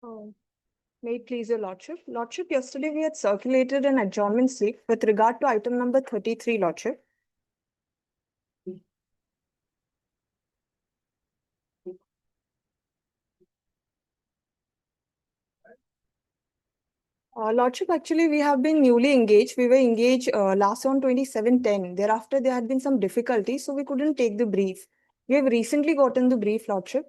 Oh, may it please your Lordship. Lordship, yesterday we had circulated an adjournment slip with regard to item number 33, Lordship. Lordship, actually, we have been newly engaged. We were engaged last on 27/10. Thereafter, there had been some difficulties, so we couldn't take the brief. We have recently gotten the brief, Lordship.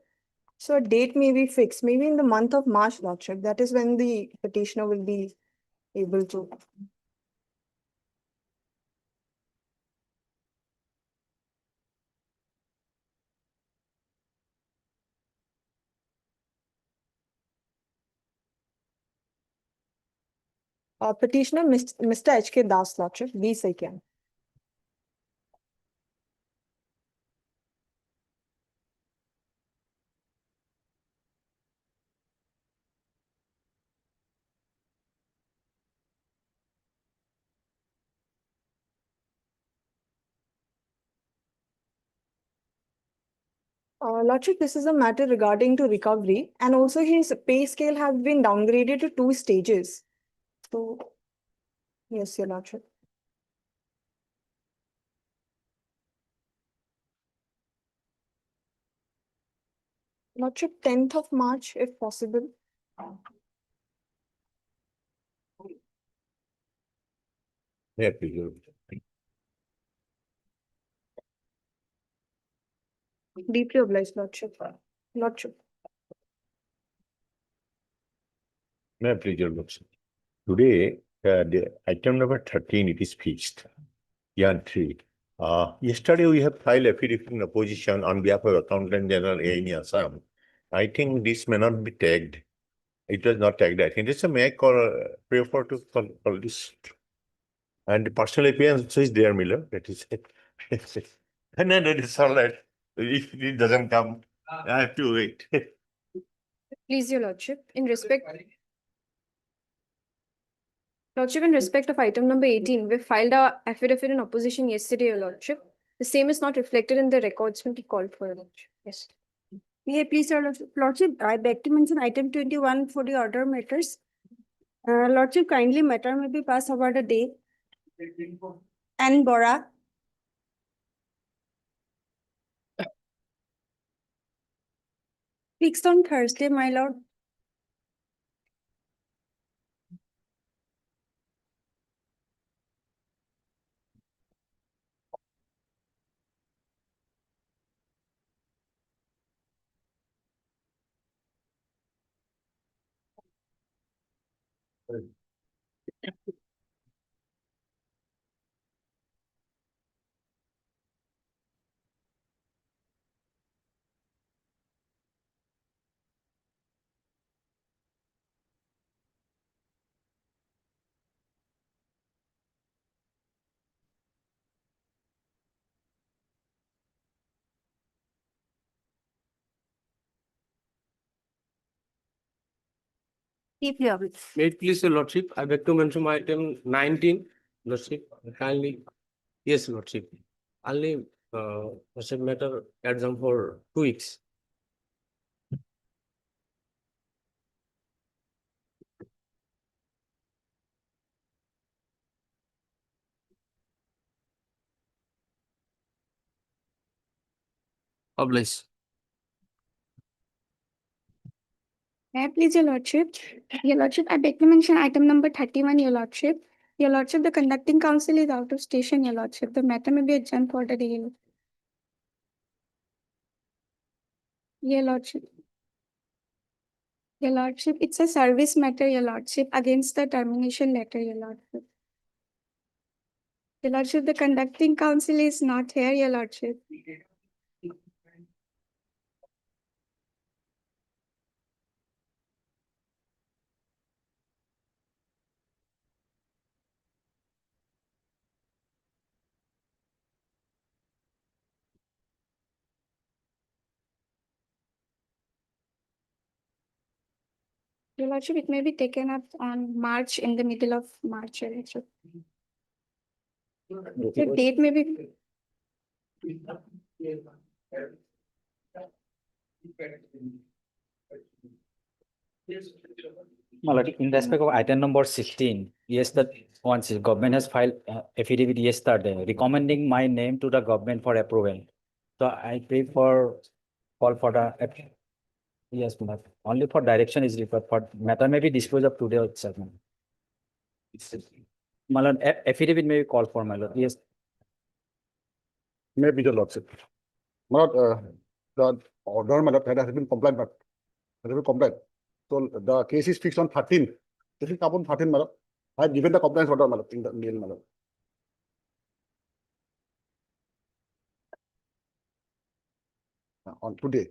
So a date may be fixed, maybe in the month of March, Lordship. That is when the petitioner will be able to. Petitioner, Mr. H.K. Das, Lordship, B. Second. Lordship, this is a matter regarding to recovery, and also his pay scale has been downgraded to 2 stages. So, yes, your Lordship. Lordship, 10th of March, if possible. Yeah, please. Deeply obliged, Lordship. Lordship. May I please your lordship? Today, the item number 13, it is fixed. Yan 3. Yesterday, we have filed affidavit in opposition on behalf of Accountant General A.N. Assam. I think this may not be tagged. It was not tagged. I think this may I prefer to call this. And the personal appearance is there, Miller. That is it. And then it is all right. If it doesn't come, I have to wait. Please, your Lordship, in respect. Lordship, in respect of item number 18, we filed our affidavit in opposition yesterday, your Lordship. The same is not reflected in the records when we called for, your Lordship. Yes. May I please, your Lordship, I beg to mention item 21 for the order matters. Lordship, kindly matter may be passed over the day. And Bora. Fixed on Thursday, my lord. Deeply obliged. May it please your lordship, I beg to mention item 19, lordship, kindly. Yes, lordship. Only, lordship matter adjourn for 2 weeks. Obliged. May I please, your Lordship? Your Lordship, I beg to mention item number 31, your Lordship. Your Lordship, the conducting council is out of station, your Lordship. The matter may be adjourned for the day. Your Lordship. Your Lordship, it's a service matter, your Lordship, against the termination letter, your Lordship. Your Lordship, the conducting council is not here, your Lordship. Your Lordship, it may be taken up on March, in the middle of March, your Lordship. The date may be. My lord, in respect of item number 16, yes, that once the government has filed affidavit yesterday recommending my name to the government for approval. So I pray for call for the yes, my lord. Only for direction is required. For matter may be disposed of today itself. My lord. My lord, affidavit may be called for, my lord. Yes. Maybe the lordship. Not the order, madam, that has been complied, but has been complied. So the case is fixed on 13. This is upon 13, madam. I have given the compliance order, madam, in the mail, madam. On today.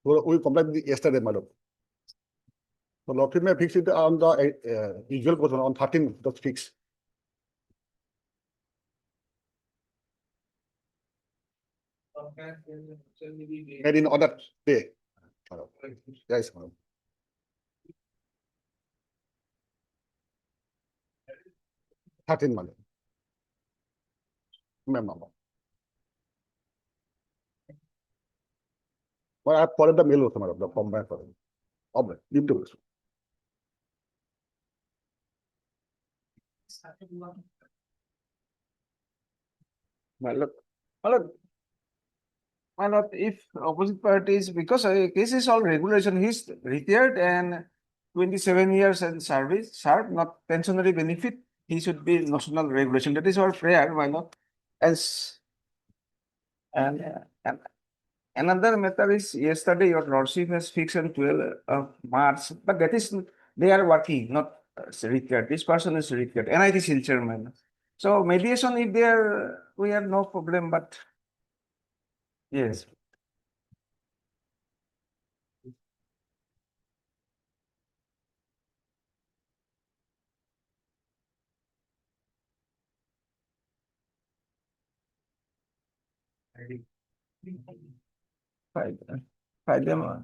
So we complied yesterday, madam. So lordship may fix it on the usual person on 13. That's fixed. Made in other day. Madam. Yes, madam. Madam. Madam. Well, I have followed the mail also, madam, the compliance for it. Okay, leave the issue. My lord, my lord, my lord, if opposite parties, because case is all regulation, he's retired and 27 years in service, served, not pensionary benefit, he should be national regulation. That is our prayer, my lord. As and another matter is yesterday your lordship has fixed on 12 of March, but that is they are working, not retired. This person is retired, NIT Silchar, my lord. So mediation, if they are, we have no problem, but yes. Five, five them.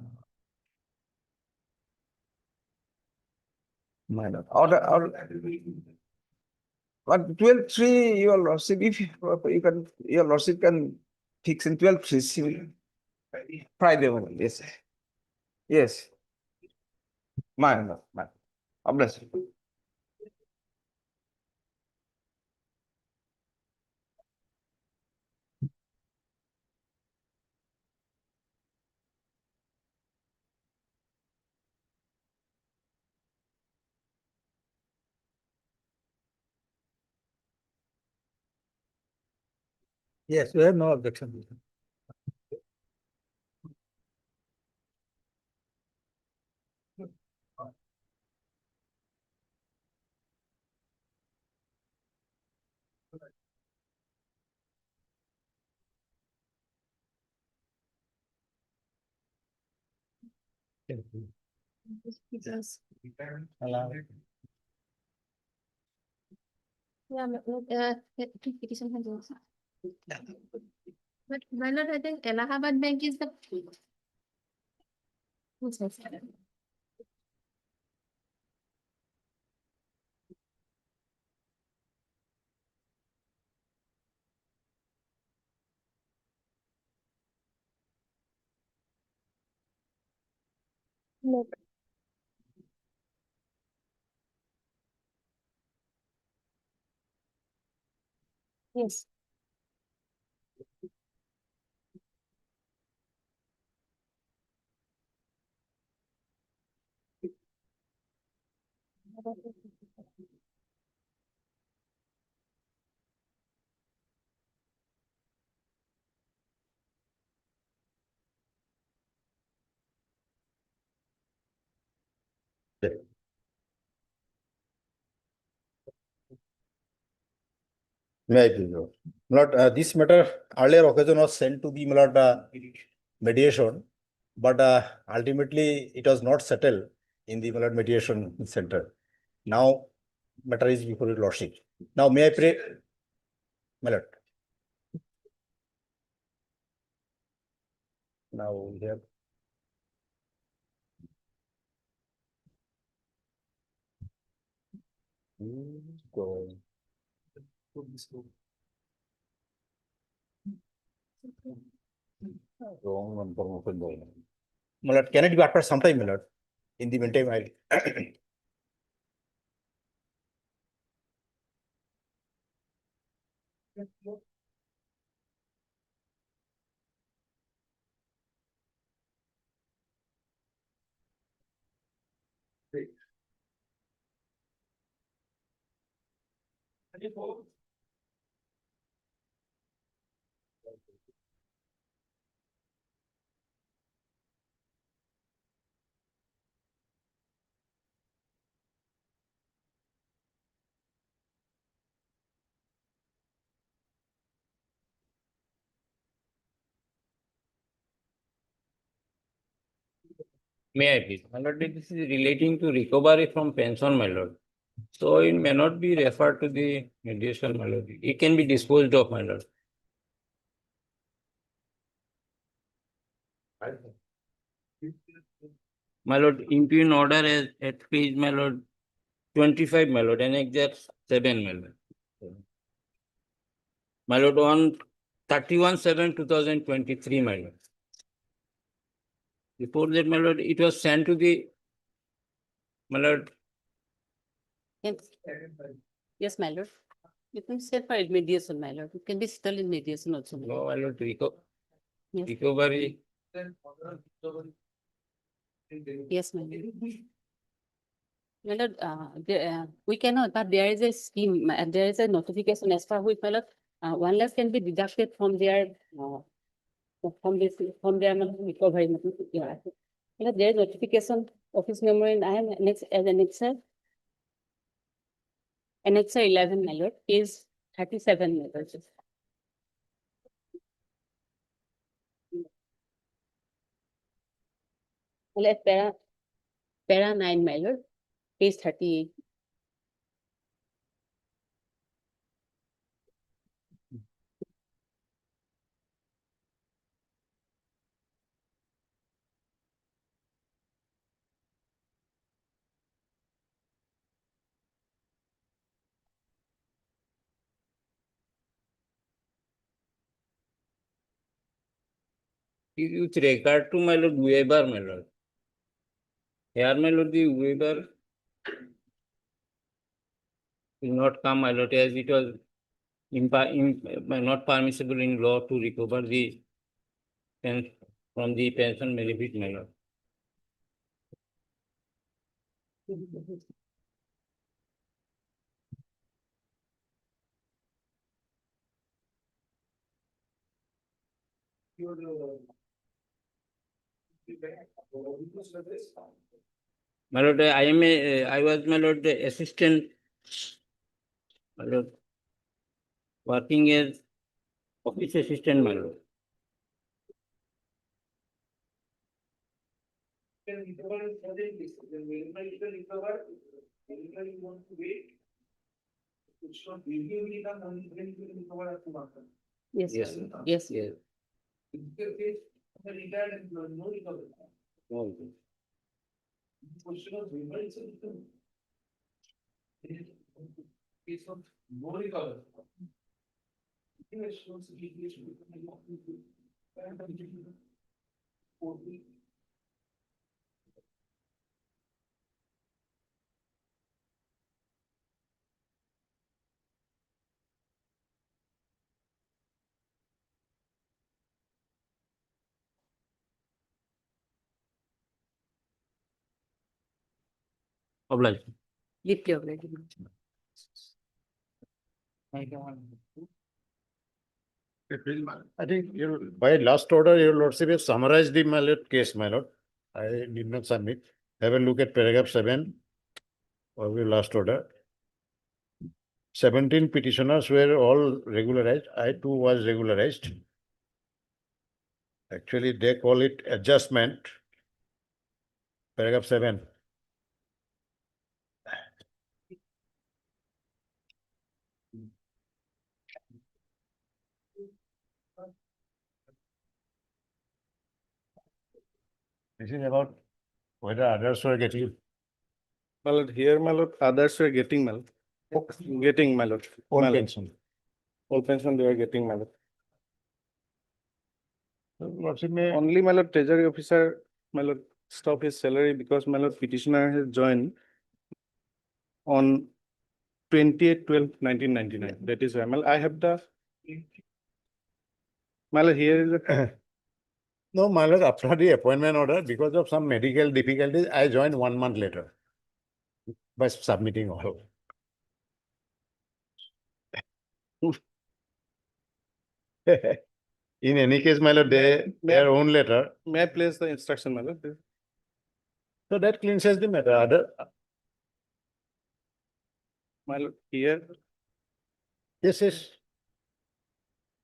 Minor. Or, but 12-3, your lordship, if you can, your lordship can fix in 12-3, Friday morning, yes. Yes. Minor. God bless you. Yes, we have no objection. Yeah, petition has also. But why not? I think Allahabad Bank is the. Who says that? No. Yes. May I please, Lord? Lord, this matter earlier occasion was sent to the Lord, mediation, but ultimately it was not settled in the Lord mediation center. Now matter is before your lordship. Now may I pray, my lord? Now we have. Go. Wrong one, promotion going. My lord, can it be after some time, my lord? In the meantime, I May I please? My lord, this is relating to recovery from pension, my lord. So it may not be referred to the mediation, my lord. It can be disposed of, my lord. My lord, impugn order at page, my lord, 25, my lord, and exact 7, my lord. My lord, on 31/7/2023, my lord. Before that, my lord, it was sent to the, my lord, Yes. Yes, my lord. You can say for mediation, my lord. It can be still in mediation also. my lord. no, my lord, Yes. recovery. Yes, my lord. My lord, we cannot, but there is a scheme, there is a notification as far with my lord. 1 lakh can be deducted from their, from their recovery. Yeah. My lord, there is notification, office memorandum, I am next, as annexer. Annexer 11, my lord, is 37, my lord. My lord, para 9, my lord, page 38. With regard to, my lord, waiver, my lord. Here, my lord, the waiver will not come, my lord, as it was not permissible in law to recover the from the pension benefit, my lord. My lord, I was, my lord, the assistant, my lord, working as office assistant, my lord. Yes, Yes, sir. Yes, yes. No. Obliged. deeply obliged. I think you, by last order, your lordship have summarized the, my lord, case, my lord. I did not submit. Have a look at paragraph 7 of your last order. 17 petitioners were all regularized. I too was regularized. Actually, they call it adjustment. Paragraph 7. This is about whether others were getting My lord, here, my lord, others were getting, my lord. Getting, my lord. own My lord. pension. All pension they are getting, my lord. Lordship may Only, my lord, treasury officer, my lord, stop his salary because my lord petitioner has joined on 28/12/1999. That is why, my lord, I have the, my lord, here is the, No, my lord, after the appointment order, because of some medical difficulties, I joined 1 month later by submitting all. In any case, my lord, their own letter. may I place the instruction, my lord? So that cleanses the matter. My lord, here, Yes, yes.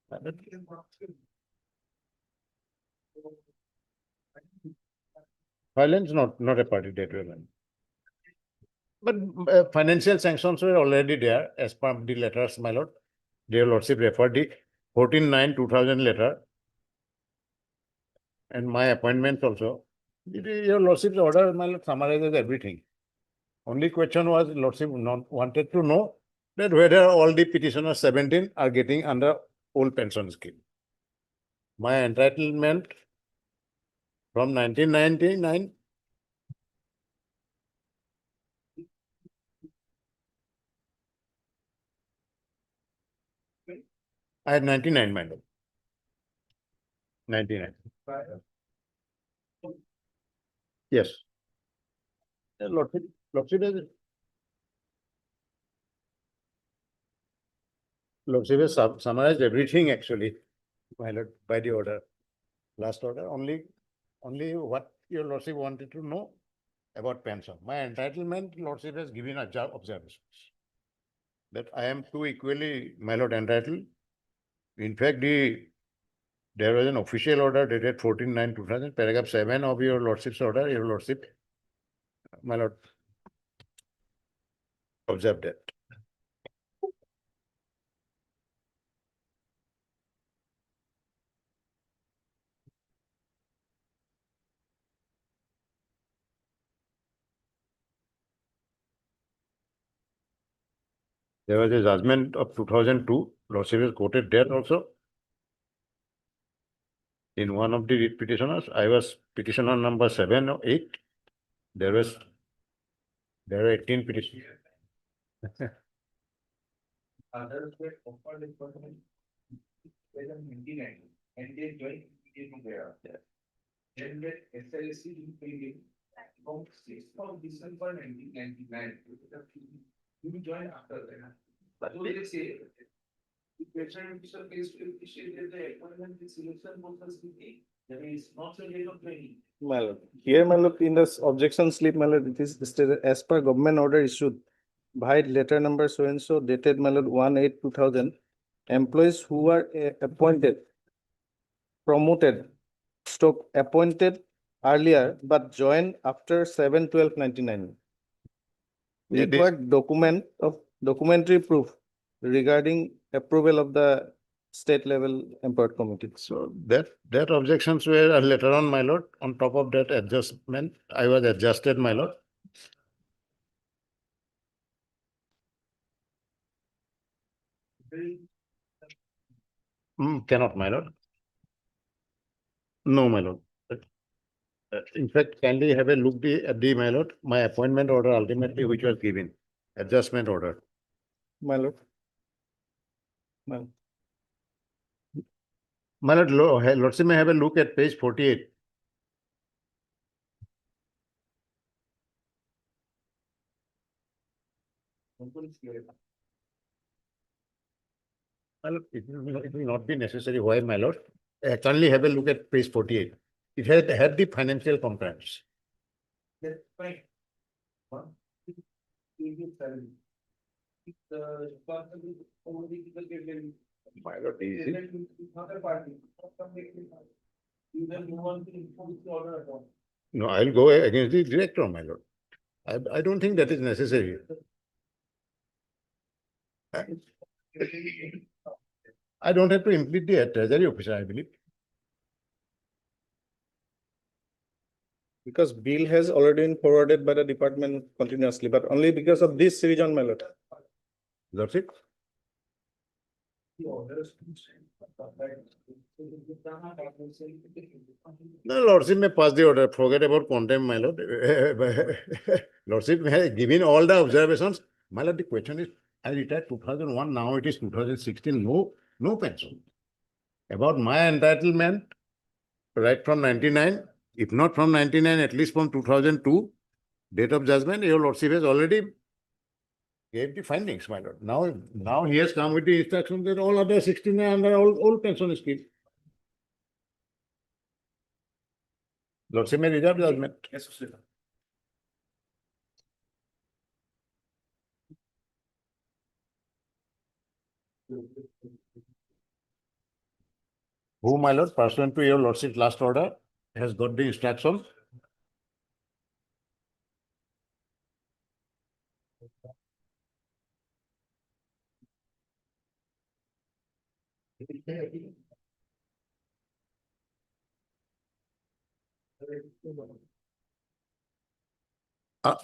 My lord. Violence, not a party that way. But financial sanctions were already there as per the letters, my lord. Dear Lordship referred the 14/9/2000 letter and my appointments also. Your Lordship's order, my lord, summarizes everything. Only question was Lordship wanted to know that whether all the petitioners 17 are getting under old pension scheme. My entitlement from 1999. I had 99, my lord. 99. Yes. Lordship has summarized everything actually, my lord, by the order. Last order, only what your Lordship wanted to know about pension. My entitlement, Lordship has given observations. That I am too equally, my lord, entitled. In fact, there was an official order dated 14/9/2000, paragraph 7 of your Lordship's order, your Lordship, my lord, observed that. There was a judgment of 2002, Lordship has quoted that also. In one of the petitioners, I was petitioner number 7 or 8. There were 18 petitioners. Others were offered employment in 1999 and they joined immediately thereafter. Then get SLC in training from 6th of December 1999. You join after that. So they say the question is to appreciate that the appointment is selection process there is not a rate of training. my lord, here, my lord, in the objection slip, my lord, it is stated as per government order issued by letter number so and so dated, my lord, 1/8/2000, employees who are appointed, promoted, appointed earlier but joined after 7/12/99. Yeah, Required documentary proof regarding approval of the state level empowered committee. So that objections were later on, my lord. On top of that adjustment, I was adjusted, my lord. Cannot, my lord. No, my lord. In fact, kindly have a look at the, my lord, my appointment order ultimately which was given, adjustment order. My lord. My lord. My lord, Lordship may have a look at page 48. My lord, it will not be necessary. Why, my lord? Kindly have a look at page 48. It had the financial compliance. That's fine. One, salary. The responsibility only people get them. My lord, easy. Other party. You then move on to enforce the order at all. No, I'll go against the director, my lord. I don't think that is necessary. I don't have to implement the treasury officer, I believe. Because bill has already been forwarded by the department continuously, but only because of this reason, my lord. That's it. No, Lordship may pass the order. Forget about contempt, my lord. Lordship has given all the observations. My lord, the question is, I retired 2001, now it is 2016, no pension. About my entitlement, right from 99, if not from 99, at least from 2002, date of judgment, your Lordship has already gave the findings, my lord. Now he has come with the instruction that all other 69 under old pension scheme. Lordship may reserve judgment. Yes, sir. Who, my lord, pursuant to your Lordship's last order, has got the instruction.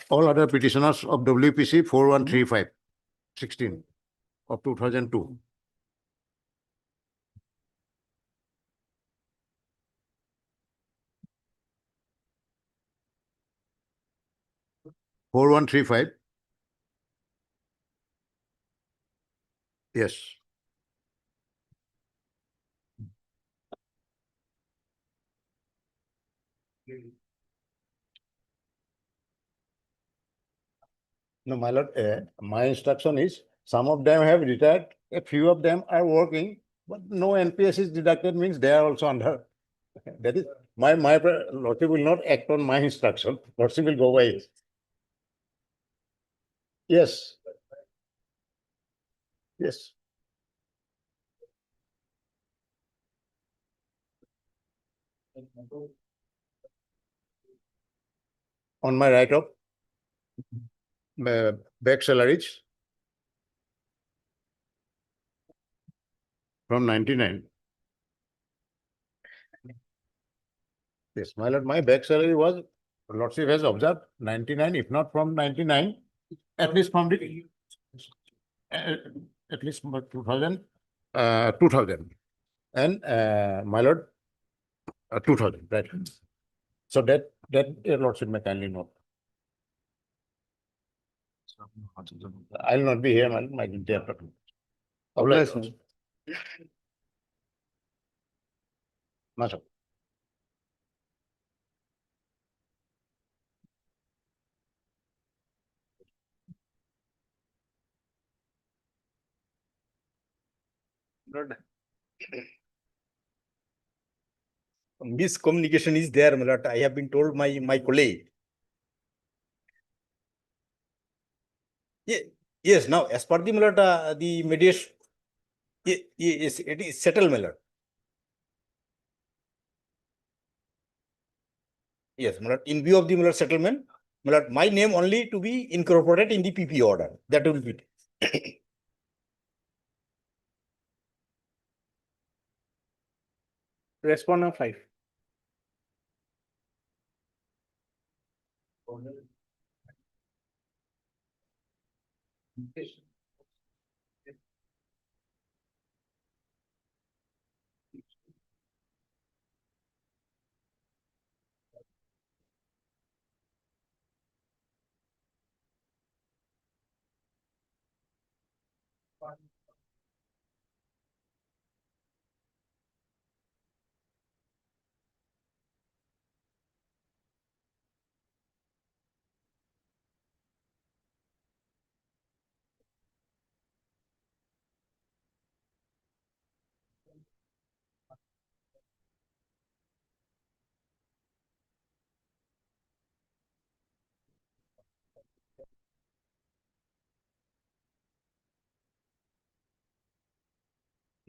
All other petitioners of WPC 4135 16 of 2002. Four one three five. Yes. No, my lord, my instruction is some of them have retired, a few of them are working, but no NPS is deducted, means they are also under. That is, my Lordship will not act on my instruction. Lordship will go by it. Yes. Yes. On my write-up, back salaries from 99. Yes, my lord, my back salary was, Lordship has observed 99, if not from 99, at least from the, at least from 2000, 2000. And my lord, 2000, right? So that your Lordship may kindly note. I'll not be here, my lord, my day after. Obliged, sir. No, sir. Miscommunication is there, my lord. I have been told my colleague. Yes, now as per the my lord, the mediation, yes, it is settled, my lord. Yes, my lord, in view of the my lord settlement, my lord, my name only to be incorporated in the PP order. That will be. Respondent 5.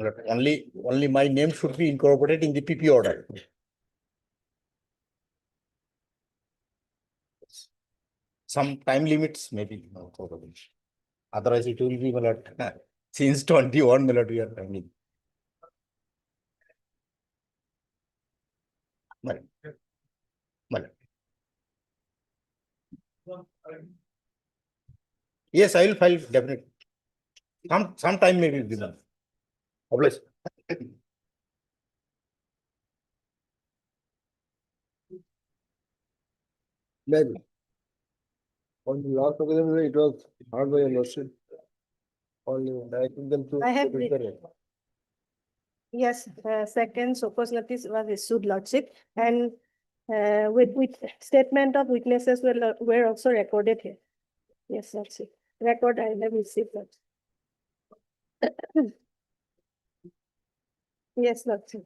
My lord, only my name should be incorporated in the PP order. Some time limits maybe. No, probably. Otherwise, it will be, my lord, since 21, my lord, we are finding. My lord. My lord. Yes, I will file definitely. Some time may be given. Obliged. Maybe. On the last occasion, it was hard by your lordship. Only directing them to. I have to re- return. Yes, second Sokos notice was issued, lordship, and with statement of witnesses were also recorded here. Yes, lordship. Record I have received. Lordship. Yes, lordship.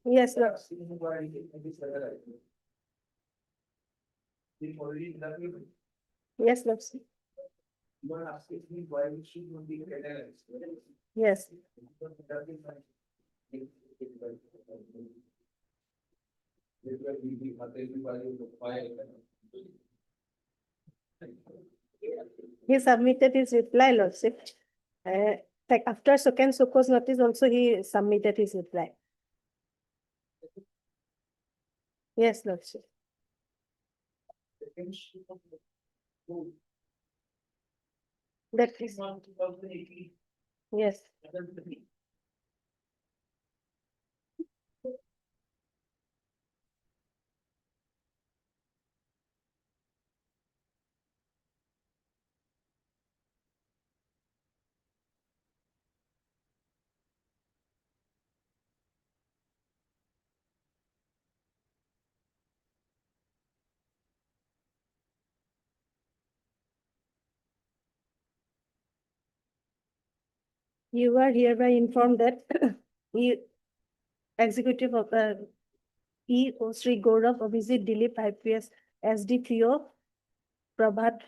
Yes, lordship. Yes, lordship. Yes. He submitted his reply, lordship. Like after second Sokos notice also he submitted his reply. Yes, lordship. That is. Yes. You are hereby informed that he executive of E.O. Sri Gaurav Abhijit Dilip IPS SD3O Prabhat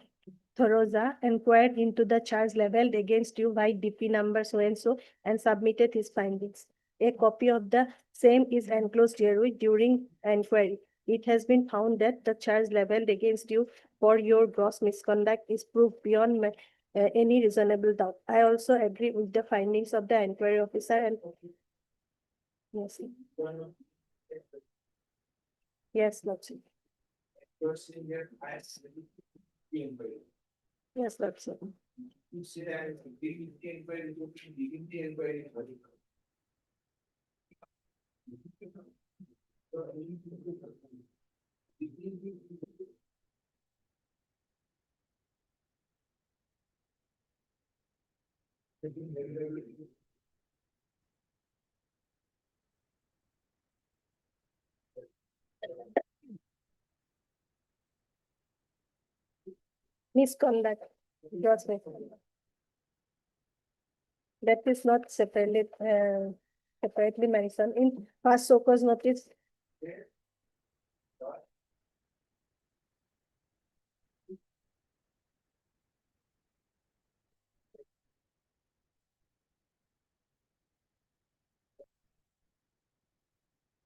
Thoroza inquired into the charge leveled against you by DP number so and submitted his findings. A copy of the same is enclosed herewith during inquiry. It has been found that the charge leveled against you for your gross misconduct is proved beyond any reasonable doubt. I also agree with the findings of the inquiry officer and yes. Yes, lordship. Yes, lordship. Misconduct, gross misconduct. That is not separately mentioned in first Sokos notice.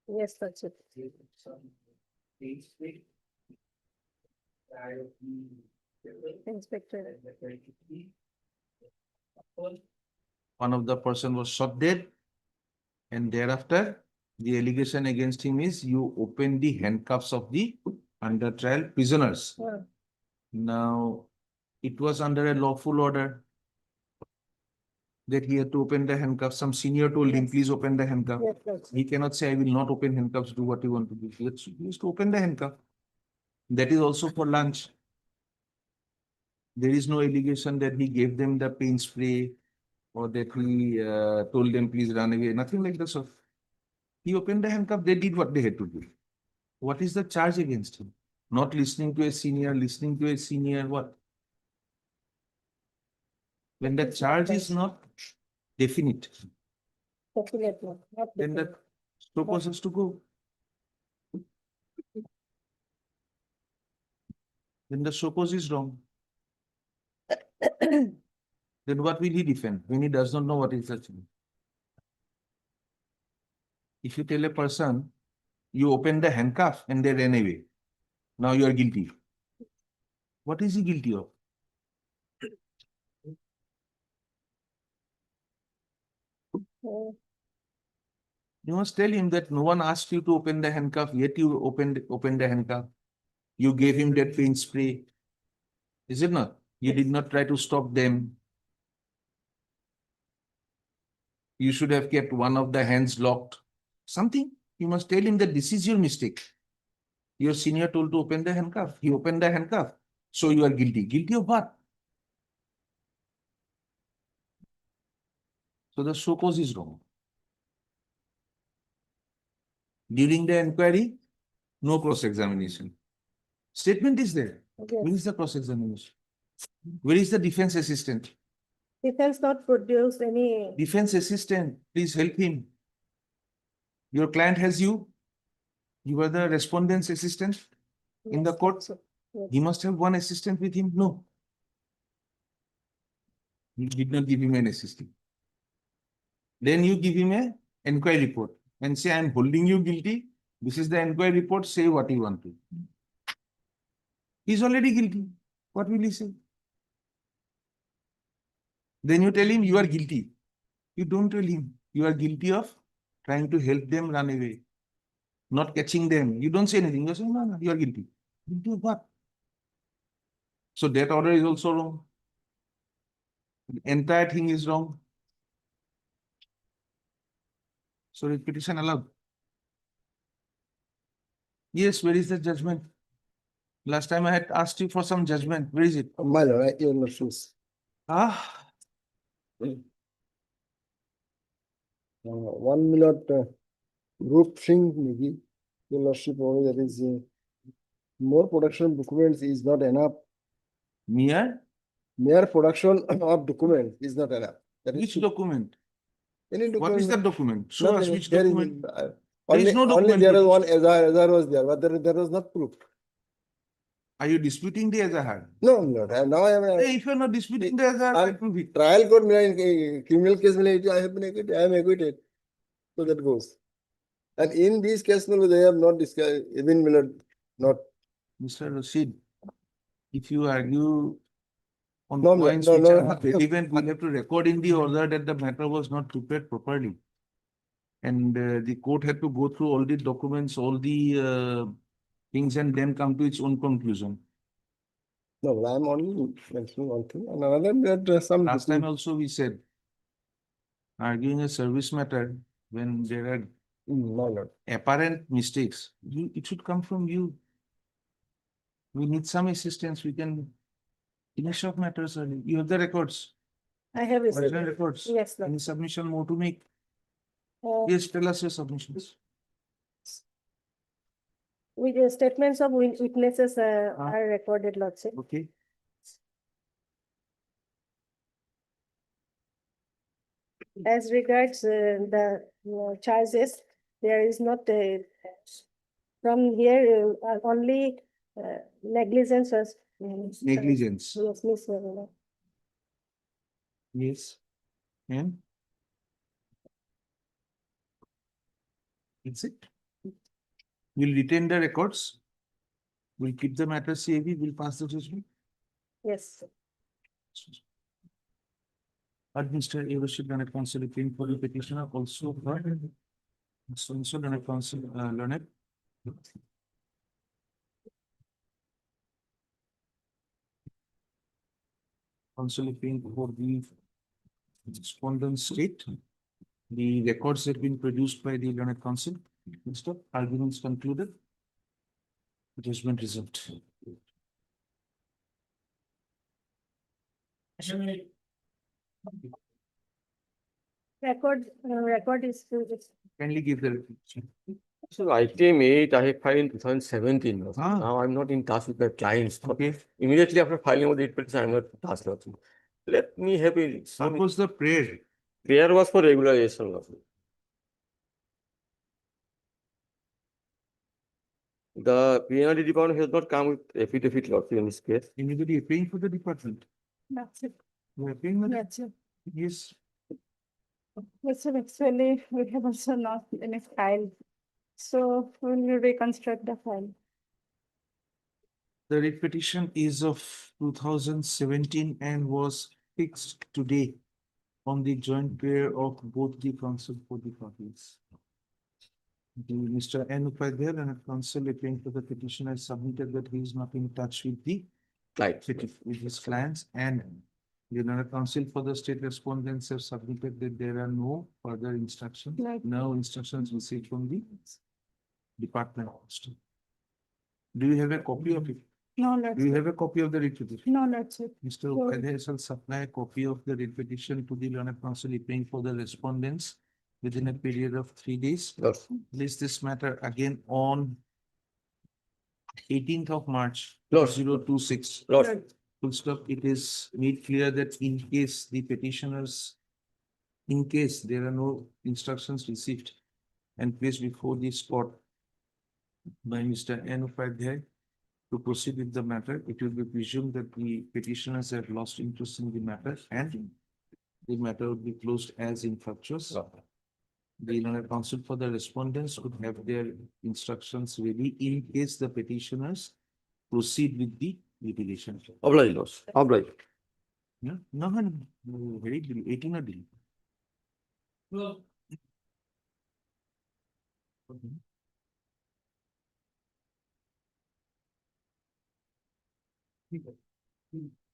Yes, that's it. Inspector. One of the person was shot dead. And thereafter, the allegation against him is you open the handcuffs of the under trial prisoners. Yeah. Now, it was under a lawful order that he had to open the handcuffs. Some senior told him, Yes. please open the handcuff. Yes, that's He cannot say, I will not open handcuffs, do what you want to do. He has to open the handcuff. That is also for lunch. There is no allegation that he gave them the paint spray or that he told them, please run away. Nothing like that. So he opened the handcuff. They did what they had to do. What is the charge against him? Not listening to a senior, what? When the charge is not definite, definitely not then the Sokos has to go. Then the Sokos is wrong. Then what will he defend when he does not know what is achieving? If you tell a person, you open the handcuff and they ran away. Now you are guilty. What is he guilty of? Uh, You must tell him that no one asked you to open the handcuff, yet you opened the handcuff. You gave him that paint spray. Is it not? You did not try to stop them. You should have kept one of the hands locked. Something. You must tell him that this is your mistake. Your senior told to open the handcuff. He opened the handcuff. So you are guilty. Guilty of what? So the show cause is wrong. During the inquiry, no cross-examination. Statement is there. Where Yes. is the cross-examination? Where is the defense assistant? Defense not produced any. Defense assistant, please help him. Your client has you. You are the respondent's assistant in the Yes, court. that's it. Yes. He must have one assistant with him. No. You did not give him an assistant. Then you give him a inquiry report and say, I'm holding you guilty. This is the inquiry report. Say what you want to. He's already guilty. What will he say? Then you tell him you are guilty. You don't tell him you are guilty of trying to help them run away, not catching them. You don't say anything. You say, no, no, you are guilty. Guilty of what? So that order is also wrong. The entire thing is wrong. So repetition allowed. Yes, where is the judgment? Last time I had asked you for some judgment. Where is it? My lord, right, your lordships. Ah, One minute, group thing, maybe, your lordship, only that is, more production documents is not enough. mere? Mere production of documents is not enough. That is Which true. document? Any What is document. that document? Show us Nothing, which there is, document. only, is no only document there is produced. one Azhar was there, but there was not proof. Are you disputing the Azhar? No, Lord, now I am. Hey, if you are not disputing the Azhar, I'm- I prove it. Trial court, criminal case, I have been acquitted, I am acquitted. So that goes. And in these cases, they have not discussed, even not. Mr. Rashid, if you argue on No, points no, which no. are not relevant, we'll have to record in the order that the matter was not prepared properly. And the court had to go through all the documents, all the things, and then come to its own conclusion. No, I am only mentioning one thing. And another, that some. Last time also we said, arguing a service matter when there are No, Lord. apparent mistakes, it should come from you. We need some assistance. We can finish off matters early. You have the records, I have original received. records. Yes, Lord. Any submission more to make? Uh, Yes, tell us your submissions. With the statements of witnesses are recorded, Lordship. Okay. As regards the charges, there is not from here only negligence was. Negligence. Yes, Miss. Yes. And? That's it. We'll retain the records. We'll keep the matter CAV. We'll pass the judgment. Yes. Mr. Evership Leonard Counsel appealing for the petitioner also heard. So Leonard Counsel Leonard. Counsel appealing for the respondent state. The records have been produced by the Leonard Counsel. Mr. Arguments concluded. Judgment reserved. Record is. Kindly give the records. So item 8, I have filed in 2017. Ah. Now I'm not in touch with the clients. Okay. Immediately after filing with the petition, I'm not in touch with them. Let me have a What some was the prayer? prayer was for regularization. The PNRD department has not come with affidavit lodged in this case. Anybody appealing for the department? That's it. You are appealing for the- That's it. Yes. Yes, sir, actually, we have also not in a file. So we will reconstruct the file. The writ petition is of 2017 and was fixed today. on the joint prayer of both the council for the parties. The Mr. N. Upadhyay and council appearing for the petitioner submitted that he is not in touch with the with his clients, and the Learned Council for the state respondents have submitted that there are no further instructions, no instructions received from the department. Do you have a copy of it? No, that's Do you it. have a copy of the writ petition? No, that's it. Mr. Sure. Upadhyay shall supply a copy of the writ petition to the Learned Council appearing for the respondents within a period of 3 days. Yes. Place this matter again on 18th of March, Yes. 2026. Lord. Full stop. It is made clear that in case the petitioners, in case there are no instructions received and placed before the court by Mr. N. Upadhyay to proceed with the matter, it will be presumed that the petitioners have lost interest in the matter and the matter would be closed as infructuous. The Learned Council for the respondents would have their instructions ready in case the petitioners proceed with the litigation. Oblige, Lord. Oblige. Yeah, no, very deal, 18 or deal.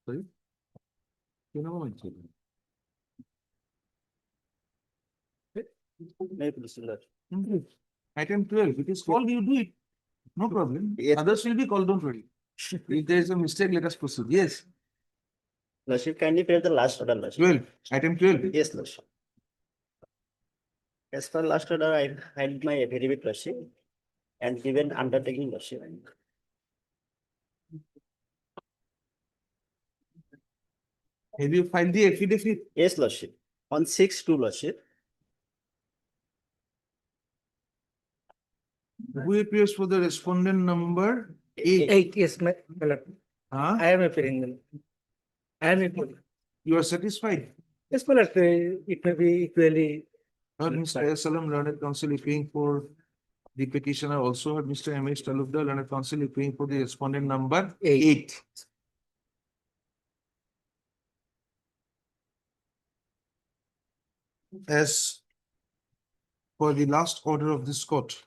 Sorry? You know what I'm saying? Item 12, it is called, you do it. No problem. Yes. Others will be called, don't worry. If there is a mistake, let us proceed. Yes, Lordship, kindly prepare the last order, Lordship. 12, item 12. Yes, Lordship. As per last order, I filed my affidavit, Lordship, and given undertaking, Lordship. Have you filed the affidavit? Yes, Lordship. On 6/2, Lordship. Who appears for the respondent number 8? 8, yes, my lord. Huh? I am appearing them. I am appearing. You are satisfied? Yes, my lord, it may be equally. Heard Mr. S. Salam, Learned Council appearing for the petitioner, also heard Mr. M. H. Talukdar, Learned Council appearing for the respondent number 8. As for the last order of this court,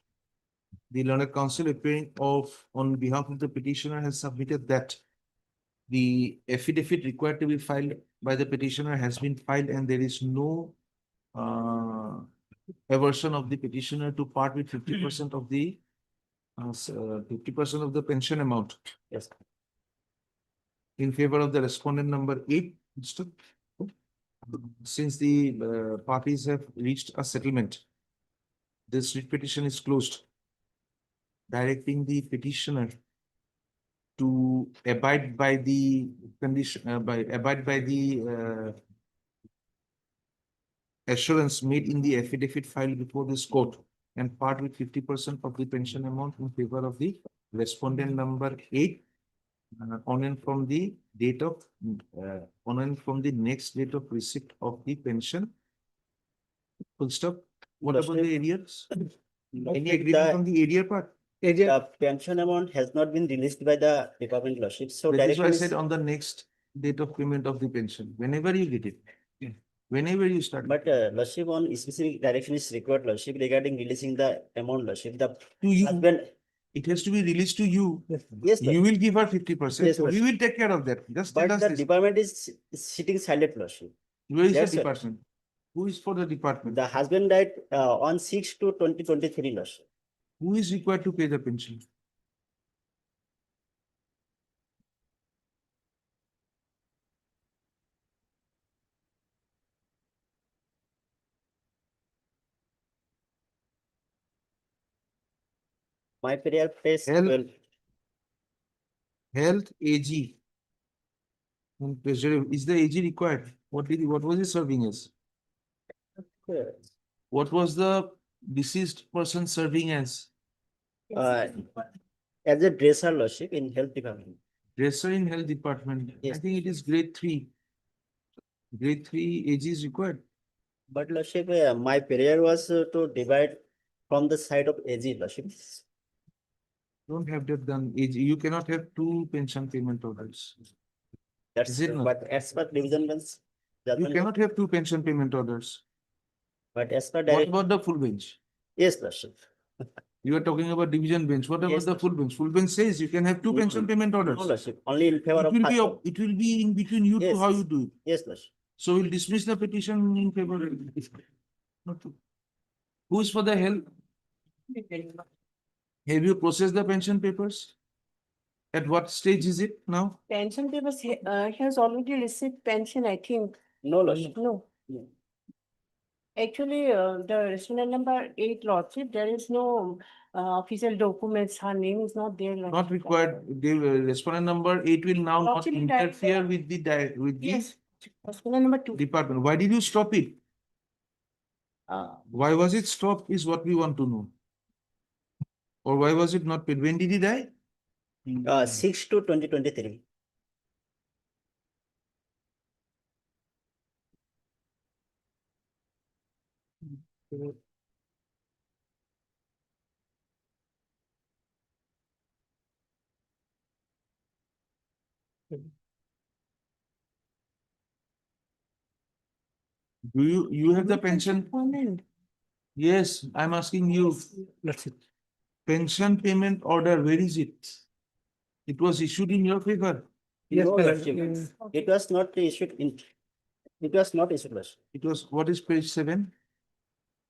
the Learned Council appearing on behalf of the petitioner has submitted that the affidavit required to be filed by the petitioner has been filed and there is no aversion of the petitioner to part with 50% of the 50% of the pension amount. Yes. In favor of the respondent number 8. Since the parties have reached a settlement, this writ petition is closed, directing the petitioner to abide by the condition, abide by the assurance made in the affidavit filed before this court and part with 50% of the pension amount in favor of the respondent number 8 on and from the date of on and from the next date of receipt of the pension. Full stop. What about the arrears? Any agreement on the arrear part? The pension amount has not been released by the department, Lordship. So That is why I direction said on the next date of payment of the pension, whenever you get it, whenever you start. But Lordship, on specific direction is required, Lordship, regarding releasing the amount, Lordship. The To you, husband, it has to be released to you. yes, You will give her 50%. Yes, So we Lordship. will take care of that. Just tell but us the this. department is sitting silent, Lordship. Where is the That's it. department? Who is for the department? The husband died on 6/2/2023, Lordship. Who is required to pay the pension? My prayer place Health. 12. Health AG. And treasury. Is the AG required? What was he serving as? What was the deceased person serving as? As a dresser, Lordship, in health department. Dresser in health department. I Yes. think it is grade 3. Grade 3 AG is required. But Lordship, my prayer was to divide from the side of AG, Lordship. Don't have that done. AG. You cannot have 2 pension payment orders. That's Is it true, not? but as per division bench, You Judgment, cannot have two pension payment orders. but as per What direct, about the full bench? yes, Lordship. You are talking about division bench. What about Yes, the full bench? Full bench says you can have two pension payment No, orders. Lordship, only in favor It of. will be, it will be in between you two Yes, how yes. you do it. Yes, Lordship. So we'll dismiss the petition in favor. Not to- Who is for the help? Have you processed the pension papers? At what stage is it now? Pension papers, he has already received pension, I think. No, Lordship. No. No. Actually, the respondent number 8, Lordship, there is no official documents. Her name is not there. Not Lordship. required. The respondent number 8 will now not Lordship, it interfere with the Yes, respondent number 2. department. Why did you stop it? Why was it stopped is what we want to know. Or why was it not paid? When did he die? 6/2/2023. Do you have the pension? Yes, I'm asking you. That's it. Pension payment order, where is it? It was issued in your favor. Yes, No, my Lordship. lord. It was not issued in, it was not issued, Lordship. It was, what is page 7?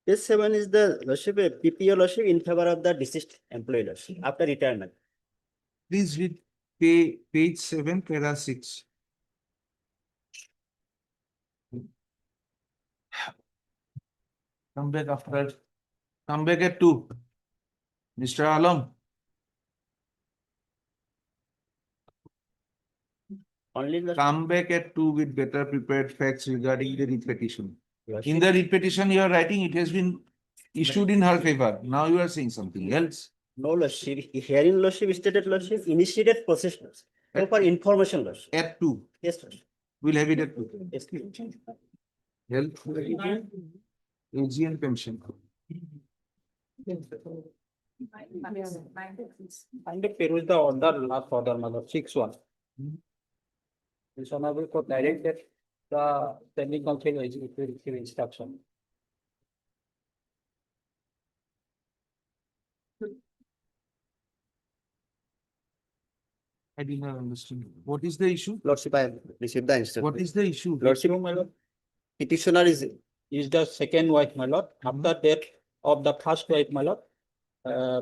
This 7 is the Lordship, a PPO, Lordship, in favor of the deceased employee, Lordship, after retirement. Please read page 7, para 6. Come back after, come back at 2. Mr. Alam, Only the. come back at 2 with better prepared facts regarding the writ petition. Lordship. In the writ petition you are writing, it has been issued in her favor. Now you are saying something else. No, Lordship, herein Lordship stated, Lordship, initiated process, Lordship. So for information, Lordship. At 2. Yes, Lordship. We'll have it at 2. Yes. Health, AG and pension. Kindly peruse the order, last order, my lord, 6-1. This honorable court directed the standing council to receive instruction. I did not understand. What is the issue? Lordship, I have received the instruction. What is the issue? Lordship, My lord, petitioner is the second wife, my lord, after death of the first wife, my lord.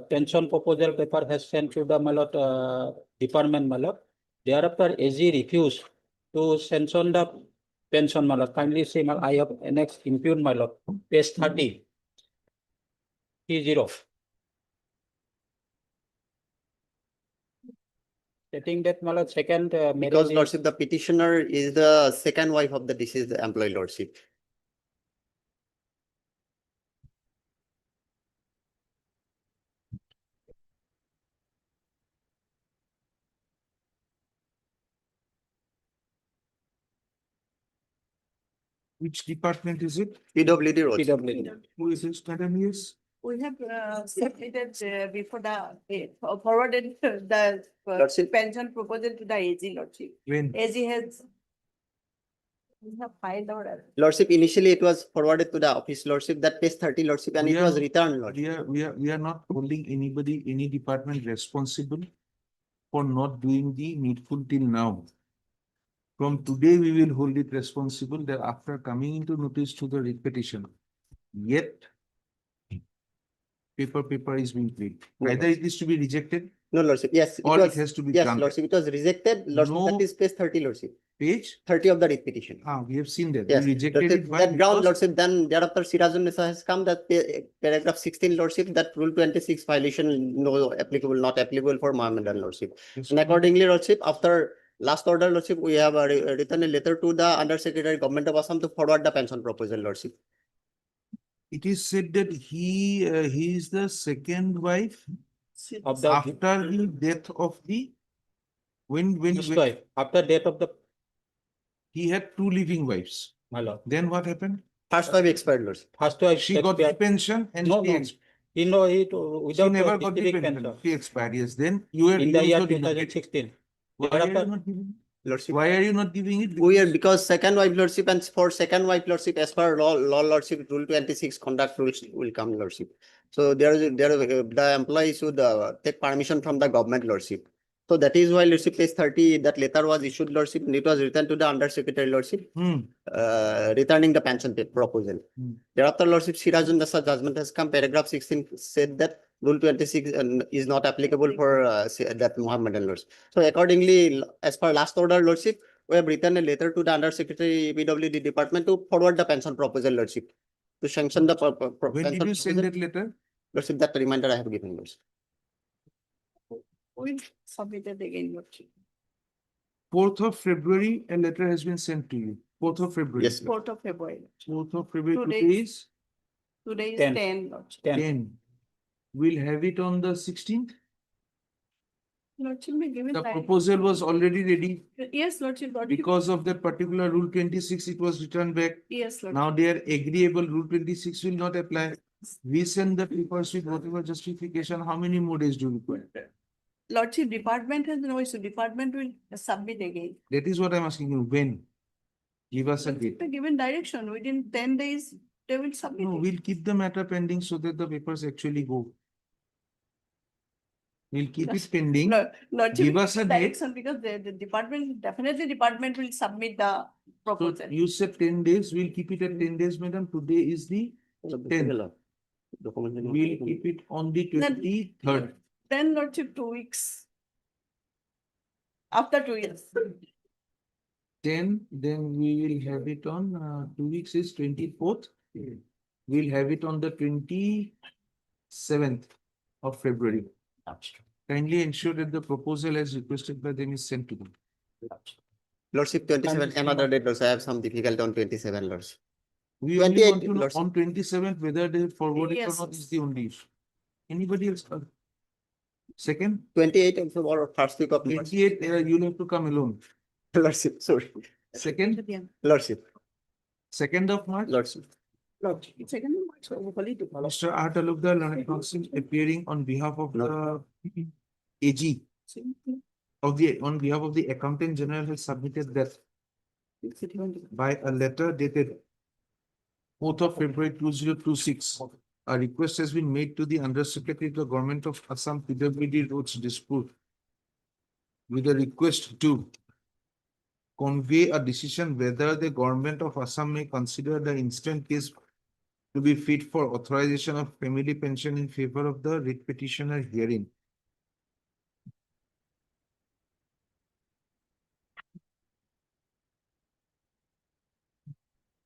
Pension proposal paper has sent to the, my lord, department, my lord. Thereafter, AG refused to sanction the pension, my lord. Kindly see, my lord, I have annexed impugned, my lord, page 30. T0. Stating that, my lord, second marriage because, is- Lordship, the petitioner is the second wife of the deceased employee, Lordship. Which department is it? PWD roles. PWD. Who is it? Madam, yes. We have submitted before the forwarded the Lordship. pension proposal to the AG, Lordship. When? AG has. We have filed order. Lordship, initially it was forwarded to the office, Lordship, that page 30, Lordship, and We it was are- returned, Lordship. We are not holding anybody, any department responsible for not doing the needful till now. From today, we will hold it responsible that after coming into notice to the writ petition, yet paper is being paid. No, Either it is to be rejected, No, Lordship, yes. or it has to be Yes, granted. Lordship, it was rejected, Lordship, No. that is page 30, Lordship, Page, 30 of the writ petition. we have seen that. Yes, We rejected Lordship, it. Why? that ground, Because- Lordship, then thereafter Sirajun Nisa has come, that paragraph 16, Lordship, that rule 26 violation, no applicable, not applicable for Mohammedan, Lordship. Yes, And accordingly, Lordship, after last order, Lordship, we have written a letter to the Undersecretary Government of Assam to forward the pension proposal, Lordship. It is said that he is the second wife of the after the death of the, when first wife, after death of the, he had two living wives. my lord. Then what happened? First wife expired, Lordship. First wife. She got the expired. pension and No, she no. expired. He know he She without never got the receiving pension. pension. She expired, yes. Then you were In the year also denied. 2016. Why are you Thereafter, not giving? Lordship. Why are you not giving it? We are, because second wife lordship, and for second wife lordship, as per law lordship, rule 26 conduct rules will come lordship. So the employee should take permission from the government lordship. So that is why lordship page 30, that letter was issued lordship, and it was returned to the undersecretary lordship, returning the pension proposal. Thereafter lordship, Sirajun Dasa judgment has come. Paragraph 16 said that rule 26 is not applicable for that Mohammedan lordship. So accordingly, as per last order lordship, we have written a letter to the Undersecretary PWD department to forward the pension proposal lordship, to sanction the When did pension you send proposal. that letter? Lordship, that reminder I have given lordship. We submitted again, lordship. 4th of February, a letter has been sent to you. 4th of February. Yes, 4th of February. 4th of February. Today- Today is Today is 10. 10, lordship. 10. We'll have it on the 16th. Lordship may give it The time. proposal was already ready. Yes, lordship, lordship. Because of that particular rule 26, it was returned back. Yes, lordship. Now they are agreeable, rule 26 will not apply. We send the papers with whatever justification. How many more days do you require? Lordship, department has no issue. Department will submit again. That is what I'm asking you. When? Give us a Lordship, date. the given direction, within 10 days, they will submit No, it. we'll keep the matter pending so that the papers actually go. We'll keep it pending. No, Lordship, Give us a date. direction, because the department, definitely department will submit the So proposal. you said 10 days. We'll keep it at 10 days, madam. Today is the 10th. We'll keep it on the 23rd. Then lordship, 2 weeks. After 2 years. 10, then we will have it on 2 weeks is 24th. We'll have it on the 27th of February. Kindly ensure that the proposal as requested by them is sent to them. Lordship, 27, another date also, I have some difficulty on 27, lordship. We only 28, want to know lordship. on 27th whether they forward it or Yes. not is the only issue. Anybody else? Second, 28 also, or first week of March. 28, you'll have to come alone. Lordship, sorry. Second, Lordship, 2nd of March. lordship. Lordship, second March, hopefully to follow. Mr. R. Talukdar, learned counsel, appearing on behalf of the AG on behalf of the Accountant General, has submitted that by a letter dated 4th of February 2026. A request has been made to the Undersecretary to the Government of Assam PWD Roads Dispute with a request to convey a decision whether the Government of Assam may consider the instant case to be fit for authorization of family pension in favor of the writ petitioner herein.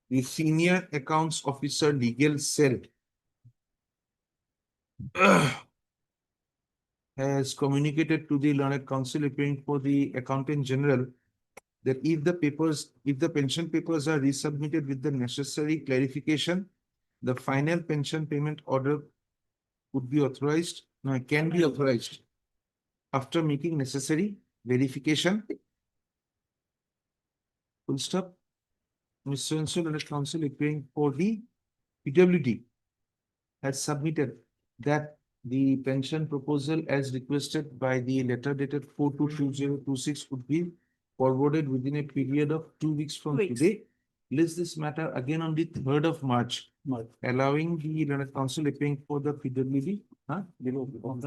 The Senior Accounts Officer Legal Cell has communicated to the learned counsel appearing for the Accountant General that if the pension papers are resubmitted with the necessary clarification, the final pension payment order could be authorized, no, can be authorized after making necessary verification. Full stop. Ms. So-and-so learned counsel appearing for the PWD has submitted that the pension proposal as requested by the letter dated 4/2/2026 would be forwarded within a period of 2 weeks from today. List this matter again on the 3rd of March, allowing the learned counsel appearing for the PWD. Huh? 3rd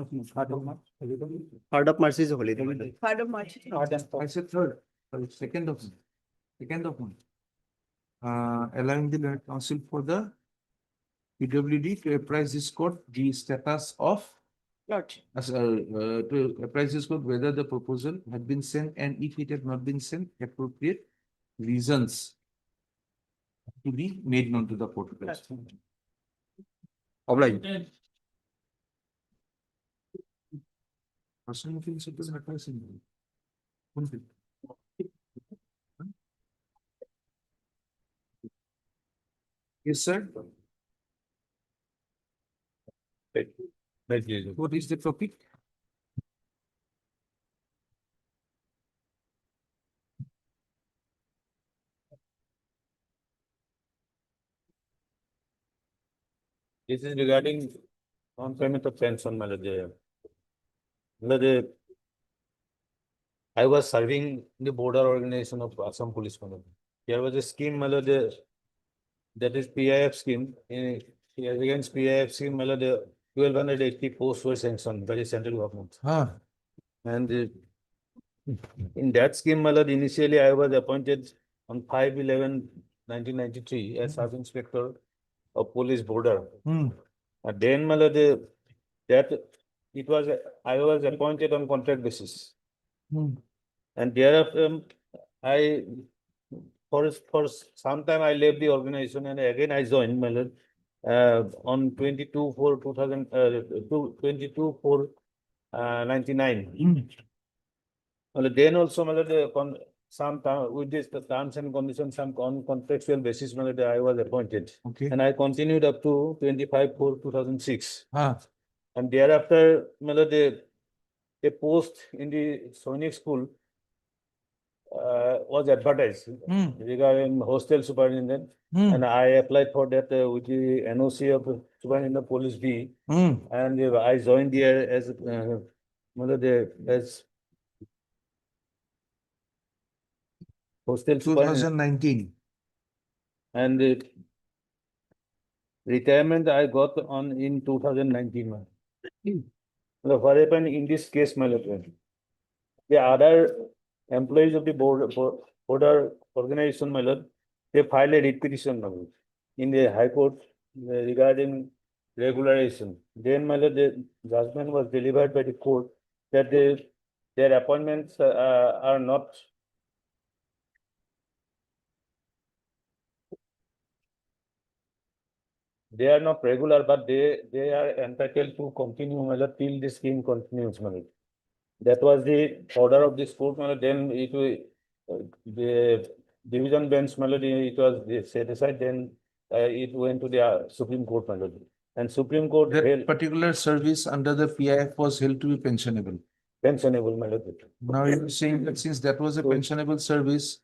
of March is a holiday. 3rd of March. I said 3rd, sorry, 2nd of March. Allowing the learned counsel for the PWD to apprise this court the status of Lordship. to apprise this court whether the proposal had been sent, and if it had not been sent, appropriate reasons to be made known to the court. Personal feelings of the matter is in- Yes, sir. What is the topic? This is regarding non-payment of pension, my lord. I was serving the border organization of Assam Police. My lord. There was a scheme, my lord, that is PIF scheme. Against PIF scheme, my lord, 1280 posts were sanctioned by the central government. And in that scheme, my lord, initially I was appointed on 5/11/1993 as sub inspector of police border. And then, my lord, that it was I was appointed on contract basis. And thereafter, I for some time I left the organization and again I joined, my lord, on 22/4/2099. Well, then also, my lord, some with this the terms and conditions, some contractual basis, my lord, I was appointed. Okay. And I continued up to 25/4/2006. And thereafter, my lord, a post in the Sonic school was advertised regarding hostel superintendent. And I applied for that with the NOC of Superintendent Police B. And I joined there as as hostel superintendent. 2019. And retirement I got on in 2019. What happened in this case, my lord? The other employees of the border organization, my lord, they filed a writ petition, my lord, in the High Court regarding regularization. Then, my lord, the judgment was delivered by the court that their appointments are not regular, but they are entitled to continue, my lord, till the scheme continues, my lord. That was the order of this court, my lord. Then it was the division bench, my lord, it was set aside. Then it went to the Supreme Court, my lord. And Supreme Court That held particular service under the PIF was held to be pensionable. pensionable, my lord. Now you're saying that since that was a So- pensionable service,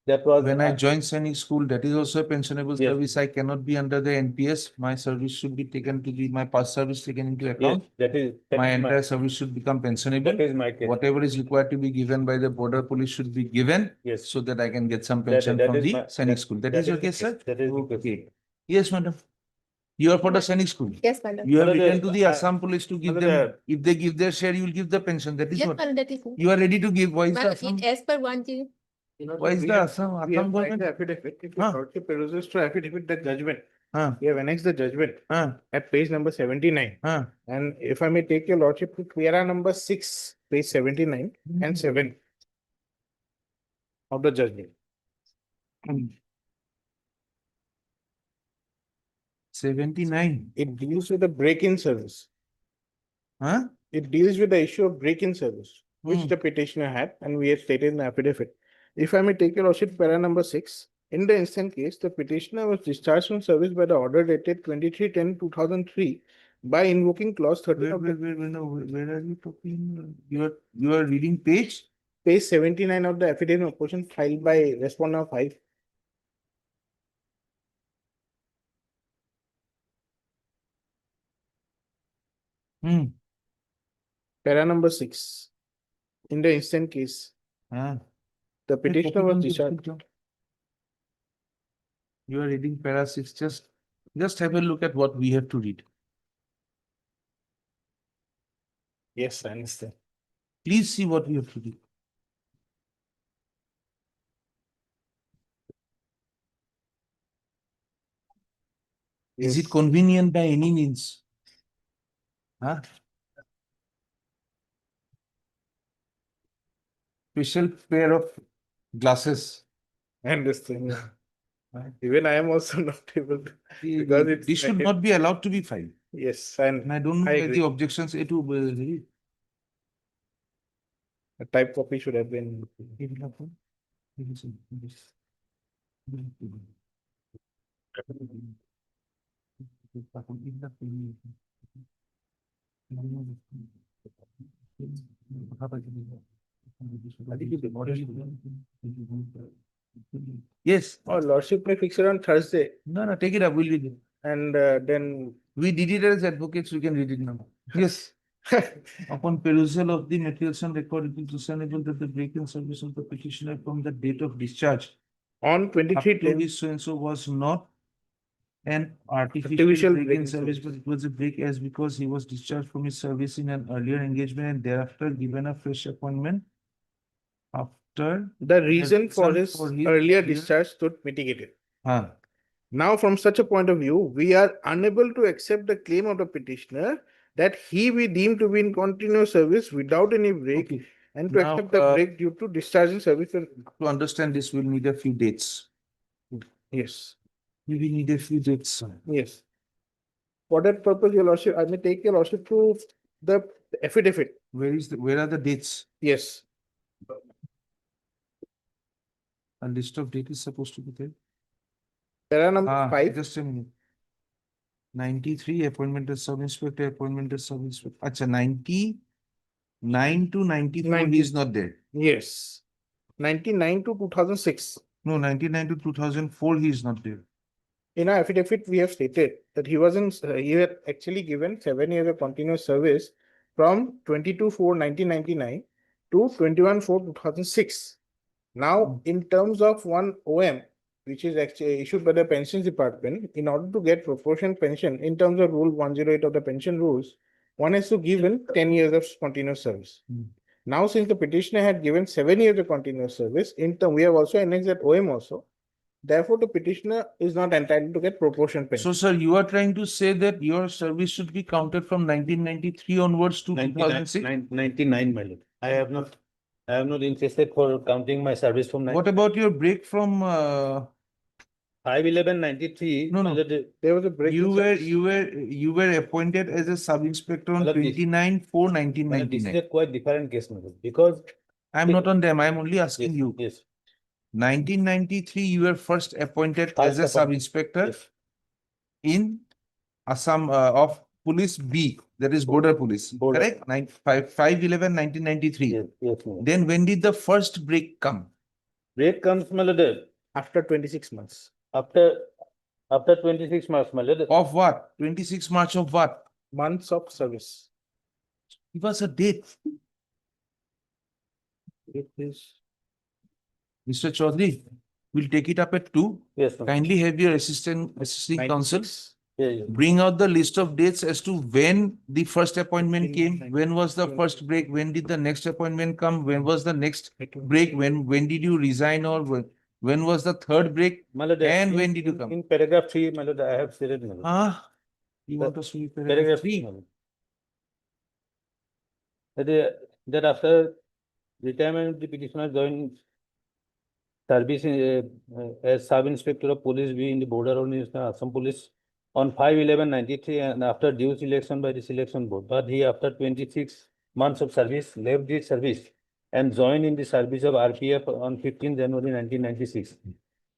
That was when I joined Sainik school, that is also a pensionable Yes. service. I cannot be under the NPS. My service should be taken to be, my past service taken into Yes, account. that is My entire service should become pensionable. that is my case. Whatever is required to be given by the border police should be given. Yes. So that I can get some That- pension that from is the my- Sainik that- school. That that is your is the case, sir? case. That is the case. Okay. Yes, madam. You are for the Sainik school. Yes, madam. You have Madam, written to the I- Assam police to give Madam, them, if they give their share, you will give the pension. That is Yes, what. madam, that is. You are ready to give. Why is the Madam, Assam? as per 1G. Why is the Assam We have government? the affidavit. If Huh. you lordship peruses to affidavit, the judgment. Huh. We have annexed the judgment Huh. at page number 79. Huh. And if I may take your lordship to para number 6, page 79 and 7 of the judgment. 79. It deals with the break-in service. Huh? It deals with the issue of break-in service, which Hmm. the petitioner had, and we have stated in the affidavit. If I may take your lordship, para number 6. In the instant case, the petitioner was discharged from service by the order dated 23/10/2003 by invoking clause 13 of the Where are you talking? You are reading page? page 79 of the affidavit of opposition filed by respondent 5. Para number 6. In the instant case, the petitioner was discharged. You are reading para 6. Just have a look at what we have to read. Yes, I understand. Please see what we have to read. Is it Yes. convenient by any means? Huh? Special pair of glasses. I understand. Even I am also not able to. Because it's This should like- not be allowed to be filed. Yes, and And I don't know I why agree. the objections A to a type copy should have been. Yes. Oh, lordship may fix it on Thursday, No, take it up. We'll read it. and then We did it as advocates. We can read it now. Yes. Upon perusal of the materials and record, it is discernible that the break in service of the petitioner from the date of discharge On up 23 to his so-and-so was not an artificial break in service, but it was a break as because he was discharged from his service in an earlier engagement and thereafter given a fresh appointment after The reason for his his earlier discharge stood mitigated. Huh. Now, from such a point of view, we are unable to accept the claim of the petitioner that he be deemed to be in continuous service without any break Okay. and to Now, accept the break due to discharge in service. To understand this, we'll need a few dates. Yes, We will need a few dates. yes. For that purpose, your lordship, I may take your lordship to the affidavit. Where are the dates? Yes. A list of dates is supposed to be there. Para number 5. Just a minute. 93 appointment as sub-inspector, appointment as sub-inspector. Acha, 99 to 94 he is not there. Yes. 99 to 2006. No, 99 to 2004 he is not there. In our affidavit, we have stated that he had actually given 7 years of continuous service from 22/4/1999 to 21/4/2006. Now, in terms of one OM, which is actually issued by the pensions department, in order to get proportion pension in terms of rule 108 of the pension rules, one has to give in 10 years of continuous service. Now, since the petitioner had given 7 years of continuous service, in term, we have also annexed that OM also. Therefore, the petitioner is not entitled to get proportion pension. So, sir, you are trying to say that your service should be counted from 1993 onwards to 2006? 99, my lord. I have not insisted for counting my service from What about your break from 5/11/93? No, no. There was a break. You were appointed as a sub-inspector on Matlab this- 29/4/1999. This is a quite different case, my lord, because I'm not on them. I'm only asking yes, you. yes, 1993, you were first appointed First as a appointed, sub-inspector yes. in Assam of Police B, that is Border Police, Border. correct? 5/11/1993. Yes, yes, my lord. Then when did the first break come? Break comes, my lord, After 26 months. after 26 months, my lord. Of what? 26 March of what? Months of service. Give us a date. It is Mr. Chaudhary, we'll take it up at 2. Yes, ma'am. Kindly have your assisting counsel 96. Yeah, yeah. bring out the list of dates as to when the first appointment came, when was the first break, when did the next appointment come, when was the next break, when did you resign, or when was the third break, My lord, and when did you come? In paragraph 3, my lord, I have stated, my lord. You The- want us to read Paragraph paragraph 3, 3? my lord. That after retirement, the petitioner joined service as sub-inspector of police B in the border on Assam police on 5/11/93 and after due selection by the selection board. But he, after 26 months of service, left the service and joined in the service of RPF on 15 January 1996.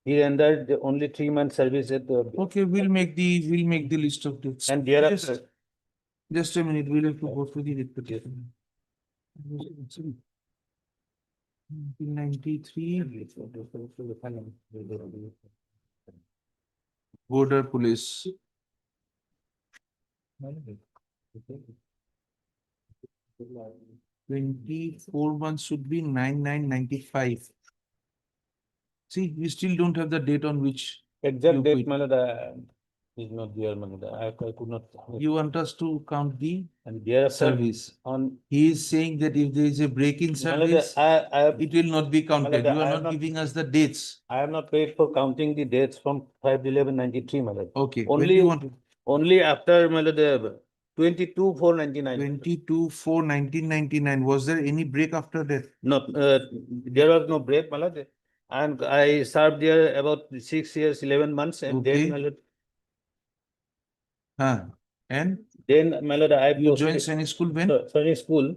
He rendered only 3 months service at the. Okay, we'll make the list of dates. And thereafter. Just a minute, we'll have to go through the repetition. 1993, Border Police. 24 months should be 9/9/95. See, we still don't have the date on which Exact you date, quit. my lord, is not there, my lord. I could not. You want us to count the And thereafter service. on. He is saying that if there is a break in My lord, service, I it will not be counted. lord, You I are have not not- giving us the dates. I have not paid for counting the dates from 5/11/93, my lord. Okay, when do Only, you want to? only after, my lord, 22/4/99. 22/4/1999. Was there any break after that? No, there was no break, my lord. And I served there about 6 years, 11 months, and Okay. then, my lord, And my lord, I you joined Sainik School when? Sainik School,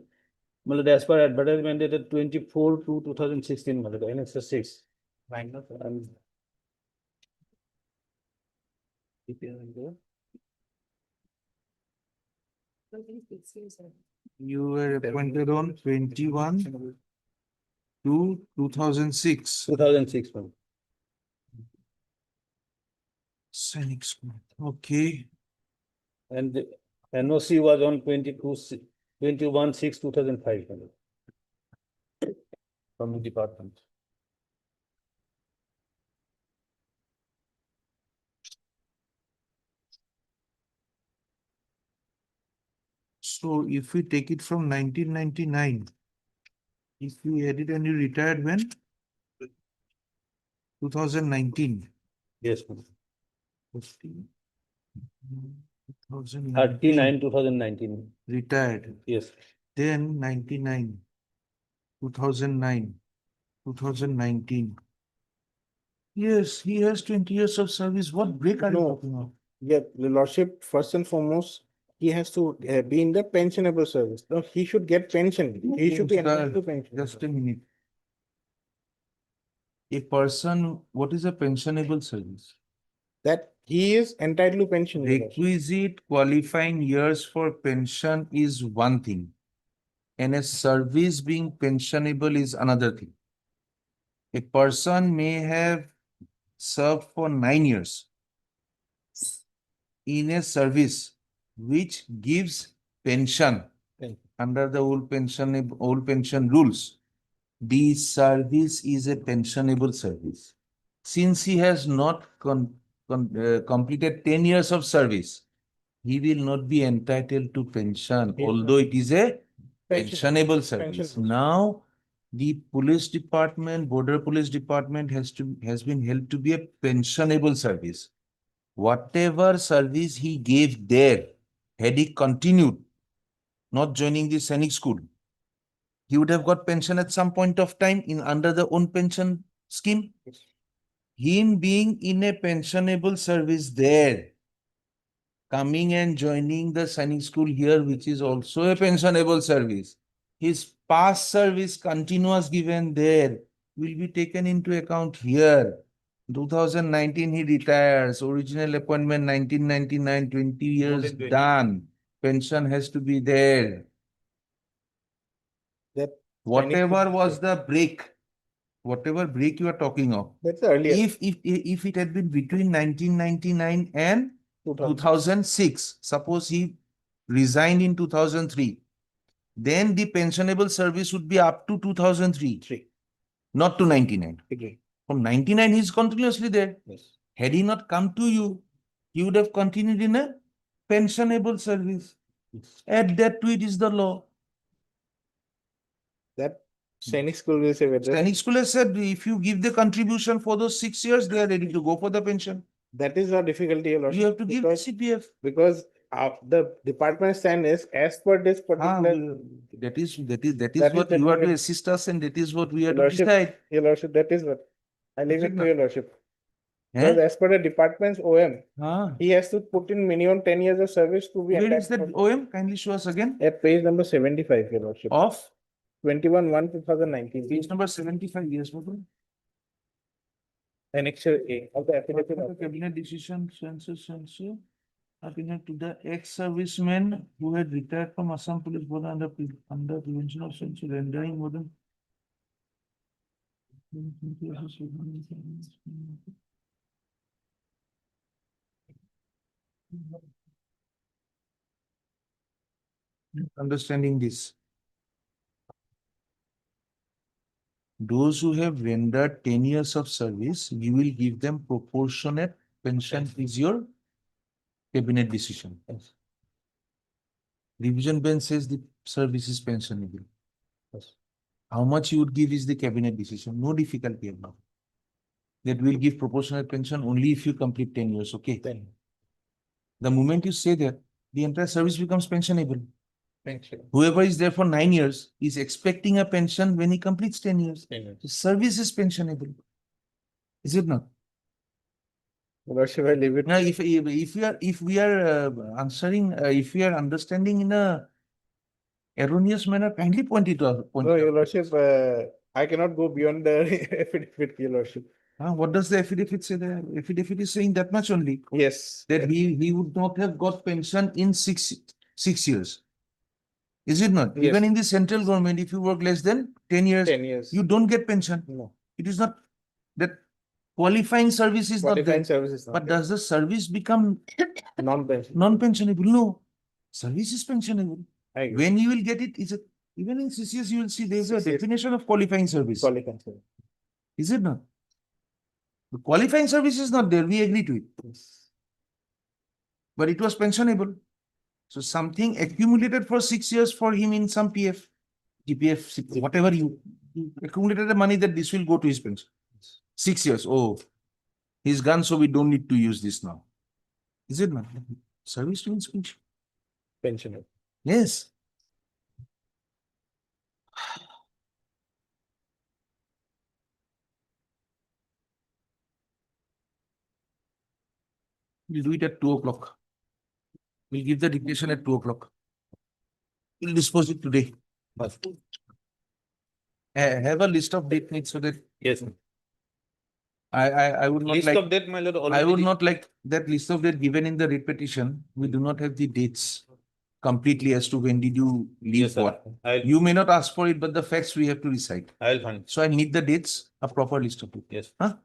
my lord, as per advertisement dated 24/2/2016, my lord, NSS 6. And You were appointed on 21/2/2006. 2006, my lord. Sainik School. Okay. And the NOC was on 22 21/6/2005 from the department. So if we take it from 1999, if we edit and you retired when? 2019. Yes, ma'am. 2019. 39/2019. Retired. Yes. Then 99, 2009, 2019. Yes, he has 20 years of service. What break are you No. talking of? Yeah, the lordship, first and foremost, he has to be in the pensionable service. No, he should get pension. He should be entitled to pension. Just a minute. A person, what is a pensionable service? That he is entitled to pension. Your lordship. Requisite qualifying years for pension is one thing, and a service being pensionable is another thing. A person may have served for 9 years in a service which gives pension under the old pension rules. The service is a pensionable service. Since he has not completed 10 years of service, he will not be entitled to pension, although it is a pensionable service. Now, the police department, border police department has been held to be a pensionable service. Whatever service he gave there, had he continued, not joining the Sainik school, he would have got pension at some point of time in under the own pension scheme. Him being in a pensionable service there, coming and joining the Sainik school here, which is also a pensionable service, his past service continuous given there will be taken into account here. 2019 he retires, original appointment 1999, 20 years done. Pension has to be there. That Whatever was the break, whatever break you are talking of, that's earlier. if it had been between 1999 and 2006, suppose he resigned in 2003, then the pensionable service would be up to 2003, not to 99. Agree. From 99, he's continuously there. Yes. Had he not come to you, he would have continued in a pensionable service. Add that to it is the law. That Sainik school will say whether Sainik school has said if you give the contribution for those 6 years, they are ready to go for the pension. that is our difficulty. Your lordship, You have to give because- CPF. Because the department stand is as per this particular. That is That what is you are the- to assist us, and that is what we are Your to lordship, decide. Your lordship, that is what. I leave Is it it to not? your lordship. Eh? Because as per the department's OM, Ah. he has to put in minimum 10 years of service to be. Where is that entitled- OM? Kindly show us again. At page number 75, your lordship. Of 21/1/2019. page number 75 years. Annexure A of the affidavit of Cabinet decision, censor, appealing to the ex-serviceman who had retired from Assam Police Board under prevention of censure, rendering more than. Understanding this. Those who have rendered 10 years of service, you will give them proportionate pension is your cabinet decision. Yes. Revision bench says the service is pensionable. Yes. How much you would give is the cabinet decision. No difficulty about it. That will give proportionate pension only if you complete 10 years. Okay. Then The moment you say that, the entire service becomes pensionable. pension. Whoever is there for 9 years is expecting a pension when he completes 10 years. 10 years. The service is pensionable. Is it not? Your lordship, I leave it. Now, if we are answering, if we are understanding in a erroneous manner, kindly point it out. No, your lordship, I cannot go beyond the affidavit, your lordship. What does the affidavit say? The affidavit is saying that much only. Yes. That he would not have got pension in six years. Is it not? Yes. Even in the central government, if you work less than 10 years, 10 years. you don't get pension. No. It is not that qualifying service is not Qualifying there. service is not But there. does the service become Non-pension. non-pensionable? No. Service is pensionable. I agree. When you will get it, is it, even in CCS, you will see there is a CCS. definition of qualifying service. Qualifying service. Is it not? The qualifying service is not there, we agree to it. But it was pensionable. So something accumulated for 6 years for him in some PF, GPF, whatever you accumulated the money that this will go to his pension. 6 years, oh, he's gone, so we don't need to use this now. Is it not? Service to pension. Pensioner. Yes. We'll do it at 2 o'clock. We'll give the dictation at 2 o'clock. We'll dispose it today. Have a list of date needs so that Yes. I would not List like. of that, my lord, I would already. not like that list of date given in the writ petition. We do not have the dates completely as to when did you leave Yes, sir. what. I'll, You may not ask for it, but the facts we have to recite. I'll find. So I need the dates, a proper list of it. Yes. Huh?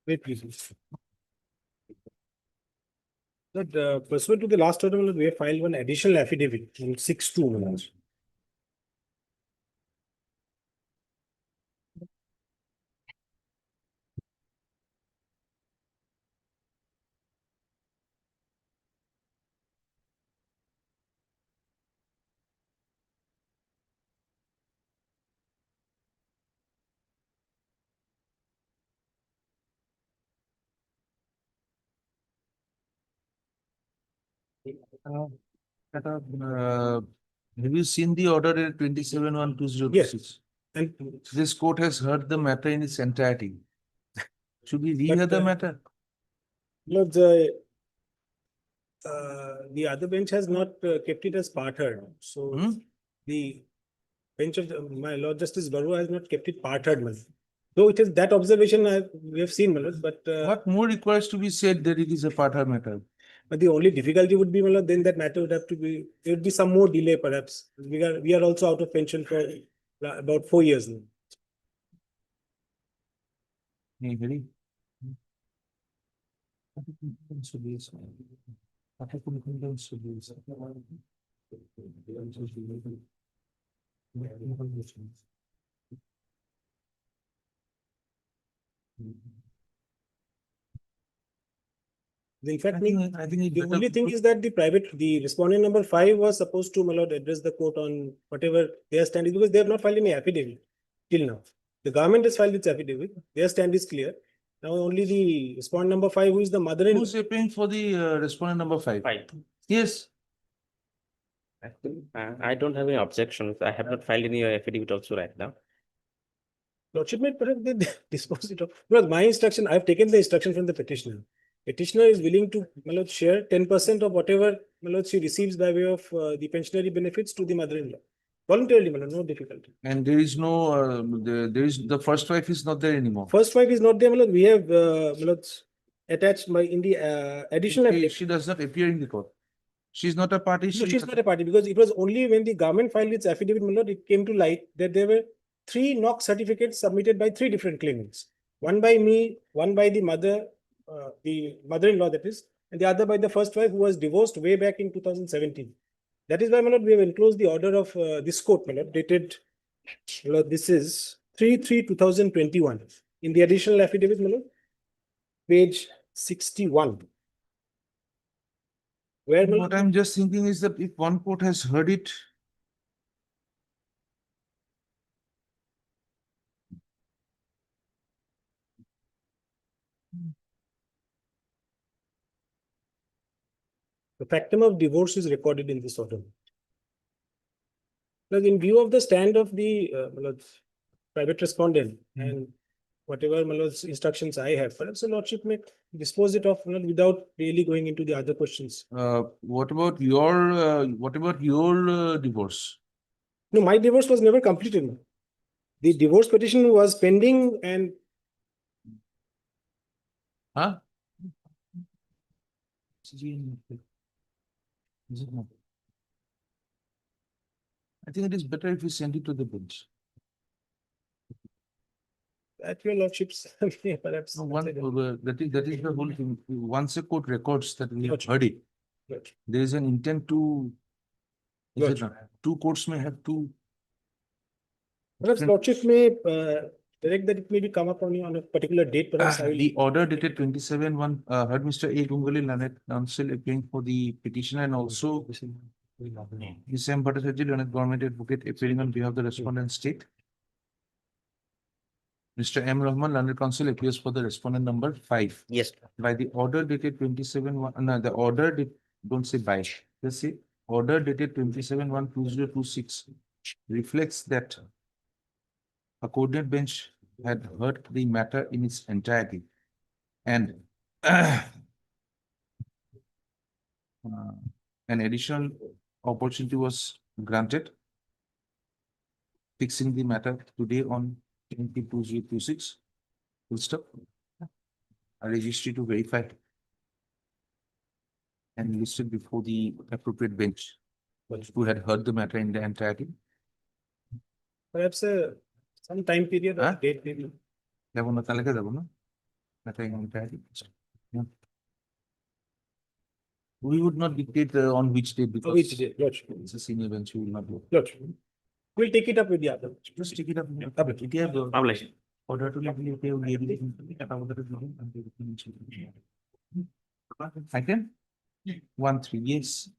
Wait, please. That pursuant to the last order, we have filed one additional affidavit in 6-2. Have you seen the order at 27-1-2026? Yes. And This court has heard the matter in its entirety. Should we rehear the matter? no, the other bench has not kept it as part heard. So the bench of my Lord Justice Barua has not kept it part heard. So it is that observation we have seen, my lord, but What more requires to be said that it is a part of matter? but the only difficulty would be, my lord, then that matter would have to be, there would be some more delay perhaps. We are also out of pension for about 4 years now. Very. In fact, I think the only thing is that the respondent number 5 was supposed to, my lord, address the court on whatever their stand is, because they have not filed any affidavit till now. The government has filed its affidavit, their stand is clear. Now only the respondent number 5, who is the mother-in-law. Who's appearing for the respondent number 5? Yes. I don't have any objections. I have not filed any affidavit also right now. Lordship may perhaps they dispose it of. Well, my instruction, I've taken the instruction from the petitioner. Petitioner is willing to, my lord, share 10% of whatever, my lord, she receives by way of the pensionary benefits to the mother-in-law. Voluntarily, my lord, no difficulty. And there is no, the first wife is not there anymore. First wife is not there, my lord. We have, my lord, attached in the additional affidavit. She does not appear in the court. She's not a party. No, she's not a party, because it was only when the government filed its affidavit, my lord, it came to light that there were 3 knock certificates submitted by 3 different claimants. One by me, one by the mother-in-law, that is, and the other by the first wife, who was divorced way back in 2017. That is why, my lord, we have enclosed the order of this court, my lord, dated, my lord, this is 3/3/2021. In the additional affidavit, my lord, page 61. Where, my What lord, I'm just thinking is that if one court has heard it, the factum of divorce is recorded in this order. But in view of the stand of the private respondent and whatever, my lord's, instructions I have, perhaps the lordship may dispose it off, my lord, without really going into the other questions. what about your divorce? No, my divorce was never completed. The divorce petition was pending, and Huh? Is it not? I think it is better if we send it to the bench. At your lordships, perhaps. That is the whole thing. Once a court records that we have Gotcha. heard it, Gotcha. there is an intent to, is it Gotcha. not? Two courts may have two. Perhaps different- lordship may direct that it may be come up only on a particular date, perhaps I will. The order dated 27/1 heard Mr. A. Gungali Lanet counsel appearing for the petitioner and also Hisham Bhattacharjee, Learned Government Advocate appearing on behalf of the respondent state. Mr. M. Rahman, Learned Counsel appears for the respondent number 5. Yes. By the order dated 27/1, no, the order did, don't say by, just say order dated 27/1/2026 reflects that a coordinate bench had heard the matter in its entirety and an additional opportunity was granted, fixing the matter today on 20/2026. Full stop. A registry to verify and listed before the appropriate bench who had heard the matter in the entirety. Perhaps some time period or Huh? date maybe. যাব না, তালিকা যাব না? Matter in entirety. Yeah. We would not dictate on which date because Which day, lordship. it's a senior bench, we will not do. Lordship. We'll take it up with the other. Just take it up. Okay. Publish. Order to let me pay I can? 1-3, yes.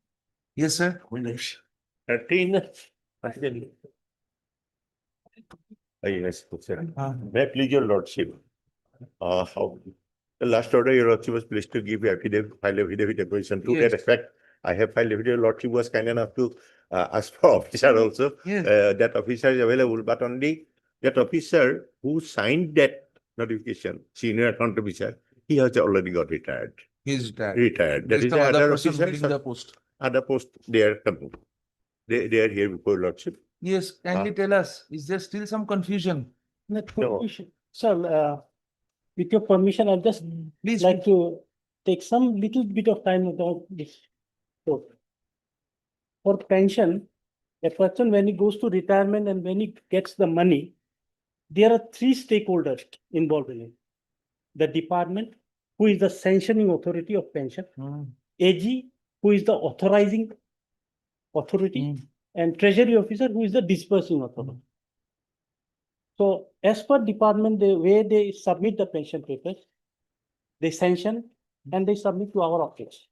Yes, sir. 13. Yes, sir. May I please your lordship? The last order, your lordship was pleased to give affidavit, file affidavit application. To that Yes. effect, I have filed affidavit. Lordship was kind enough to ask for officer also. Yes. That officer is available, but only that officer who signed that notification, senior account officer, he has already got retired. He's retired. Retired. That There's is some the other other person officer. holding the post. Other post, they are coming. They are here before lordship. Yes, kindly tell us, is there still some confusion? Sir, with your permission, I'd just Please. like to take some little bit of time about this. So, for pension, a person when he goes to retirement and when he gets the money, there are 3 stakeholders involved in it. The department, who is the sanctioning authority of pension, AG, who is the authorizing authority, and treasury officer, who is the dispersing authority. So as per department, the way they submit the pension papers, they sanction and they submit to our office.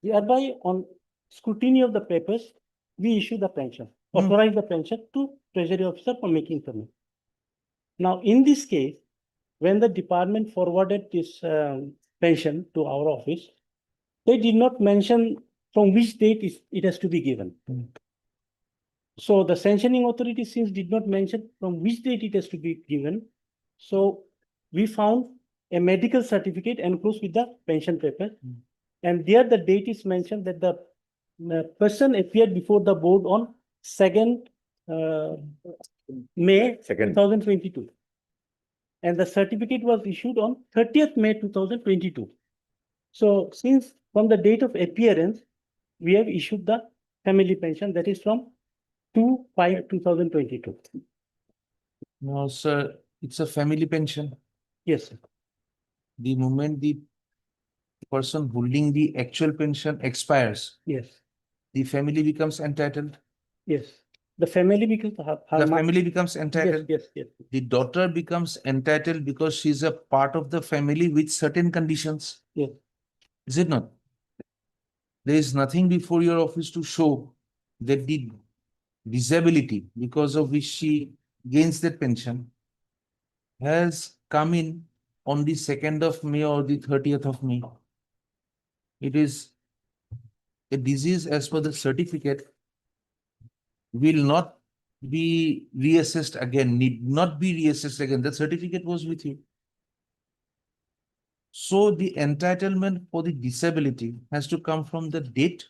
Hereby, on scrutiny of the papers, we issue the pension, authorize the pension to treasury officer for making payment. Now, in this case, when the department forwarded this pension to our office, they did not mention from which date it has to be given. So the sanctioning authority since did not mention from which date it has to be given. So we found a medical certificate enclosed with the pension paper. And there the date is mentioned that the person appeared before the board on 2nd May 2022. And the certificate was issued on 30th May 2022. So since from the date of appearance, we have issued the family pension that is from 2/5/2022. No, sir, it's a family pension. Yes, sir. The moment the person holding the actual pension expires, Yes, the family becomes entitled. yes. The family becomes The family becomes entitled. Yes, yes, yes. The daughter becomes entitled because she's a part of the family with certain conditions. Yes. Is it not? There is nothing before your office to show that the disability because of which she gains that pension has come in on the 2nd of May or the 30th of May. It is a disease as per the certificate will not be reassessed again, need not be reassessed again. The certificate was with you. So the entitlement for the disability has to come from the date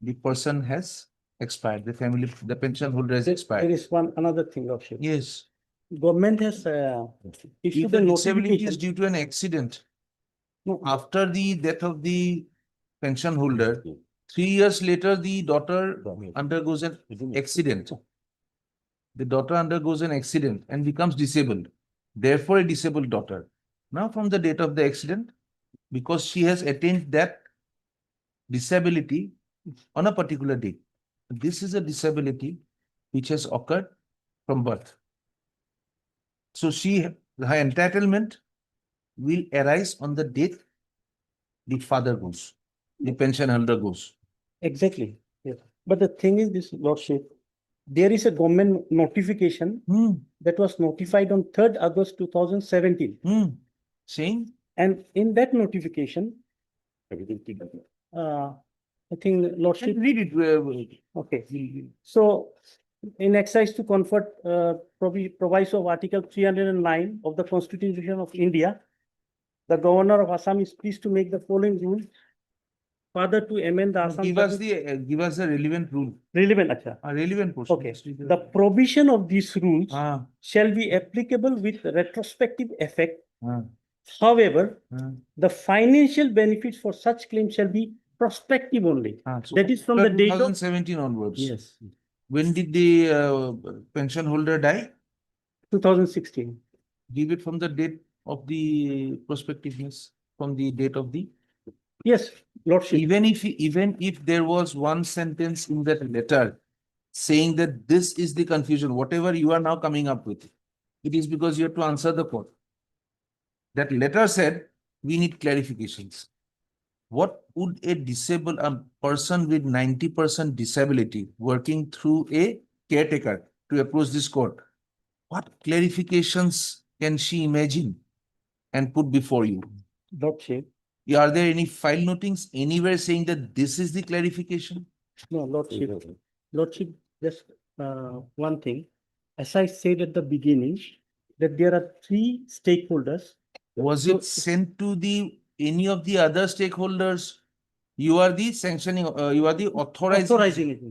the person has expired, the family, the pension holder has There expired. is another thing, Lordship. Yes. Government has If issued the a disability is notification. due to an accident, No. after the death of the pension holder, 3 years later, the daughter undergoes an accident. The daughter undergoes an accident and becomes disabled. therefore a disabled daughter. Now from the date of the accident, because she has attained that disability on a particular date. This is a disability which has occurred from birth. So her entitlement will arise on the date the father goes, the pension holder goes. Exactly. Yes. But the thing is this, Lordship, there is a government notification that was notified on 3rd August 2017. Saying? And in that notification, I think Lordship. Read it. Okay. So in exercise to comfort proviso of Article 309 of the Constitution of India, the Governor of Assam is pleased to make the following rule. Further to amend the Assam. Give us the relevant rule. Relevant, acha. A relevant portion. Okay. The provision of these rules shall be applicable with retrospective effect. However, the financial benefits for such claims shall be prospective only. So that is from the date of 2017 onwards. Yes. When did the pension holder die? 2016. Give it from the date of the prospectiveness, from the date of the. Yes, Lordship. Even if there was one sentence in that letter saying that this is the confusion, whatever you are now coming up with, it is because you have to answer the court. That letter said we need clarifications. What would a disabled person with 90% disability working through a caretaker to approach this court? What clarifications can she imagine and put before you? Lordship. Are there any file notings anywhere saying that this is the clarification? No, Lordship. Lordship, just one thing. As I said at the beginning, that there are 3 stakeholders. Was it sent to any of the other stakeholders? You are the sanctioning, you are the authorizing it.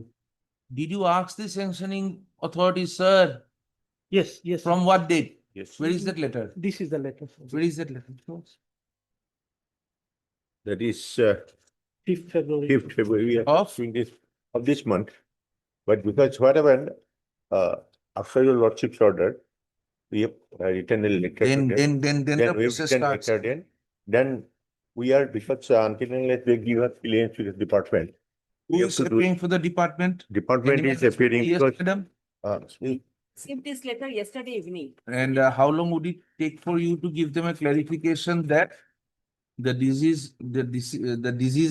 Did you ask the sanctioning authority, sir? Yes, yes. From what date? Yes. Where is that letter? This is the letter. Where is that letter? That is 5th February. 5th February of this month. But because what happened, after your lordship's order, we have written a letter. Then the we have process written starts. letter then we are, because until unless they give us clearance to the department. Who is appearing for the department? Department is appearing Yes, because madam. Received this letter yesterday evening. And how long would it take for you to give them a clarification that the disease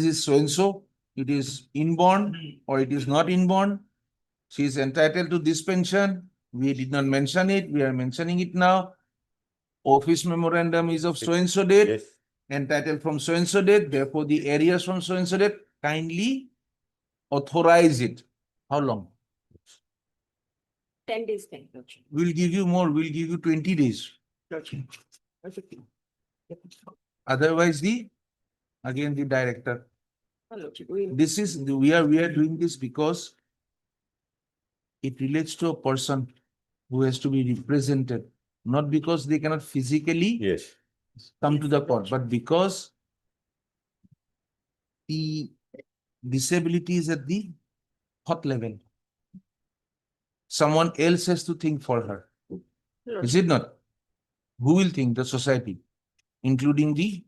is so and so, it is inborn or it is not inborn? She is entitled to this pension. We did not mention it. We are mentioning it now. Office memorandum is of so and so date. Yes. Entitled from so and so date. Therefore, the areas from so and so date. Kindly authorize it. How long? 10 days time. We'll give you more. We'll give you 20 days. Otherwise, again the director. We are doing this because it relates to a person who has to be represented, not because they cannot physically come to the court, but because the disability is at the thought level. Someone else has to think for her. Is it not? Who will think? The society, including the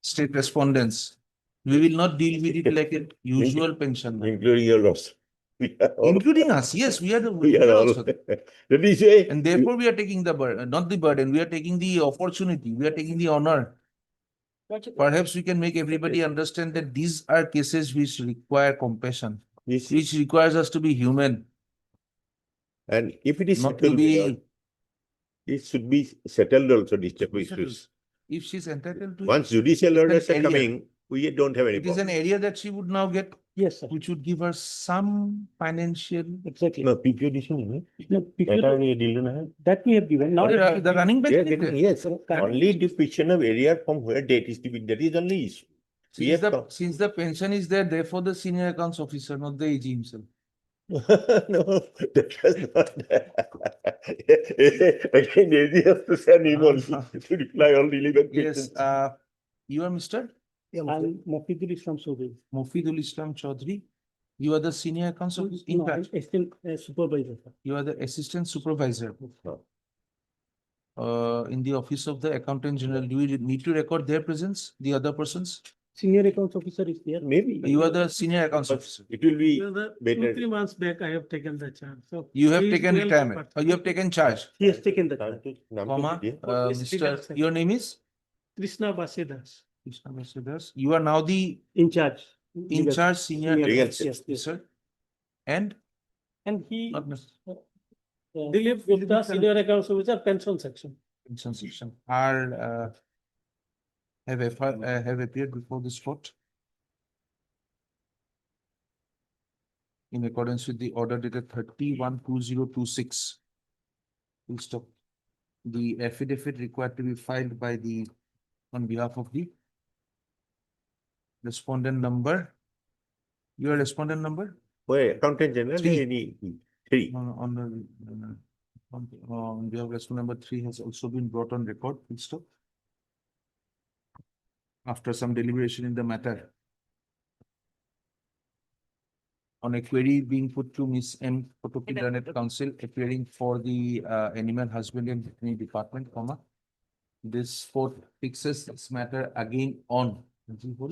state respondents. We will not deal with it like a usual pension. Including your loss. Including us, yes, we are the We are all. also. And therefore, we are taking the burden, not the burden, we are taking the opportunity, we are taking the honor. Perhaps we can make everybody understand that these are cases which require compassion, which requires us to be human. And if it is not settled, to be, it should be settled also, these type of issues. if she's entitled to Once it, judicial it's an orders are area. coming, we don't have any It is an problem. area that she would now get, Yes, sir. which would give her some financial. Exactly. No, PQ edition, No, that that we have given. Now The running back. yes, only division of area from where date is to be, that is only issue. Since the pension is there, therefore the senior accounts officer, not the AG himself. No, that was not. Again, AG has to send him also to reply on relevant Yes, questions. you are Mr. I'm Mofidul Islam Sohail. Mofidul Islam Chaudhary. You are the senior accounts officer. In No, fact, assistant supervisor, sir. you are the assistant supervisor. in the office of the accountant general, do we need to record their presence, the other persons? Senior accounts officer is there. Maybe. You are the senior accounts officer. It will be Two, better. 3 months back, I have taken the charge. So You have he is taken well retirement, prepared. or you have taken charge, He has taken the charge. comma, Yes, Mr. reduction. Your name is? Krishna Basidas, Krishna Mercedes. You are now the in charge. in charge senior Senior legal accounts, yes, yes. officer. And And he, not necessarily Dilip Gupta, senior accounts officer, pension section. pension section are have appeared before this court in accordance with the order dated 31/2026. Full stop. The affidavit required to be filed by the on behalf of the respondent number. Your respondent number? Wait, accountant general, Three. any three. On the on behalf of respondent number 3 has also been brought on record. Full stop. After some deliberation in the matter, on a query being put to Miss M. Kotoki Learned Counsel appearing for the Animal Husbandry and Veterinary Department, comma. This court fixes this matter again on 24.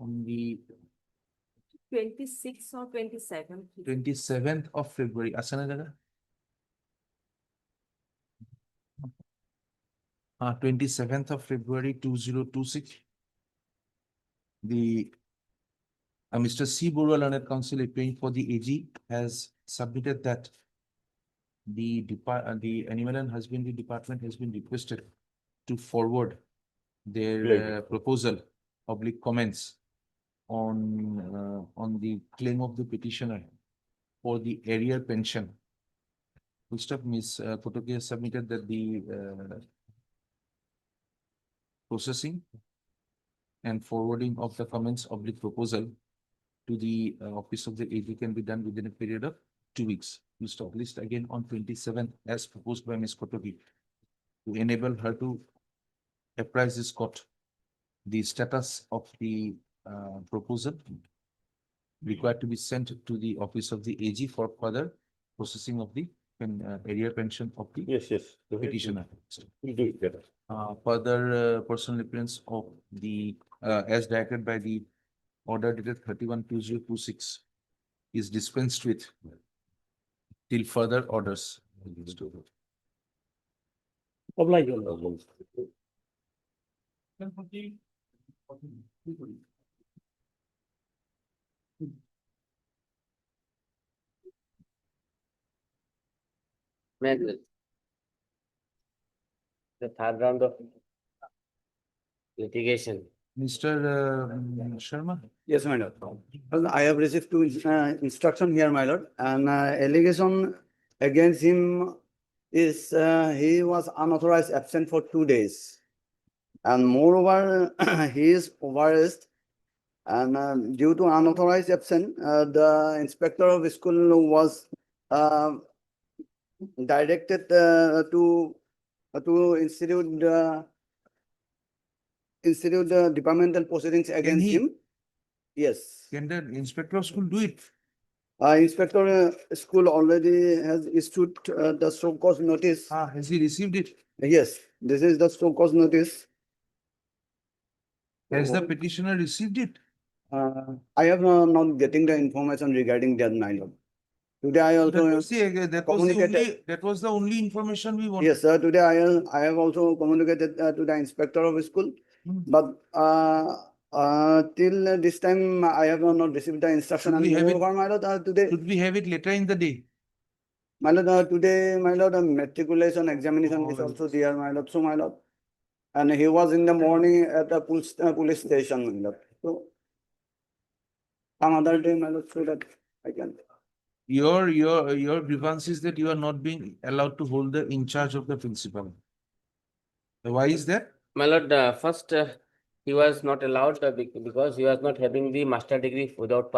On the 26th or 27th. 27th of February. Asana Daga? 27th of February 2026. The Mr. C. Borua Learned Counsel appearing for the AG has submitted that the Animal and Husbandry Department has been requested to forward their proposal, public comments on the claim of the petitioner for the arrear pension. Full stop. Ms. Kotoki has submitted that the processing and forwarding of the comments of the proposal to the office of the AG can be done within a period of 2 weeks. We stop list again on 27th as proposed by Ms. Kotoki to enable her to apprise this court the status of the proposal required to be sent to the office of the AG for further processing of the arrear pension of the Yes. petitioner. We'll do it better. Further personal appearance of the as directed by the order dated 31/2026 is dispensed with till further orders. Oblige. The third round of litigation. Mr. Sharma? Yes, my lord. Well, I have received two instruction here, my lord, and allegation against him is he was unauthorized absent for 2 days. And moreover, he is overarrested. And due to unauthorized absent, the inspector of school was directed to institute the departmental proceedings against him. Yes. Can the inspector of school do it? Inspector school already has issued the show cause notice. Has he received it? Yes, this is the show cause notice. Has the petitioner received it? I have not getting the information regarding that, my lord. Today I also That was the only information we wanted. Yes, sir. Today I have also communicated to the inspector of school, but till this time I have not received the instruction. Should we have it- Moreover, my lord, today, Should we have it later in the day? my lord, today, my lord, matriculation examination is also there, my lord. So, my lord, and he was in the morning at the police station, my lord. So, some other day, my lord, so that I can. Your grievance is that you are not being allowed to hold the in charge of the principal. Why is that? My lord, first, he was not allowed because he was not having the master degree without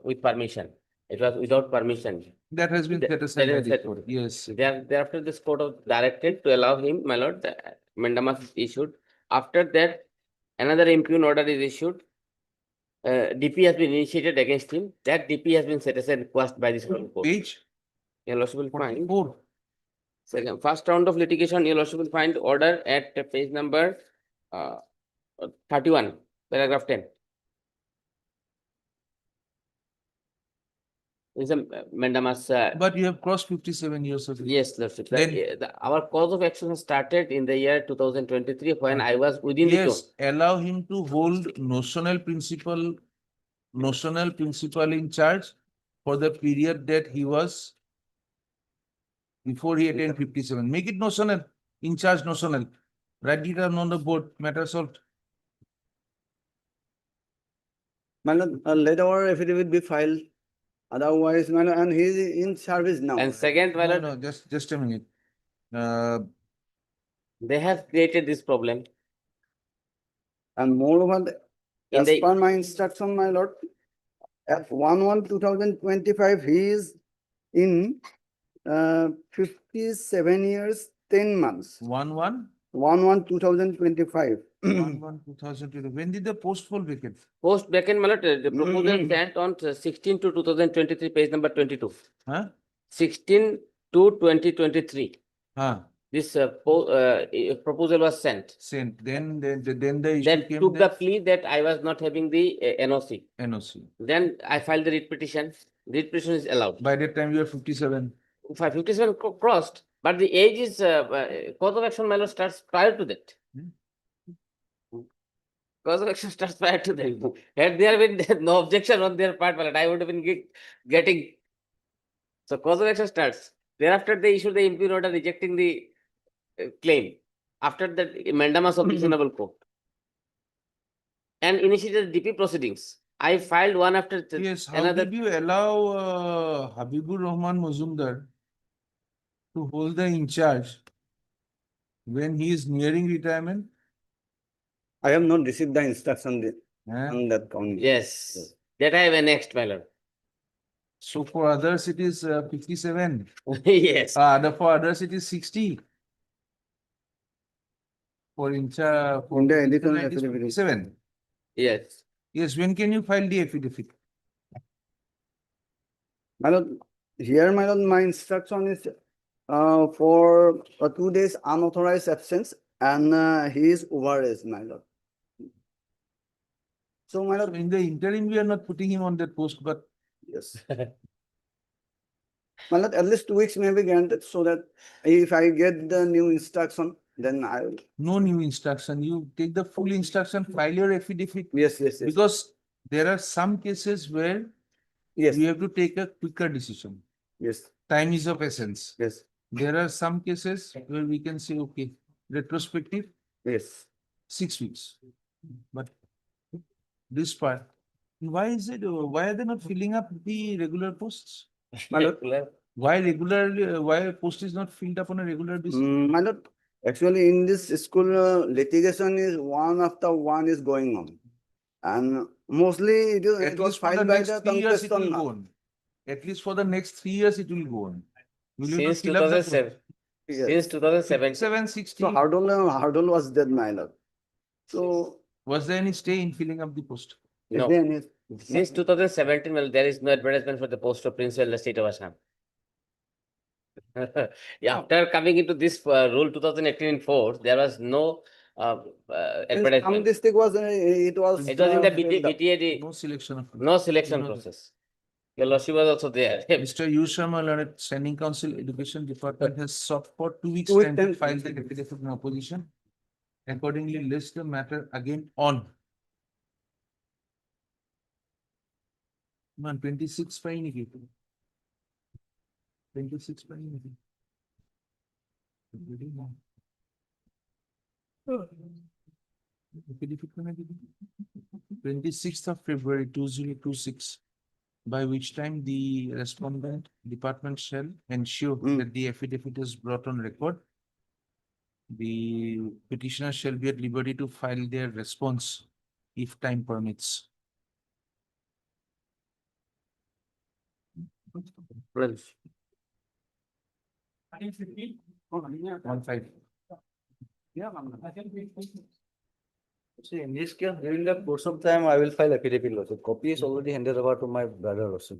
with permission. It was without permission. That has been set aside by the court. Yes. Thereafter, this court was directed to allow him, my lord, the mandamus is issued. After that, another impugn order is issued DP has been initiated against him. That DP has been set aside quashed by this court. Page? Your Lordship will find. 4. Second, first round of litigation, your Lordship will find order at page number 31, paragraph 10. Is a mandamus. But you have crossed 57 years of age. Yes, Lordship. Then- Our cause of action has started in the year 2023 when I was within the zone. Yes, allow him to hold notional principal in charge for the period that he was before he attained 57. Make it notional, in charge notional. Write it down on the board, matter solved. My lord, let our affidavit be filed. Otherwise, my lord, and he is in service now. And second, my No, lord, no, just a minute. they have created this problem. And moreover, In as the- per my instruction, my lord, at 1/1/2025, he is in 57 years, 10 months. 1/1? 1/1/2025. 1/1/2020. When did the post fall vacant? Post vacant, my lord, the proposal sent on 16 to 2023, page number 22. Huh? 16 to 2023. Huh? This proposal was sent. Sent. Then the issue That came took the that plea that I was not having the NOC. NOC. Then I filed the writ petition. Writ petition is allowed. By that time you are 57. 57 crossed, but the age is cause of action, my lord, starts prior to that. Cause of action starts prior to that. Had there been no objection on their part, my lord, I would have been getting. So cause of action starts. Thereafter, they issue the impugn order rejecting the claim. After that, mandamus of reasonable court. And initiated DP proceedings. I filed one after Yes, how another. did you allow Habibur Rahman Mazumdar to hold the in charge when he is nearing retirement? I have not received the instruction Eh? on that count. Yes, that I have annexed, my lord. So for others it is 57. Yes. For others it is 60. For In the additional it is affidavit. 57. Yes. Yes, when can you file the affidavit? My lord, here, my lord, my instruction is for 2 days unauthorized absence, and he is overage, my lord. So, my lord, In the interim, we are not putting him on that post, but yes. My lord, at least 2 weeks may be granted so that if I get the new instruction, then I will. no new instruction. You take the full instruction, file your affidavit. Yes, yes, yes. Because there are some cases where Yes, we have to take a quicker decision. yes, Time is of essence. yes, There are some cases where we can say, okay, retrospective, yes. 6 weeks. But this part, why is it, why are they not filling up the regular posts? My lord, Why post is not filled up on a regular basis? my lord, actually in this school litigation is one after one is going on. And mostly it At was least for the filed by next the 3 years it will contestant. go on. At least for the next 3 years it will go on. Will you not Since fill up the post? 2007. Yes. Since 2007. 760. So hurdle was that, my lord. So Was there any stay in filling up the post? is No. there any? Since 2017, well, there is no advertisement for the post of principal in the state of Assam. Yeah, after coming into this rule 2018 in force, there was no Some advertisement. district was it was. It was in the filled up. BTA, No selection of. no selection process. Your lordship was also there. Mr. U. Sharma, Learned Standing Council Education Department has sought for 2 weeks 2 weeks time to time. file the affidavit in opposition. Accordingly, list the matter again on. Man, 26 fine again. 26 fine again. 26th of February 2026, by which time the respondent department shall ensure that the affidavit is brought on record. The petitioner shall be at liberty to file their response if time permits. Friends. 1-5. See, in this case, during the course of time, I will file affidavit lawsuit. Copy is already handed over to my brother also.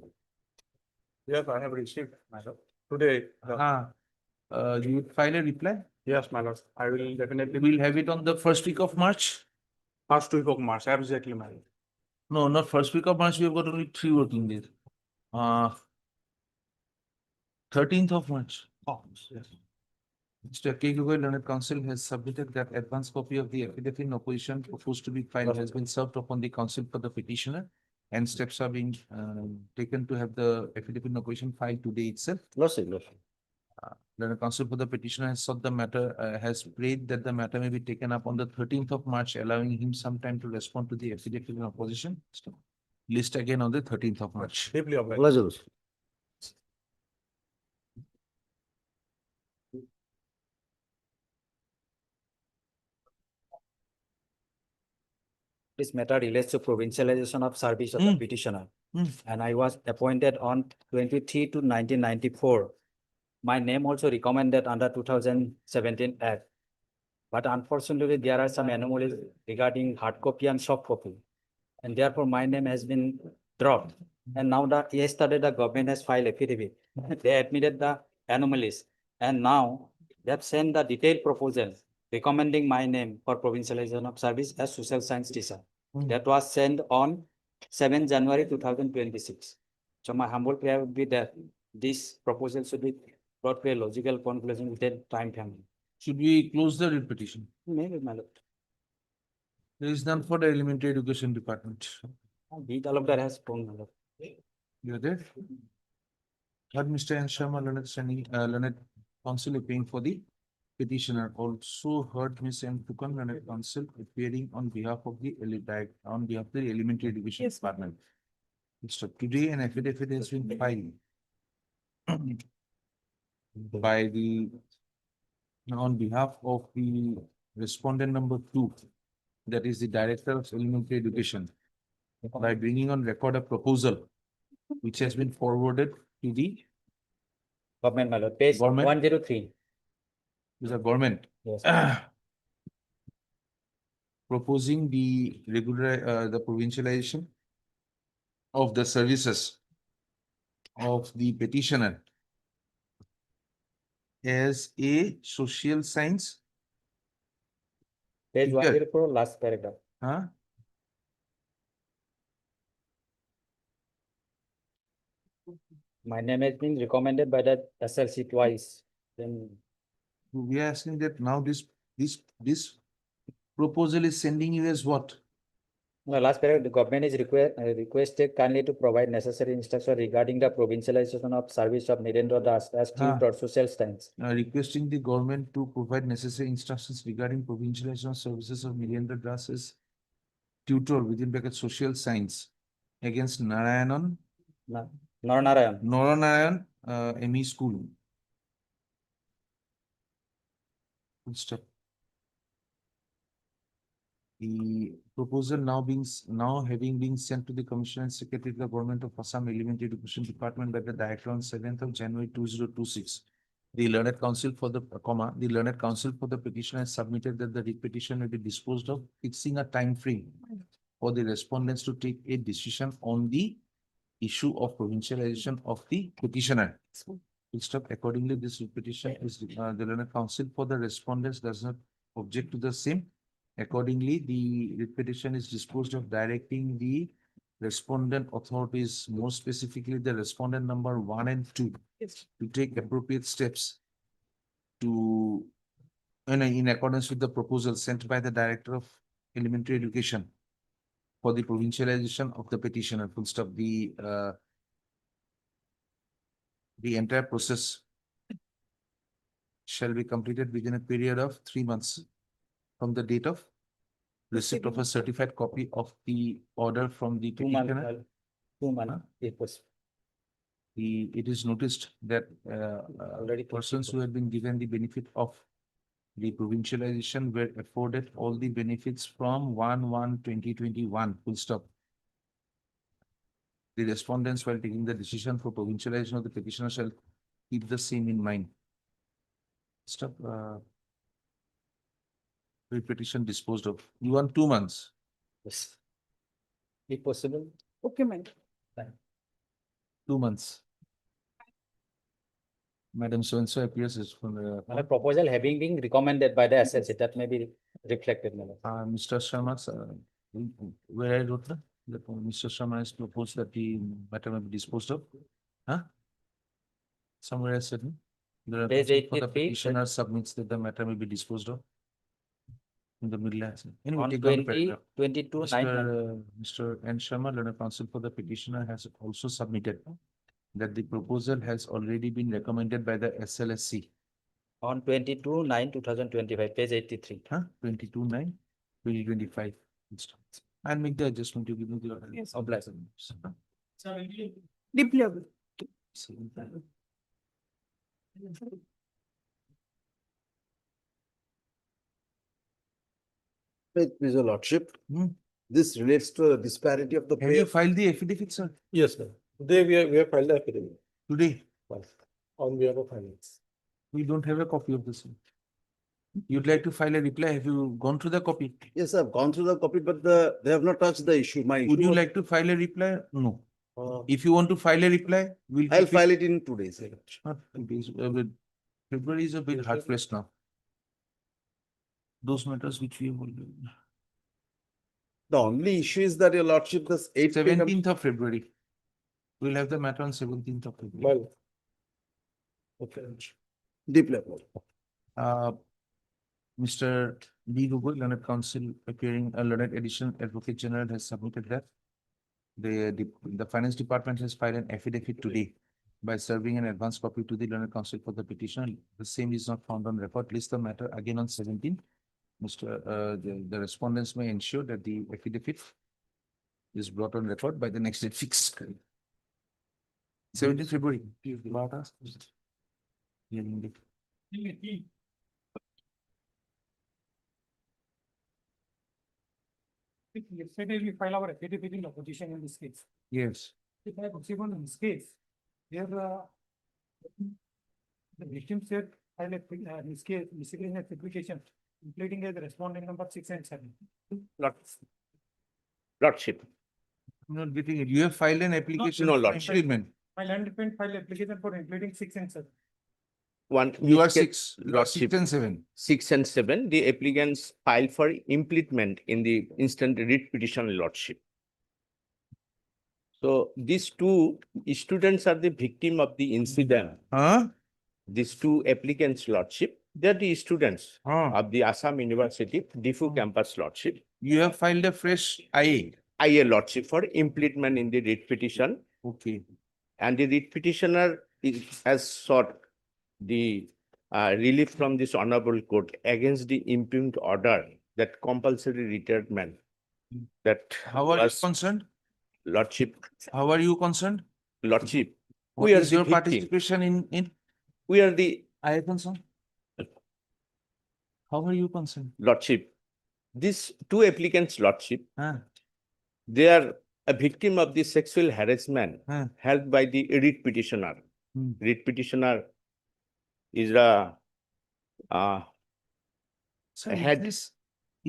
Yes, I have received, my lord. Today. You would file a reply? Yes, my lord. I will definitely. We'll have it on the first week of March. First week of March, exactly, my lord. No, not first week of March. We have got only 3 working days. 13th of March. Oh, yes. Mr. K. Gugoi, Learned Counsel has submitted that advance copy of the affidavit in opposition proposed to be filed has been served upon the counsel for the petitioner, and steps are being taken to have the affidavit in opposition filed today itself. Learned Counsel for the petitioner has sought the matter, has prayed that the matter may be taken up on the 13th of March, allowing him some time to respond to the affidavit in opposition. List again on the 13th of March. Deeply obliged. This matter relates to provincialization of service of the petitioner. And I was appointed on 23 to 1994. My name also recommended under 2017 Act. But unfortunately, there are some anomalies regarding hard copy and soft copy. And therefore, my name has been dropped. And now yesterday, the government has filed affidavit. They admitted the anomalies. And now they have sent the detailed proposal recommending my name for provincialization of service as social science teacher. That was sent on 7 January 2026. So my humble prayer would be that this proposal should be brought to a logical conclusion within time frame. Should we close the writ petition? Maybe, my lord. There is none for the elementary education department. The talukdar has spoken, my lord. You are there? Heard Mr. N. Sharma, Learned Counsel appearing for the petitioner. Also heard Ms. M. Tukan, Learned Counsel appearing on behalf of the elementary education department. So today an affidavit has been filed by on behalf of the respondent number 2, that is the Director of Elementary Education, by bringing on record a proposal which has been forwarded to the government, my lord. Page Government? 103. Is a government. Yes. Proposing the the provincialization of the services of the petitioner as a social science. Page teacher. 104, last paragraph. Huh? My name has been recommended by the SLC twice. Then We are asking that now this proposal is sending you as what? the last paragraph, the government is requested kindly to provide necessary instruction regarding the provincialization of service of Nirendra Das as tutor social science. Requesting the government to provide necessary instructions regarding provincialization of services of Nirendra Das as tutor within bracket social science against Naranayan ME School. Stop. The proposal now having been sent to the Commissioner and Secretary of the Government of Assam Elementary Education Department by the Director on 7th of January 2026. The Learned Counsel for the petitioner has submitted that the writ petition will be disposed of, fixing a time frame for the respondents to take a decision on the issue of provincialization of the petitioner. Accordingly, this petition is the Learned Counsel for the respondents does not object to the same. Accordingly, the writ petition is disposed of, directing the respondent authorities, more specifically the respondent number 1 and 2, to take appropriate steps to, in accordance with the proposal sent by the Director of Elementary Education for the provincialization of the petitioner. Full stop. The entire process shall be completed within a period of 3 months from the date of receipt of a certified copy of the order from the petitioner. 2 months. It is noticed that persons who have been given the benefit of the provincialization were afforded all the benefits from 1/1/2021. Full stop. The respondents, while taking the decision for provincialization of the petitioner, shall keep the same in mind. Stop. Petition disposed of. You want 2 months? Yes. If possible. Okay, madam. 2 months. Madam so-and-so appears as from the. A proposal having been recommended by the SLC, that may be reflected, my lord. Mr. Sharma, where I wrote that Mr. Sharma has proposed that the matter may be disposed of. Huh? Somewhere I said, the Page counsel for the 83, petitioner submits that the matter may be disposed of. In the middle. Anyway, on take down the 20, paragraph. 22, 9. Mr. N. Sharma, learned counsel for the petitioner, has also submitted that the proposal has already been recommended by the SLSC. On 22/9/2025, page 83. 22/9/2025. I'll make the adjustment. You give me the. Yes, obliged. Deeply. Please, your lordship. This relates to the disparity of the Have pay. you filed the affidavit, sir? Yes, sir. Today we have filed the affidavit. Today? On behalf of finance. We don't have a copy of this. You'd like to file a reply? Have you gone through the copy? Yes, I've gone through the copy, but they have not touched the issue. Would you like to file a reply? No. If you want to file a reply, I'll file it in 2 days. February is a bit hard pressed now. Those matters which we have already. The only issue is that your lordship, this 17th of February. We'll have the matter on 17th of February. Well. Okay. Deep level. Mr. B. Gogoi, learned counsel appearing, a learned additional advocate general has submitted that. The finance department has filed an affidavit today by serving an advance copy to the learned counsel for the petition. The same is not found on record. List the matter again on 17th. The respondents may ensure that the affidavit is brought on record by the next date fixed. 17th February. Hearing date. Yesterday we filed our affidavit in opposition in this case. Yes. If I proceed on this case, here the victim said file a miscellaneous application, including as respondent number 6 and 7. Lordship. I'm not getting it. You have filed an application. No, for Lordship. implement. My land defend file application for including 6 and 7. You are 6. You are 6 and 7. 6 and 7, the applicants file for implement in the instant writ petition, Lordship. So these two students are the victim of the incident. These two applicants, Lordship, they are the students of the Assam University Difu campus, Lordship. You have filed a fresh IA. IA, Lordship, for implement in the writ petition. Okay. And the writ petitioner has sought the relief from this honorable court against the impugned order that compulsory retirement. That How are you concerned? Lordship. How are you concerned? Lordship. What is your participation in? We are the. I am concerned. How are you concerned? Lordship. These two applicants, Lordship, they are a victim of the sexual harassment held by the writ petitioner. Writ petitioner is a head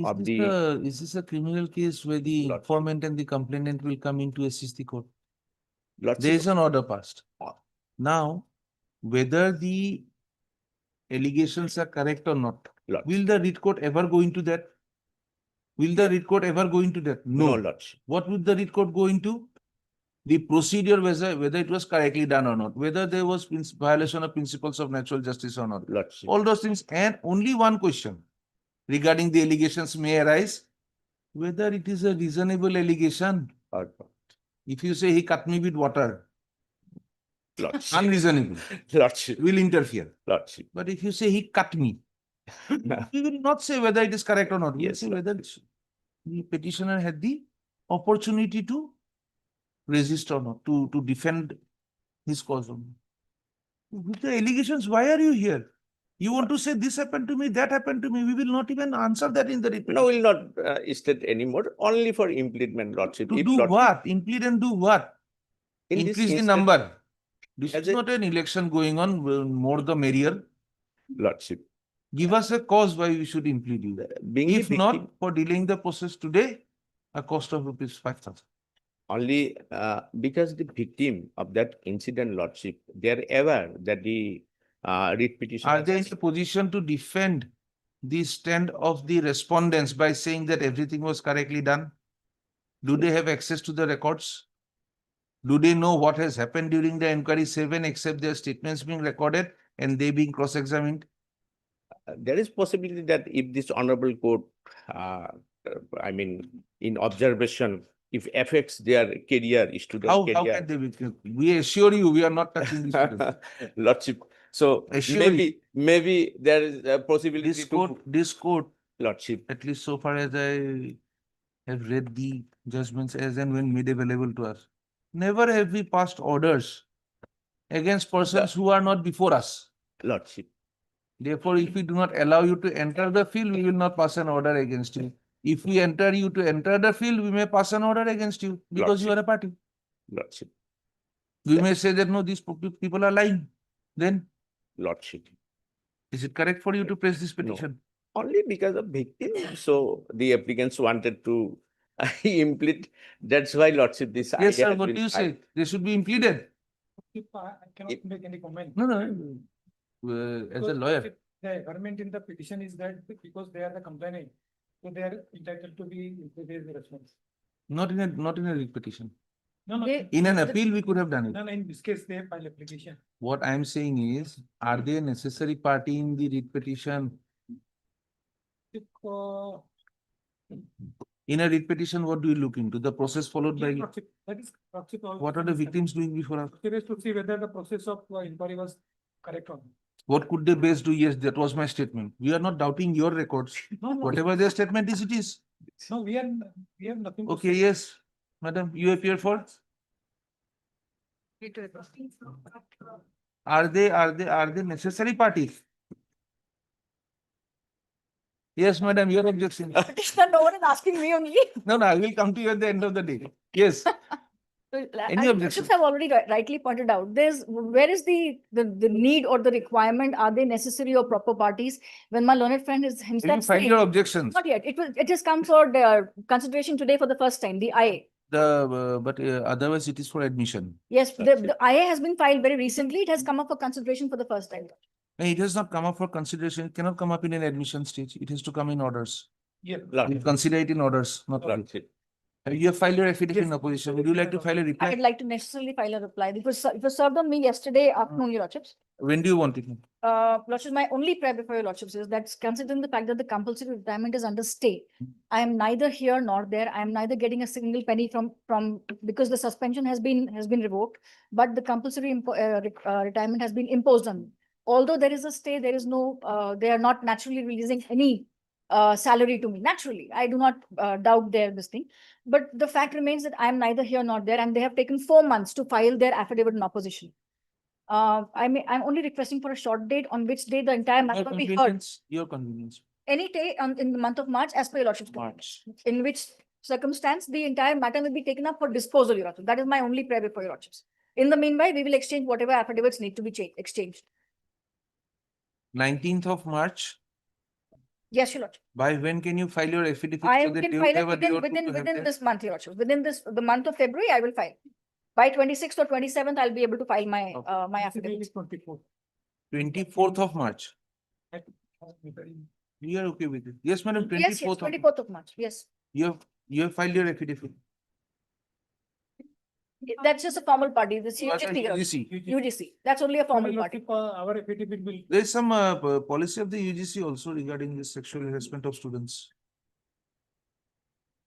of the. Is this a criminal case where the informant and the complainant will come in to assist the court? There is an order passed. Now, whether the allegations are correct or not, will the writ court ever go into that? Will the writ court ever go into that? No, Lordship. What would the writ court go into? The procedure, whether it was correctly done or not, whether there was violation of principles of natural justice or not. Lordship. All those things, and only one question regarding the allegations may arise, whether it is a reasonable allegation. If you say he cut me with water, Lordship. unreasonable, Lordship. will interfere. Lordship. But if you say he cut me, we will not say whether it is correct or not. We will say whether the petitioner had the opportunity to resist or not, to defend his cause. With the allegations, why are you here? You want to say this happened to me, that happened to me. We will not even answer that in the report. No, we will not state anymore. Only for implement, Lordship. To do what? Implement and do what? Increase the number. This is not an election going on. More the merrier. Lordship. Give us a cause why we should implead you. Being the If not, victim- for delaying the process today, a cost of rupees 5,000. Only because the victim of that incident, Lordship, they are aware that the writ petition. Are they in a position to defend the stand of the respondents by saying that everything was correctly done? Do they have access to the records? Do they know what has happened during the inquiry 7 except their statements being recorded and they being cross-examined? There is possibility that if this honorable court, I mean, in observation, if affects their career, student How career. can they be? We assure you, we are not touching these students. Lordship. So Assure you. maybe there is a possibility This court, Lordship. at least so far as I have read the judgments as and when made available to us, never have we passed orders against persons who are not before us. Lordship. Therefore, if we do not allow you to enter the field, we will not pass an order against you. If we enter you to enter the field, we may pass an order against you because you are a party. Lordship. We may say that no, these people are lying. Then, Lordship. is it correct for you to press this petition? Only because of victim. So the applicants wanted to implement. That's why, Lordship, this Yes, idea sir. has What been do you say? filed. They should be implemented. I cannot make any comment. No. As a lawyer. The argument in the petition is that because they are the complainant, so they are entitled to be the response. Not in a writ petition. No. In an appeal, we could have done it. No, in this case, they have filed application. What I am saying is, are they a necessary party in the writ petition? If, In a writ petition, what do you look into? The process followed by. That is proxy. What are the victims doing before us? Curious to see whether the process of inquiry was correct or not. What could they base do? Yes, that was my statement. We are not doubting your records. No. Whatever their statement is, it is. No, we have nothing. to Okay, say. yes. Madam, you appear for? Are they necessary parties? Yes, madam, your objection. No one is asking me only. No, I will come to you at the end of the day. Yes. Any objection? Have already rightly pointed out. Where is the need or the requirement? Are they necessary or proper parties? When my learned friend is Have you himself filed saying- your objections? Not yet. It has come for consideration today for the first time. The IA. But otherwise it is for admission. Yes, the IA has been filed very recently. It has come up for consideration for the first time. It has not come up for consideration. It cannot come up in an admission stage. It has to come in orders. Yeah. You consider it in orders, not. You have filed your affidavit in opposition. Would you like to file a reply? I'd like to necessarily file a reply. It was served on me yesterday afternoon, Your Lordships. When do you want it? Lordships, my only prayer before Your Lordships is that considering the fact that the compulsory retirement is under stay, I am neither here nor there. I am neither getting a single penny from because the suspension has been revoked, but the compulsory retirement has been imposed on me. Although there is a stay, there is no, they are not naturally releasing any salary to me. Naturally, I do not doubt this thing. But the fact remains that I am neither here nor there, and they have taken 4 months to file their affidavit in opposition. I'm only requesting for a short date on which day the entire matter will be heard. Your convenience. Any day in the month of March, as per Your Lordship's March. in which circumstance the entire matter will be taken up for disposal, Your Lordship. That is my only prayer before Your Lordships. In the meanwhile, we will exchange whatever affidavits need to be exchanged. 19th of March. Yes, Your Lordship. By when can you file your affidavit? I so that can they file would it have a day or two to have within that? this month, Your Lordship. Within the month of February, I will file. By 26th or 27th, I'll be able to file my my affidavit. 24th of March. You are okay with it? Yes, madam. 24th. Yes, 24th of March. Yes. You have filed your affidavit. That's just a formal party. This What are UGC. Your UGC? Lordship. UGC. That's only a formal party. Our affidavit will. There is some policy of the UGC also regarding the sexual harassment of students.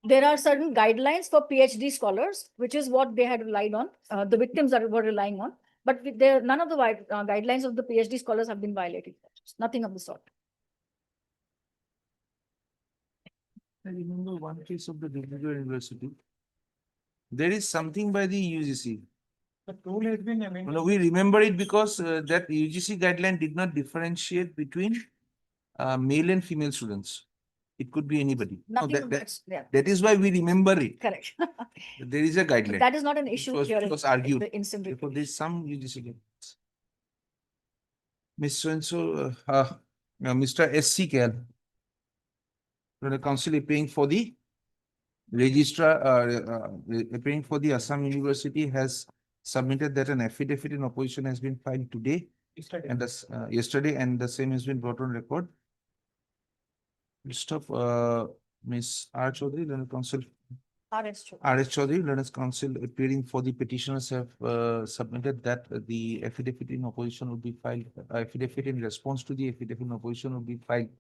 There are certain guidelines for PhD scholars, which is what they had relied on. The victims were relying on, but none of the guidelines of the PhD scholars have been violated. Nothing of the sort. I remember one case of the Delhi University. There is something by the UGC. The rule has been amended. No, we remember it because that UGC guideline did not differentiate between male and female students. It could be anybody. No, Nothing of that. that is why we remember it. Correct. There is a guideline. That is not an issue Which here. was argued. The instant Therefore, there is some UGC guidelines. Miss So-and-so, Mr. S.C. Kel. The council appearing for the registrar, appearing for the Assam University has submitted that an affidavit in opposition has been filed today. And yesterday, and the same has been brought on record. List of Ms. R. Chaudhary, Learned Council. R.S. Chaudhary. R.S. Chaudhary, Learned Council appearing for the petitioners have submitted that the affidavit in opposition will be filed, affidavit in response to the affidavit in opposition will be filed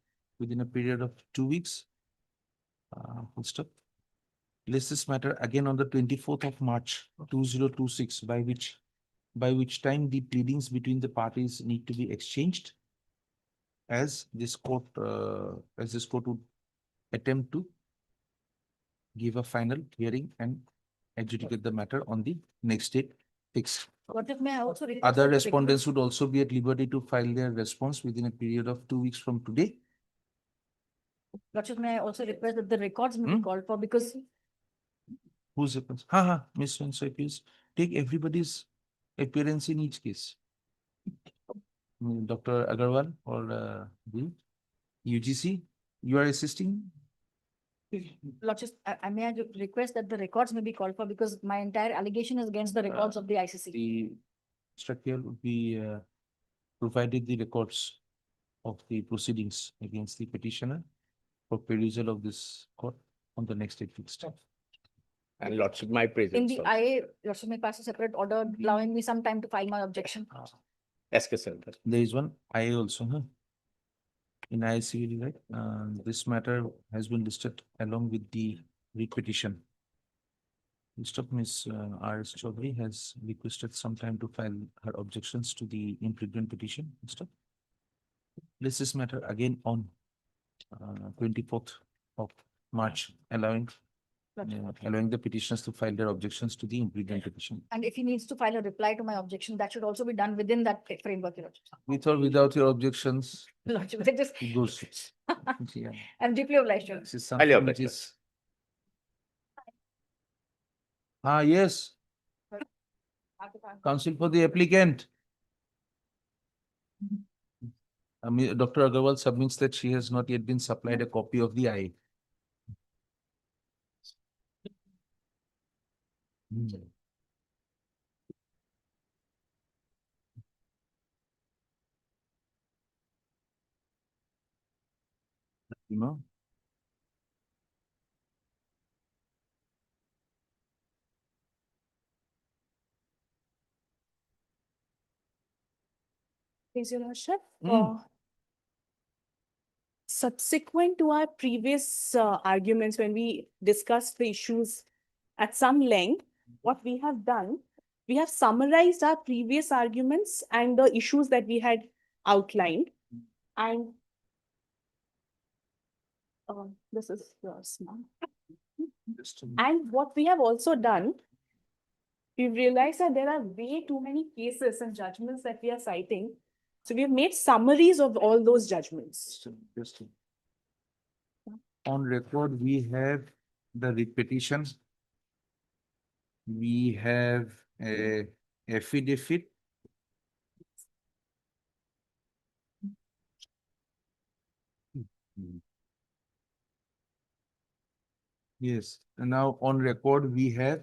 within a period of 2 weeks. Full stop. List this matter again on the 24th of March 2026, by which time the pleadings between the parties need to be exchanged, as this court would attempt to give a final hearing and adjudicate the matter on the next date fixed. What if may I also request Other that the respondents would also be at liberty to file their response within a period of 2 weeks from today. Lordship, may I also request that the records may be called for, because Who's the person? Miss Swansea, please take everybody's appearance in each case. Dr. Agarwal or the UGC, you are assisting? Lordship, I may I request that the records may be called for, because my entire allegation is against the records of the ICC. The structure would be provided the records of the proceedings against the petitioner for perusal of this court on the next date fixed. And Lordship, my presence. In the IA, Lordship may pass a separate order allowing me some time to file my objection. SK Center. There is one I also, in ICV, right? This matter has been listed along with the writ petition. List of Ms. R.S. Chaudhary has requested some time to file her objections to the infringement petition. List this matter again on 24th of March, allowing the petitioners to file their objections to the infringement petition. And if he needs to file a reply to my objection, that should also be done within that framework, Lordship. With or without your objections, Lordship, they just. it goes. Yeah. I'm deeply obliged, Your Honor. This is something which is. Yes, counsel for the applicant. Dr. Agarwal submits that she has not yet been supplied a copy of the IA. You know? Please, Your Worship. Subsequent to our previous arguments, when we discussed the issues at some length, what we have done, we have summarized our previous arguments and the issues that we had outlined. And this is yours, ma'am. And what we have also done, we realized that there are way too many cases and judgments that we are citing. So we have made summaries of all those judgments. On record, we have the repetition. We have a affidavit. Yes, and now on record, we have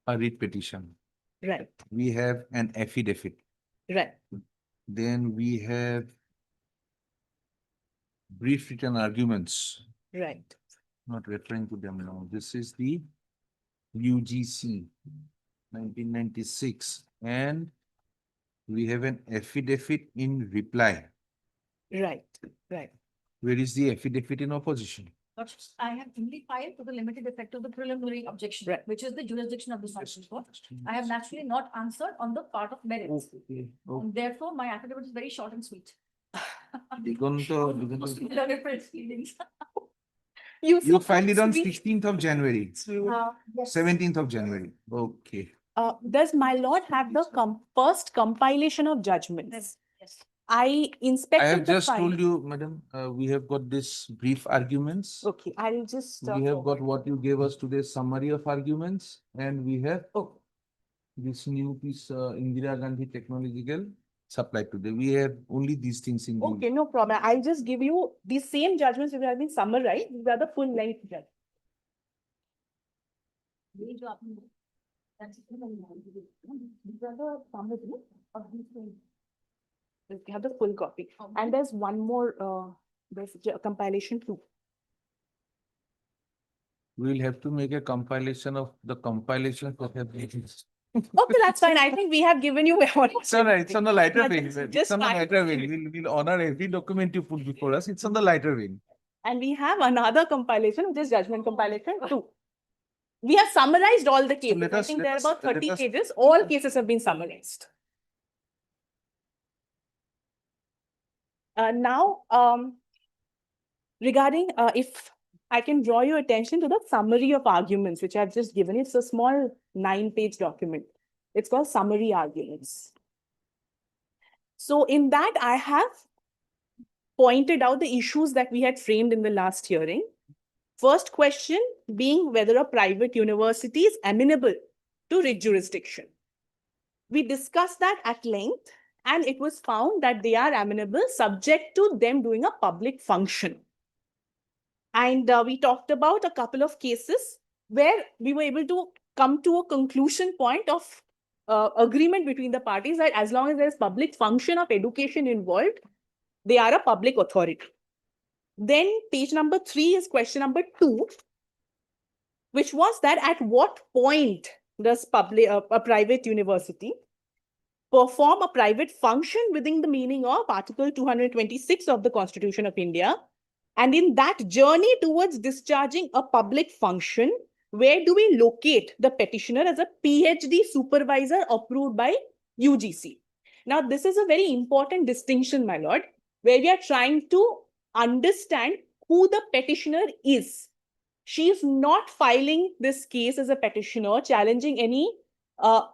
a writ petition. Right. We have an affidavit. Right. Then we have brief written arguments. Right. Not referring to them now. This is the UGC 1996, and we have an affidavit in reply. Right. Right. Where is the affidavit in opposition? I have only filed to the limited effect of the preliminary objection, which is the jurisdiction of the Supreme Court. I have naturally not answered on the part of merits. Okay. And therefore, my affidavit is very short and sweet. You filed it on 16th of January. Yes. 17th of January. Okay. Does my lord have the first compilation of judgments? Yes. I inspected I have the just file. told you, madam, we have got this brief arguments. Okay, I'll just. We have got what you gave us today, summary of arguments, and we have this new piece, Indira Gandhi Technological. supplied to them. We have only these things in the. Okay, no problem. I'll just give you the same judgments which have been summarized. These are the full length judgments. These are the summary of these things. We have the full copy. And there's one more, there's compilation too. We'll have to make a compilation of the compilation that have been. Okay, that's fine. I think we have given you what. It's on, it's on the lighter vein. Just It's on the fine. lighter vein. We'll honor every document you put before us. It's on the lighter vein. And we have another compilation, which is judgment compilation too. We have summarized all the cases. I think there are about 30 pages. All cases have been summarized. Now, regarding if I can draw your attention to the summary of arguments, which I've just given. It's a small 9-page document. It's called summary arguments. So in that, I have pointed out the issues that we had framed in the last hearing. First question being whether a private university is amenable to writ jurisdiction. We discussed that at length, and it was found that they are amenable subject to them doing a public function. And we talked about a couple of cases where we were able to come to a conclusion point of agreement between the parties that as long as there is public function of education involved, they are a public authority. Then page number 3 is question number 2, which was that at what point does a private university perform a private function within the meaning of Article 226 of the Constitution of India. And in that journey towards discharging a public function, where do we locate the petitioner as a PhD supervisor approved by UGC? Now, this is a very important distinction, my lord, where we are trying to understand who the petitioner is. She is not filing this case as a petitioner, challenging any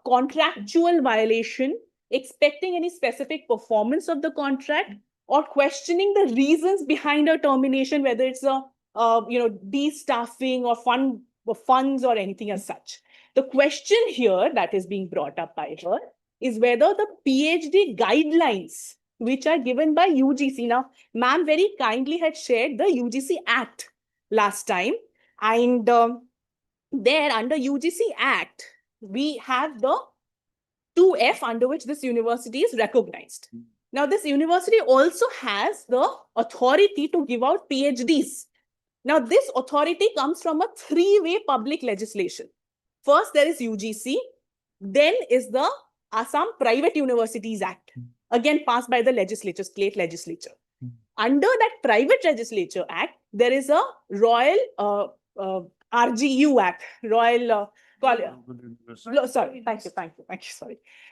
contractual violation, expecting any specific performance of the contract, or questioning the reasons behind her termination, whether it's a destaffing or funds or anything as such. The question here that is being brought up by her is whether the PhD guidelines which are given by UGC. Now, ma'am very kindly had shared the UGC Act last time, and there under UGC Act, we have the 2F under which this university is recognized. Now, this university also has the authority to give out PhDs. Now, this authority comes from a 3-way public legislation. First, there is UGC. Then is the Assam Private Universities Act, again passed by the legislature, state legislature. Under that private legislature act, there is a Royal RGU Act, Royal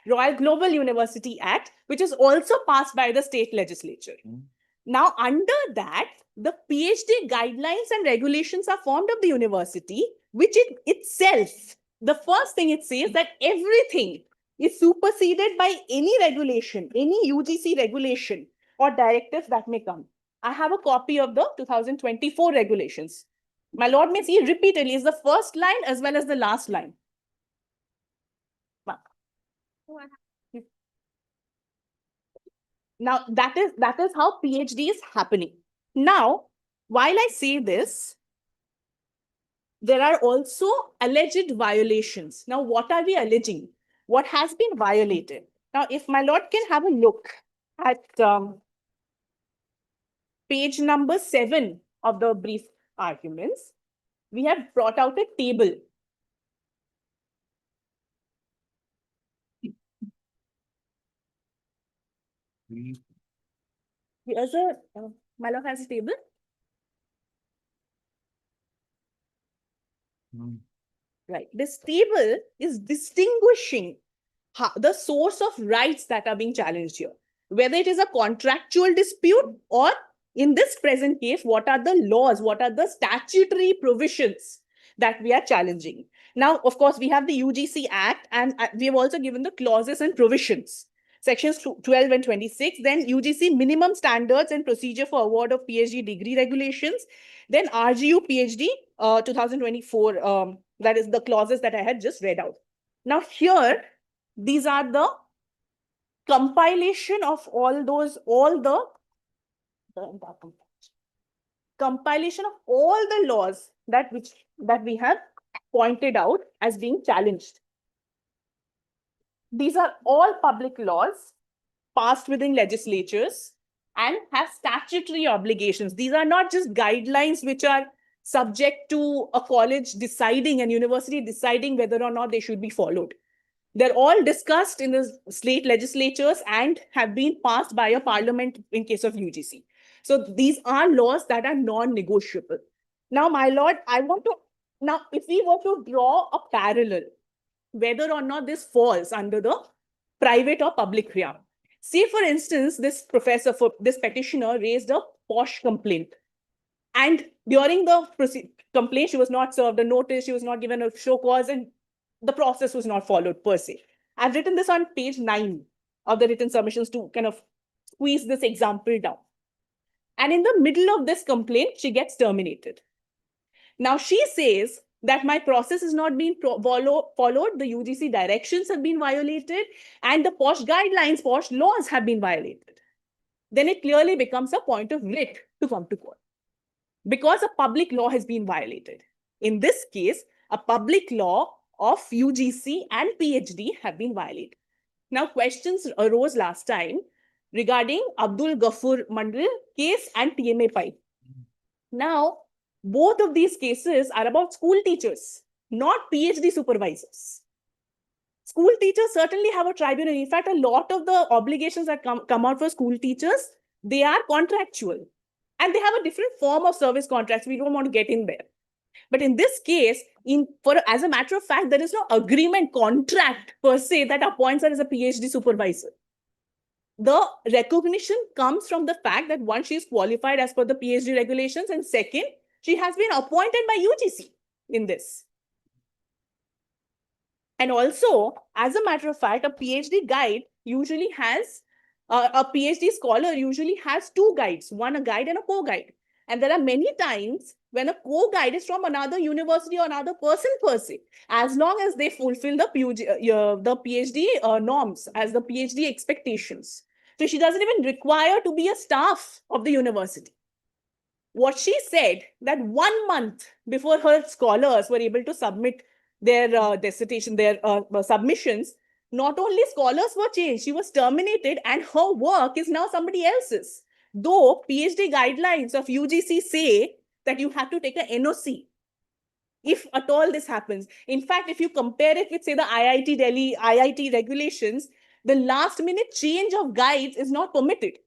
Royal Global University Act, which is also passed by the state legislature. Now, under that, the PhD guidelines and regulations are formed of the university, which itself, the first thing it says that everything is superseded by any regulation, any UGC regulation or directives that may come. I have a copy of the 2024 regulations. My lord may see repeatedly is the first line as well as the last line. Now, that is how PhD is happening. Now, while I say this, there are also alleged violations. Now, what are we alleging? What has been violated? Now, if my lord can have a look at page number 7 of the brief arguments, we have brought out a table. Here's a, my lord has a table. Right. This table is distinguishing the source of rights that are being challenged here, whether it is a contractual dispute or in this present case, what are the laws, what are the statutory provisions that we are challenging. Now, of course, we have the UGC Act, and we have also given the clauses and provisions. Sections 12 and 26, then UGC minimum standards and procedure for award of PhD degree regulations, then RGU PhD 2024, that is the clauses that I had just read out. Now here, these are the compilation of compilation of all the laws that we have pointed out as being challenged. These are all public laws passed within legislatures and have statutory obligations. These are not just guidelines which are subject to a college deciding and university deciding whether or not they should be followed. They're all discussed in the state legislatures and have been passed by a parliament in case of UGC. So these are laws that are non-negotiable. Now, my lord, now if we were to draw a parallel, whether or not this falls under the private or public realm. Say, for instance, this petitioner raised a posh complaint. And during the complaint, she was not served a notice, she was not given a show cause, and the process was not followed per se. I've written this on page 9 of the written submissions to kind of squeeze this example down. And in the middle of this complaint, she gets terminated. Now she says that my process is not being followed, the UGC directions have been violated, and the POSH guidelines, POSH laws have been violated. Then it clearly becomes a point of writ to come to court, because a public law has been violated. In this case, a public law of UGC and PhD have been violated. Now, questions arose last time regarding Abdul Ghaffur Mandal case and TMA pipe. Now, both of these cases are about school teachers, not PhD supervisors. School teachers certainly have a tribunal. In fact, a lot of the obligations that come out for school teachers, they are contractual. And they have a different form of service contracts. We don't want to get in there. But in this case, as a matter of fact, there is no agreement contract per se that appoints her as a PhD supervisor. The recognition comes from the fact that one, she is qualified as per the PhD regulations, and second, she has been appointed by UGC in this. And also, as a matter of fact, a PhD guide usually has, a PhD scholar usually has two guides, one a guide and a co-guide. And there are many times when a co-guide is from another university or another person per se, as long as they fulfill the PhD norms, as the PhD expectations. So she doesn't even require to be a staff of the university. What she said, that 1 month before her scholars were able to submit their dissertation, their submissions, not only scholars were changed, she was terminated, and her work is now somebody else's. Though PhD guidelines of UGC say that you have to take a NOC if at all this happens. In fact, if you compare it with, say, the IIT Delhi, IIT regulations, the last minute change of guides is not permitted.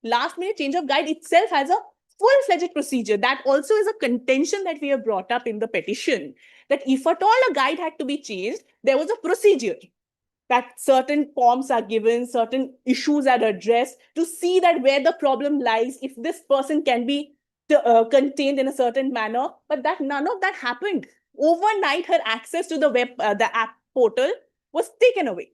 Last minute change of guide itself has a full-fledged procedure. That also is a contention that we have brought up in the petition, that if at all a guide had to be changed, there was a procedure that certain forms are given, certain issues are addressed to see that where the problem lies, if this person can be contained in a certain manner, but that none of that happened. Overnight, her access to the app portal was taken away.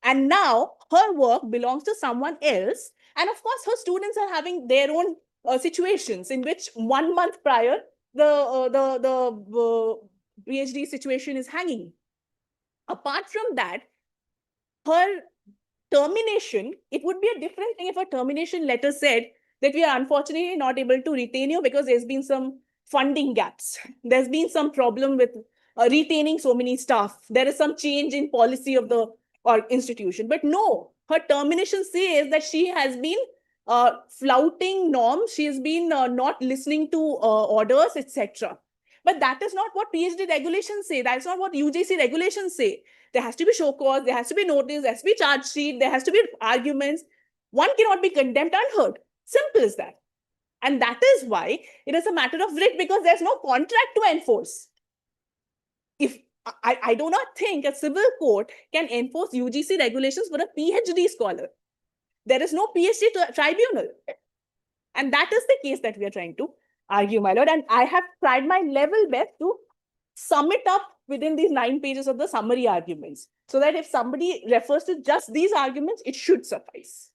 And now her work belongs to someone else. And of course, her students are having their own situations in which 1 month prior, the PhD situation is hanging. Apart from that, her termination, it would be a different thing if a termination letter said that we are unfortunately not able to retain you because there's been some funding gaps. There's been some problem with retaining so many staff. There is some change in policy of the institution. But no, her termination says that she has been flouting norms. She has been not listening to orders, etc. But that is not what PhD regulations say. That's not what UGC regulations say. There has to be show cause, there has to be notice, there has to be charge sheet, there has to be arguments. One cannot be condemned unheard. Simple as that. And that is why it is a matter of writ, because there's no contract to enforce. If I do not think a civil court can enforce UGC regulations for a PhD scholar. There is no PhD tribunal. And that is the case that we are trying to argue, my lord. And I have tried my level best to sum it up within these 9 pages of the summary arguments, so that if somebody refers to just these arguments, it should suffice.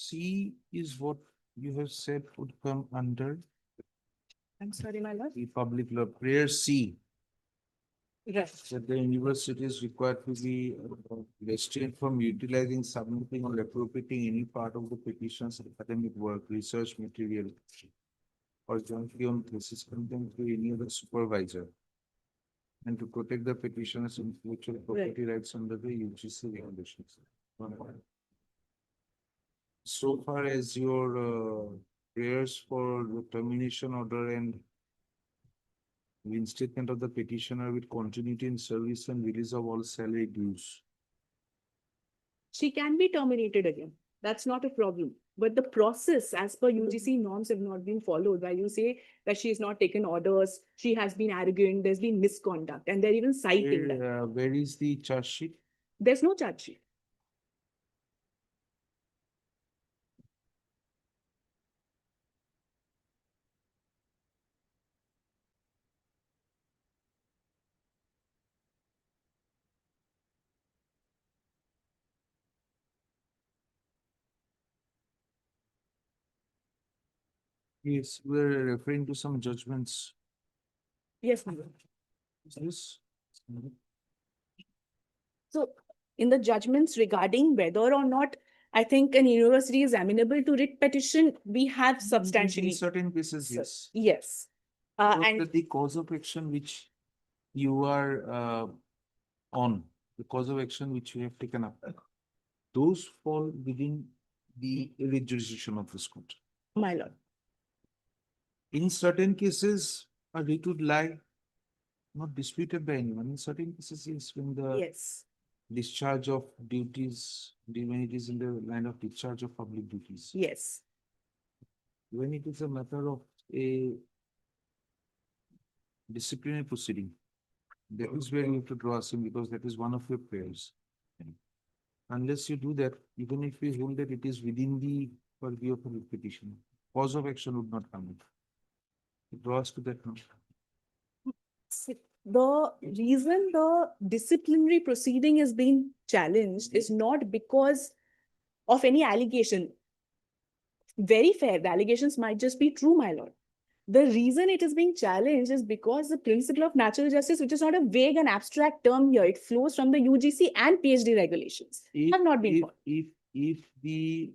C is what you have said would come under I'm sorry, my lord. the public law, prayer C. Right. That the university is required to be restrained from utilizing, submitting or appropriating any part of the petition's academic work, research material, or jointly on thesis content to any other supervisor, and to protect the petitioner's intellectual property rights under the UGC regulations. So far as your prayers for the termination order and reinstatement of the petitioner with continuity in service and release of all salary dues. She can be terminated again. That's not a problem. But the process as per UGC norms have not been followed. While you say that she has not taken orders, she has been arrogant, there's been misconduct, and they're even citing that. Where is the charge sheet? There's no charge sheet. Yes, we're referring to some judgments. Yes, ma'am. Yes. So in the judgments regarding whether or not I think an university is amenable to writ petition, we have substantially. In certain cases, yes. Yes. And the cause of action which you are on, the cause of action which you have taken up, those fall within the jurisdiction of this court. My lord. In certain cases, a writ would lie not disputed by anyone. In certain cases, yes, when the discharge of duties, when it is in the line of discharge of public duties. Yes. When it is a matter of a disciplinary proceeding, that is where you have to draw a sim because that is one of your prayers. Unless you do that, even if we hold that it is within the purview of a petition, cause of action would not come in. It draws to that note. The reason the disciplinary proceeding is being challenged is not because of any allegation. Very fair, the allegations might just be true, my lord. The reason it is being challenged is because the principle of natural justice, which is not a vague and abstract term here, it flows from the UGC and PhD regulations. Have not been followed. If the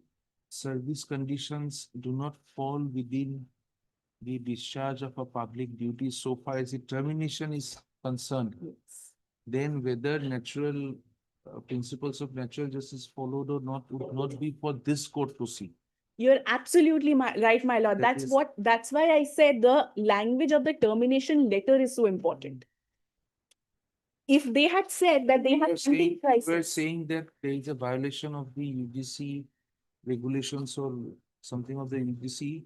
service conditions do not fall within the discharge of a public duty so far as the termination is concerned, then whether natural principles of natural justice followed or not would not be for this court to see. You're absolutely right, my lord. That's why I said the language of the termination letter is so important. If they had said that they had crisis. We're saying that there is a violation of the UGC regulations or something of the UGC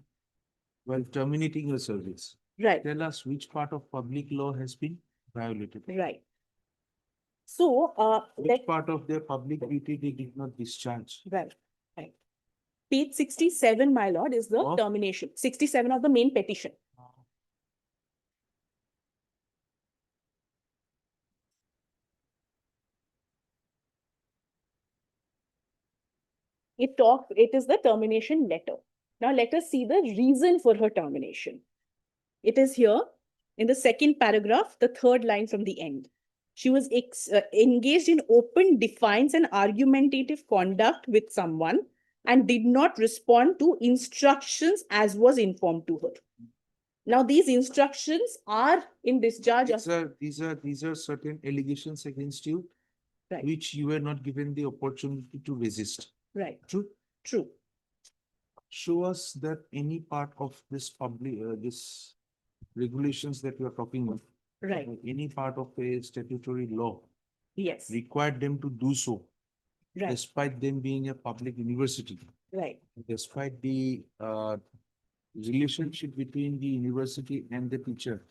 while terminating your service. Right. Tell us which part of public law has been violated. Right. So, which part of their public duty they did not discharge. Right. Right. Page 67, my lord, is the termination. 67 of the main petition. It is the termination letter. Now let us see the reason for her termination. It is here in the second paragraph, the third line from the end. She was engaged in open defiance and argumentative conduct with someone and did not respond to instructions as was informed to her. Now these instructions are in discharge These are certain allegations against you, right, which you were not given the opportunity to resist. Right. True? True. Show us that any part of this public, this regulations that we are talking about, right, any part of a statutory law, yes, required them to do so, right, despite them being a public university, right, despite the relationship between the university and the teacher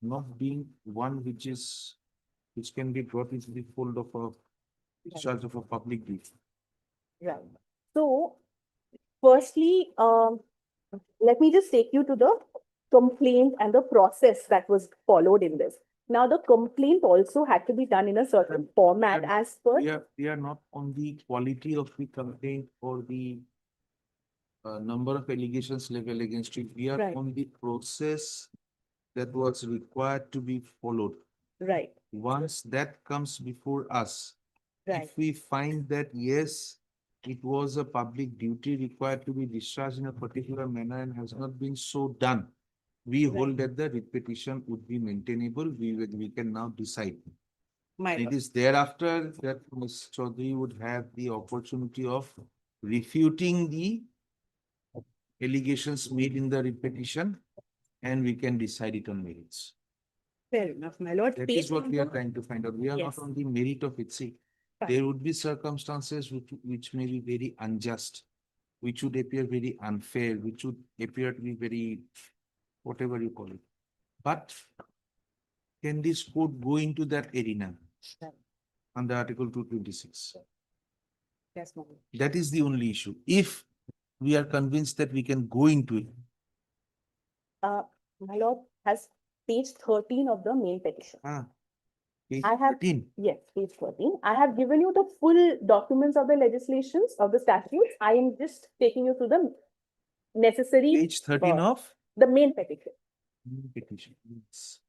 not being one which can be brought into the fold of a discharge of a public duty. Right. So, firstly, let me just take you to the complaint and the process that was followed in this. Now, the complaint also had to be done in a certain format as per. We are not on the quality of the complaint or the number of allegations leveled against you. We are Right. on the process that was required to be followed. Right. Once that comes before us, Right. if we find that, yes, it was a public duty required to be discharged in a particular manner and has not been so done, we hold that the writ petition would be maintainable. We can now decide. My It lord. is thereafter that Ms. Chaudhary would have the opportunity of refuting the allegations made in the writ petition, and we can decide it on merits. Fair enough, my lord. That Page is what we are number- trying to find out. We are Yes. not on the merit of it. See, there would be circumstances which may be very unjust, which would appear very unfair, which would appear to be very, whatever you call it. But can this court go into that arena under Article 226? Yes, my lord. That is the only issue. If we are convinced that we can go into it, My lord has page 13 of the main petition. page I have, 13. yes, page 13. I have given you the full documents of the legislations of the statutes. I am just taking you through the necessary. Page 13 of the main petition. petition. Yes.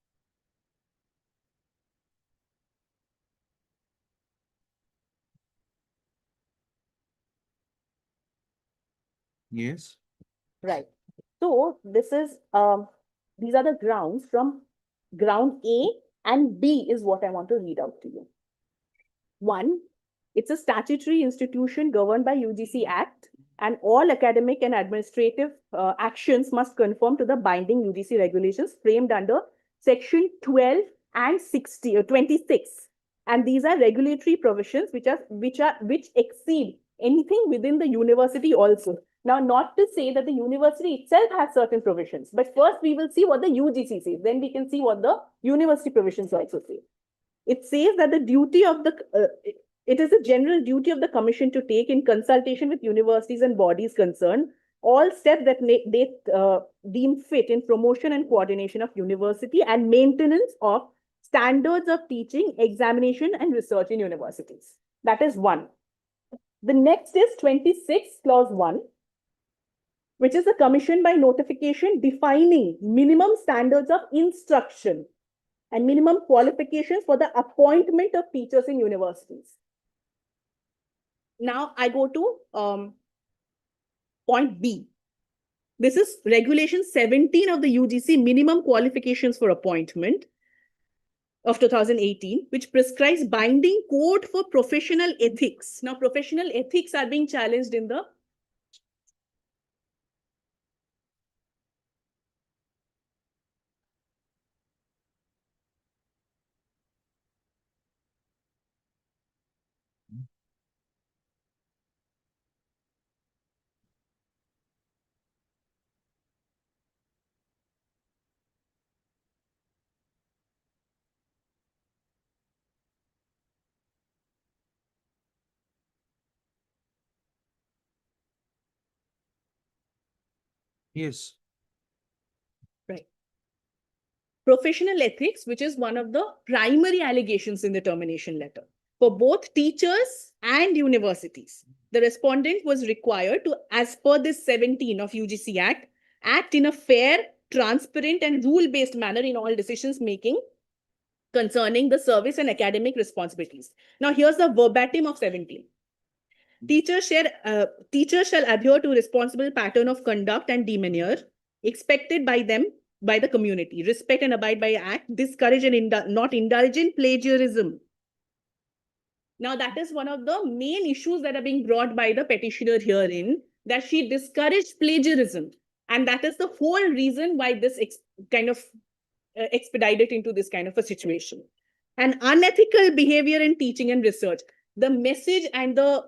Yes. Right. So this is, these are the grounds. From ground A and B is what I want to read out to you. One, it's a statutory institution governed by UGC Act, and all academic and administrative actions must conform to the binding UGC regulations framed under section 12 and 26. And these are regulatory provisions which exceed anything within the university also. Now, not to say that the university itself has certain provisions, but first we will see what the UGC says. Then we can see what the university provisions also say. It says that the duty of the, it is a general duty of the commission to take, in consultation with universities and bodies concerned, all steps that they deem fit in promotion and coordination of university and maintenance of standards of teaching, examination, and research in universities. That is one. The next is 26, clause 1, which is a commission by notification defining minimum standards of instruction and minimum qualifications for the appointment of teachers in universities. Now I go to point B. This is regulation 17 of the UGC minimum qualifications for appointment of 2018, which prescribes binding code for professional ethics. Now, professional ethics are being challenged in the Yes. right. Professional ethics, which is one of the primary allegations in the termination letter for both teachers and universities. The respondent was required to, as per this 17 of UGC Act, act in a fair, transparent, and rule-based manner in all decisions making concerning the service and academic responsibilities. Now, here's the verbatim of 17. Teachers shall adhere to responsible pattern of conduct and demeanor expected by them, by the community, respect and abide by act, discourage and not indulge in plagiarism. Now, that is one of the main issues that are being brought by the petitioner herein, that she discouraged plagiarism. And that is the whole reason why this kind of expedited into this kind of a situation. And unethical behavior in teaching and research. The message and the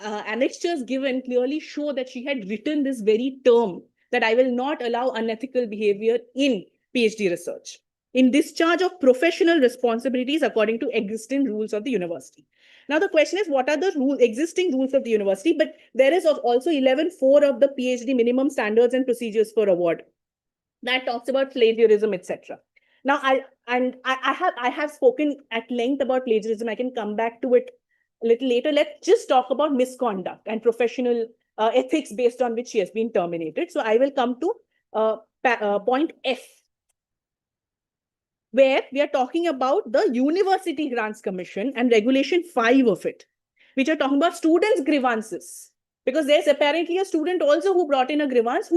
annexures given clearly show that she had written this very term, that I will not allow unethical behavior in PhD research, in discharge of professional responsibilities according to existing rules of the university. Now, the question is, what are the existing rules of the university? But there is also 11.4 of the PhD minimum standards and procedures for award that talks about plagiarism, etc. Now, I have spoken at length about plagiarism. I can come back to it a little later. Let's just talk about misconduct and professional ethics based on which she has been terminated. So I will come to point F, where we are talking about the University Grants Commission and Regulation 5 of it, which are talking about students' grievances. Because there's apparently a student also who brought in a grievance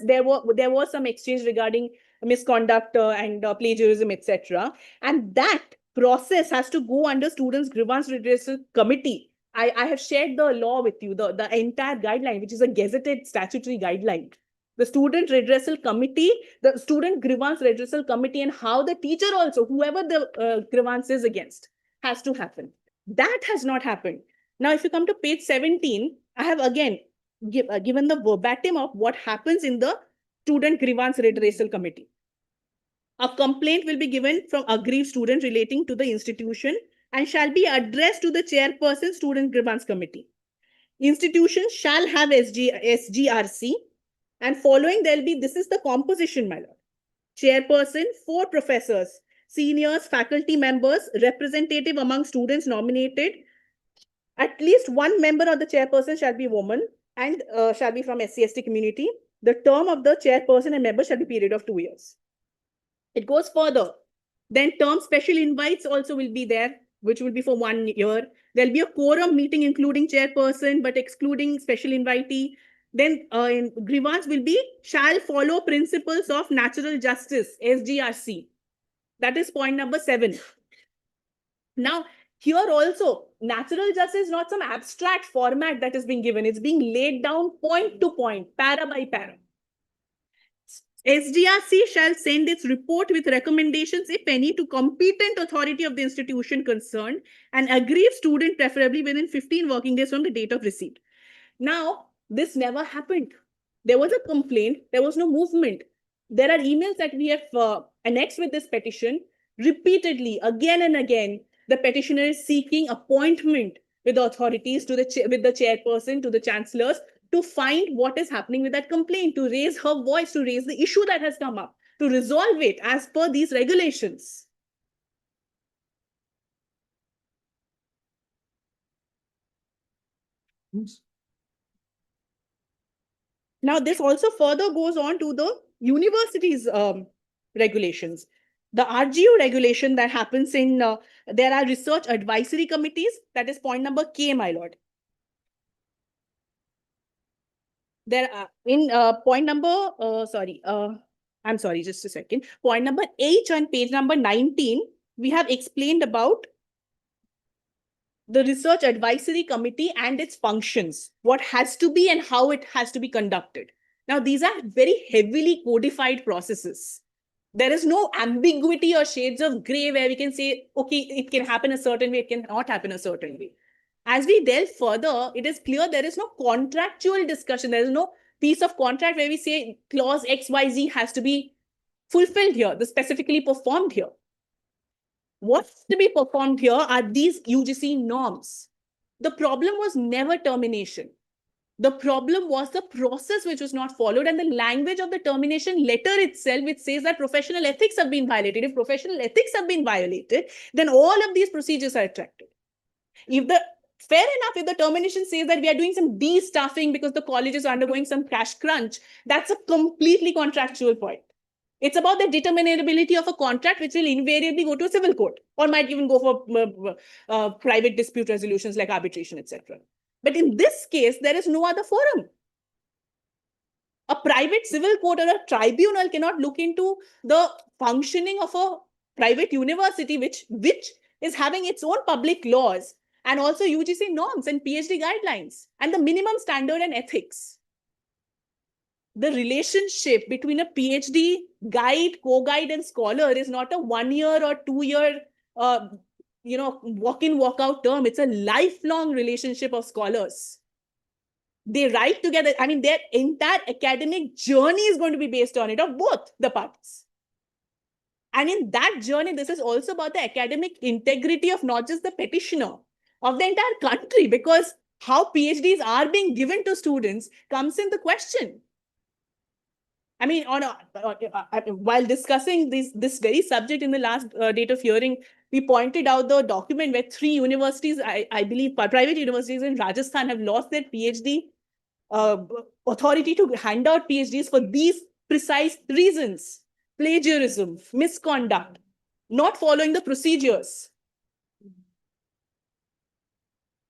there was some exchange regarding misconduct and plagiarism, etc. And that process has to go under Students' Grievance Redressal Committee. I have shared the law with you, the entire guideline, which is a gazetted statutory guideline. The Student Redressal Committee, the Student Grievance Redressal Committee, and how the teacher also, whoever the grievance is against, has to happen. That has not happened. Now, if you come to page 17, I have again given the verbatim of what happens in the Student Grievance Redressal Committee. A complaint will be given from aggrieved student relating to the institution and shall be addressed to the chairperson Student Grievance Committee. Institutions shall have SGRC, and following there will be, this is the composition, my lord. Chairperson, 4 professors, seniors, faculty members, representative among students nominated. At least 1 member of the chairperson shall be a woman and shall be from SC/ST community. The term of the chairperson and member shall be a period of 2 years. It goes further. Then term special invites also will be there, which will be for 1 year. There'll be a quorum meeting including chairperson, but excluding special invitee. Then in grievance will be, shall follow principles of natural justice, SGRC. That is point number 7. Now, here also, natural justice is not some abstract format that is being given. It's being laid down point to point, para by para. SGRC shall send its report with recommendations, if any, to competent authority of the institution concerned and aggrieved student preferably within 15 working days from the date of receipt. Now, this never happened. There was a complaint. There was no movement. There are emails that we have annexed with this petition repeatedly, again and again. The petitioner is seeking appointment with the authorities, with the chairperson, to the chancellors, to find what is happening with that complaint, to raise her voice, to raise the issue that has come up, to resolve it as per these regulations. Now, this also further goes on to the university's regulations. The RGU regulation that happens in, there are research advisory committees. That is point number K, my lord. There are in point number, I'm sorry, just a second. Point number H on page number 19, we have explained about the research advisory committee and its functions, what has to be and how it has to be conducted. Now, these are very heavily codified processes. There is no ambiguity or shades of gray where we can say, okay, it can happen a certain way, it cannot happen a certain way. As we delve further, it is clear there is no contractual discussion. There is no piece of contract where we say clause XYZ has to be fulfilled here, specifically performed here. What's to be performed here are these UGC norms. The problem was never termination. The problem was the process which was not followed, and the language of the termination letter itself, which says that professional ethics have been violated. If professional ethics have been violated, then all of these procedures are attracted. Fair enough, if the termination says that we are doing some de-staffing because the college is undergoing some cash crunch, that's a completely contractual point. It's about the determinability of a contract, which will invariably go to a civil court or might even go for private dispute resolutions like arbitration, etc. But in this case, there is no other forum. A private civil court or a tribunal cannot look into the functioning of a private university, which is having its own public laws and also UGC norms and PhD guidelines and the minimum standard and ethics. The relationship between a PhD guide, co-guide, and scholar is not a 1 year or 2 year, walk-in, walk-out term. It's a lifelong relationship of scholars. They write together. I mean, their entire academic journey is going to be based on it, of both the parties. And in that journey, this is also about the academic integrity of not just the petitioner, of the entire country, because how PhDs are being given to students comes in the question. I mean, while discussing this very subject in the last date of hearing, we pointed out the document where 3 universities, I believe private universities in Rajasthan, have lost their PhD authority to hand out PhDs for these precise reasons: plagiarism, misconduct, not following the procedures.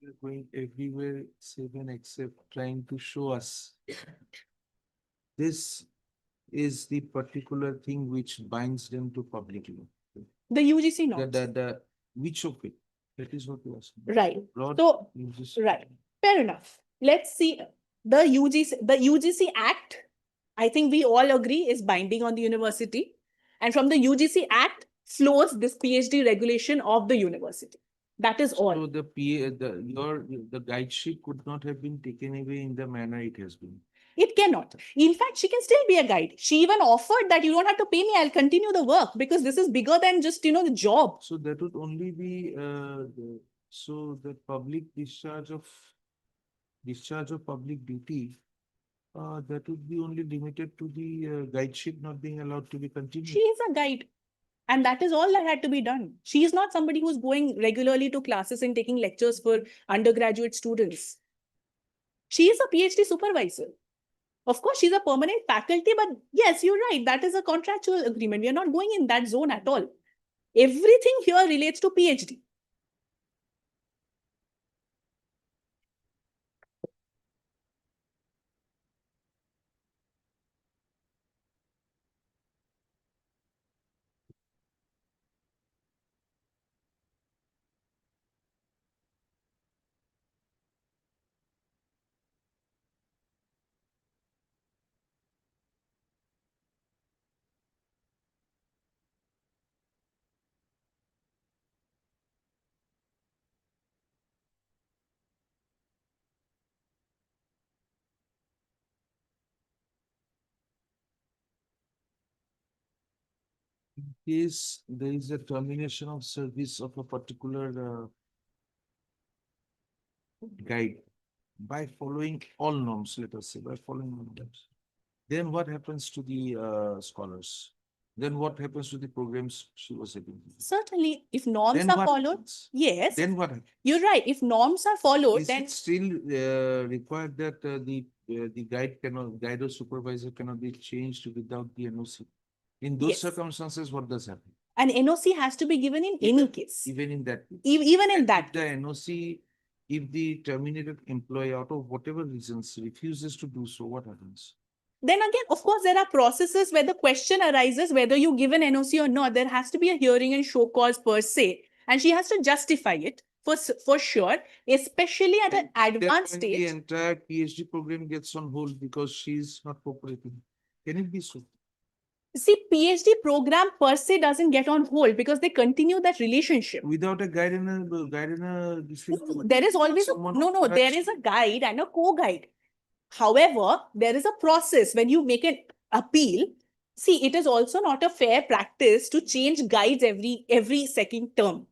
They're going everywhere, seven except trying to show us. This is the particular thing which binds them to public law. The UGC norms. Which of it? That is what you asked. Right. Broad So, UGC. right. Fair enough. Let's see the UGC Act. I think we all agree is binding on the university. And from the UGC Act flows this PhD regulation of the university. That is all. So the guideship could not have been taken away in the manner it has been. It cannot. In fact, she can still be a guide. She even offered that you don't have to pay me, I'll continue the work because this is bigger than just, the job. So that would only be so the public discharge of public duty, that would be only limited to the guideship not being allowed to be continued. She is a guide. And that is all that had to be done. She is not somebody who's going regularly to classes and taking lectures for undergraduate students. She is a PhD supervisor. Of course, she's a permanent faculty, but yes, you're right. That is a contractual agreement. We are not going in that zone at all. Everything here relates to PhD. In case there is a termination of service of a particular guide by following all norms, let us say, by following all norms, then what happens to the scholars? Then what happens to the programs she was having? Certainly, if norms Then are what followed, happens? yes. Then what happens? You're right. If norms are followed, Is then it still required that the guide or supervisor cannot be changed without the NOC? In those Yes. circumstances, what does happen? an NOC has to be given in any case. Even in that case. Even in that. If the NOC, if the terminated employee out of whatever reasons refuses to do so, what happens? Then again, of course, there are processes where the question arises whether you give an NOC or not. There has to be a hearing and show cause per se. And she has to justify it for sure, especially at an advanced Then stage. the entire PhD program gets on hold because she's not cooperating. Can it be so? See, PhD program per se doesn't get on hold because they continue that relationship. Without a guide and there is always there is a guide and a co-guide. However, there is a process when you make an appeal. See, it is also not a fair practice to change guides every second term.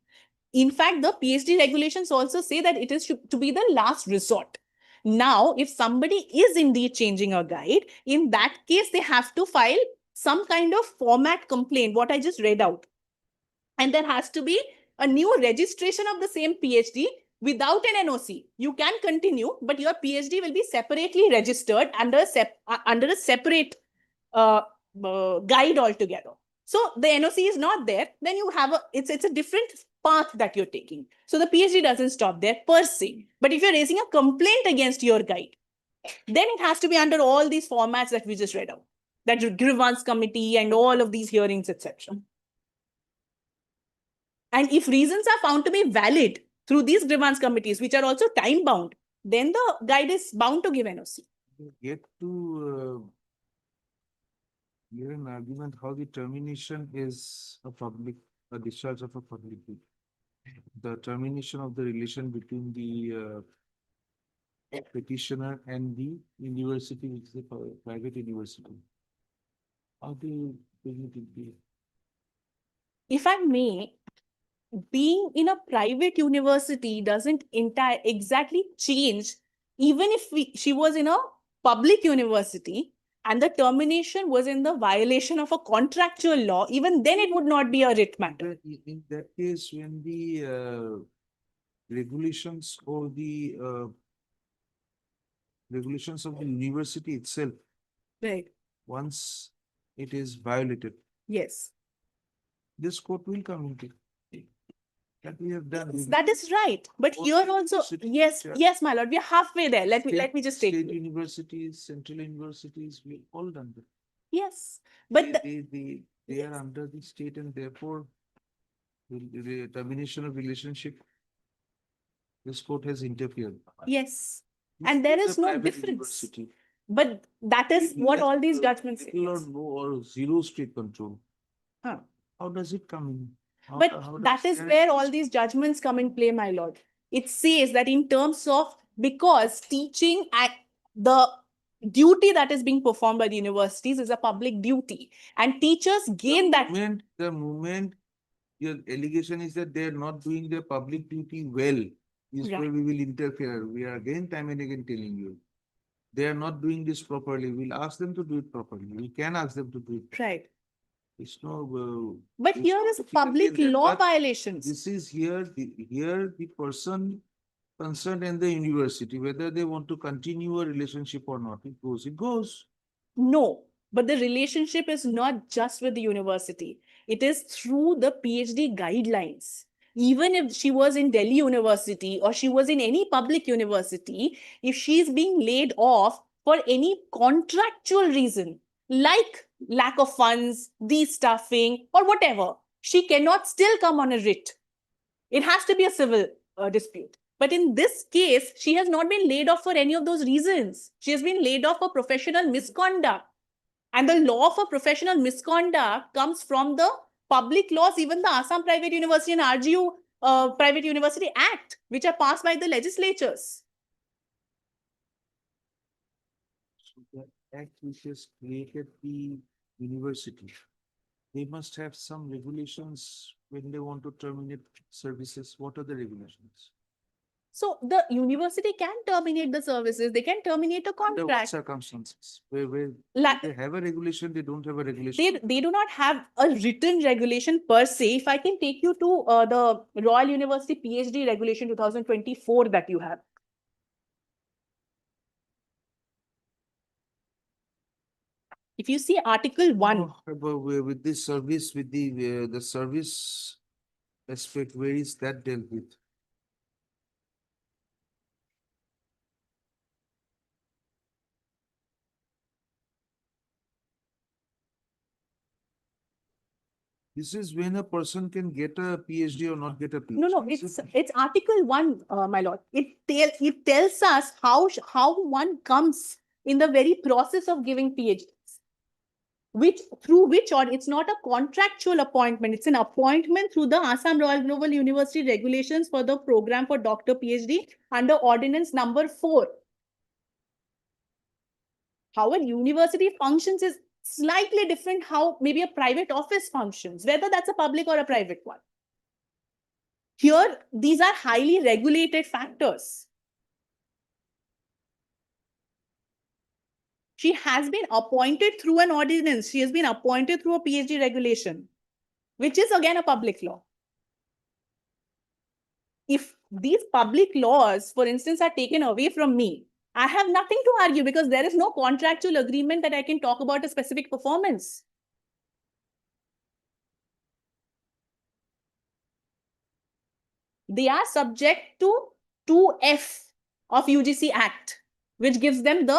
In fact, the PhD regulations also say that it is to be the last resort. Now, if somebody is indeed changing a guide, in that case, they have to file some kind of format complaint, what I just read out. And there has to be a new registration of the same PhD without an NOC. You can continue, but your PhD will be separately registered under a separate guide altogether. So the NOC is not there, then you have it's a different path that you're taking. So the PhD doesn't stop there per se. But if you're raising a complaint against your guide, then it has to be under all these formats that we just read out. That grievance committee and all of these hearings, etc. And if reasons are found to be valid through these grievance committees, which are also time bound, then the guide is bound to give NOC. Get to hear an argument how the termination is a discharge of a public duty. The termination of the relation between the petitioner and the university, which is a private university. How do you bring it into? If I may, being in a private university doesn't exactly change. Even if she was in a public university and the termination was in the violation of a contractual law, even then it would not be a writ matter. In that case, when the regulations or the regulations of the university itself, Right. once it is violated, Yes. this court will come into. That we have done. That is right. But Both here also, universities, yes, yeah. yes, my lord, we are halfway there. Let me just take State you. universities, central universities, we all done that. Yes. But the, They are under the state and therefore the termination of relationship, this court has interfered. yes. This And there a is no private difference. university. But that is what all these judgments say. Little or no or zero state control. Huh. How does it come in? But that is where all these judgments come in play, my lord. It says that in terms of, because teaching at the duty that is being performed by the universities is a public duty, and teachers gain that. The moment your allegation is that they are not doing their public duty well, is where Right. we will interfere. We are again, time and again telling you. They are not doing this properly. We'll ask them to do it properly. We can ask them to do it. Right. It's no. But here is public law violations. This is here the person concerned and the university, whether they want to continue a relationship or not. It goes. No, but the relationship is not just with the university. It is through the PhD guidelines. Even if she was in Delhi University or she was in any public university, if she is being laid off for any contractual reason, like lack of funds, de-staffing, or whatever, she cannot still come on a writ. It has to be a civil dispute. But in this case, she has not been laid off for any of those reasons. She has been laid off for professional misconduct. And the law for professional misconduct comes from the public laws, even the Assam Private University and RGU Private University Act, which are passed by the legislatures. So the act which has created the university, they must have some regulations when they want to terminate services. What are the regulations? So the university can terminate the services. They can terminate a Under what contract. circumstances? Where Like, they have a regulation, they don't have a regulation. they do not have a written regulation per se. If I can take you to the Royal University PhD Regulation 2024 that you have. If you see Article 1. But with this service, with the service aspect, where is that dealt with? This is when a person can get a PhD or not get a PhD. No, it's Article 1, my lord. It tells us how one comes in the very process of giving PhDs. Through which, or it's not a contractual appointment, it's an appointment through the Assam Royal Global University regulations for the program for Doctor PhD under Ordinance number 4. How a university functions is slightly different how maybe a private office functions, whether that's a public or a private one. Here, these are highly regulated factors. She has been appointed through an ordinance. She has been appointed through a PhD regulation, which is again a public law. If these public laws, for instance, are taken away from me, I have nothing to argue because there is no contractual agreement that I can talk about a specific performance. They are subject to 2F of UGC Act, which gives them the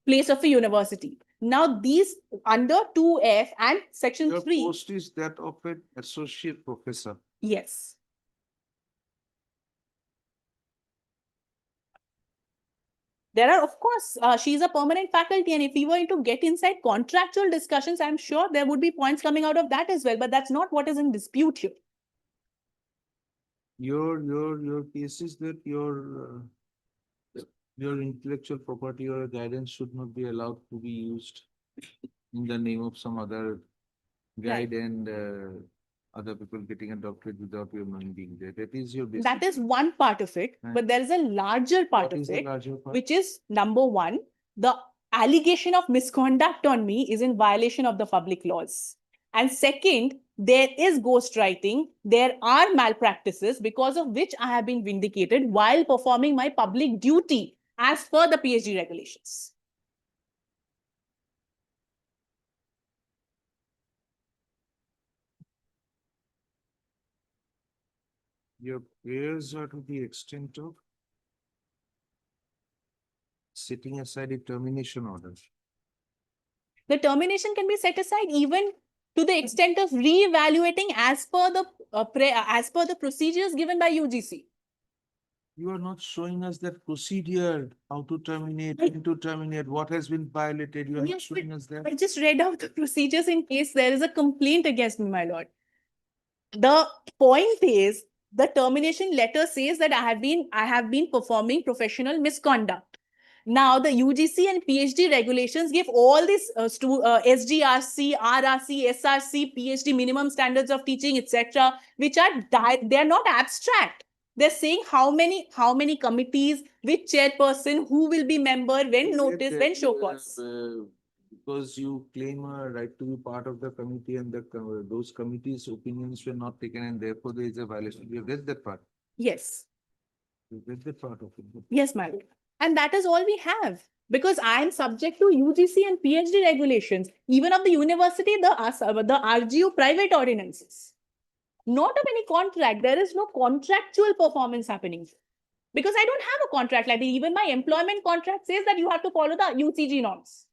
place of a university. Now, these under 2F and section 3. Your post is that of an associate professor. Yes. There are, of course, she's a permanent faculty, and if we were to get inside contractual discussions, I'm sure there would be points coming out of that as well, but that's not what is in dispute here. Your case is that your intellectual property or guidance should not be allowed to be used in the name of some other guide and other people getting a doctorate without your money being there. That is your basic. That is one part of it, but there is a larger part of it, which is number 1, the allegation of misconduct on me is in violation of the public laws. And second, there is ghostwriting, there are malpractices because of which I have been vindicated while performing my public duty as per the PhD regulations. Your prayers are to the extent of setting aside a termination order. The termination can be set aside even to the extent of re-evaluating as per the procedures given by UGC. You are not showing us that procedure, how to terminate, when to terminate, what has been violated. You are not showing us that. I just read out the procedures in case there is a complaint against me, my lord. The point is, the termination letter says that I have been performing professional misconduct. Now, the UGC and PhD regulations give all these SGRC, RRC, SRC, PhD minimum standards of teaching, etc., which are they are not abstract. They're saying how many committees, which chairperson, who will be member, when notice, when show cause. Because you claim a right to be part of the committee and those committees' opinions were not taken and therefore there is a violation. You have read that part. Yes. You read that part of it. Yes, ma'am. And that is all we have. Because I am subject to UGC and PhD regulations, even of the university, the RGU private ordinances. Not of any contract. There is no contractual performance happening. Because I don't have a contract like that. Even my employment contract says that you have to follow the UCG norms.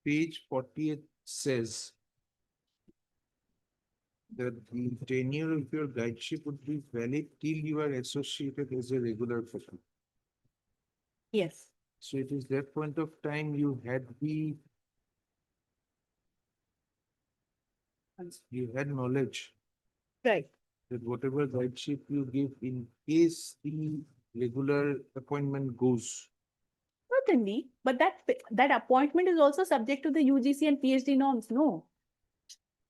Page 48 says that the tenure of your guideship would be valid till you are associated as a regular person. Yes. So it is that point of time you had knowledge. Right. That whatever guideship you give in case the regular appointment goes. Certainly, but that appointment is also subject to the UGC and PhD norms. No.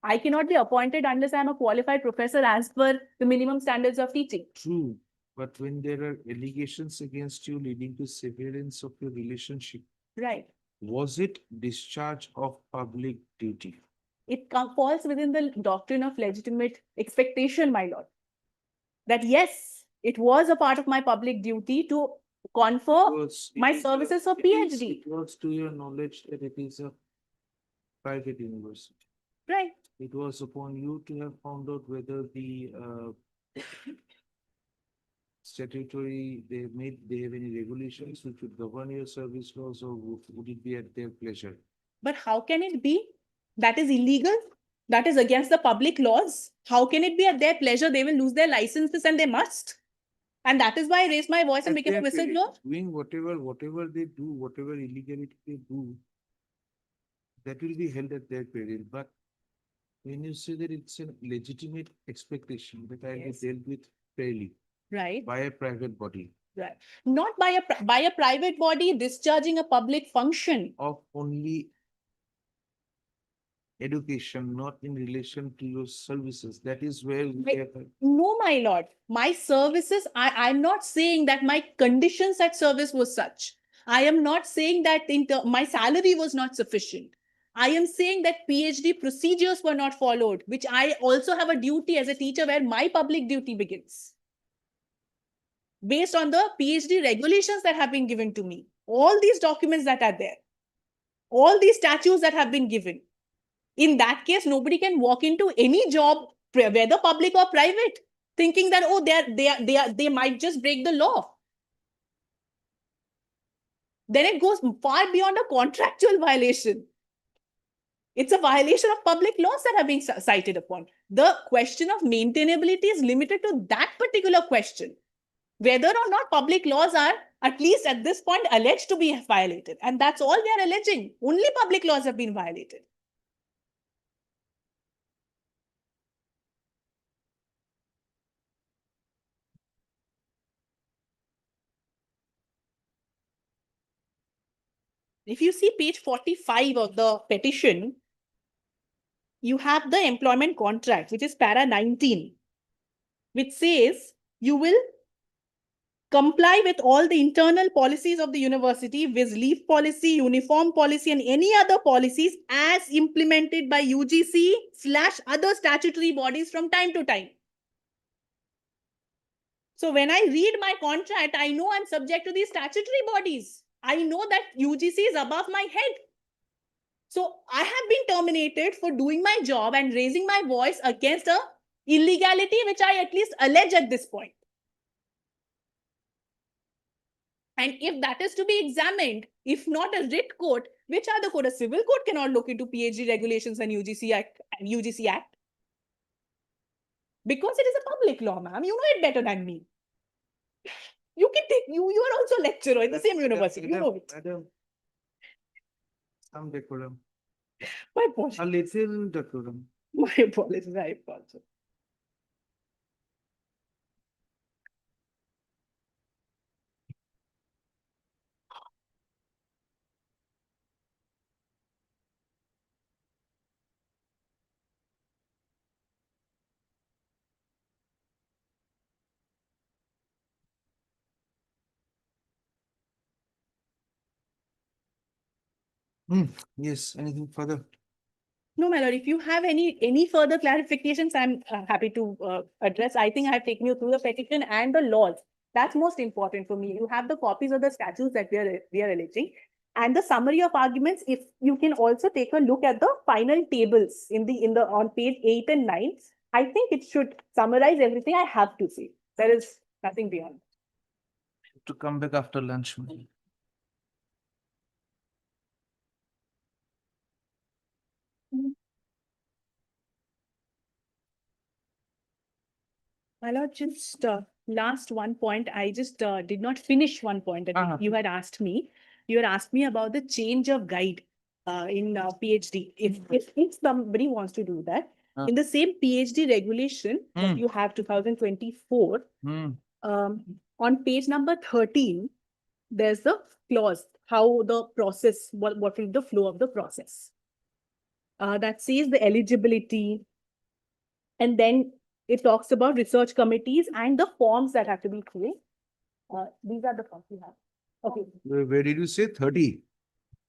I cannot be appointed unless I am a qualified professor as per the minimum standards of teaching. True, but when there are allegations against you leading to severance of your relationship, right? Was it discharge of public duty? It falls within the doctrine of legitimate expectation, my lord. That yes, it was a part of my public duty to confer my services for PhD. It was to your knowledge that it is a private university. Right. It was upon you to have found out whether the statutory they have any regulations which would govern your service laws, or would it be at their pleasure? But how can it be? That is illegal. That is against the public laws. How can it be at their pleasure? They will lose their licenses and they must. And that is why I raised my voice and became a whistleblower. Doing whatever they do, whatever illegality they do, that will be held at their peril. But when you say that it's a legitimate expectation that I'll be dealt with fairly, right, by a private body, right, not by a private body discharging a public function of only education, not in relation to your services. That is where we have. No, my lord. My services, I'm not saying that my conditions at service was such. I am not saying that my salary was not sufficient. I am saying that PhD procedures were not followed, which I also have a duty as a teacher where my public duty begins. Based on the PhD regulations that have been given to me, all these documents that are there, all these statutes that have been given. In that case, nobody can walk into any job, whether public or private, thinking that, oh, they might just break the law. Then it goes far beyond a contractual violation. It's a violation of public laws that have been cited upon. The question of maintainability is limited to that particular question. Whether or not public laws are, at least at this point, alleged to be violated. And that's all we are alleging. Only public laws have been violated. If you see page 45 of the petition, you have the employment contract, which is para 19, which says you will comply with all the internal policies of the university, with leave policy, uniform policy, and any other policies as implemented by UGC/other statutory bodies from time to time. So when I read my contract, I know I'm subject to these statutory bodies. I know that UGC is above my head. So I have been terminated for doing my job and raising my voice against a illegality which I at least allege at this point. And if that is to be examined, if not a writ court, which other court? A civil court cannot look into PhD regulations and UGC Act. Because it is a public law, ma'am. You know it better than me. You can take, you are also a lecturer in the same university. You know it. Madam, some decorum. My apologies. A little decorum. My apologies. I apologize. Yes, anything further? No, my lord, if you have any further clarifications, I'm happy to address. I think I have taken you through the petition and the laws. That's most important for me. You have the copies of the statutes that we are alleging and the summary of arguments. If you can also take a look at the final tables on page 8 and 9, I think it should summarize everything I have to say. There is nothing beyond. To come back after lunch. My lord, just last one point. I just did not finish one point that you had asked me. You had asked me about the change of guide in PhD. If somebody wants to do that, in the same PhD regulation that you have 2024, on page number 13, there's the clause, how the process, what will be the flow of the process. That says the eligibility, and then it talks about research committees and the forms that have to be filled. These are the forms we have. Okay. Where did you say 30?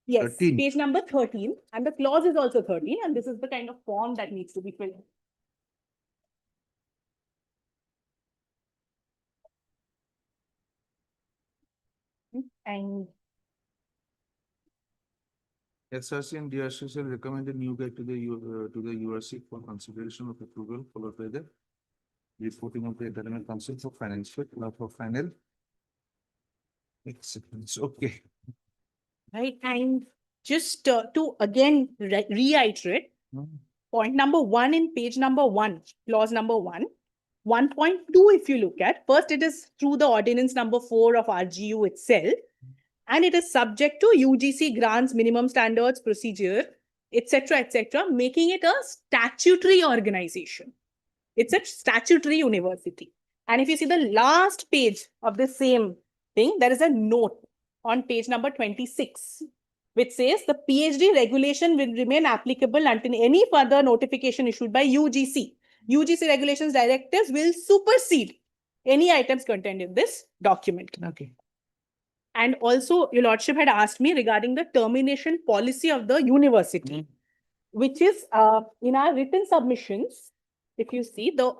Yes, 13. page number 13, and the clause is also 13, and this is the kind of form that needs to be filled. And SRC and DRC shall recommend a new guide to the URC for consideration of approval, followed by the reporting of the academic council for final acceptance. Okay. right, and just to again reiterate, point number 1 in page number 1, clause number 1, 1.2, if you look at, first it is through the ordinance number 4 of RGU itself, and it is subject to UGC grants, minimum standards, procedure, etc., making it a statutory organization. It's a statutory university. And if you see the last page of the same thing, there is a note on page number 26, which says the PhD regulation will remain applicable until any further notification issued by UGC. UGC regulations directives will supersede any items contained in this document. Okay. And also, Your Lordship had asked me regarding the termination policy of the university, which is in our written submissions. If you see the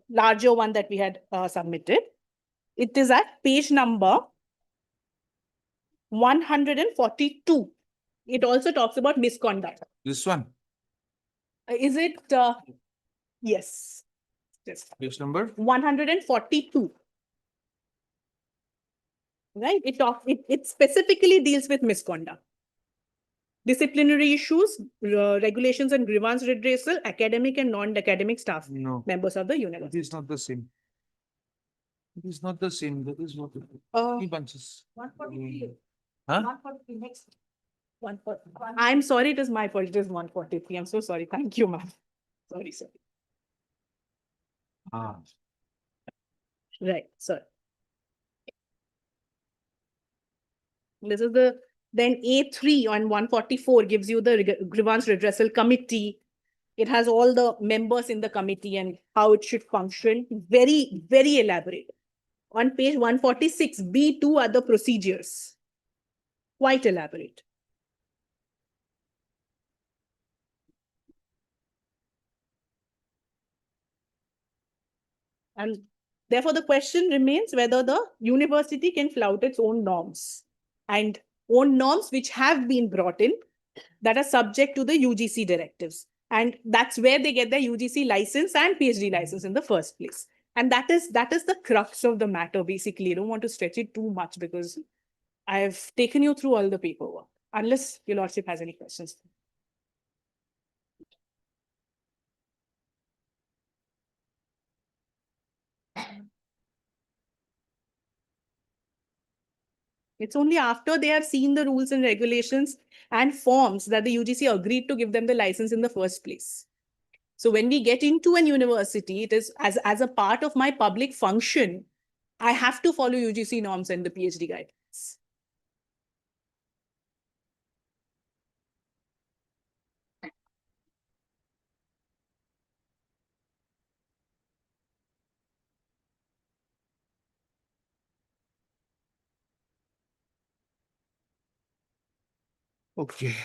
larger one that we had submitted, it is at page number 142. It also talks about misconduct. This one. Is it? Yes. Page number 142. Right? It specifically deals with misconduct. Disciplinary issues, regulations and grievance redressal, academic and non-academic staff members of the university. It is not the same. It is not the same. That is not bunches. 143. Huh? 143 next. 143. I'm sorry, it is my fault. It is 143. I'm so sorry. Thank you, ma'am. Sorry. Right, sir. This is then A3 on 144 gives you the grievance redressal committee. It has all the members in the committee and how it should function. Very, very elaborate. On page 146, B2 are the procedures. Quite elaborate. And therefore, the question remains whether the university can flout its own norms and own norms which have been brought in that are subject to the UGC directives. And that's where they get their UGC license and PhD license in the first place. And that is the crux of the matter, basically. I don't want to stretch it too much because I've taken you through all the paperwork, unless your lordship has any questions. It's only after they have seen the rules and regulations and forms that the UGC agreed to give them the license in the first place. So when we get into an university, it is as a part of my public function, I have to follow UGC norms and the PhD guidelines. Okay.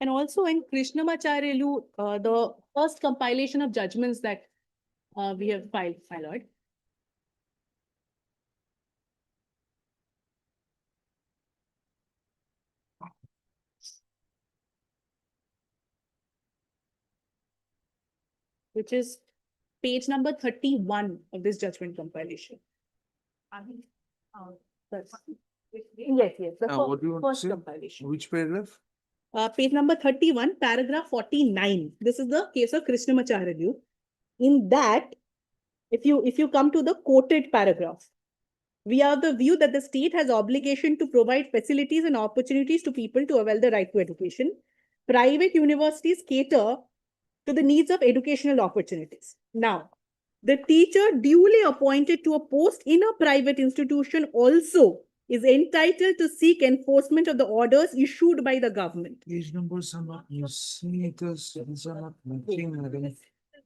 And also in Krishnamacharyalu, the first compilation of judgments that we have filed, my lord. Which is page number 31 of this judgment compilation. Yes, the What do you want to first say? compilation. Which paragraph? Page number 31, paragraph 49. This is the case of Krishnamacharyalu. In that, if you come to the quoted paragraph, we are of the view that the state has obligation to provide facilities and opportunities to people to avail the right to education. Private universities cater to the needs of educational opportunities. Now, the teacher duly appointed to a post in a private institution also is entitled to seek enforcement of the orders issued by the government. Page numbers are not missing. These are not matching. Madam. This is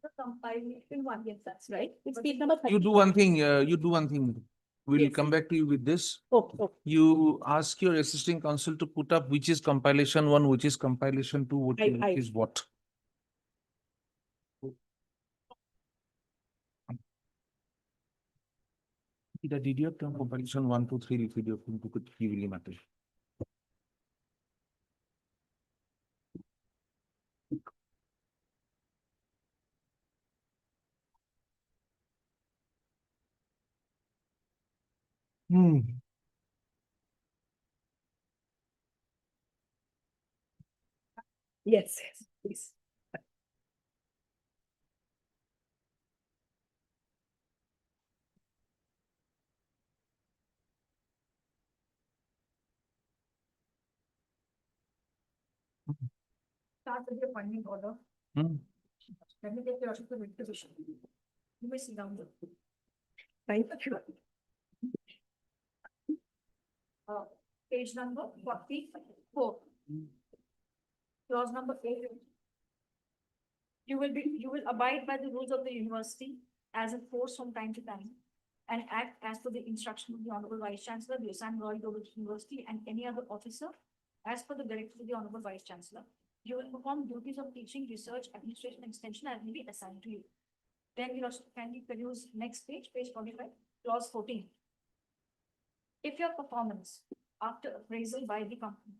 the compilation one. Yes, that's right. It's page number 30. You do one thing. We'll Yes. come back to you with this. Okay. You ask your assisting counsel to put up which is compilation one, which is compilation two, which is what. The DDF term compilation 1, 2, 3 video could really matter. Yes, please. Start with the appointment order. Let me take your position. You may sit down. Thank you. Page number 44. Clause number 8. You will abide by the rules of the university as enforced from time to time and act as per the instruction of the Honorable Vice Chancellor, the assigned Royal Global University, and any other officer as per the directive of the Honorable Vice Chancellor. You will perform duties of teaching, research, administration, extension as may be assigned to you. Then you also kindly peruse next page, page 45, clause 14. If your performance after appraisal by the company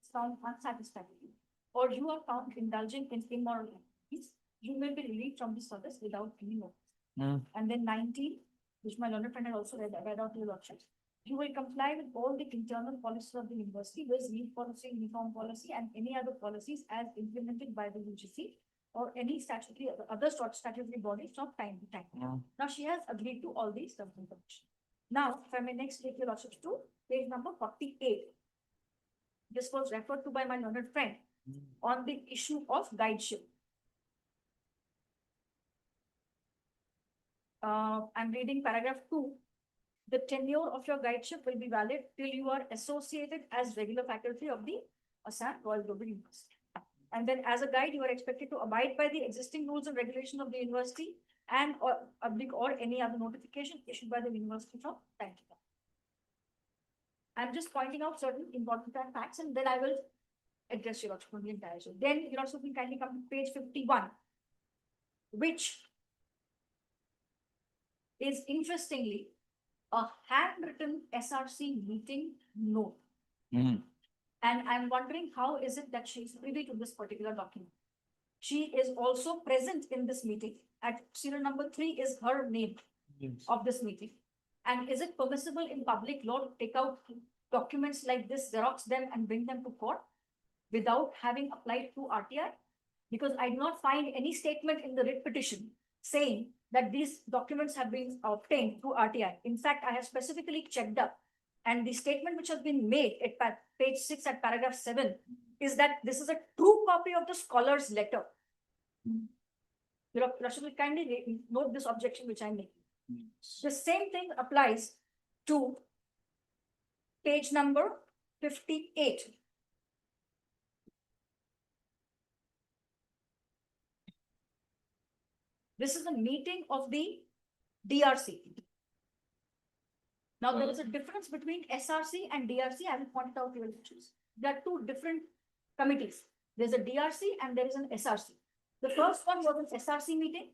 is found unsatisfactory, or you are found indulging in immoral activities, you may be relieved from the service without any notice. And then 19, which my learned friend had also read out to your lordship. You will comply with all the internal policies of the university, with leave policy, uniform policy, and any other policies as implemented by the UGC or any statutory other statutory bodies from time to time. Now she has agreed to all these terms and conditions. Now, if I may next take your lordship to page number 48. this was referred to by my learned friend on the issue of guideship. I'm reading paragraph 2. The tenure of your guideship will be valid till you are associated as regular faculty of the Assam Royal Global University. And then as a guide, you are expected to abide by the existing rules and regulations of the university and or any other notification issued by the university from time to time. I'm just pointing out certain important facts, and then I will address your lordship on the entire issue. Then your lordship will kindly come to page 51, which is interestingly a handwritten SRC meeting note. And I'm wondering how is it that she is privy to this particular document. She is also present in this meeting. At serial number 3 is her name of this meeting. And is it permissible in public law to take out documents like this, xerox them and bring them to court without having applied to RTI? Because I do not find any statement in the writ petition saying that these documents have been obtained through RTI. In fact, I have specifically checked up, and the statement which has been made at page 6 at paragraph 7 is that this is a true copy of the scholar's letter. Your Lordship will kindly note this objection which I'm making. The same thing applies to page number 58. This is a meeting of the DRC. Now, there is a difference between SRC and DRC. I will point out your issues. There are two different committees. There's a DRC and there is an SRC. The first one was an SRC meeting,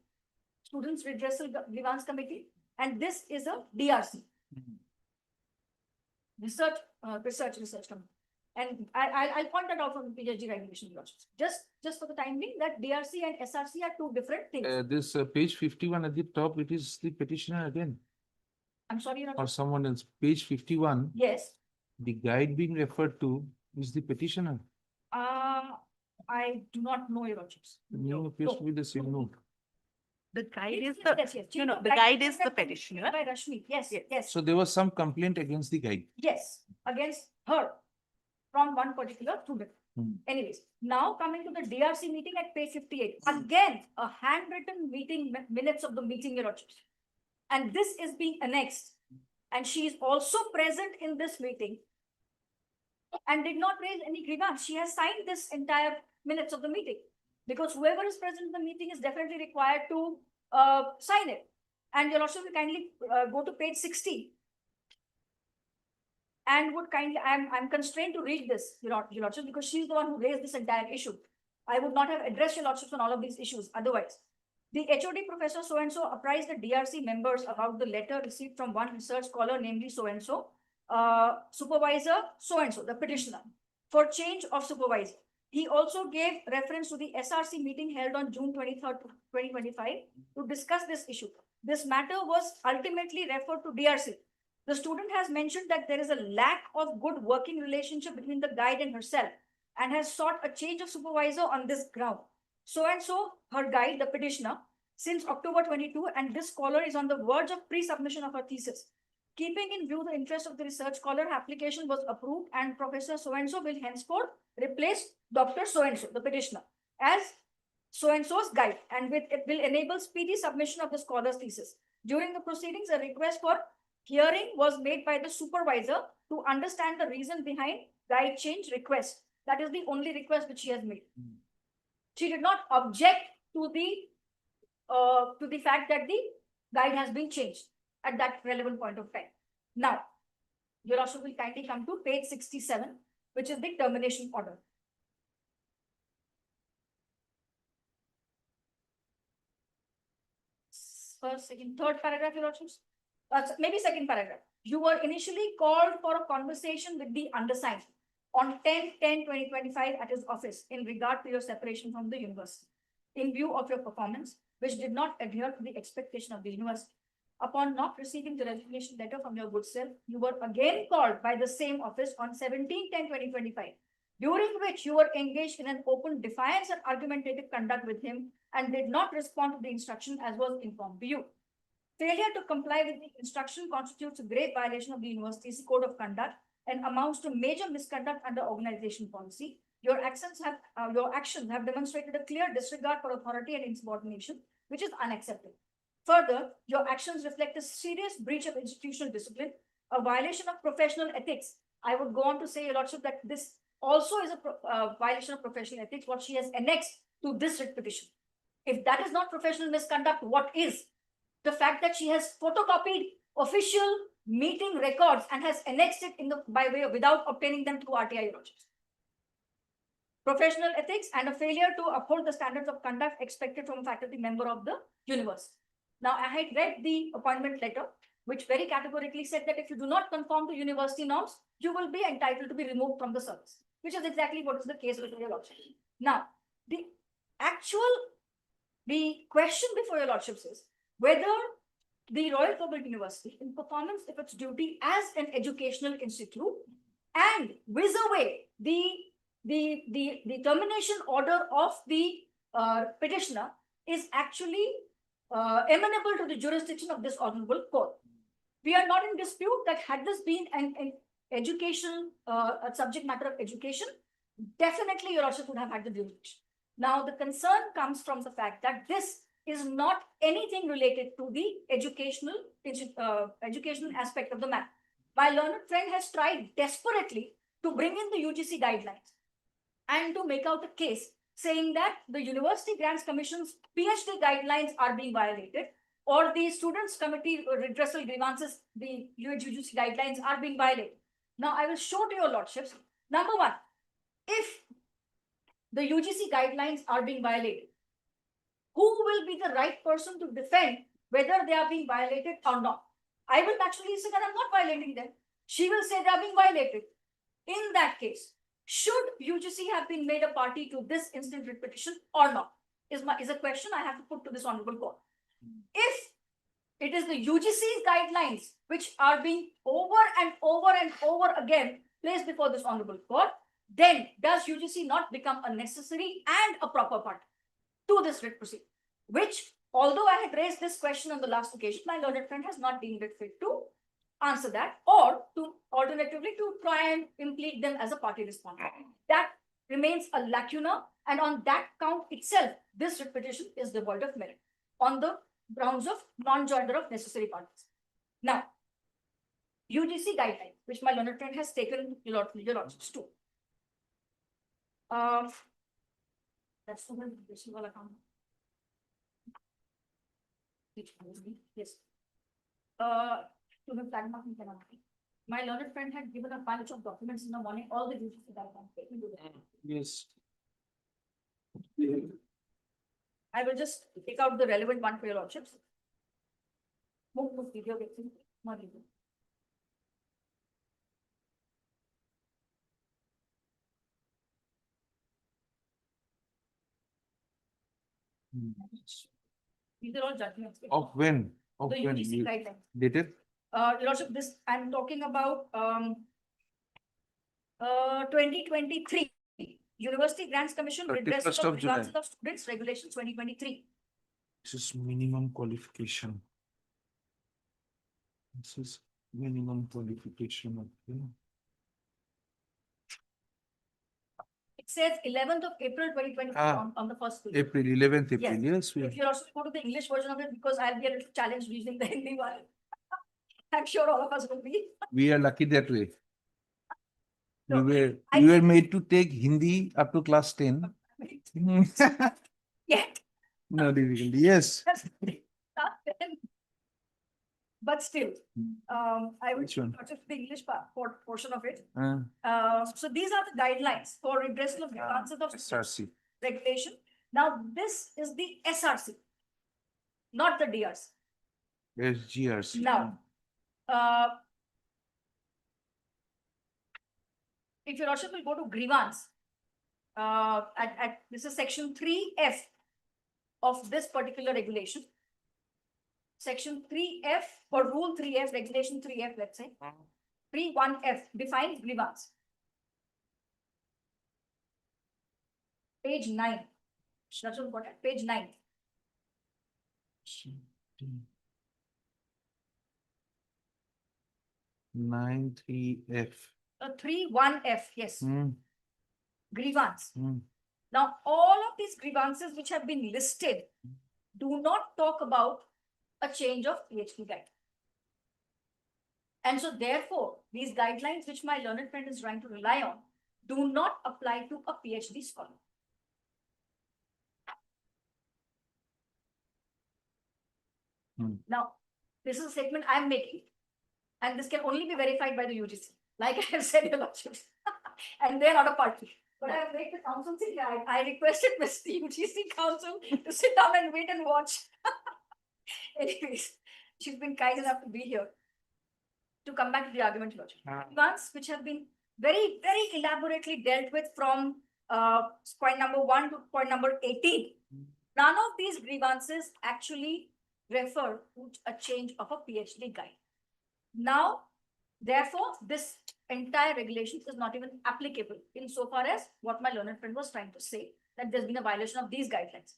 Students Redressal Grievance Committee, and this is a DRC. Research Committee. And I'll point that out from PhD regulation. Just for the time being, that DRC and SRC are two different things. This page 51 at the top, it is the petitioner again, I'm sorry, Your or Lordship. someone else. Page 51. Yes. The guide being referred to is the petitioner. I do not know, Your Lordships. The name appears to be the same note. The guide is Yes, the, yes. the guide is the petitioner. By Rashmi. Yes, yes. So there was some complaint against the guide. Yes, against her from one particular student. Anyways, now coming to the DRC meeting at page 58. Again, a handwritten meeting minutes of the meeting, Your Lordships. And this is being annexed. And she is also present in this meeting and did not raise any grievance. She has signed this entire minutes of the meeting, because whoever is present in the meeting is definitely required to sign it. And Your Lordship will kindly go to page 60. And would kindly, I'm constrained to read this, Your Lordship, because she's the one who raised this entire issue. I would not have addressed Your Lordships on all of these issues otherwise. The HOD Professor so-and-so apprised the DRC members about the letter received from one research scholar, namely so-and-so, supervisor so-and-so, the petitioner, for change of supervisor. He also gave reference to the SRC meeting held on June 23rd, 2025 to discuss this issue. This matter was ultimately referred to DRC. The student has mentioned that there is a lack of good working relationship between the guide and herself and has sought a change of supervisor on this ground. So-and-so, her guide, the petitioner, since October 22, and this scholar is on the verge of pre-submission of her thesis. Keeping in view the interest of the research scholar, application was approved and Professor so-and-so will henceforth replace Dr. So-and-so, the petitioner, as so-and-so's guide, and it will enable speedy submission of the scholar's thesis. During the proceedings, a request for hearing was made by the supervisor to understand the reason behind guide change request. That is the only request which she has made. She did not object to the fact that the guide has been changed at that relevant point of time. Now, Your Lordship will kindly come to page 67, which is the termination order. First, second, third paragraph, Your Lordships. Maybe second paragraph. You were initially called for a conversation with the undersigned on 10/10/2025 at his office in regard to your separation from the university, in view of your performance, which did not adhere to the expectation of the university. Upon not receiving the resignation letter from your good self, you were again called by the same office on 17/10/2025, during which you were engaged in an open defiance and argumentative conduct with him and did not respond to the instruction as was informed to you. Failure to comply with the instruction constitutes a grave violation of the university's code of conduct and amounts to major misconduct under organization policy. Your actions have demonstrated a clear disregard for authority and insubordination, which is unacceptable. Further, your actions reflect a serious breach of institutional discipline, a violation of professional ethics. I would go on to say, Your Lordship, that this also is a violation of professional ethics, what she has annexed to this writ petition. If that is not professional misconduct, what is? The fact that she has photocopied official meeting records and has annexed it by way of without obtaining them through RTI, Your Lordship. Professional ethics and a failure to uphold the standards of conduct expected from a faculty member of the university. Now, I had read the appointment letter, which very categorically said that if you do not conform to university norms, you will be entitled to be removed from the service, which is exactly what is the case with Your Lordship. Now, the question before Your Lordships is whether the Royal Global University, in performance of its duty as an educational institute and whiz away the termination order of the petitioner, is actually amenable to the jurisdiction of this honorable court. We are not in dispute that had this been an education, a subject matter of education, definitely Your Lordship would have had the jurisdiction. Now, the concern comes from the fact that this is not anything related to the educational aspect of the matter. My learned friend has tried desperately to bring in the UGC guidelines and to make out a case saying that the University Grants Commission's PhD guidelines are being violated, or the Students' Committee redressal grievances, the UGC guidelines are being violated. Now, I will show to Your Lordships. Number one, if the UGC guidelines are being violated, who will be the right person to defend whether they are being violated or not? I will naturally say that I'm not violating them. She will say they are being violated. In that case, should UGC have been made a party to this instant writ petition or not? Is a question I have to put to this honorable court. If it is the UGC's guidelines which are being over and over and over again placed before this honorable court, then does UGC not become a necessary and a proper party to this writ proceeding? Which, although I had raised this question on the last occasion, my learned friend has not deemed it fit to answer that, or to alternatively to try and implicate them as a party respondent. That remains a lacuna, and on that count itself, this writ petition is devoid of merit on the grounds of non-joinder of necessary parties. Now, UGC guidelines, which my learned friend has taken Your Lordships to. That's the one. Yes. To the flag marking penalty. My learned friend had given a bunch of documents in the morning, all the UGC guidelines. Yes. I will just take out the relevant one for Your Lordships. Video gets in. These are all judgments. Of when? Of The when? UGC guidelines. Dated? Your Lordship, this I'm talking about 2023. University Grants Commission 31st redressal of of July. grievances of students regulations 2023. This is minimum qualification. This is minimum qualification. Okay. It says 11th of April 2023 on the first page. April, 11th April, Yes. yes. If you also go to the English version of it, because I'll be a little challenged using the Hindi one. I'm sure all of us will be. We are lucky that way. No, we were made to take Hindi up to class 10. Yet. No difficulty, yes. But still, I will Which one? touch the English portion of it. Uh, So these are the guidelines for redressal of grievances of SRC. regulation. Now, this is the SRC, not the DRC. SGRC. Now, if Your Lordship will go to grievance, this is section 3F of this particular regulation. Section 3F or rule 3F, regulation 3F, let's say. 3(1)F defines grievance. Page 9. That's important. Page 9. 9(3)F. 31F, yes. Hmm, Grievance. hmm. Now, all of these grievances which have been listed do not talk about a change of PhD guide. And so therefore, these guidelines which my learned friend is trying to rely on do not apply to a PhD scholar. Now, this is a statement I'm making, and this can only be verified by the UGC. Like I have said, Your Lordship, and they're not a party. But I have made the council sit here. I requested Mr. UGC council to sit down and wait and watch. Anyways, she's been kind enough to be here to come back to the argument, Lordship. Ones which have been very, very elaborately dealt with from point number 1 to point number 18. None of these grievances actually refer to a change of a PhD guide. Now, therefore, this entire regulation is not even applicable insofar as what my learned friend was trying to say, that there's been a violation of these guidelines.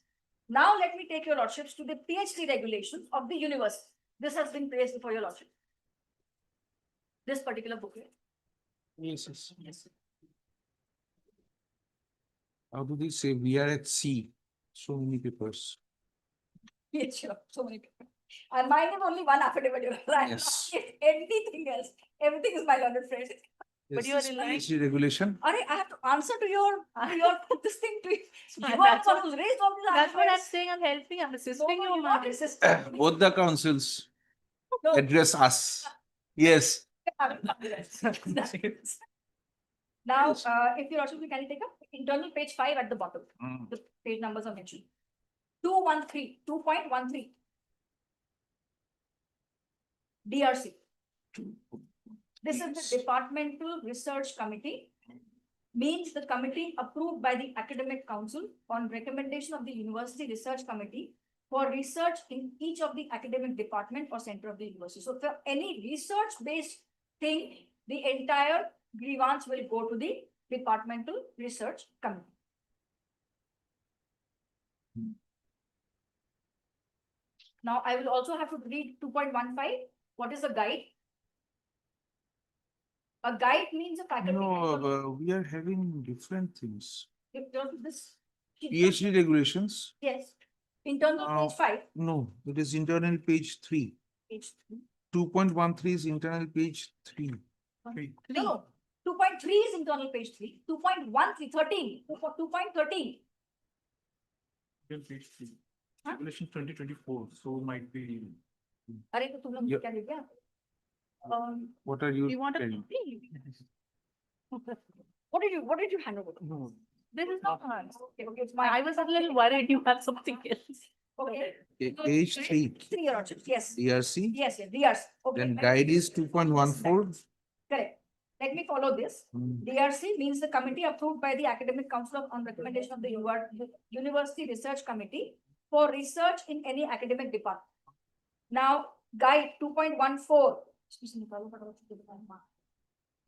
Now, let me take your lordships to the PhD regulations of the university. This has been placed before your lordship. This particular booklet. Yes, yes. Yes. How do they say we are at sea? So many papers. Yes, sure. So many people. And mine is only one affidavit. Right? Yes. If anything else, everything is my learned friend. But Yes, you are this relying. PhD regulation. I have to answer to your this thing to you. You are That's the one what- who's raised all these That's what I'm arguments. saying. I'm helping. I'm assisting No, you. you're ma'am. not resisting. Both the councils No. address us. Yes. Now, if you're also, can you take up internal page 5 at the bottom? Mm. The page numbers are mentioned. 213, 2.13. DRC. This is the Departmental Research Committee. Means the committee approved by the Academic Council on recommendation of the University Research Committee for research in each of the academic department or center of the university. So for any research-based thing, the entire grievance will go to the Departmental Research Committee. Now, I will also have to read 2.15. What is a guide? A guide means a faculty. No, we are having different things. If there is this. PhD regulations. Yes. Internal page 5. No, it is internal page 3. Page 3. 2.13 is internal page 3. No, 2.3 is internal page 3. 2.13, 13. 2.13. Page 3. Regulation 2024, so might be. अरे तो तुम लोग क्या ले गया? What are you? You want a telling? copy? What did you hand over? No. This is not hard. Okay, it's my. I was a little worried you have something else. Okay. Page 3. 3 year olds. Yes. DRC. Yes, yes, DRC. Okay. Then guide is 2.14. Correct. Let me follow this. DRC means the committee approved by the Academic Council on recommendation of the University Research Committee for research in any academic department. Now, guide 2.14.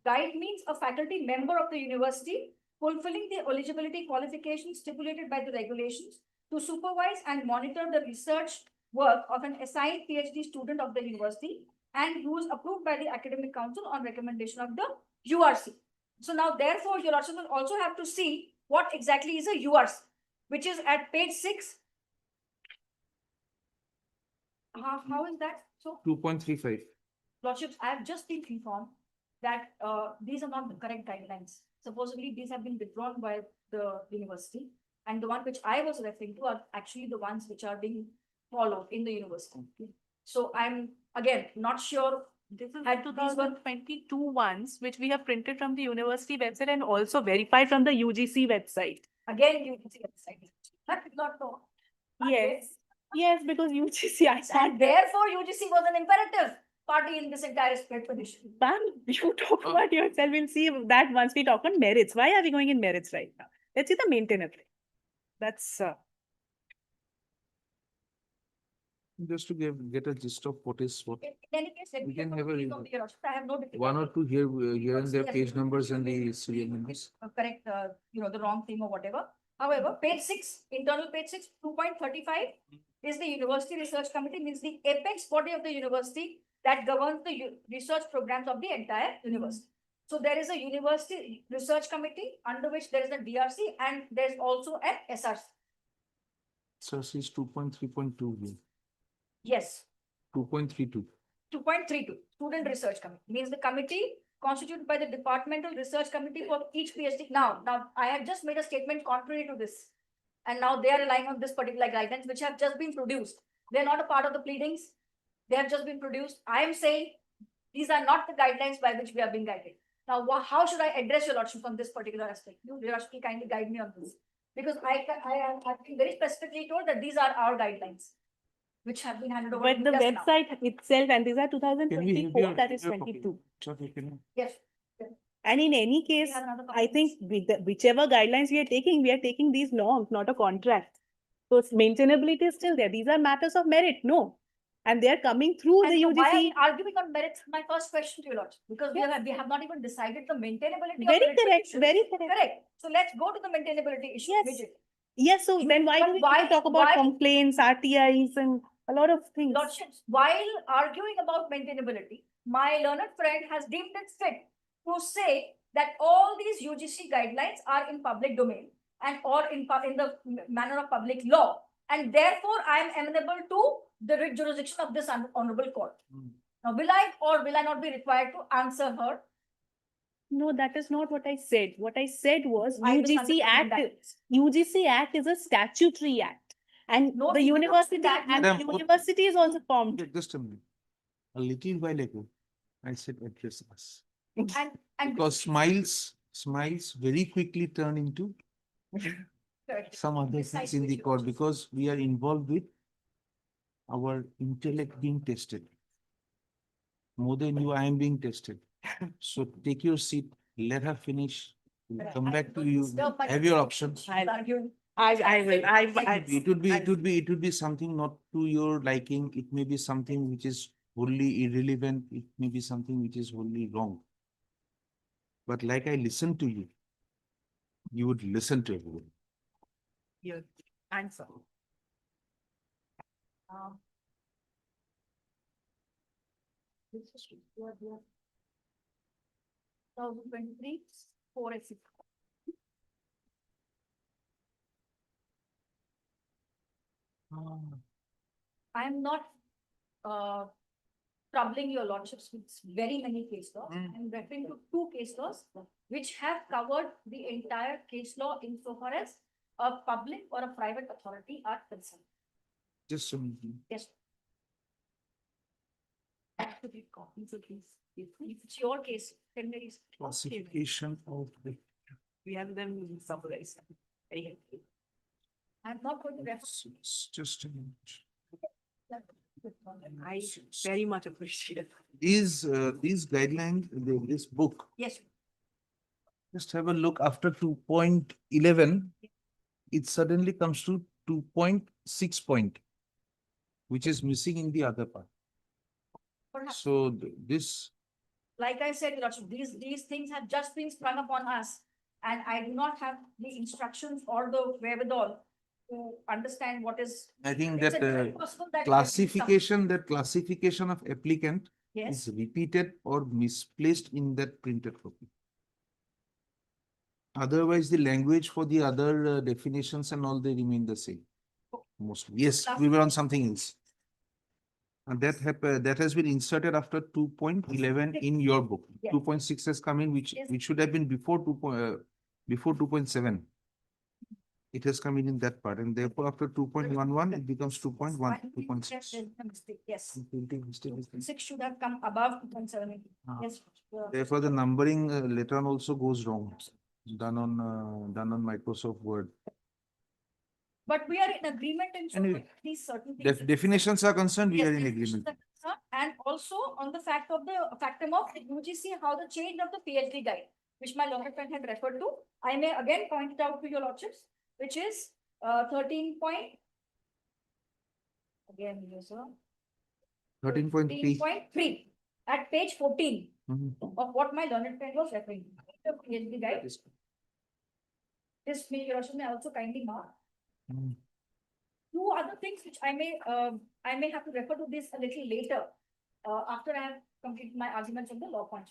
Guide means a faculty member of the university fulfilling the eligibility qualifications stipulated by the regulations to supervise and monitor the research work of an assigned PhD student of the university and who is approved by the Academic Council on recommendation of the URC. So now, therefore, your lordship will also have to see what exactly is a URC, which is at page 6. How is that? So, 2.35. lordships, I have just been informed that these are not the correct guidelines. Supposedly, these have been withdrawn by the university, and the one which I was referring to are actually the ones which are being followed in the university. So I'm again not sure. This is Had the these were 2022 ones, which we have printed from the university website and also verified from the UGC website. again UGC website. I did not know. Yes. Yes, because UGC, I saw. And therefore, UGC was an imperative party in this entire expedition. Ma'am, you talk about yourself. We'll see that once we talk on merits. Why are we going in merits right now? Let's see the maintenance. That's Just to get a gist of what is what. In any case, let We me can take have a piece of the Lordship. I have no difficulty. one or two here and there Yes. page numbers and the serial numbers. Correct, the wrong thing or whatever. However, page 6, internal page 6, 2.35 is the University Research Committee, means the apex body of the university that governs the research programs of the entire university. So there is a university research committee under which there is a DRC and there's also an SRC. So she's 2.3.2. Yes, 2.32. 2.32, Student Research Committee, means the committee constituted by the Departmental Research Committee for each PhD. Now I have just made a statement contrary to this. And now they are relying on this particular guidelines, which have just been produced. They're not a part of the pleadings. They have just been produced. I am saying these are not the guidelines by which we are being guided. Now, how should I address your lordship on this particular aspect? You, your lordship, kindly guide me on this. Because I have been very specifically told that these are our guidelines, which have been handed over. But the website itself, and these are Can we have 2024, your- that is your copy? 22. Sorry, can you- Yes. And in any case, have another I think whichever guidelines we are taking these norms, not a contract. So maintainability is still there. These are matters of merit, no. And they are coming through And the so why are UGC. we arguing on merits? My first question to you, Lord, because we have not even decided the maintainability. Very of the correct, issues. very correct. Correct. So let's go to the maintainability issue. Yes. immediately. Yes, so then why But do we need to talk about complaints, RTIs and a lot of things? Lordships, while arguing about maintainability, my learned friend has deemed it fit to say that all these UGC guidelines are in public domain and or in the manner of public law, and therefore I am amenable to the writ jurisdiction of this honorable court. Now, will I or will I not be required to answer her? No, that is not what I said. What I said was I UGC misunderstood Act. that. UGC Act is a statutory act, and No, the it is not university that. and Madam, university is also formed. Just a minute. A little while ago, I said address us. And Because smiles very quickly turn into some other things in the court because we are involved with our intellect being tested. More than you, I am being tested. So take your seat, let her finish. We'll come back to you. Have your options. I will. It would be something not to your liking. It may be something which is wholly irrelevant. It may be something which is wholly wrong. But like I listened to you, you would listen to everyone. Your answer. This is 2023, 4 I am not troubling your lordships with very many case laws. I'm referring to 2 case laws which have covered the entire case law insofar as a public or a private authority are concerned. Just a minute. Yes. I have to read copies of these. If it's your case, then there is. Classification of the. We have them summarized. Very helpful. I'm not going to refer. Just a minute. I very much appreciate it. These guidelines, this book, Yes. just have a look after 2.11, it suddenly comes to 2.6 point, which is missing in the other part. Perhaps. So this, Like I said, Your Lordship, these things have just been sprung upon us, and I do not have the instructions or the wherewithal to understand what is. I think It's that very possible that classification of applicant Yes. is repeated or misplaced in that printed copy. Otherwise, the language for the other definitions and all, they remain the same. Mostly. Yes, we were on something else. And that has been inserted after 2.11 in your book. Yes. 2.6 has come in, which should have been before 2.7. It has come in that part, and therefore after 2.11, it becomes 2.1, 2.6. Yes. 6 should have come above 2.7. Yes. Therefore, the numbering later on also goes wrong, done on Microsoft Word. But we are in agreement in Anyway, these certain things. Definitions are concerned, we Yes, are in definitions agreement. are concerned, and also on the factum of the UGC, how the change of the PhD guide, which my learned friend had referred to, I may again point it out to your lordships, which is 13 point. Again, yes, sir. 13.3. 13.3 at page 14 Mhm. of what my learned friend was referring to. The PhD guide. This may your lordship may also kindly mark. Mm. 2 other things which I may have to refer to this a little later, after I have completed my arguments on the law points.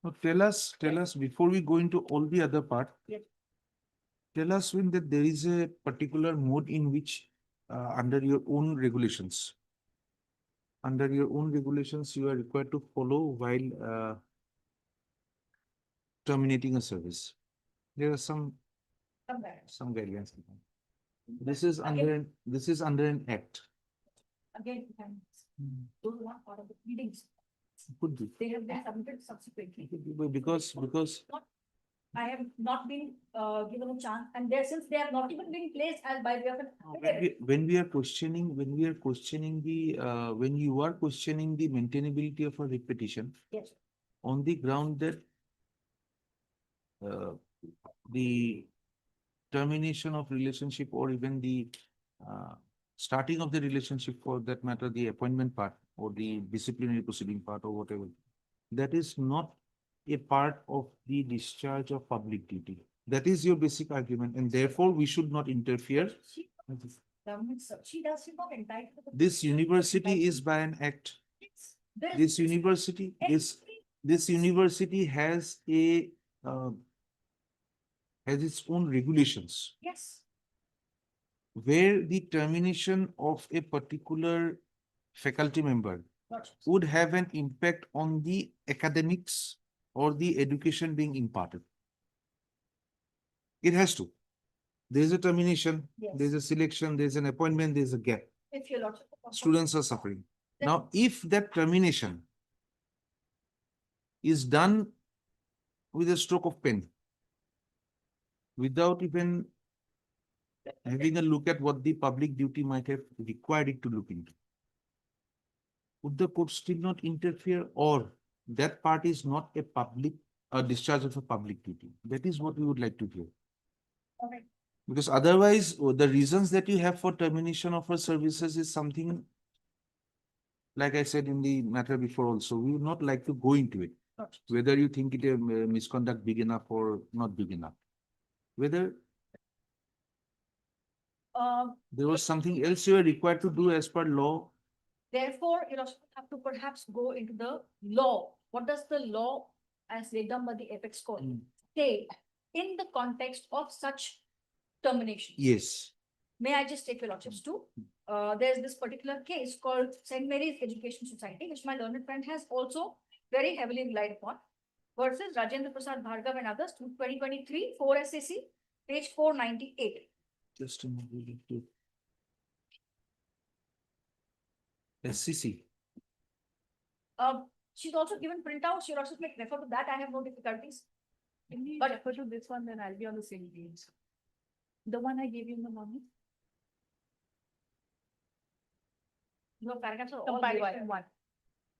Now tell us, before we go into all the other part. Yes. Tell us when that there is a particular mode in which, under your own regulations. Under your own regulations, you are required to follow while terminating a service. There are some guidelines. This is under an act. Again, those are not part of the pleadings. Could be. They have been submitted subsequently. Because I have not been given a chance, and there, since they have not even been placed as by way of an when you are questioning the maintainability of a repetition. Yes. On the ground that the termination of relationship or even the starting of the relationship, for that matter, the appointment part or the disciplinary proceeding part or whatever, that is not a part of the discharge of public duty. That is your basic argument, and therefore we should not interfere. She does not entitled to the. This university is by an act. This university has a has its own regulations. Yes. Where the termination of a particular faculty member would have an impact on the academics or the education being imparted. It has to. There's a termination, Yes. there's a selection, there's an appointment, there's a gap. If you're not. Students are suffering. Now, if that termination is done with a stroke of pen, without even having a look at what the public duty might have required it to look into, would the court still not interfere, or that part is not a discharge of a public duty? That is what we would like to hear. Okay. Because otherwise, the reasons that you have for termination of our services is something, like I said in the matter before also, we would not like to go into it. Whether you think it a misconduct big enough or not big enough. Whether there was something else you were required to do as per law. Therefore, you also have to perhaps go into the law. What does the law, as laid down by the apex court, say in the context of such termination? Yes. May I just take your lordships to? There's this particular case called St. Mary's Education Society, which my learned friend has also very heavily relied upon, versus Rajendra Prasad Bhargav and others, 2023, 4 SAC, page 498. Just a moment. SCC. She's also given printouts. You're also like refer to that. I have no difficulties. Can we But refer to this one, then I'll be on the same page. The one I gave you in the morning. your paragraphs are all Comparison one.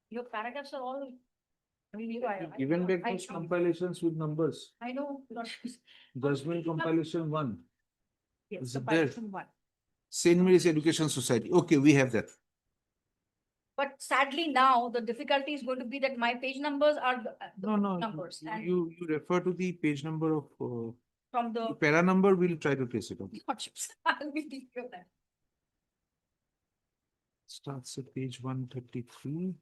Your paragraphs are all. I mean, Even back those compilations with numbers. I know. Judgment compilation 1. Yes, Is it comparison one. St. Mary's Education Society. Okay, we have that. But sadly now, the difficulty is going to be that my page numbers are the No. numbers. And You refer to the page number of from the para number, we'll try to trace it out. lordships, I'll be thinking of that. Starts at page 133.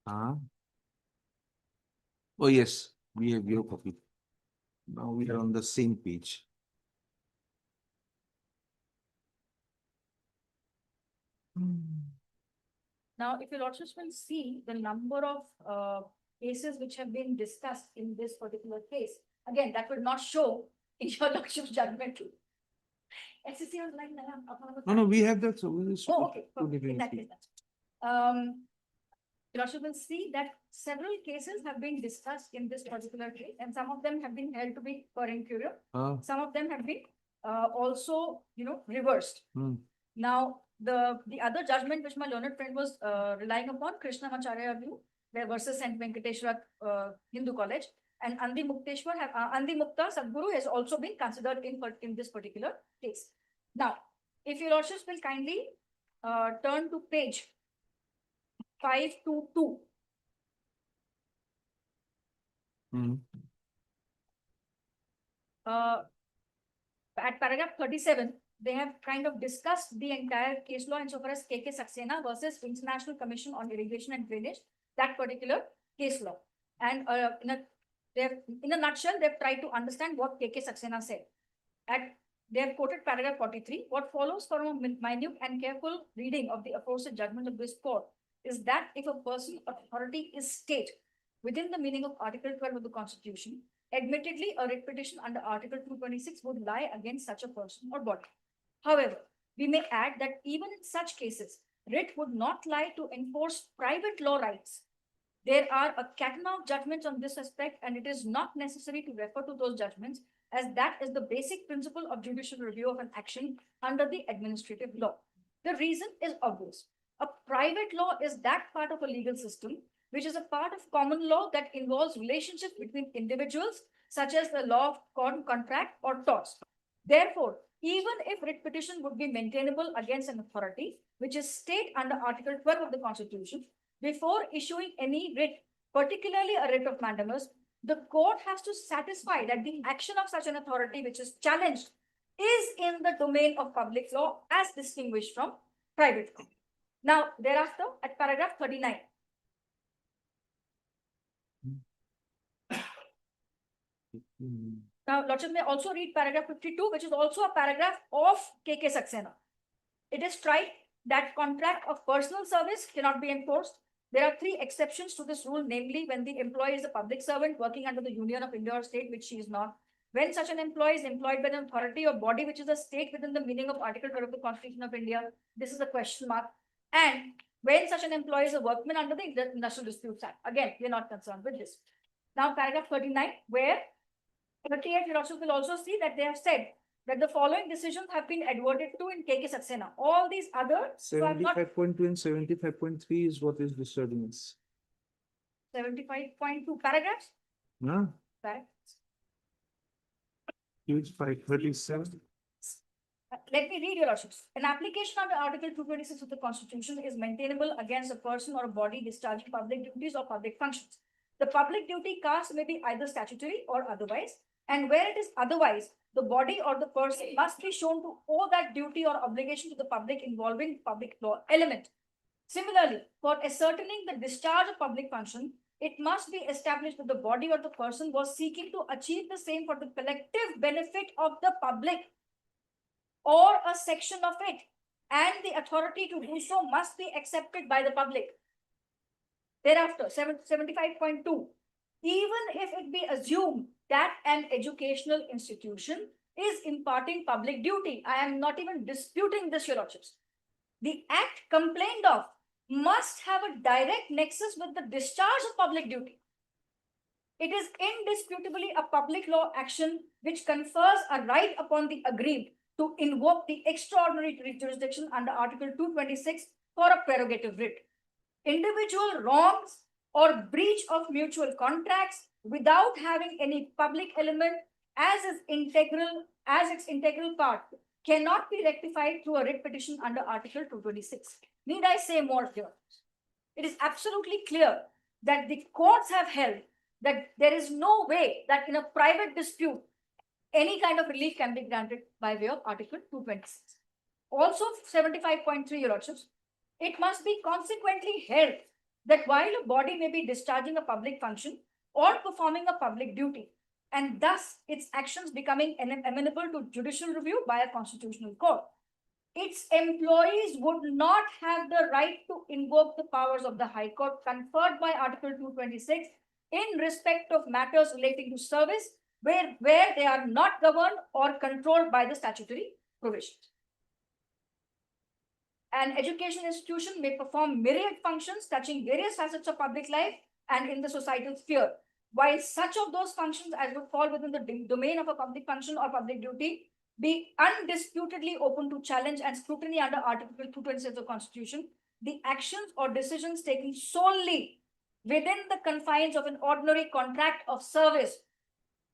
Oh yes, we have your copy. Now we are on the same page. Now, if your lordships will see the number of cases which have been discussed in this particular case, again, that will not show in your lordship's judgment. SEC was like, No, we have that. So we will. Oh, okay. In that case, your lordship will see that several cases have been discussed in this particular case, and some of them have been held to be per incuria. Some of them have been also, reversed. Now, the other judgment which my learned friend was relying upon, Krishna Macharya review, there versus St. Venkateshwar Hindu College, and Andi Mukta Sadguru has also been considered in this particular case. Now, if your lordships will kindly turn to page 522. At paragraph 37, they have kind of discussed the entire case law insofar as KK Saxena versus International Commission on Irrigation and Drainage, that particular case law. And in a nutshell, they've tried to understand what KK Saxena said. They have quoted paragraph 43. What follows from a minute and careful reading of the aforesaid judgment of this court is that if a person or authority is state within the meaning of Article 12 of the Constitution, admittedly a writ petition under Article 226 would lie against such a person or body. However, we may add that even in such cases, writ would not lie to enforce private law rights. There are a catalogue of judgments on this aspect, and it is not necessary to refer to those judgments, as that is the basic principle of judicial review of an action under the administrative law. The reason is obvious. A private law is that part of a legal system which is a part of common law that involves relationships between individuals, such as the law of contract or torts. Therefore, even if writ petition would be maintainable against an authority, which is state under Article 12 of the Constitution, before issuing any writ, particularly a writ of mandamus, the court has to satisfy that the action of such an authority which is challenged is in the domain of public law as distinguished from private law. Now, thereafter, at paragraph 39. Now, Lordship may also read paragraph 52, which is also a paragraph of KK Saxena. It is tried that contract of personal service cannot be enforced. There are 3 exceptions to this rule, namely when the employee is a public servant working under the Union of India or state, which she is not. When such an employee is employed by an authority or body which is a state within the meaning of Article 12 of the Constitution of India, this is a question mark. And when such an employee is a workman under the Industrial Disputes Act. Again, we are not concerned with this. Now, paragraph 39, where 38 philosophers will also see that they have said that the following decisions have been adverted to in KK Saxena. All these other 75.2 and 75.3 is what is disturbance. 75.2 paragraphs. No, Paragraphs. page 537. Let me read your lordships. An application under Article 226 of the Constitution is maintainable against a person or a body discharging public duties or public functions. The public duty cast may be either statutory or otherwise, and where it is otherwise, the body or the person must be shown to owe that duty or obligation to the public involving public law element. Similarly, for ascertaining the discharge of public function, it must be established that the body or the person was seeking to achieve the same for the collective benefit of the public or a section of it, and the authority to do so must be accepted by the public. Thereafter, 75.2. Even if it be assumed that an educational institution is imparting public duty, I am not even disputing this, your lordships. The act complained of must have a direct nexus with the discharge of public duty. It is indisputably a public law action which confers a right upon the aggrieved to invoke the extraordinary jurisdiction under Article 226 for a prerogative writ. Individual wrongs or breach of mutual contracts without having any public element as its integral part cannot be rectified through a writ petition under Article 226. Need I say more here? It is absolutely clear that the courts have held that there is no way that in a private dispute any kind of relief can be granted by way of Article 226. Also, 75.3, your lordships, it must be consequently held that while a body may be discharging a public function or performing a public duty, and thus its actions becoming amenable to judicial review by a constitutional court, its employees would not have the right to invoke the powers of the High Court conferred by Article 226 in respect of matters relating to service where they are not governed or controlled by the statutory provisions. An education institution may perform myriad functions touching various facets of public life and in the societal sphere. While such of those functions as would fall within the domain of a public function or public duty be undisputedly open to challenge and scrutiny under Article 226 of the Constitution, the actions or decisions taken solely within the confines of an ordinary contract of service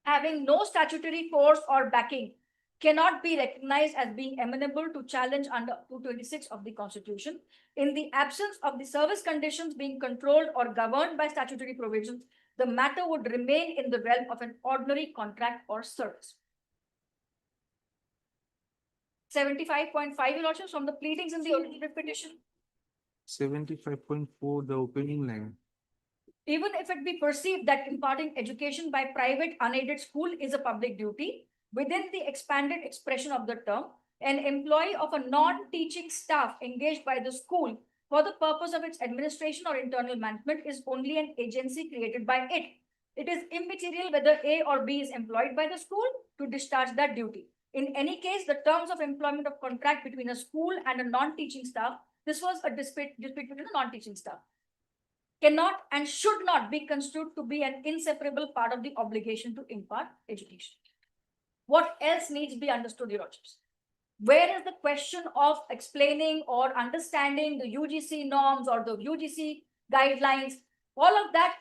having no statutory force or backing cannot be recognized as being amenable to challenge under 226 of the Constitution. In the absence of the service conditions being controlled or governed by statutory provisions, the matter would remain in the realm of an ordinary contract or service. 75.5, your lordships, from the pleadings in the original petition. 75.4, the opening line. Even if it be perceived that imparting education by private unaided school is a public duty, within the expanded expression of the term, an employee of a non-teaching staff engaged by the school for the purpose of its administration or internal management is only an agency created by it. It is immaterial whether A or B is employed by the school to discharge that duty. In any case, the terms of employment of contract between a school and a non-teaching staff, this was a dispute between the non-teaching staff, cannot and should not be construed to be an inseparable part of the obligation to impart education. What else needs to be understood, your lordships? Where is the question of explaining or understanding the UGC norms or the UGC guidelines? All of that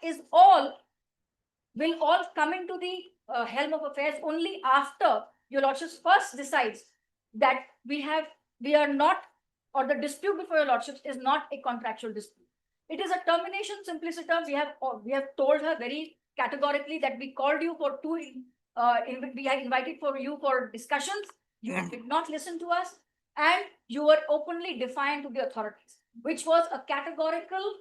will all come into the helm of affairs only after your lordships first decides that we are not, or the dispute before your lordships is not a contractual dispute. It is a termination simpliciter. We have told her very categorically that we called you for we had invited for you for discussions. You did not listen to us, and you were openly defiant to the authorities, which was a categorical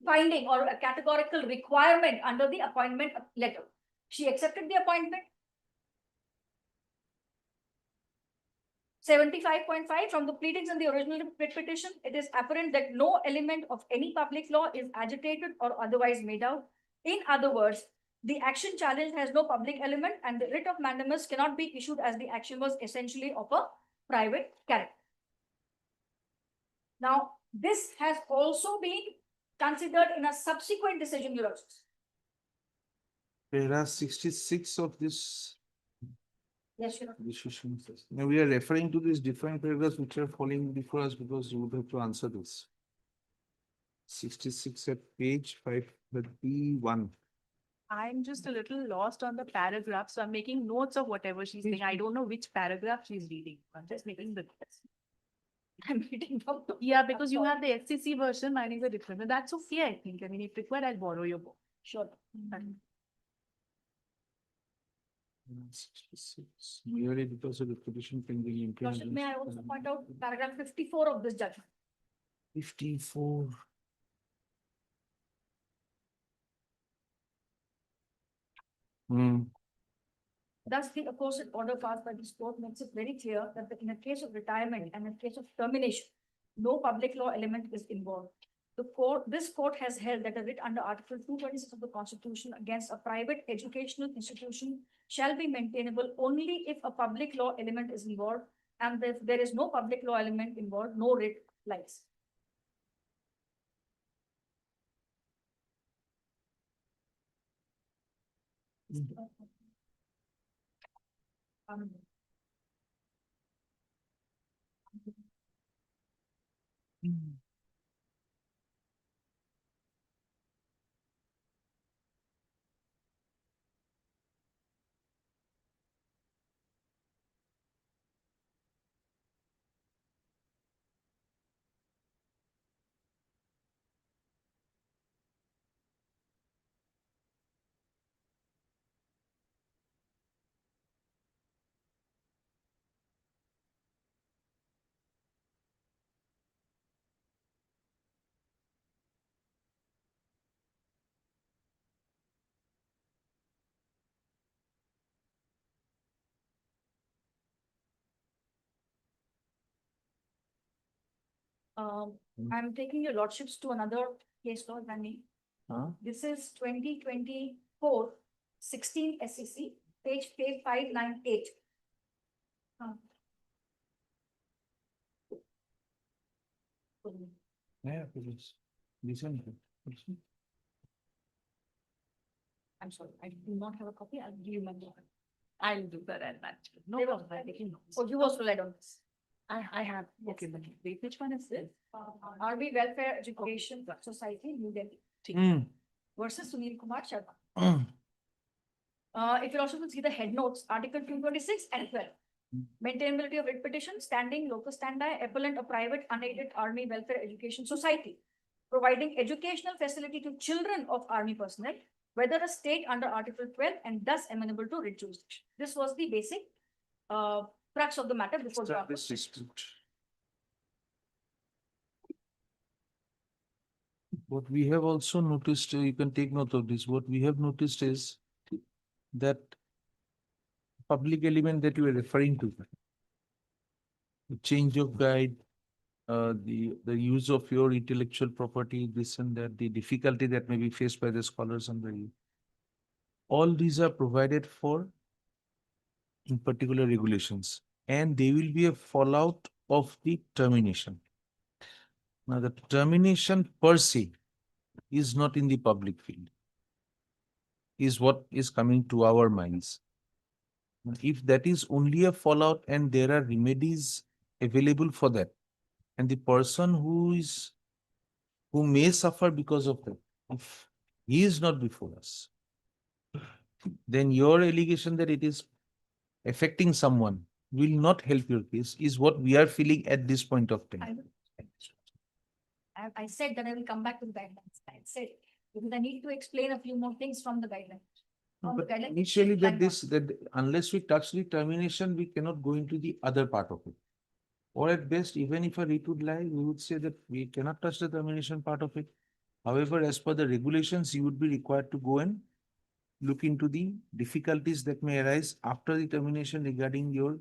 finding or a categorical requirement under the appointment letter. She accepted the appointment. 75.5, from the pleadings in the original writ petition, it is apparent that no element of any public law is agitated or otherwise made out. In other words, the action challenged has no public element, and the writ of mandamus cannot be issued as the action was essentially of a private character. Now, this has also been considered in a subsequent decision, your lordships. Para 66 of this Yes, your lordship. decision. Now we are referring to these different paragraphs which are falling before us because you would have to answer this. 66 at page 531. I'm just a little lost on the paragraph, so I'm making notes of whatever she's saying. I don't know which paragraph she's reading. I'm just making the notes. I'm reading from the. Yeah, because you have the FCC version, mine is a different, but that's okay, I think. I mean, if required, I'll borrow your book. Sure. 66, merely because of the petition pending Lordship, implementation. may I also point out paragraph 54 of this judgment? 54. Thus, the aforesaid order passed by this court makes it very clear that in a case of retirement and in case of termination, no public law element is involved. This court has held that a writ under Article 226 of the Constitution against a private educational institution shall be maintainable only if a public law element is involved, and if there is no public law element involved, no writ lies. I'm taking your lordships to another case law, Danny. This is 2024 16 SEC, page 598. Yeah, please. Listen. I'm sorry, I do not have a copy. I'll give you my book. I'll do that at that. No They problem. were- I'm making notes. Oh, you also relied on this. I have, okay, but wait, which one is this? RV Welfare Education Society, New Delhi versus Sunil Kumar Sharma. If you also see the head notes, Article 226 and 12. Maintainability of writ petition, standing, locus standi, appellant, a private unaided army welfare education society, providing educational facility to children of army personnel, whether a state under Article 12 and thus amenable to writ jurisdiction. This was the basic crux of the matter before the Establish dispute. What we have also noticed, you can take note of this, what we have noticed is that public element that you are referring to, the change of guide, the use of your intellectual property, this and that, the difficulty that may be faced by the scholars under you. All these are provided for in particular regulations, and they will be a fallout of the termination. Now, the termination per se is not in the public field, is what is coming to our minds. If that is only a fallout and there are remedies available for that, and the person who may suffer because of that, if he is not before us, then your allegation that it is affecting someone will not help your case, is what we are feeling at this point of time. I said that I will come back to the guidelines. I said, because I need to explain a few more things from the guidelines. But initially that unless we touch the termination, we cannot go into the other part of it. Or at best, even if a writ would lie, we would say that we cannot touch the termination part of it. However, as per the regulations, you would be required to go and look into the difficulties that may arise after the termination regarding your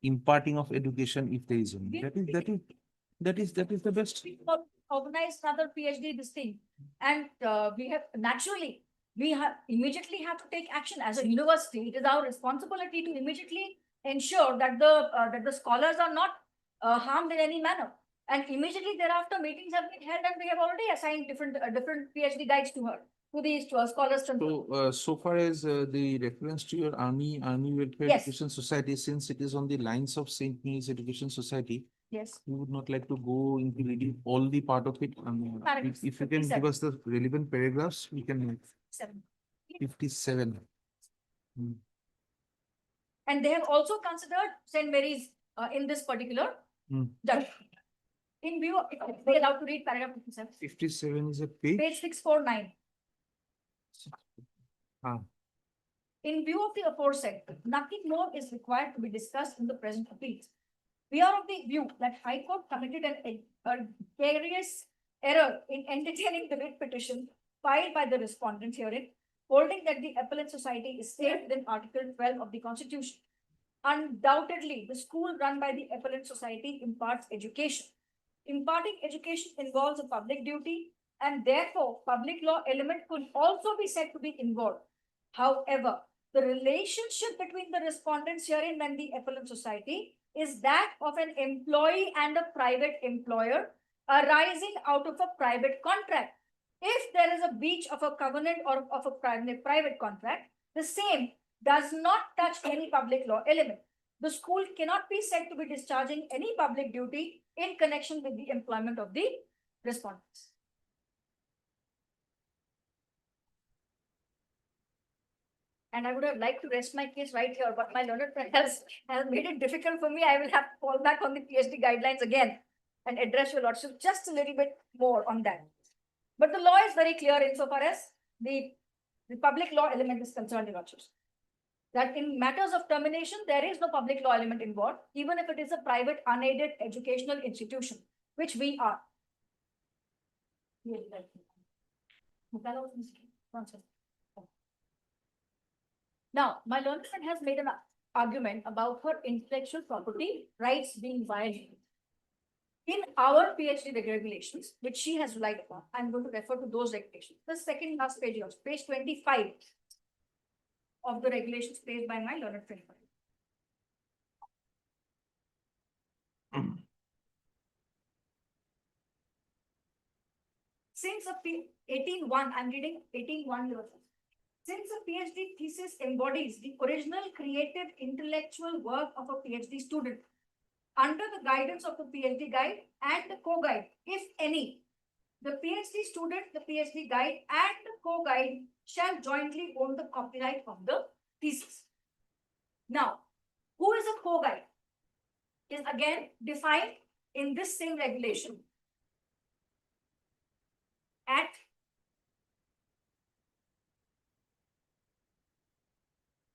imparting of education, if there is any. That is the best. We organize another PhD this thing, and we have naturally immediately have to take action as a university. It is our responsibility to immediately ensure that the scholars are not harmed in any manner. And immediately thereafter, meetings have been held, and we have already assigned different PhD guides to her, to these scholars. So, so far as the reference to your Army Welfare Yes. Education Society, since it is on the lines of St. Mary's Education Society, yes, we would not like to go into reading all the part of it. If you can give us the relevant paragraphs, we can. 57. Hmm. And they have also considered St. Mary's in this particular judgment. In view of, we allowed to read paragraph 57. 57 is a page? Page 649. In view of the aforesaid, nothing more is required to be discussed in the present appeals. We are of the view that High Court committed a grievous error in entertaining the writ petition filed by the respondent herein, holding that the appellate society is safe within Article 12 of the Constitution. Undoubtedly, the school run by the appellate society imparts education. Imparting education involves a public duty, and therefore public law element could also be said to be involved. However, the relationship between the respondents herein and the appellate society is that of an employee and a private employer arising out of a private contract. If there is a breach of a covenant or of a private contract, the same does not touch any public law element. The school cannot be said to be discharging any public duty in connection with the employment of the respondents. And I would have liked to rest my case right here, but my learned friend has made it difficult for me. I will have to fall back on the PhD guidelines again and address your lordship just a little bit more on that. But the law is very clear insofar as the public law element is concerned, your lordships. That in matters of termination, there is no public law element involved, even if it is a private unaided educational institution, which we are. Now, my learned friend has made an argument about her intellectual property rights being violated. In our PhD regulations, which she has relied upon, I'm going to refer to those regulations. The second last page, page 25 of the regulations placed by my learned friend. Since a 18.1, I'm reading 18.1. Since a PhD thesis embodies the original creative intellectual work of a PhD student, under the guidance of the PhD guide and the co-guide, if any, the PhD student, the PhD guide, and the co-guide shall jointly own the copyright of the thesis. Now, who is a co-guide? Is again defined in this same regulation at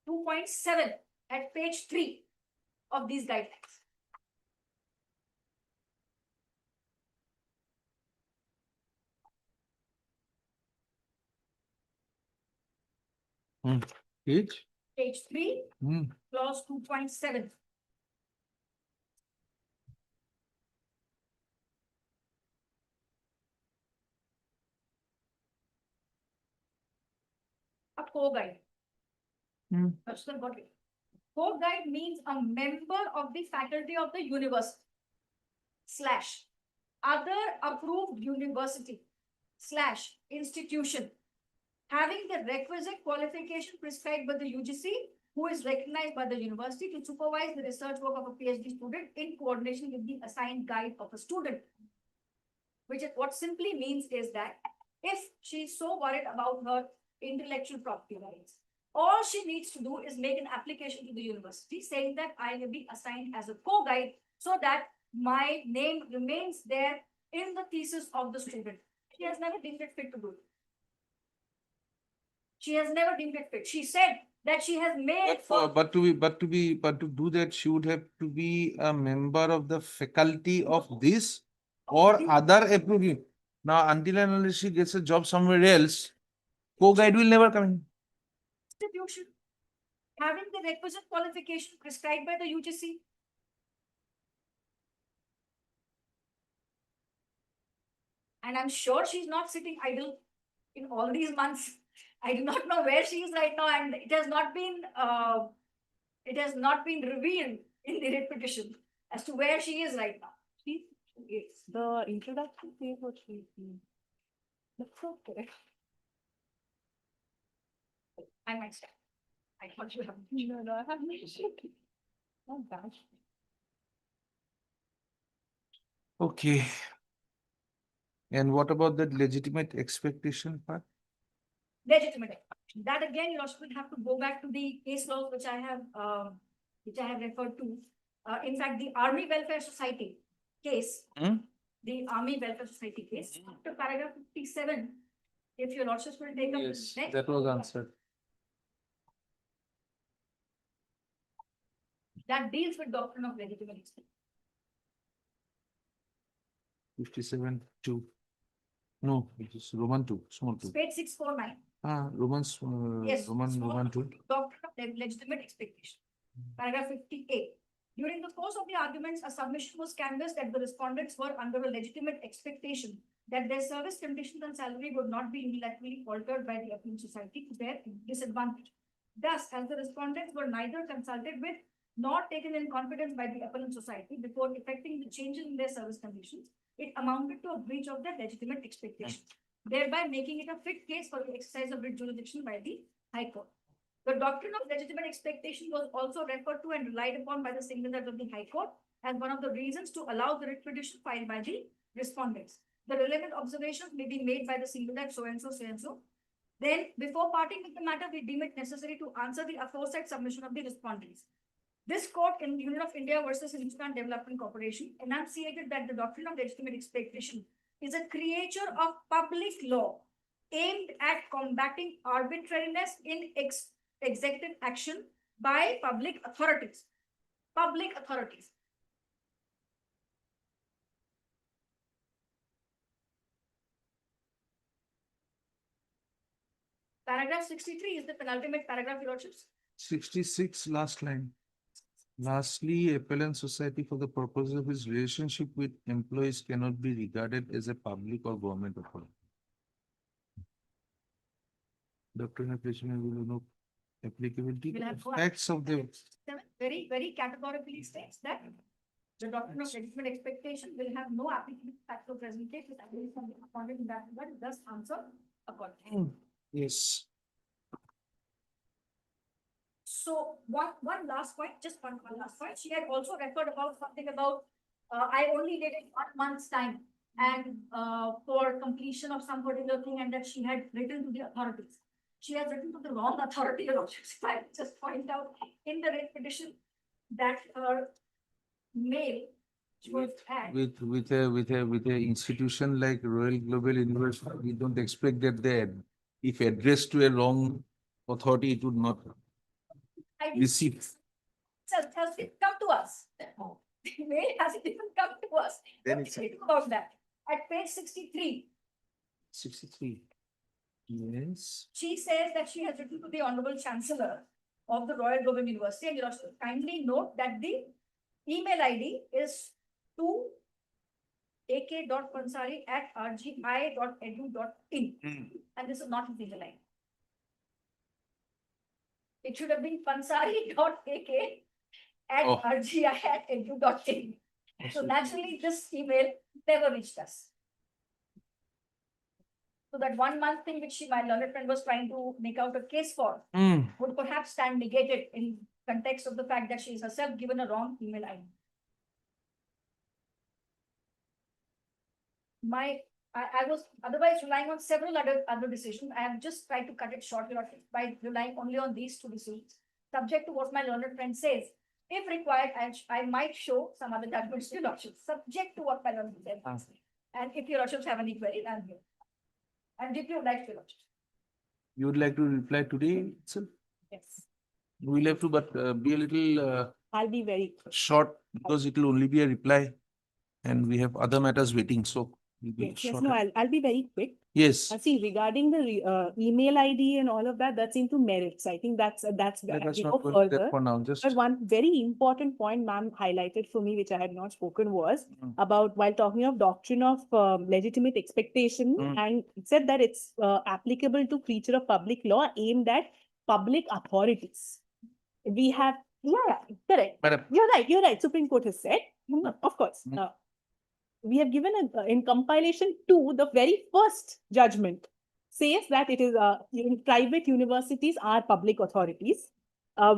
.7 at page 3. of these guidelines. Page? Page 3, clause 2.7. A co-guide. Personal body. Co-guide means a member of the faculty of the university / other approved university / institution having the requisite qualification prescribed by the UGC, who is recognized by the university to supervise the research work of a PhD student in coordination with the assigned guide of a student. Which is what simply means is that if she's so worried about her intellectual property rights, all she needs to do is make an application to the university saying that I will be assigned as a co-guide so that my name remains there in the thesis of the student. She has never deemed it fit to do it. She has never deemed it fit. She said that she has made. But to do that, she would have to be a member of the faculty of this or other approving. Now, until and unless she gets a job somewhere else, co-guide will never come in. Institution having the requisite qualification prescribed by the UGC. And I'm sure she's not sitting idle in all these months. I do not know where she is right now, and it has not been revealed in the writ petition as to where she is right now. She is. The introduction says what she is. That's okay. I might start. I thought you have. No, I have no shit. Not bad. Okay. And what about the legitimate expectation part? Legitimate. That again, you also will have to go back to the case laws which I have referred to. In fact, the Army Welfare Society case, the Army Welfare Society case, after paragraph 57, if your lordships will take up the Yes, next. that was answered. That deals with doctrine of legitimate expectation. 57(2). No, it is Roman 2, small 2. Page 649. Romans, Yes, Roman 2. Doctrine of legitimate expectation. Paragraph 58. During the course of the arguments, a submission was canvassed that the respondents were under a legitimate expectation that their service conditions and salary would not be unilaterally altered by the appellate society to their disadvantage. Thus, as the respondents were neither consulted with nor taken in confidence by the appellate society before effecting the changes in their service conditions, it amounted to a breach of their legitimate expectation, thereby making it a fit case for the exercise of writ jurisdiction by the High Court. The doctrine of legitimate expectation was also referred to and relied upon by the single judge of the High Court as one of the reasons to allow the writ petition filed by the respondents. The relevant observations may be made by the single judge so and so, so and so. Then, before parting with the matter, we deem it necessary to answer the aforesaid submission of the respondents. This court in Union of India versus Hindustan Development Corporation enunciated that the doctrine of legitimate expectation is a creature of public law aimed at combating arbitrariness in executive action by public authorities. Public authorities. Paragraph 63 is the penultimate paragraph, Your Lordships. 66, last line. Lastly, appellant society for the purpose of his relationship with employees cannot be regarded as a public or government authority. Doctrine of placement will know applicability of facts of the. Very, very categorically states that the doctrine of legitimate expectation will have no applicability facts of present case with appointed in that regard, thus answer accordingly. Yes. So one last point, just one last point. She had also referred about something about I only needed 1 month's time and for completion of some particular thing, and that she had written to the authorities. She has written to the wrong authority. I just point out in the writ petition that her mail was had. With a institution like Royal Global University, we don't expect that if addressed to a wrong authority, it would not receive. has it come to us? The mail hasn't even come to us. Then What it's do we do about that? At page 63, 63. Yes. she says that she has written to the Honorable Chancellor of the Royal Government University, and you have to kindly note that the email ID is to ak.pansari@rgi.edu.in. And this is not his legal line. It should have been pansari.ak@rgi.edu.in. So naturally, this email never reached us. So that 1 month thing which my learned friend was trying to make out a case for would perhaps stand negated in context of the fact that she is herself given a wrong email ID. I was otherwise relying on several other decisions. I have just tried to cut it short by relying only on these 2 decisions, subject to what my learned friend says. If required, I might show some other judgments to your lordships, subject to what my learned friend says. And if your lordships have any queries, I'm here. I'm deeply obliged to your lordships. You would like to reply today itself? Yes. We'll have to, but be a little I'll be very short because it will only be a reply and we have other matters waiting. So we'll be yes, short. no, I'll be very quick. Yes. See, regarding the email ID and all of that, that's into merits. I think that's Let us we not go go into that further. for now. Just But one very important point ma'am highlighted for me, which I had not spoken, was about while talking of doctrine of legitimate expectation, and it said that it's applicable to creature of public law aimed at public authorities. We have, correct. Madam. You're right. Supreme Court has said, of course. We have given in compilation 2, the very first judgment says that it is private universities are public authorities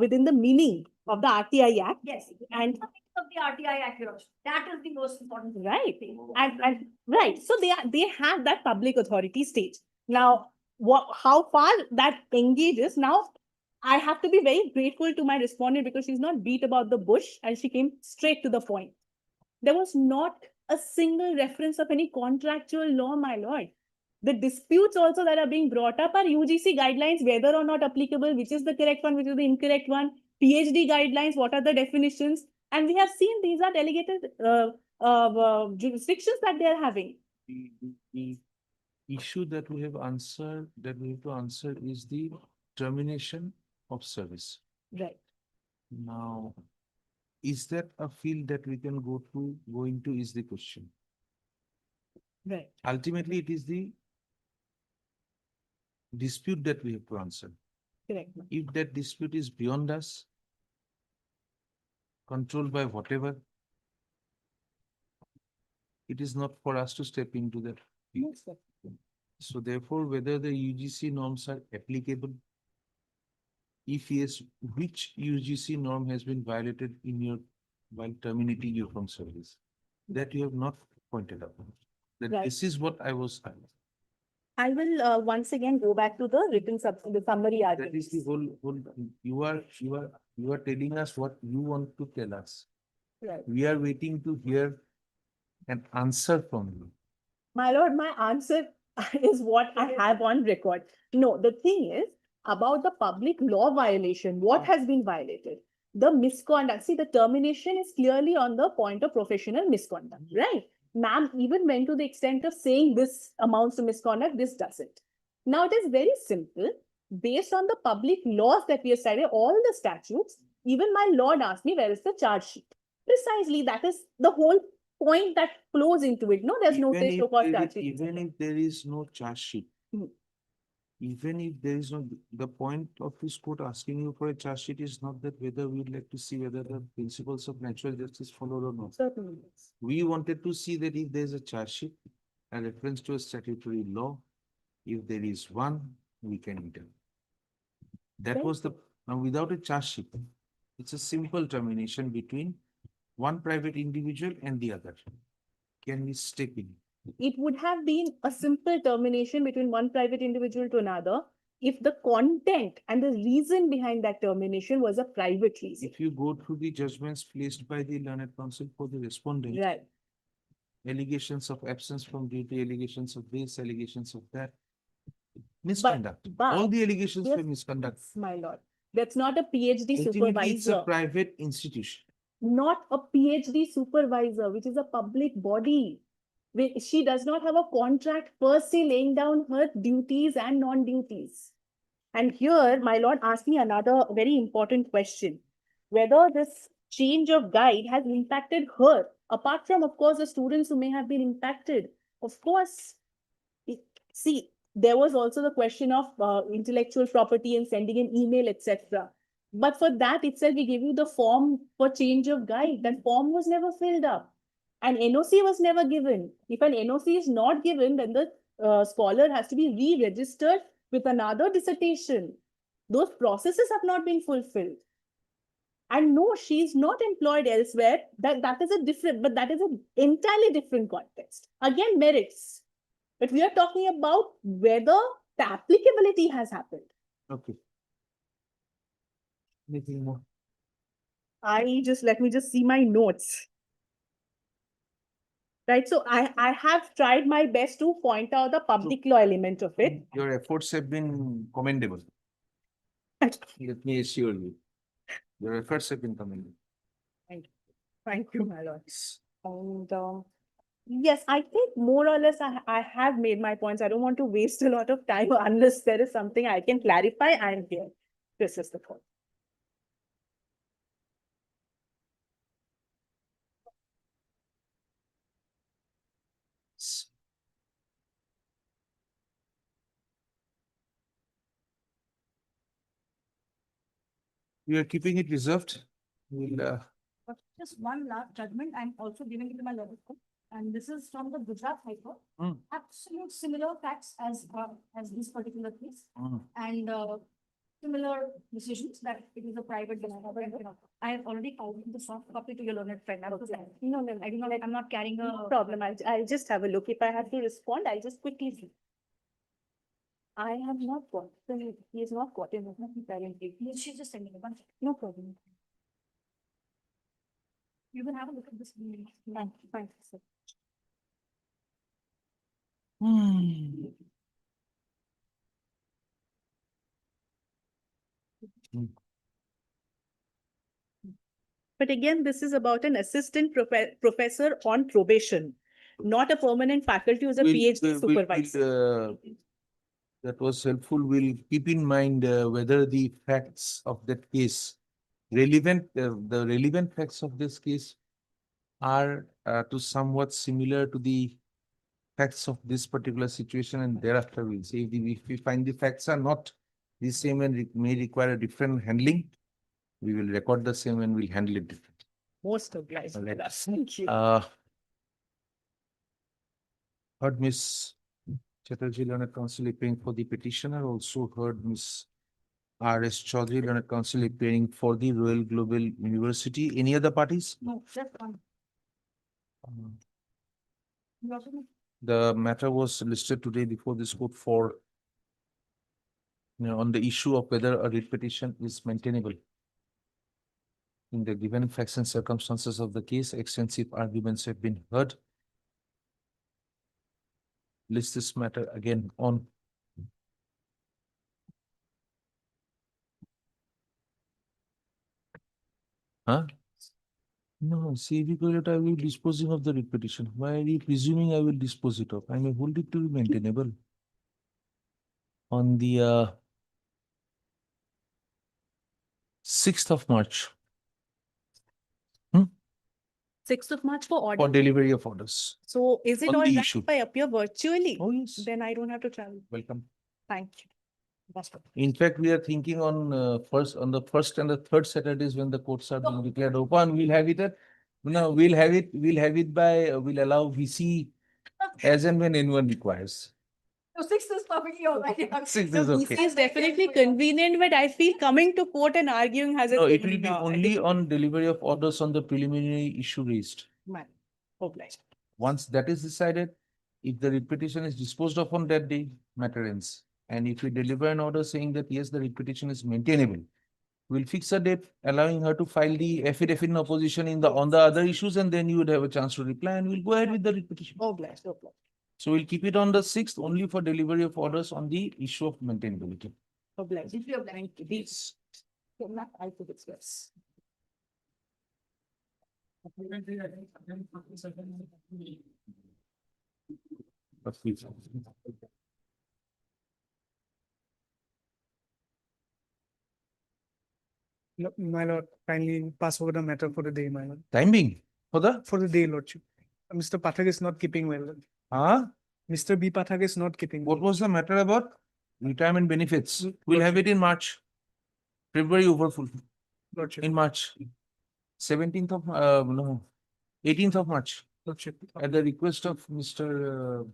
within the meaning of the RTI Act. Yes. And of the RTI Act, that is the most important thing. Right. And right. So they have that public authority stage. Now, how far that engages now, I have to be very grateful to my respondent because she's not beat about the bush and she came straight to the point. There was not a single reference of any contractual law, my lord. The disputes also that are being brought up are UGC guidelines, whether or not applicable, which is the correct one, which is the incorrect one, PhD guidelines, what are the definitions, and we have seen these are delegated jurisdictions that they are having. The issue that we have answered, that we have to answer is the termination of service. Right. Now, is that a field that we can go into is the question. Right. Ultimately, it is the dispute that we have to answer. Correct. If that dispute is beyond us, controlled by whatever, it is not for us to step into that. Yes, sir. So therefore, whether the UGC norms are applicable, if yes, which UGC norm has been violated while terminating you from service? That you have not pointed out. That Right. This is what I was. I will once again go back to the written the summary That argument. is the whole. You are telling us what you want to tell us. Right. We are waiting to hear an answer from you. My lord, my answer is what I have on record. No, the thing is about the public law violation. What has been violated? The misconduct. See, the termination is clearly on the point of professional misconduct, right? Ma'am even went to the extent of saying this amounts to misconduct, this doesn't. Now, it is very simple. Based on the public laws that we have cited, all the statutes, even my lord asked me, where is the charge sheet? Precisely, that is the whole point that flows into it. No, there's no say so called charge sheet. Even if there is no charge sheet, even if there is no, the point of this court asking you for a charge sheet is not that whether we'd like to see whether the principles of natural justice followed or not. Certainly. We wanted to see that if there is a charge sheet, a reference to a statutory law, if there is one, we can intervene. That was the, now without a charge sheet, it's a simple termination between one private individual and the other. Can we step in? It would have been a simple termination between one private individual to another if the content and the reason behind that termination was a private reason. If you go through the judgments placed by the learned counsel for the respondent, right. Allegations of absence from duty, allegations of this, allegations of that, misconduct. But all the allegations were misconduct. My lord, That's not a PhD Ultimately, it's a supervisor. private institution. Not a PhD supervisor, which is a public body. She does not have a contract per se laying down her duties and non-duties. And here, my lord asked me another very important question. Whether this change of guide has impacted her, apart from, of course, the students who may have been impacted. Of course, see, there was also the question of intellectual property and sending an email, etc. But for that itself, we give you the form for change of guide. That form was never filled up. An NOC was never given. If an NOC is not given, then the scholar has to be re-registered with another dissertation. Those processes have not been fulfilled. And no, she is not employed elsewhere. That is a different, but that is an entirely different context. Again, merits. But we are talking about whether the applicability has happened. Okay. Anything more? Let me just see my notes. Right, so I have tried my best to point out the public law element of it. Your efforts have been commendable. Let me assure you. Your efforts have been commendable. Thank you, my lord. And yes, I think more or less I have made my points. I don't want to waste a lot of time unless there is something I can clarify. I am here. This is the point. We are keeping it reserved. Just one last judgment, I'm also giving it to my level court, and this is from the Gujarat High Court. Absolute similar facts as this particular case, and similar decisions that it is a private domain. I have already forwarded the soft copy to your learned friend. No, I do not. I'm not carrying a problem. I'll just have a look. If I have to respond, I'll just quickly see. I have not gotten. He has not gotten it. Apparently, she's just sending a bunch. No problem. You can have a look at this. Thank you, sir. But again, this is about an assistant professor on probation, not a permanent faculty who's a PhD supervisor. That was helpful. We'll keep in mind whether the facts of that case the relevant facts of this case are to somewhat similar to the facts of this particular situation, and thereafter we'll see if we find the facts are not the same and may require a different handling, we will record the same and we'll handle it differently. Most obliged. Thank you. Heard Ms. Chatterjee, learned counsel appearing for the petitioner, also heard Ms. R.S. Chaudhary, learned counsel appearing for the Royal Global University. Any other parties? No, just one. The matter was listed today before this court for on the issue of whether a writ petition is maintainable. In the given facts and circumstances of the case, extensive arguments have been heard. List this matter again on. Huh? No, see, because I will disposing of the writ petition. Why are you presuming I will dispose it of? I may hold it to be maintainable. On the 6th of March. 6th of March for order. For delivery of orders. So is it On all the right issue. if I appear virtually? Oh, yes. Then I don't have to travel. Welcome. Thank you. That's good. In fact, we are thinking on the first and the third Saturdays when the courts are being declared open, we'll have it we'll have it by, we'll allow VC as and when anyone requires. So 6 is perfectly all right. 6 So is okay. VC is definitely convenient, but I feel coming to court and arguing has No, a it will be only on delivery of orders on the preliminary issue raised. Obliged. Once that is decided, if the writ petition is disposed of on that day, matter ends. And if we deliver an order saying that yes, the writ petition is maintainable, we'll fix a date allowing her to file the affidavit in opposition on the other issues, and then you would have a chance to reply, and we'll go ahead with the writ petition. Obliged. So we'll keep it on the 6th only for delivery of orders on the issue of maintainability. Obliged. Thank you. I think it's yes. My lord, kindly pass over the matter for the day, my lord. Timing For the day, lordship. Mr. Pathak is not keeping well. Huh? Mr. B. Pathak is not keeping What well. was the matter about? Retirement benefits. We'll have it in March. February over full. Lordship. In March. 17th of, no, 18th of March. Lordship. At the request of Mr.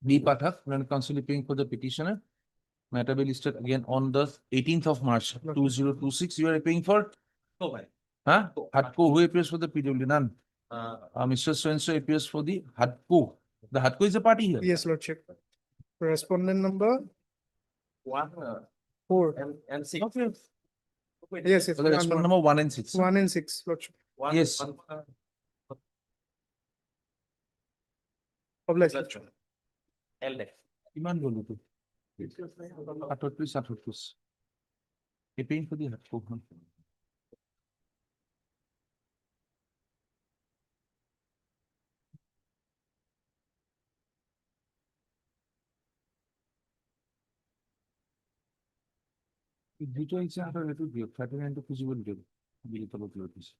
B. Pathak, Land Council is paying for the petitioner. Matter will be listed again on the 18th of March, 2026. You are paying for? Huh? HUDCO, who appears for the PW? None. Mr. So-and-so appears for the HUDCO. The HUDCO is a party here. Yes, lordship. Respondent number 4. And 6. Yes, yes. So the respondent number 1 and 6. 1 and 6, lordship. Yes. Obliged, lordship. Iman bolu tu. 38. You're paying for the HUDCO. দুটো ইচ্ছা হাতৰ এইটো দিয়ক 39 টো খুজিব দিয়ক বিল তলত লৈ দিছে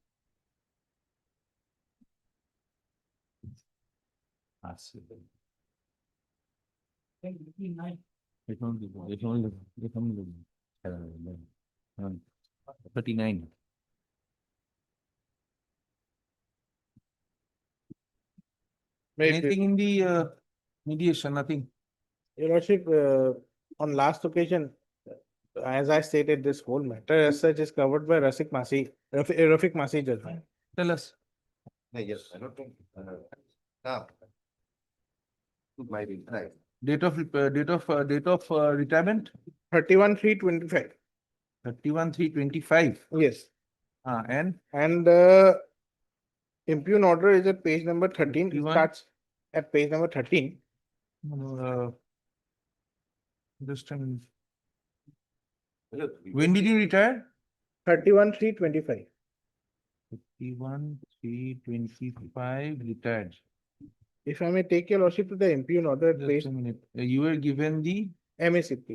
আছে এখন দিব 39 anything in the mediation? Nothing. Your Lordship, on last occasion, as I stated, this whole matter as such is covered by Rafiq Masi judgment. Tell us. Yes, I don't think. Right. Date of retirement? 31/3/25. 31/3/25. Yes. And impugn order is at page number 13. It starts at page number 13. Just a minute. When did you retire? 31/3/25. 31/3/25 retired. If I may take your lordship to the impugn order at page. Just a minute. You were given the MSCP.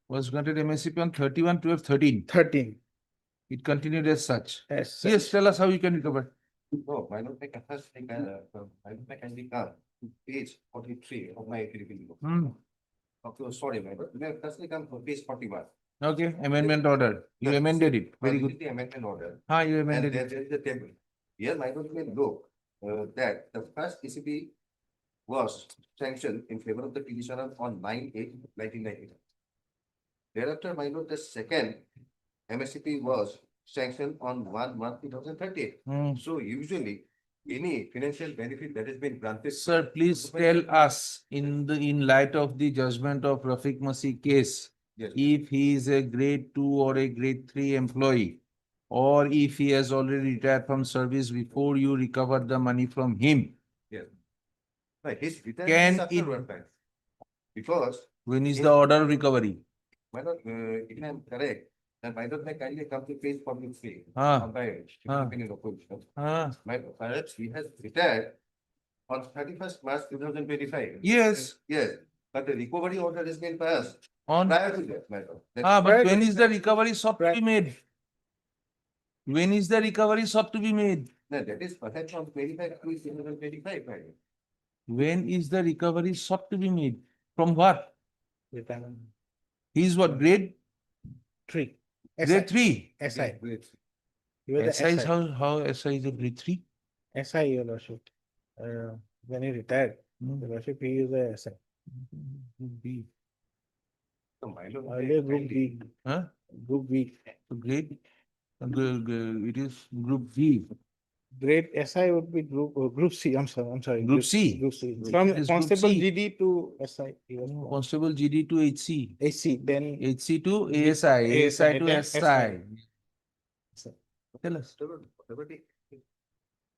Was granted MSCP on 31/12/13. 13. It continued as such. Yes. Yes, tell us how you can recover. No, my note my kindly come to page 43 of my affidavit. Okay, sorry, my lord. May I firstly come to page 41. Okay, amendment order. You amended it. Very good. The amendment order. You amended And it. there is the table. Here, my lord may look that the first ECB was sanctioned in favor of the petitioner on 9/8/1990. Thereafter, my lord, the second MSCP was sanctioned on 1/1/2030. So usually, any financial benefit that has been granted. Sir, please tell us in light of the judgment of Rafiq Masi case, Yes. if he is a grade 2 or a grade 3 employee, or if he has already retired from service before you recover the money from him. Yes. Right, his Can retirement is it- after one time. Because. When is the order of recovery? My lord, if I am correct, then my lord may kindly come to page 43. On my opinion opposition. Perhaps he has retired on 31st March 2025. Yes. Yes, but the recovery order has been passed On prior to that, my lord. but when is the recovery sought to be made? When is the recovery sought to be made? No, that is perhaps on 25/2/2025, my lord. When is the recovery sought to be made? From what? He is what, grade? 3. Grade 3? SI. Great. You were the SI is SI. how SI is a grade 3? SI, your lordship. When he retired, your lordship, he is a SI. B. So my lord. Earlier group B. Group B. So grade, it is group B. Grade SI would be group C. I'm sorry. Group C. Group C. It From is group Constable C. GD to SI. he was from. Constable GD to HC. HC, then HC to ASI. ASI to then SI. Tell us. Whatever the.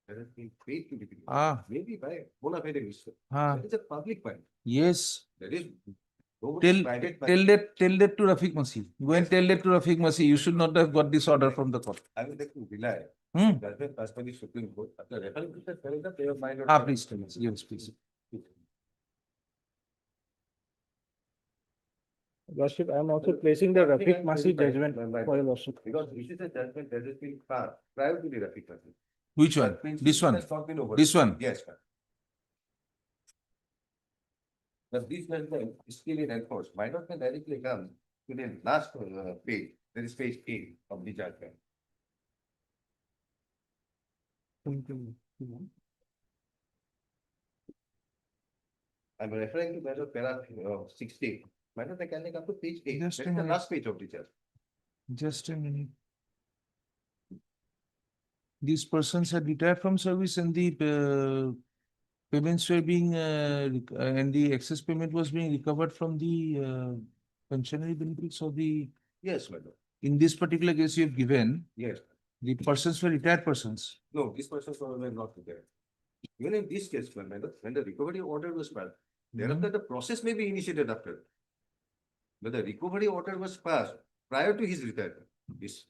That has been paid to the Ah. maybe by bona fide reason. Ah. That is a public fund. Yes. That is Tell that to Rafiq Masi. Go and tell that to Rafiq Masi. You should not have got this order from the court. I will take to rely. Hmm. Judgment as per the Supreme Court. After referring to the failure, they have minor. Please tell us. Yes, please. Lordship, I am also placing the Rafiq Masi judgment for your lordship. Because this is a judgment that has been passed prior to the Rafiq Masi. Which one? That means This one? has not been over. This one? Yes, sir. But this judgment is still in enforce. Might not directly come to the last page, that is page 8 of the judgment. I'm referring to the paragraph 16. Might not they can come to page 8. Just That a is the minute. last page of the judgment. Just a minute. These persons had retired from service and the payments were being and the excess payment was being recovered from the pensionary benefits of the. Yes, madam. In this particular case you have given, Yes. the persons were retired persons. No, these persons were not there. Even in this case, madam, when the recovery order was passed, thereafter the process may be initiated after. But the recovery order was passed prior to his retirement.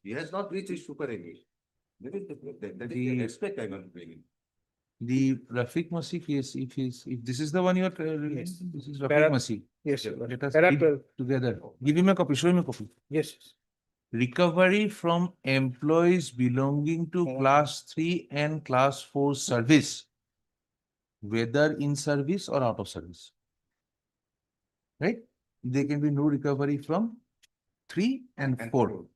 He has not reached his superannuation. That is the aspect I want to bring in. The Rafiq Masi case, if this is the one you are, Yes. this is Rafiq Masi. Yes, Let us Para read 12. together. Give him a copy, show him a copy. Yes. Recovery from employees belonging to class 3 and class 4 service, whether in service or out of service. Right? There can be no recovery from 3 and 4.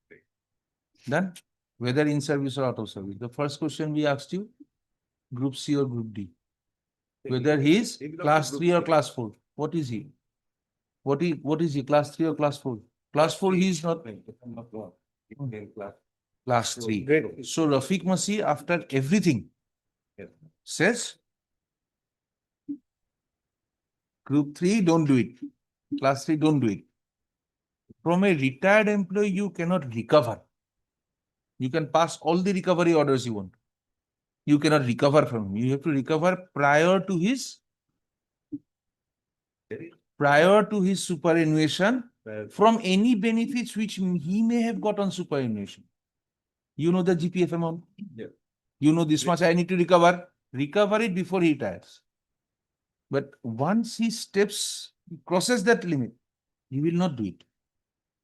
Done? Whether in service or out of service. The first question we asked you, group C or group D. Whether he is class 3 or class 4. What is he? What is he? Class 3 or class 4? Class 4 he is not. Class 3. Great. So Rafiq Masi, after everything, says group 3 don't do it. Class 3 don't do it. From a retired employee, you cannot recover. You can pass all the recovery orders you want. You cannot recover from him. You have to recover prior to his superannuation from any benefits which he may have got on superannuation. You know the GPF amount? Yeah. You know this much I need to recover. Recover it before he retires. But once he crosses that limit, he will not do it.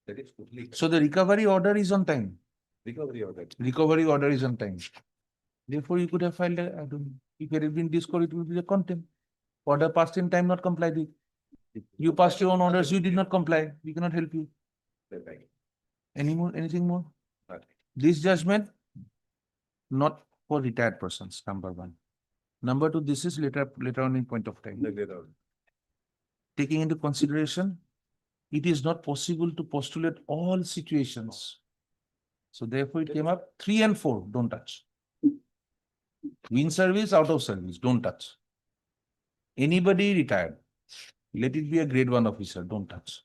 That is totally. So the recovery order is on time. Recovery order. Recovery order is on time. Therefore, you could have filed if it had been discovered, it would be a contempt. Order passed in time, not complied with. You passed your own orders, you did not comply. We cannot help you. Anything more? This judgment, not for retired persons, number 1. Number 2, this is later on in point of time. Taking into consideration, it is not possible to postulate all situations. So therefore, it came up 3 and 4, don't touch. In service, out of service, don't touch. Anybody retired, let it be a grade 1 officer, don't touch.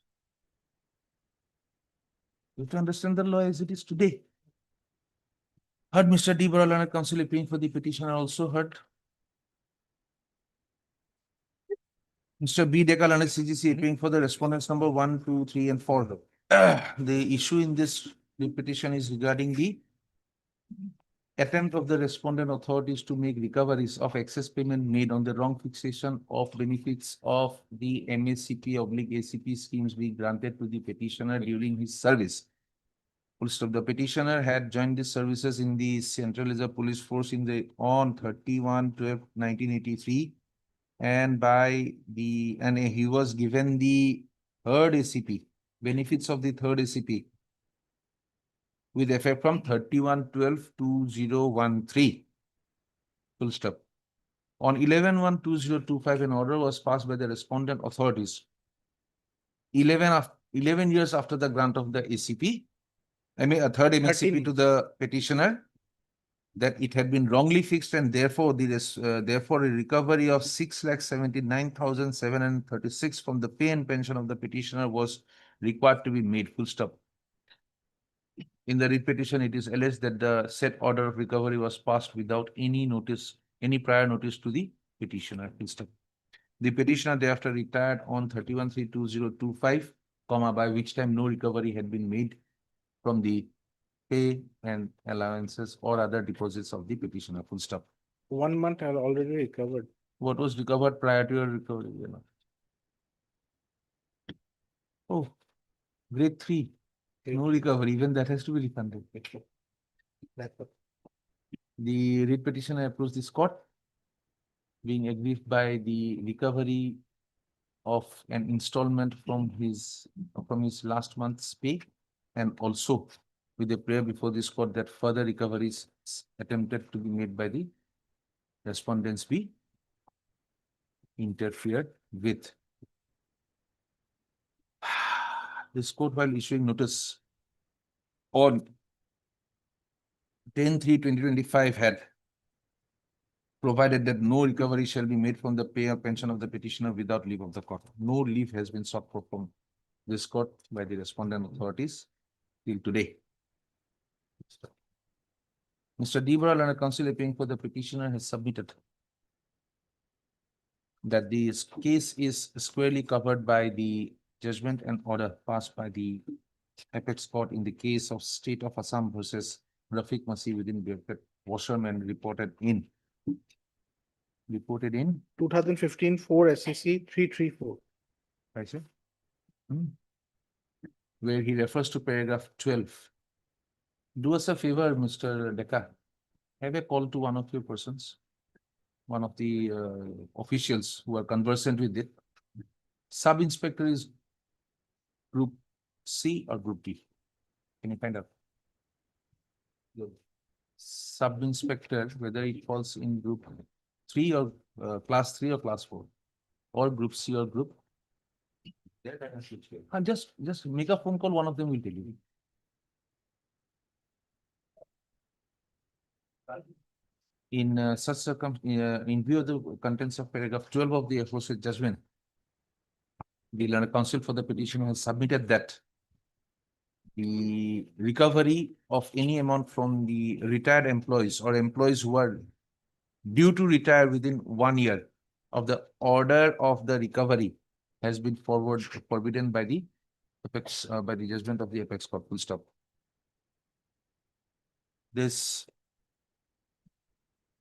You have to understand the law as it is today. Heard Mr. D. Baralana counsel appearing for the petitioner, also heard Mr. B. Dekalana CGC appearing for the respondents number 1, 2, 3, and 4. The issue in this petition is regarding the attempt of the respondent authorities to make recoveries of excess payment made on the wrong fixation of benefits of the MSCP/ACP schemes being granted to the petitioner during his service. The petitioner had joined the services in the Central Reserve Police Force on 31/12/1983, and he was given the third ACP, benefits of the third ACP, with effect from 31/12/2013. Full stop. On 11/1/2025, an order was passed by the respondent authorities. 11 years after the grant of the ACP, a third MSCP to the petitioner, that it had been wrongly fixed, and therefore a recovery of 6,79,736 from the pay and pension of the petitioner was required to be made. Full stop. In the writ petition, it is alleged that the said order of recovery was passed without any prior notice to the petitioner. Full stop. The petitioner thereafter retired on 31/3/2025, by which time no recovery had been made from the pay and allowances or other deposits of the petitioner. Full stop. 1 month had already recovered. What was recovered prior to your recovery? Oh, grade 3, no recovery, even that has to be refunded. The writ petitioner approached this court, being aggrieved by the recovery of an installment from his last month's pay, and also with a prayer before this court that further recoveries attempted to be made by the respondents be interfered with. This court, while issuing notice on 10/3/2025, had provided that no recovery shall be made from the pay or pension of the petitioner without leave of the court. No leave has been sought for from this court by the respondent authorities till today. Mr. Deebaral and a counsel appearing for the petitioner has submitted that this case is squarely covered by the judgment and order passed by the apex court in the case of State of Assam versus Rafiq Masih within Washerman reported in 2015 4 SCC 334. I see. Where he refers to paragraph 12. Do us a favor, Mr. Deka. Have a call to one of your persons, one of the officials who are conversant with it. Sub-inspector is group C or group D? Can you find out? Sub-inspector, whether it falls in group 3 or class 3 or class 4, or group C or group. Just make a phone call, one of them will tell you. In in view of the contents of paragraph 12 of the aforesaid judgment, the learned counsel for the petition has submitted that the recovery of any amount from the retired employees or employees who are due to retire within 1 year of the order of the recovery has been forbidden by the apex by the judgment of the apex court. Full stop. This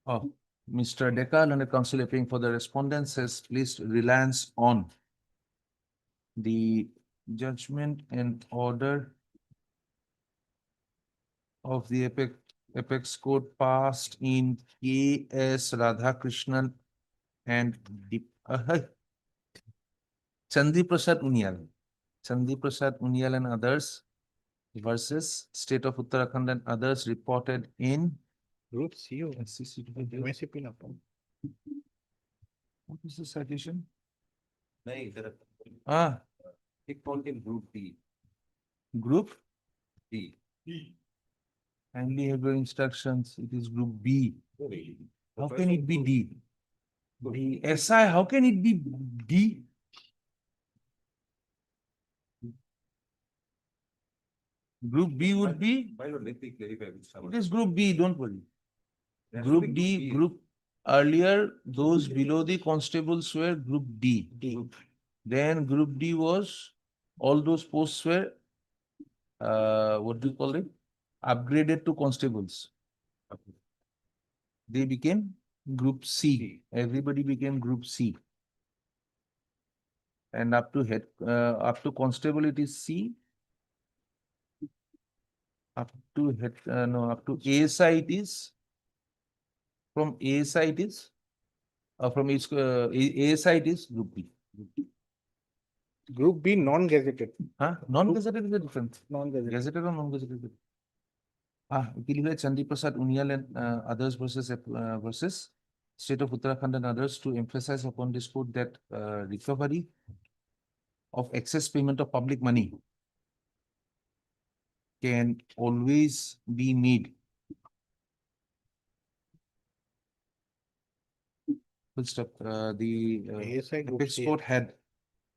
Mr. Dekal and the counsel appearing for the respondents has placed reliance on the judgment and order of the apex court passed in K.S. Radhakrishnan and Chandi Prasad Unyal and others versus State of Uttarakhand and others reported in Group CO. What is the citation? Group D. Group D. Kindly have your instructions. It is group B. How can it be D? SI, how can it be D? Group B would be? It is group B, don't worry. Group D, group earlier, those below the constables were group D. Then group D was, all those posts were, what do you call it? Upgraded to constables. They became group C. Everybody became group C. And up to head, up to constable it is C. Up to head, no, up to ASI it is. From ASI it is. From its ASI it is group B. Group B non-gazetted. Non-gazetted is a difference. Non-gazetted. Gazetted or non-gazetted? Chandi Prasad Unyal and others versus State of Uttarakhand and others to emphasize upon this court that recovery of excess payment of public money can always be made. Full stop. The apex court had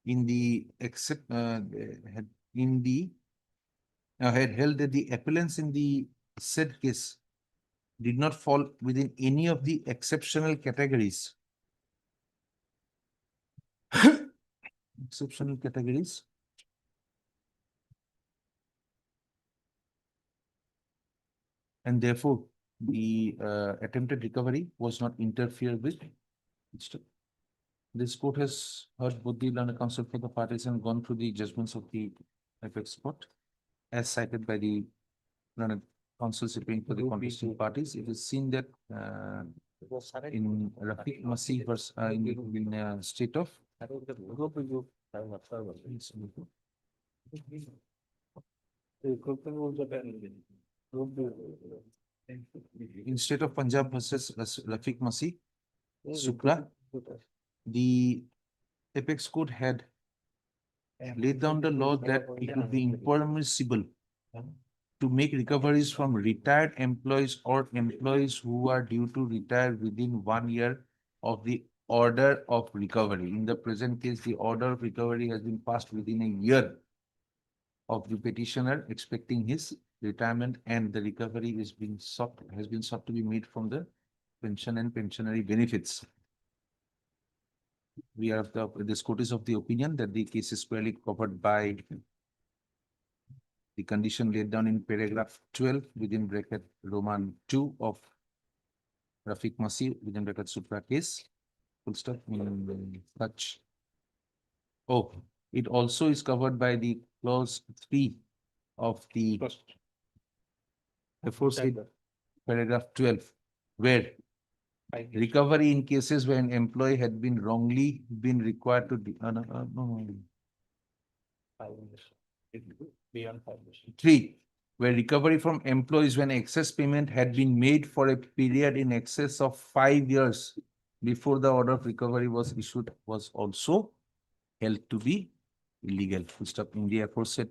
in the had held that the appellants in the said case did not fall within any of the exceptional categories exceptional categories. And therefore, the attempted recovery was not interfered with. This court has heard both the learned counsel for the parties and gone through the judgments of the apex court as cited by the learned counsel appearing for the contesting parties. It is seen that in Rafiq Masih versus in state of in state of Punjab versus Rafiq Masih Supra, the apex court had laid down the law that it would be impermissible to make recoveries from retired employees or employees who are due to retire within 1 year of the order of recovery. In the present case, the order of recovery has been passed within a year of the petitioner expecting his retirement, and the recovery has been sought to be made from the pension and pensionary benefits. We have this court is of the opinion that the case is squarely covered by the condition laid down in paragraph 12 within bracket Roman 2 of Rafiq Masih within bracket Supra case. Full stop. Such. Oh, it also is covered by the clause 3 of the aforesaid paragraph 12, where recovery in cases where an employee had been wrongly required to Beyond 5 years. 3, where recovery from employees when excess payment had been made for a period in excess of 5 years before the order of recovery was issued was also held to be illegal. Full stop. In the aforesaid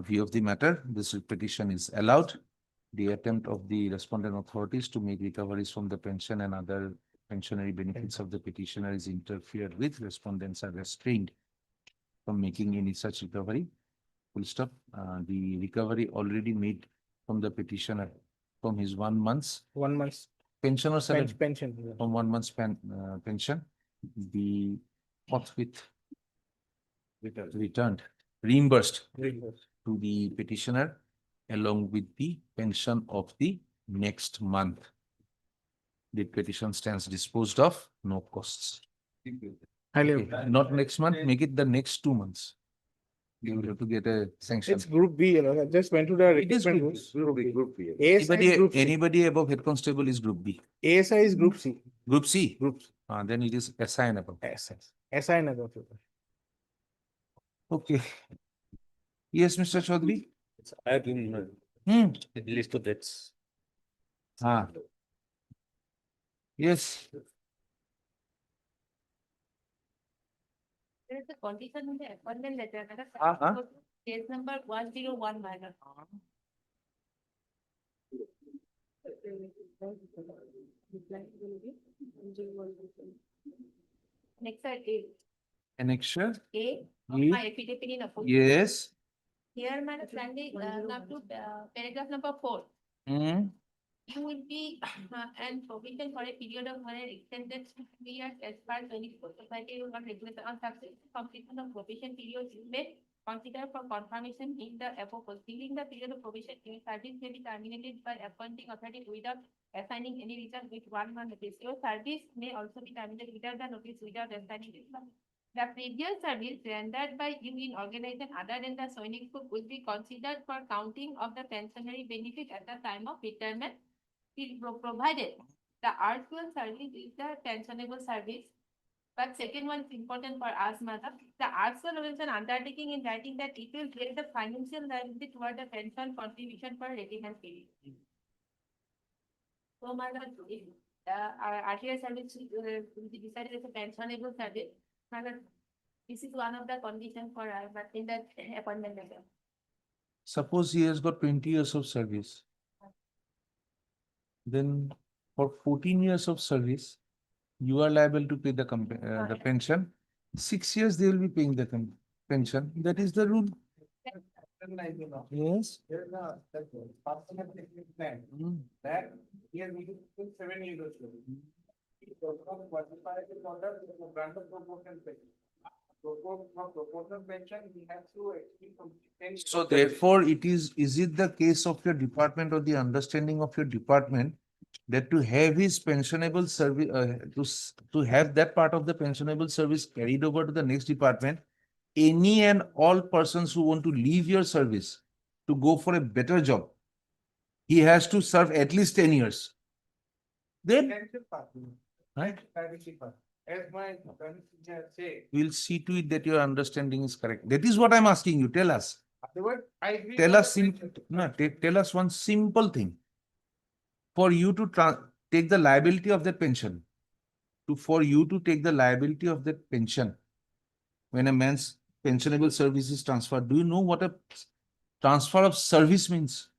view of the matter, this petition is allowed. The attempt of the respondent authorities to make recoveries from the pension and other pensionary benefits of the petitioner is interfered with. Respondents are restrained from making any such recovery. Full stop. The recovery already made from the petitioner from his 1 month's pension or salary? Pension. From 1 month's pension, the forthwith returned, reimbursed to the petitioner along with the pension of the next month. The petition stands disposed of, no costs. Okay, not next month, make it the next 2 months. You will have to get a sanction. It's group B, I just went to the It is recruitment group B. rules. Group B. ASI is group C. Anybody above head constable is group B. ASI is group C. Group C? Group C. Then it is SI and above. SI and above. Okay. Yes, Mr. Chaudhary? I have been list of debts. Yes. There is a condition in the appointment letter. Uh-huh. Case number 101 minor. Next are A. Annexure? A. Of E. my affidavit in opposition. Yes. Here, my understanding, come to paragraph number 4. You will be and provision for a period of 1 extended 3 years as per 24. Society will not regulate on successful completion of probation period. You may consider for confirmation in the above. During the period of probation, your service may be terminated by appointing authority without assigning any reason with 1 month notice. Your service may also be terminated without the notice without assigning reason. The previous service rendered by you in organization other than the Sainik Group will be considered for counting of the pensionary benefit at the time of retirement, provided the actual service is the pensionable service. But second one is important for us, madam. The actual organization undertaking in writing that it will get the financial liability toward the pension contribution for retirement period. So, madam, if RTI service will be decided as a pensionable service, madam, this is one of the conditions for but in the appointment letter. Suppose he has got 20 years of service. Then for 14 years of service, you are liable to pay the pension. 6 years they will be paying the pension. That is the rule. Yes. That he has needed 7 years of service. Proportional pension, we have to actually complete. So therefore, is it the case of your department or the understanding of your department that to have his pensionable service, to have that part of the pensionable service carried over to the next department, any and all persons who want to leave your service to go for a better job, he has to serve at least 10 years. Then, right? As my current senior say, We'll see to it that your understanding is correct. That is what I'm asking you. Tell us. otherwise I agree. Tell for us, the pension. tell us one simple thing. For you to take the liability of that pension, for you to take the liability of that pension, when a man's pensionable service is transferred, do you know what a transfer of service means?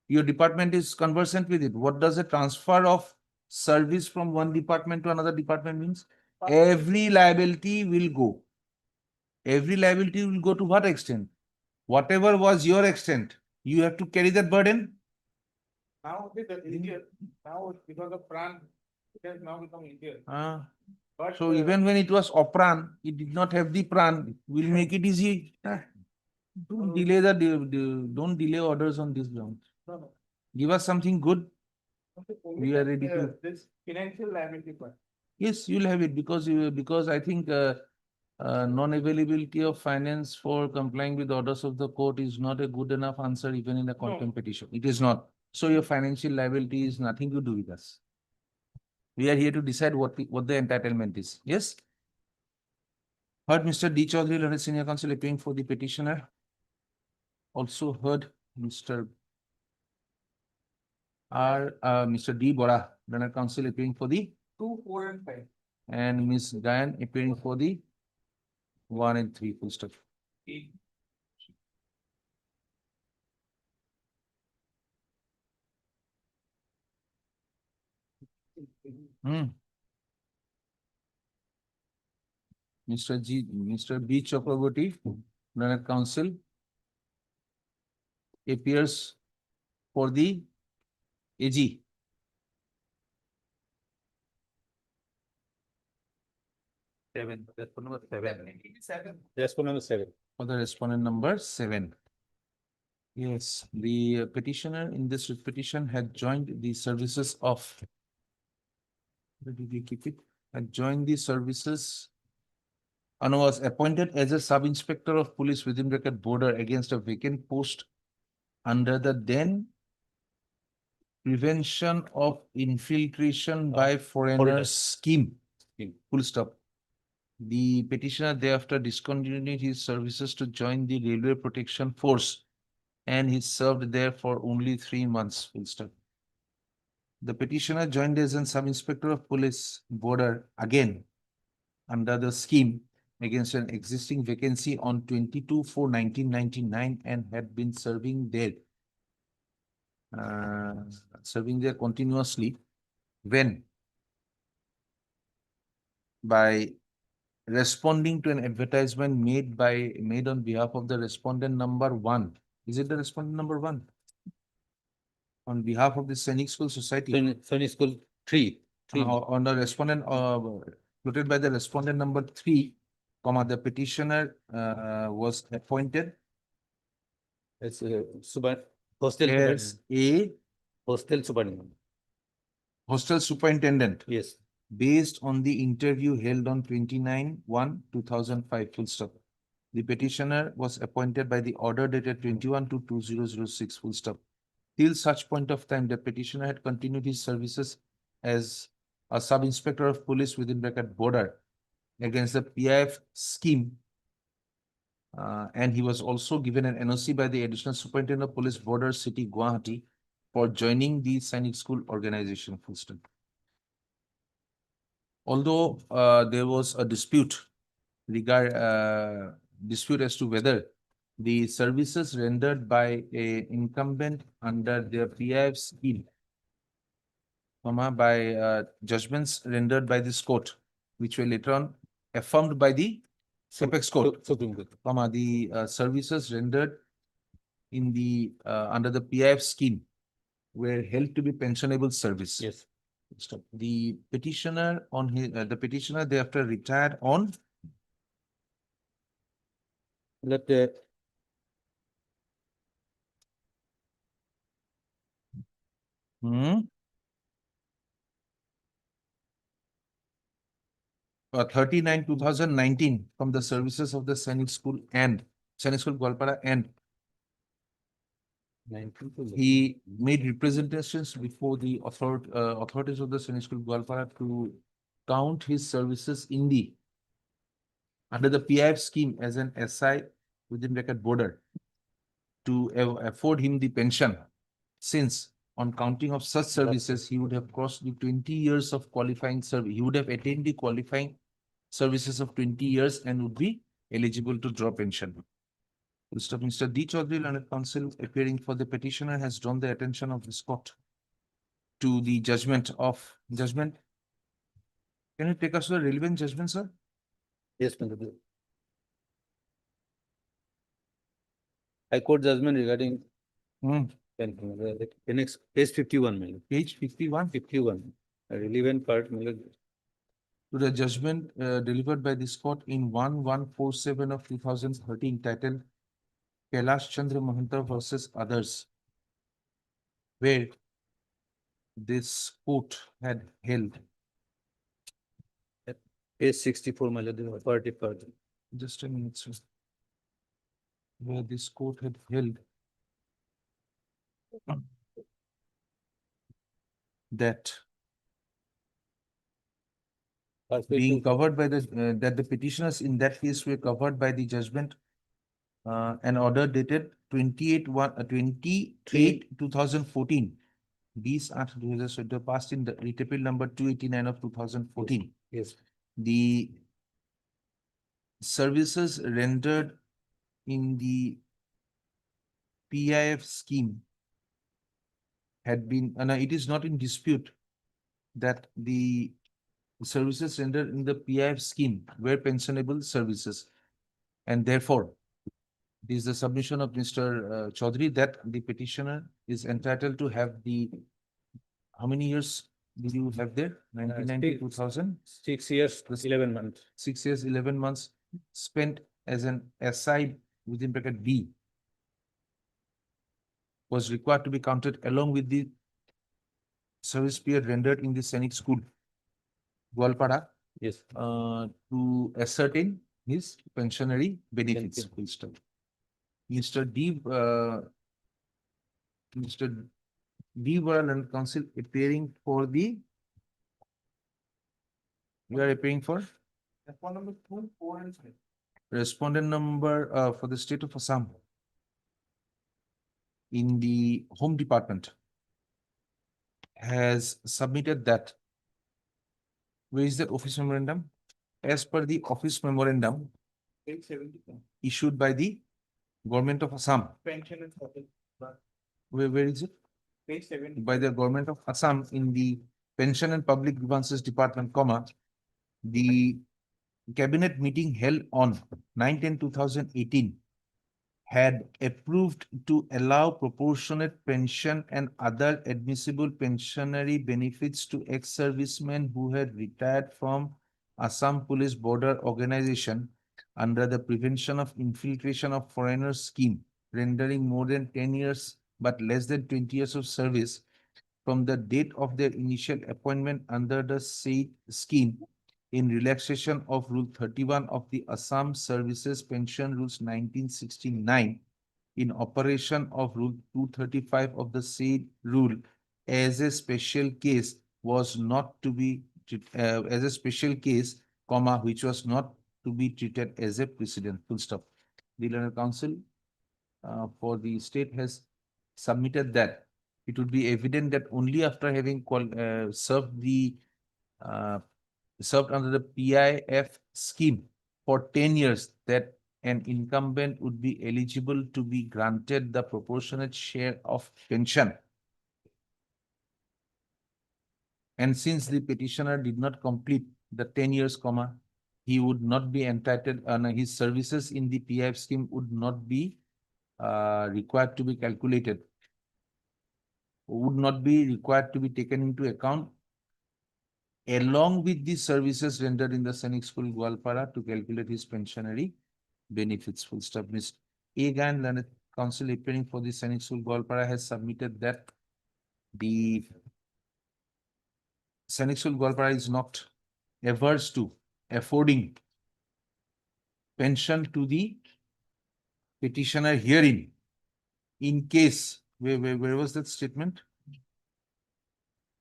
Your department is conversant with it. What does a transfer of service from one department to another department means? Every liability will go. Every liability will go to what extent? Whatever was your extent, you have to carry that burden. Now with the Indian, now because of Pran, it has now become Indian. But So even when it was Opran, it did not have the Pran. We'll make it easy. Don't delay don't delay orders on this ground. no, no. Give us something good. Only We are that, ready to. This financial liability part. Yes, you'll have it because I think non-availability of finance for complying with orders of the court is not a good enough answer even in a contempt petition. It is not. So your financial liability is nothing to do with us. We are here to decide what the entitlement is. Yes. Heard Mr. D. Chaudhary, learned senior counsel appearing for the petitioner. Also heard Mr. Mr. D. Bora, learned counsel appearing for the 2, 4 and 5. and Ms. Gayan appearing for the 1 and 3 full stop. Mr. B. Chakraborty, learned counsel appears for the AG. Respondent number 7. Respondent number 7. For the respondent number 7. Yes, the petitioner in this petition had joined the services of. Where did we keep it? Had joined the services and was appointed as a sub-inspector of police within bracket border against a vacant post under the then Prevention of Infiltration by Foreigners scheme. Full stop. The petitioner thereafter discontinued his services to join the Railway Protection Force and he served there for only 3 months. Full stop. The petitioner joined as a sub-inspector of police border again under the scheme against an existing vacancy on 22/4/1999 and had been serving there continuously when by responding to an advertisement made on behalf of the respondent number 1. Is it the respondent number 1? On behalf of the Sainik School Society. Sainik School 3. On the respondent noted by the respondent number 3, the petitioner was appointed It's hostel as a hostel superintendent. hostel superintendent. Yes. Based on the interview held on 29/1/2005, full stop. The petitioner was appointed by the order dated 21/2/2006, full stop. Till such point of time, the petitioner had continued his services as a sub-inspector of police within bracket border against the PIF scheme. And he was also given an NOC by the additional superintendent of police border city Gauhati for joining the Sainik School organization, full stop. Although there was a dispute as to whether the services rendered by a incumbent under their PIF scheme, by judgments rendered by this court, which were later on affirmed by the Apex Court, the services rendered in the under the PIF scheme were held to be pensionable service. Yes. The petitioner thereafter retired on Let 39, 2019 from the services of the Sainik School Gwalpara, and he made representations before the authorities of the Sainik School Gwalpara to count his services in the under the PIF scheme as an SI within bracket border to afford him the pension, since on counting of such services, he would have crossed the 20 years of qualifying service. He would have attained the qualifying services of 20 years and would be eligible to draw pension. Mr. D. Chaudhary, learned counsel appearing for the petitioner, has drawn the attention of this court to the judgment. Can you take us to the relevant judgment, sir? Yes, Mr. High Court judgment regarding next page 51. Page 51. 51. A relevant part. To the judgment delivered by this court in 1147 of 2013, titled Kailash Chandra Mahanta versus others, where this court had held. Page 64, party. Just a minute, sir. Where this court had held that being covered by the that the petitioners in that case were covered by the judgment an order dated 28/2014. These are passed in the writ appeal number 289 of 2014. Yes. The services rendered in the PIF scheme had been, it is not in dispute that the services rendered in the PIF scheme were pensionable services, and therefore this is the submission of Mr. Chaudhary that the petitioner is entitled to have the, how many years did you have there? 1990, 2000? 6 years, 11 months. 6 years, 11 months spent as an SI within bracket B was required to be counted along with the service period rendered in the Sainik School, Gwalpara, yes, to ascertain his pensionary benefits. Mr. D. Varal and Council appearing for the, you are appearing for? Respondent number 2, 4, and 5. Respondent number for the state of Assam in the Home Department has submitted that. Where is that office memorandum? As per the office memorandum Page 70. issued by the Government of Assam. Pension and profit. Where is it? Page 70. By the Government of Assam in the Pension and Public Grievances Department, the cabinet meeting held on 9/10/2018 had approved to allow proportionate pension and other admissible pensionary benefits to ex-servicemen who had retired from Assam Police Border Organization under the Prevention of Infiltration of Foreigners scheme, rendering more than 10 years but less than 20 years of service from the date of their initial appointment under the said scheme, in relaxation of Rule 31 of the Assam Services Pension Rules 1969, in operation of Rule 235 of the said rule, as a special case was not to be as a special case, which was not to be treated as a precedent. Full stop. The Learned Council for the state has submitted that it would be evident that only after having served under the PIF scheme for 10 years that an incumbent would be eligible to be granted the proportionate share of pension. And since the petitioner did not complete the 10 years, he would not be entitled, his services in the PIF scheme would not be required to be calculated, would not be required to be taken into account along with the services rendered in the Sainik School Gwalpara to calculate his pensionary benefits, full stop. Ms. A. Gayan, Learned Counsel appearing for the Sainik School, Goalpara, has submitted that the Sainik School, Goalpara is not averse to affording pension to the petitioner herein in case, where was that statement?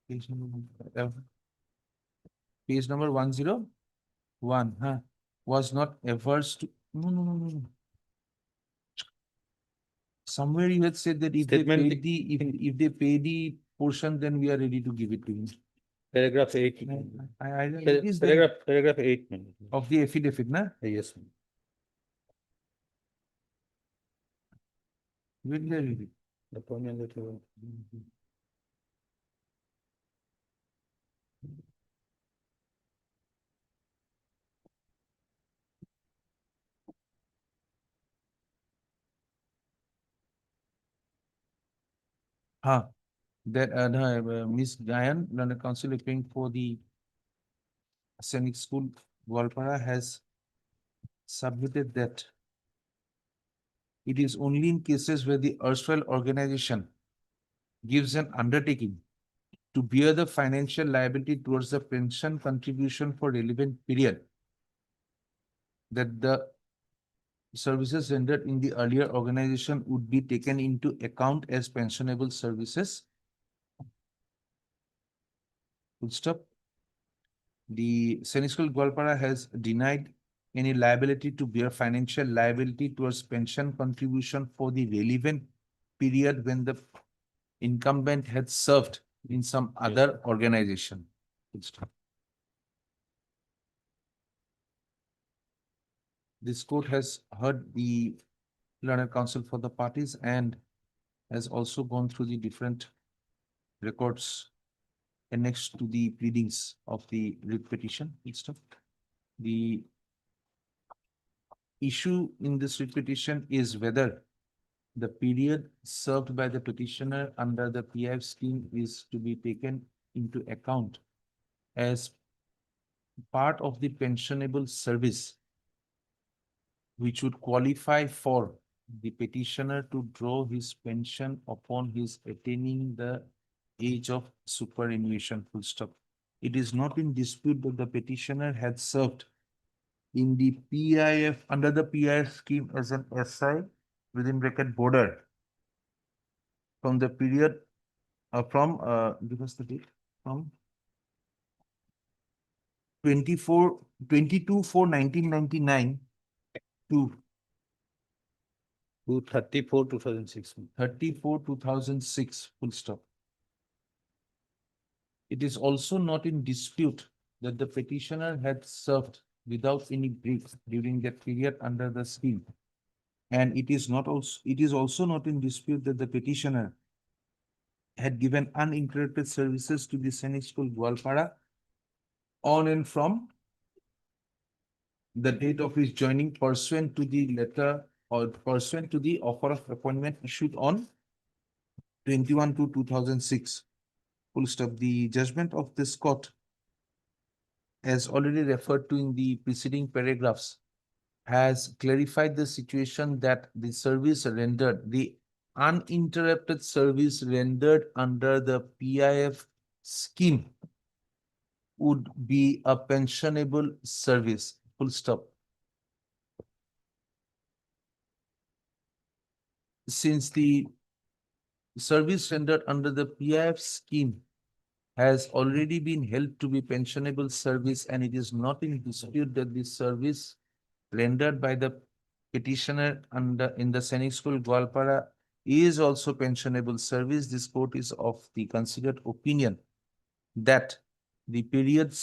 Page number 101, huh? Was not averse to, no. Somewhere you had said that if they Statement pay the, if they pay the portion, then we are ready to give it to him. Paragraph 8. Is there Paragraph 8. of the affidavit, na? Yes. Where did I read it? The point that you That Miss Gayan, London Council appearing for the Sainik School, Goalpara, has submitted that it is only in cases where the erstwhile organization gives an undertaking to bear the financial liability towards the pension contribution for relevant period that the services rendered in the earlier organization would be taken into account as pensionable services. Full stop. The Sainik School, Goalpara has denied any liability to bear financial liability towards pension contribution for the relevant period when the incumbent had served in some other organization. Full stop. This court has heard the learned counsel for the parties and has also gone through the different records annexed to the pleadings of the writ petition. The issue in this writ petition is whether the period served by the petitioner under the PIF scheme is to be taken into account as part of the pensionable service, which would qualify for the petitioner to draw his pension upon his attaining the age of superannuation. Full stop. It is not in dispute that the petitioner had served in the PIF under the PIF scheme as an SI within bracket border from the period because the date from 22/4/1999 to 34/2006. 34/2006. Full stop. It is also not in dispute that the petitioner had served without any break during that period under the scheme. And it is also not in dispute that the petitioner had given uninterrupted services to the Sainik School, Goalpara on and from the date of his joining pursuant to the letter or pursuant to the offer of appointment issued on 21/2/2006. Full stop. The judgment of this court, as already referred to in the preceding paragraphs, has clarified the situation that the service rendered, the uninterrupted service rendered under the PIF scheme would be a pensionable service. Full stop. Since the service rendered under the PIF scheme has already been held to be pensionable service and it is not in dispute that the service rendered by the petitioner in the Sainik School, Goalpara is also pensionable service, this court is of the considered opinion that the period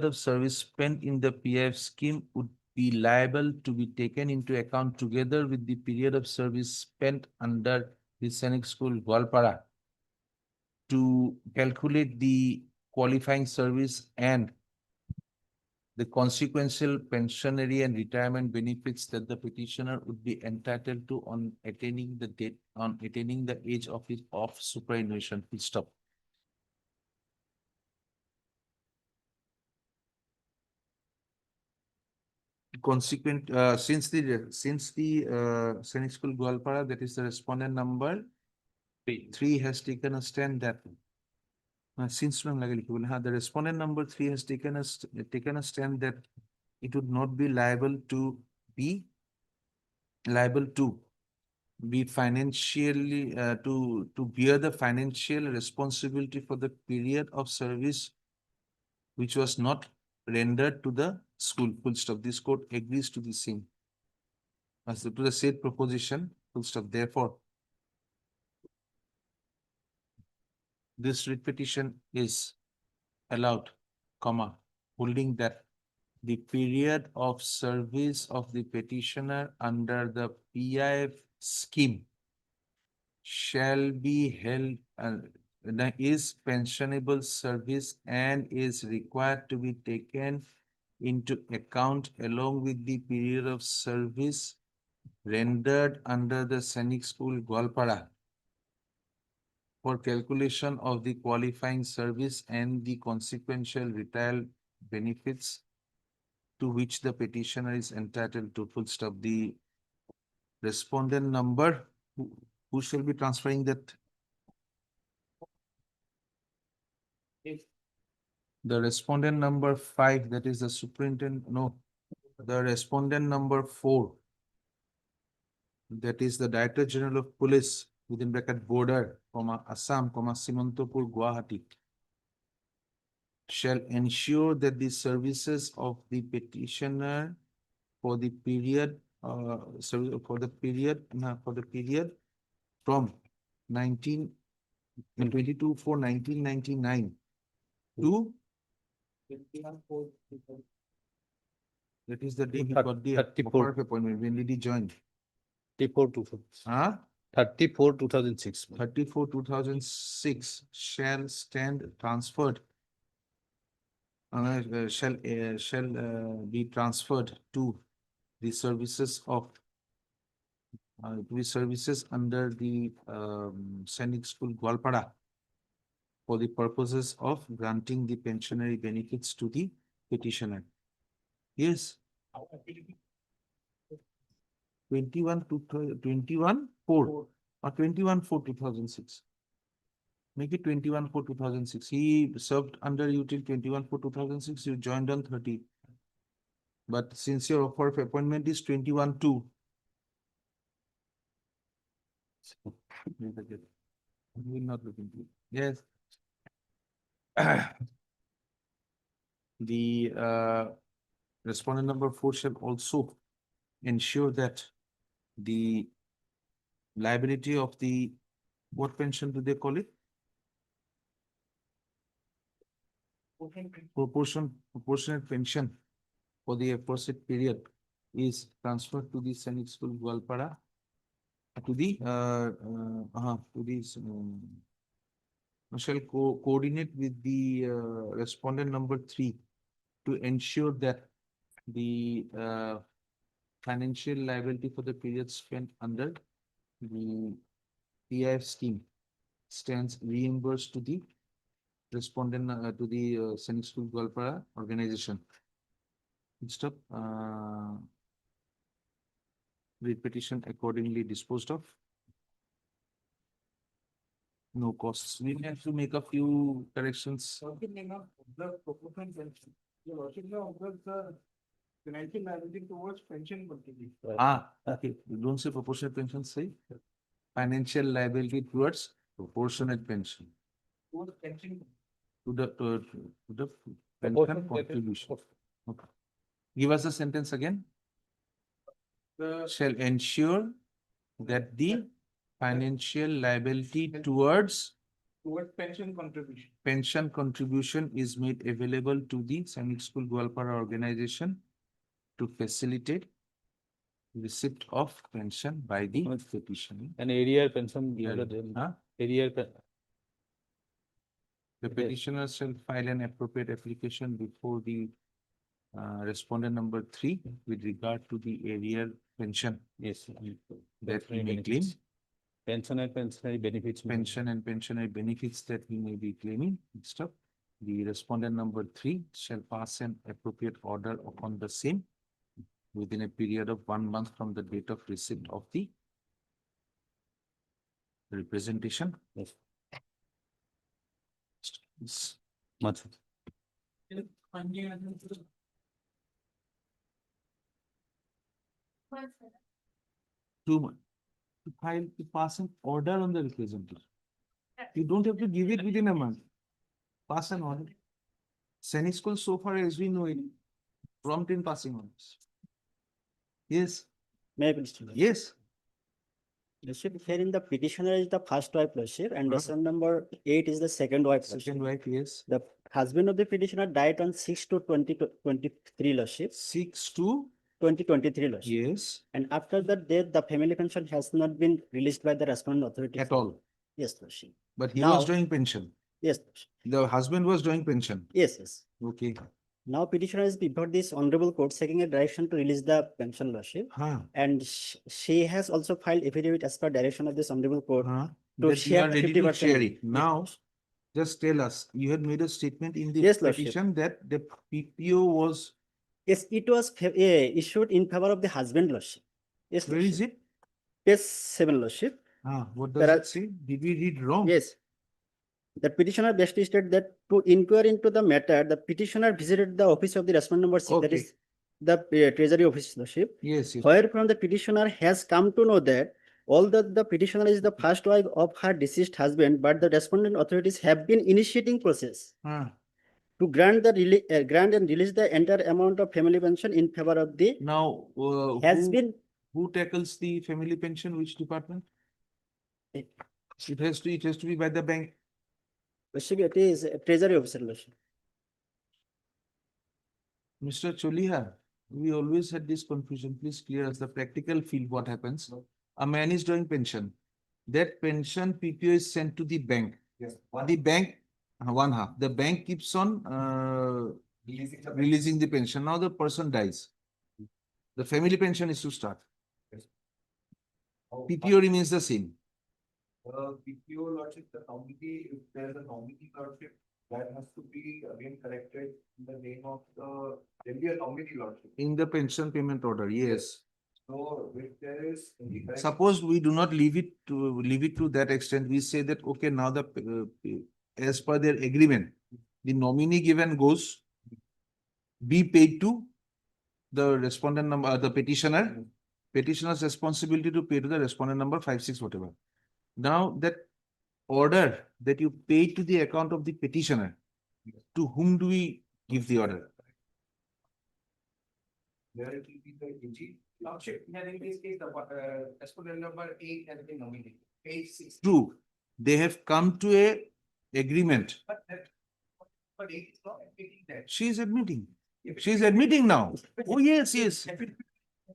of service spent in the PIF scheme would be liable to be taken into account together with the period of service spent under the Sainik School, Goalpara to calculate the qualifying service and the consequential pensionary and retirement benefits that the petitioner would be entitled to on attaining the age of his superannuation. Full stop. consequent, since the Sainik School Goalpara, that is the respondent number three has taken a stand that since the respondent number 3 has taken a stand that it would not be liable to be financially to bear the financial responsibility for the period of service which was not rendered to the school, full stop. This court agrees to the same as to the said proposition, full stop. Therefore, this writ petition is allowed, comma, holding that the period of service of the petitioner under the PIF scheme shall be held is pensionable service and is required to be taken into account along with the period of service rendered under the Sainik School Goalpara for calculation of the qualifying service and the consequential retired benefits to which the petitioner is entitled to, full stop. The respondent number, who shall be transferring that? The respondent number 5, that is the superintendent, no, the respondent number 4, that is the Director General of Police, within bracket border, comma, Assam, comma, Simantopur, Gauhati, shall ensure that the services of the petitioner for the period for the period from 1999 to that is the day he got the offer of appointment. When did he join? 34 2006. 34 2006 shall stand transferred shall be transferred to the services of under the Sainik School Goalpara for the purposes of granting the pensionary benefits to the petitioner. Yes. 21/4 or 21/4/2006. Make it 21/4/2006. He served under you till 21/4/2006. You joined on 30. But since your offer of appointment is 21/2. We'll not look into it. Yes. The respondent number 4 shall also ensure that the liability of the, what pension do they call it? Proportionate pension for the aforesaid period is transferred to the Sainik School Goalpara to the shall coordinate with the respondent number 3 to ensure that the financial liability for the period spent under the PIF scheme stands reimbursed to the respondent to the Sainik School Goalpara organization. Stop. Writ petition accordingly disposed of. No costs. We have to make a few corrections. Financial liability towards pension contribution. Okay. You don't say proportionate pension, say financial liability towards proportionate pension. Towards pension. To the pension contribution. Okay. Give us a sentence again. Shall ensure that the financial liability towards pension contribution is made available to the Sainik School Goalpara organization to facilitate receipt of pension by the petitioner. An area pension. The petitioner shall file an appropriate application before the respondent number 3 with regard to the area pension. Yes. That he may claim. Pension and pensionary benefits. Pension and pensionary benefits that he may be claiming. Stop. The respondent number 3 shall pass an appropriate order upon the same within a period of 1 month from the date of receipt of the representation. Yes. Yes. Much. 2 months. To pass an order on the representation. You don't have to give it within a month. Pass an order. Seni school, so far as we know it, prompt in passing orders. Yes. May I please? Yes. Lordship, here in the petitioner is the first wife, Lordship, and decision number 8 is the second wife. Second wife, yes. The husband of the petitioner died on 6/2/2023, Lordship. 6/2/2023, Lordship. yes. And after the death, the family pension has not been released by the respondent authority. At all. Yes, Lordship. But he Now- was drawing pension. Yes, Lordship. The husband was drawing pension. Yes, yes. Okay. Now petitioner is before this honorable court seeking a direction to release the pension, Lordship. Huh. And she has also filed affidavit as per direction of this honorable court. Huh. To That you share are ready to 50%. share it. Now, just tell us, you had made a statement in the Yes, Lordship. petition that the PPO was, Yes, it was issued in favor of the husband, Lordship. Yes, where is it? Page 7, Lordship. What There does are- it say? Did we read wrong? Yes. The petitioner best stated that to inquire into the matter, the petitioner visited the office of the respondent number 6, that Okay. is the treasury office, Lordship. Yes, yes. Wherefrom the petitioner has come to know that although the petitioner is the first wife of her deceased husband, but the respondent authorities have been initiating process Huh. to grant grant and release the entire amount of family pension in favor of the Now, who tackles the family pension? Which department? It- It has to be by the bank. Lordship, it is treasury officer, Lordship. Mr. Choliha, we always had this confusion. Please clear us the practical field what happens. A man is drawing pension. That pension PPO is sent to the bank. Yes. The bank, one half. The bank keeps on releasing the pension. Now the person dies. The family pension is to start. PPO remains the same. PPO lordship, the nominee, if there's a nominee lordship, that has to be again corrected in the name of there'll be a nominee lordship. In the pension payment order, yes. So if there is. Suppose we do not leave it to that extent, we say that, okay, now as per their agreement, the nominee given goes be paid to the respondent number, the petitioner, petitioner's responsibility to pay to the respondent number 56, whatever. Now that order that you pay to the account of the petitioner, to whom do we give the order? There it will be the AG. Lordship, here in this case, the respondent number 8 has been nominated. 8/6. True, they have come to a agreement. But 8 is not admitting that. She is admitting. She is admitting now. Oh, yes, yes.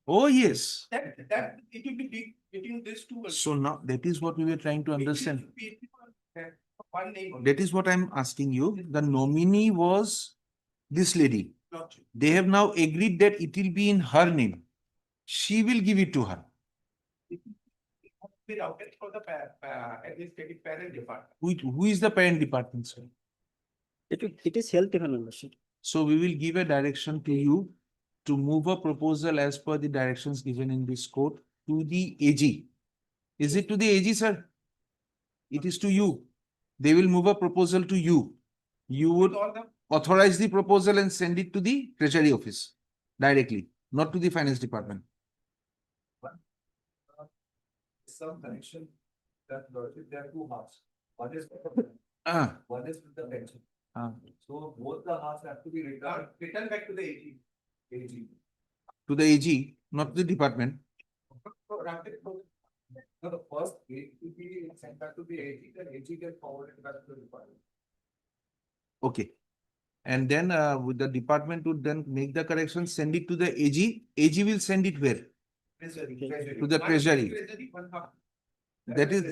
Oh, yes. That it will be between these two. So now that is what we were trying to understand. One name. That is what I'm asking you. The nominee was this lady. They have now agreed that it will be in her name. She will give it to her. Be routed for the administrative parent department. Who is the parent department, sir? It is health department, Lordship. So we will give a direction to you to move a proposal as per the directions given in this code to the AG. Is it to the AG, sir? It is to you. They will move a proposal to you. You would authorize the proposal and send it to the Treasury Office directly, not to the Finance Department. Some connection that lordship, there are two halves. One is one is with the pension. So both the halves have to be returned back to the AG. To the AG, not to the department. No, the first it will be sent back to the AG, then AG can forward it back to the department. Okay. And then with the department would then make the correction, send it to the AG. AG will send it where? To the Treasury. That is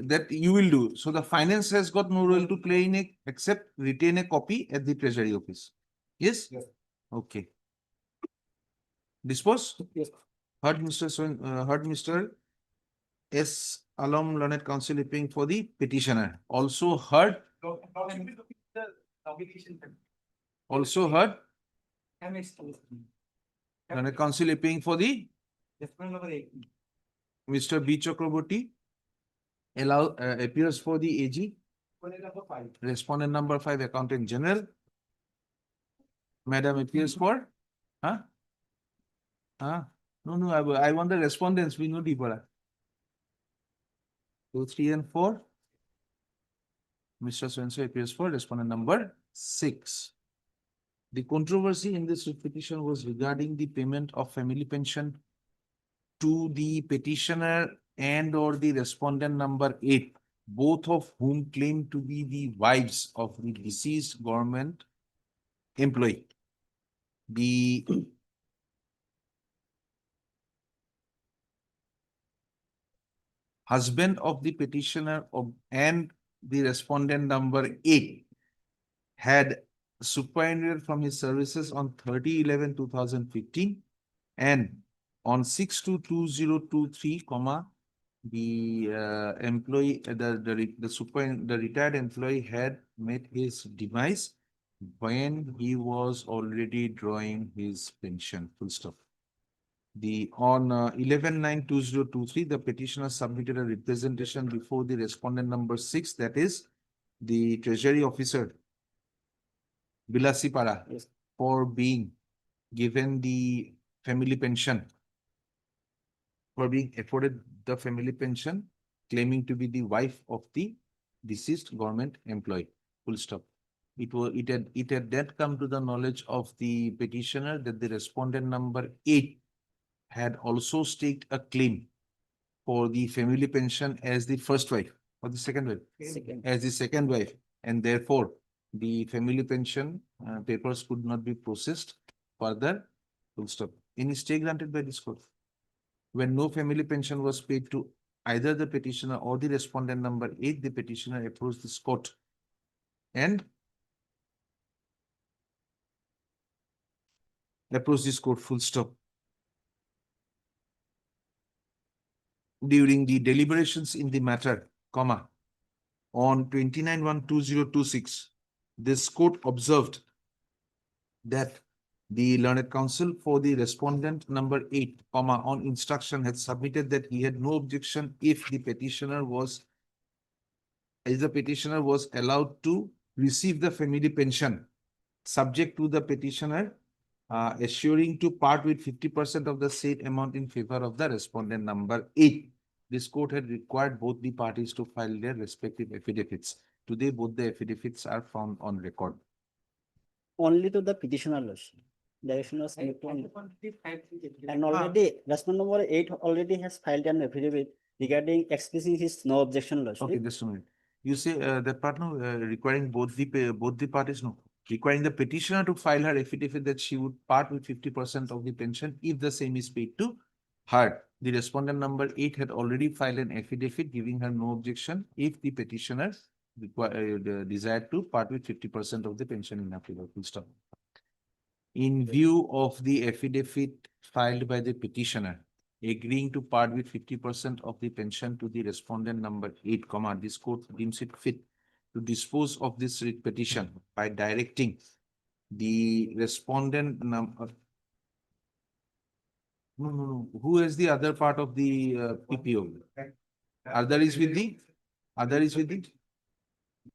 that you will do. So the finance has got no role to play in it except retain a copy at the Treasury Office. Yes? Yes. Okay. Dispose? Yes. Heard Mr. S. Alam Learned Counsel appearing for the petitioner. Also heard. Also heard. Learned Counsel appearing for the Mr. B. Chakraborty appears for the AG. Respondent number 5, Accountant General. Madam appears for? Huh? Huh? No, I want the respondents. We know deeper. 2, 3, and 4. Mr. So-and-so appears for respondent number 6. The controversy in this petition was regarding the payment of family pension to the petitioner and or the respondent number 8, both of whom claim to be the wives of the deceased government employee. The husband of the petitioner and the respondent number 8 had superannuated from his services on 30/11/2015 and on 6/2/2023, the employee, the retired employee had met his demise when he was already drawing his pension. Full stop. On 11/9/2023, the petitioner submitted a representation before the respondent number 6, that is the Treasury Officer, Bilasipara, for being given the family pension, for being afforded the family pension, claiming to be the wife of the deceased government employee. Full stop. It had then come to the knowledge of the petitioner that the respondent number 8 had also staked a claim for the family pension as the first wife or the second wife? As the second wife, and therefore the family pension papers could not be processed further. Full stop. Any stay granted by this court? When no family pension was paid to either the petitioner or the respondent number 8, the petitioner approached this court and full stop. During the deliberations in the matter, on 29/1/2026, this court observed that the learned counsel for the respondent number 8, on instruction had submitted that he had no objection if the petitioner was allowed to receive the family pension, subject to the petitioner assuring to part with 50% of the said amount in favor of the respondent number 8. This court had required both the parties to file their respective affidavits. Today, both the affidavits are found on record. Only to the petitioner, Lordship. There is no and already respondent number 8 already has filed an affidavit regarding expressing his no objection, Lordship. Okay, just a minute. You say that partner requiring both the parties, no, requiring the petitioner to file her affidavit that she would part with 50% of the pension if the same is paid to her. The respondent number 8 had already filed an affidavit giving her no objection if the petitioner desired to part with 50% of the pension in applicable. Full stop. In view of the affidavit filed by the petitioner agreeing to part with 50% of the pension to the respondent number 8, this court deems it fit to dispose of this petition by directing the respondent number. No. Who is the other part of the PPO? Other is with the?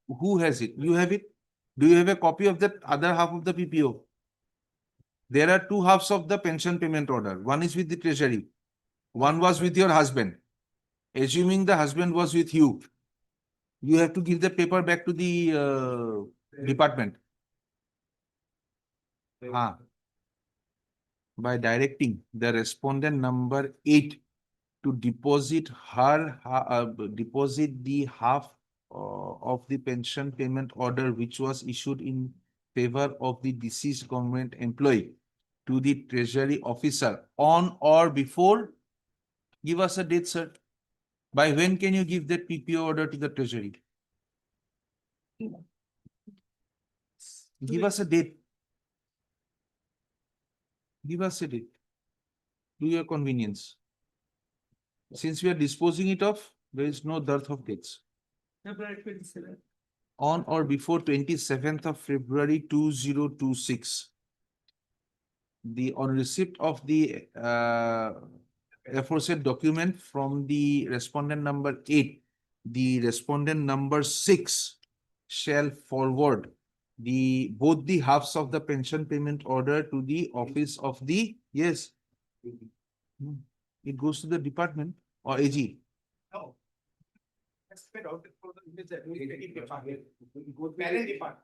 Who has it? You have it? Do you have a copy of that other half of the PPO? There are two halves of the pension payment order. One is with the Treasury. One was with your husband. Assuming the husband was with you, you have to give the paper back to the department. By directing the respondent number 8 to deposit the half of the pension payment order which was issued in favor of the deceased government employee to the Treasury officer on or before. Give us a date, sir. By when can you give that PPO order to the Treasury? Give us a date. Give us a date. To your convenience. Since we are disposing it off, there is no dearth of dates. February 27. On or before 27th of February 2026. on receipt of the aforesaid document from the respondent number 8, the respondent number 6 shall forward both the halves of the pension payment order to the office of the, yes. It goes to the department or AG. No. That's spread out for the department.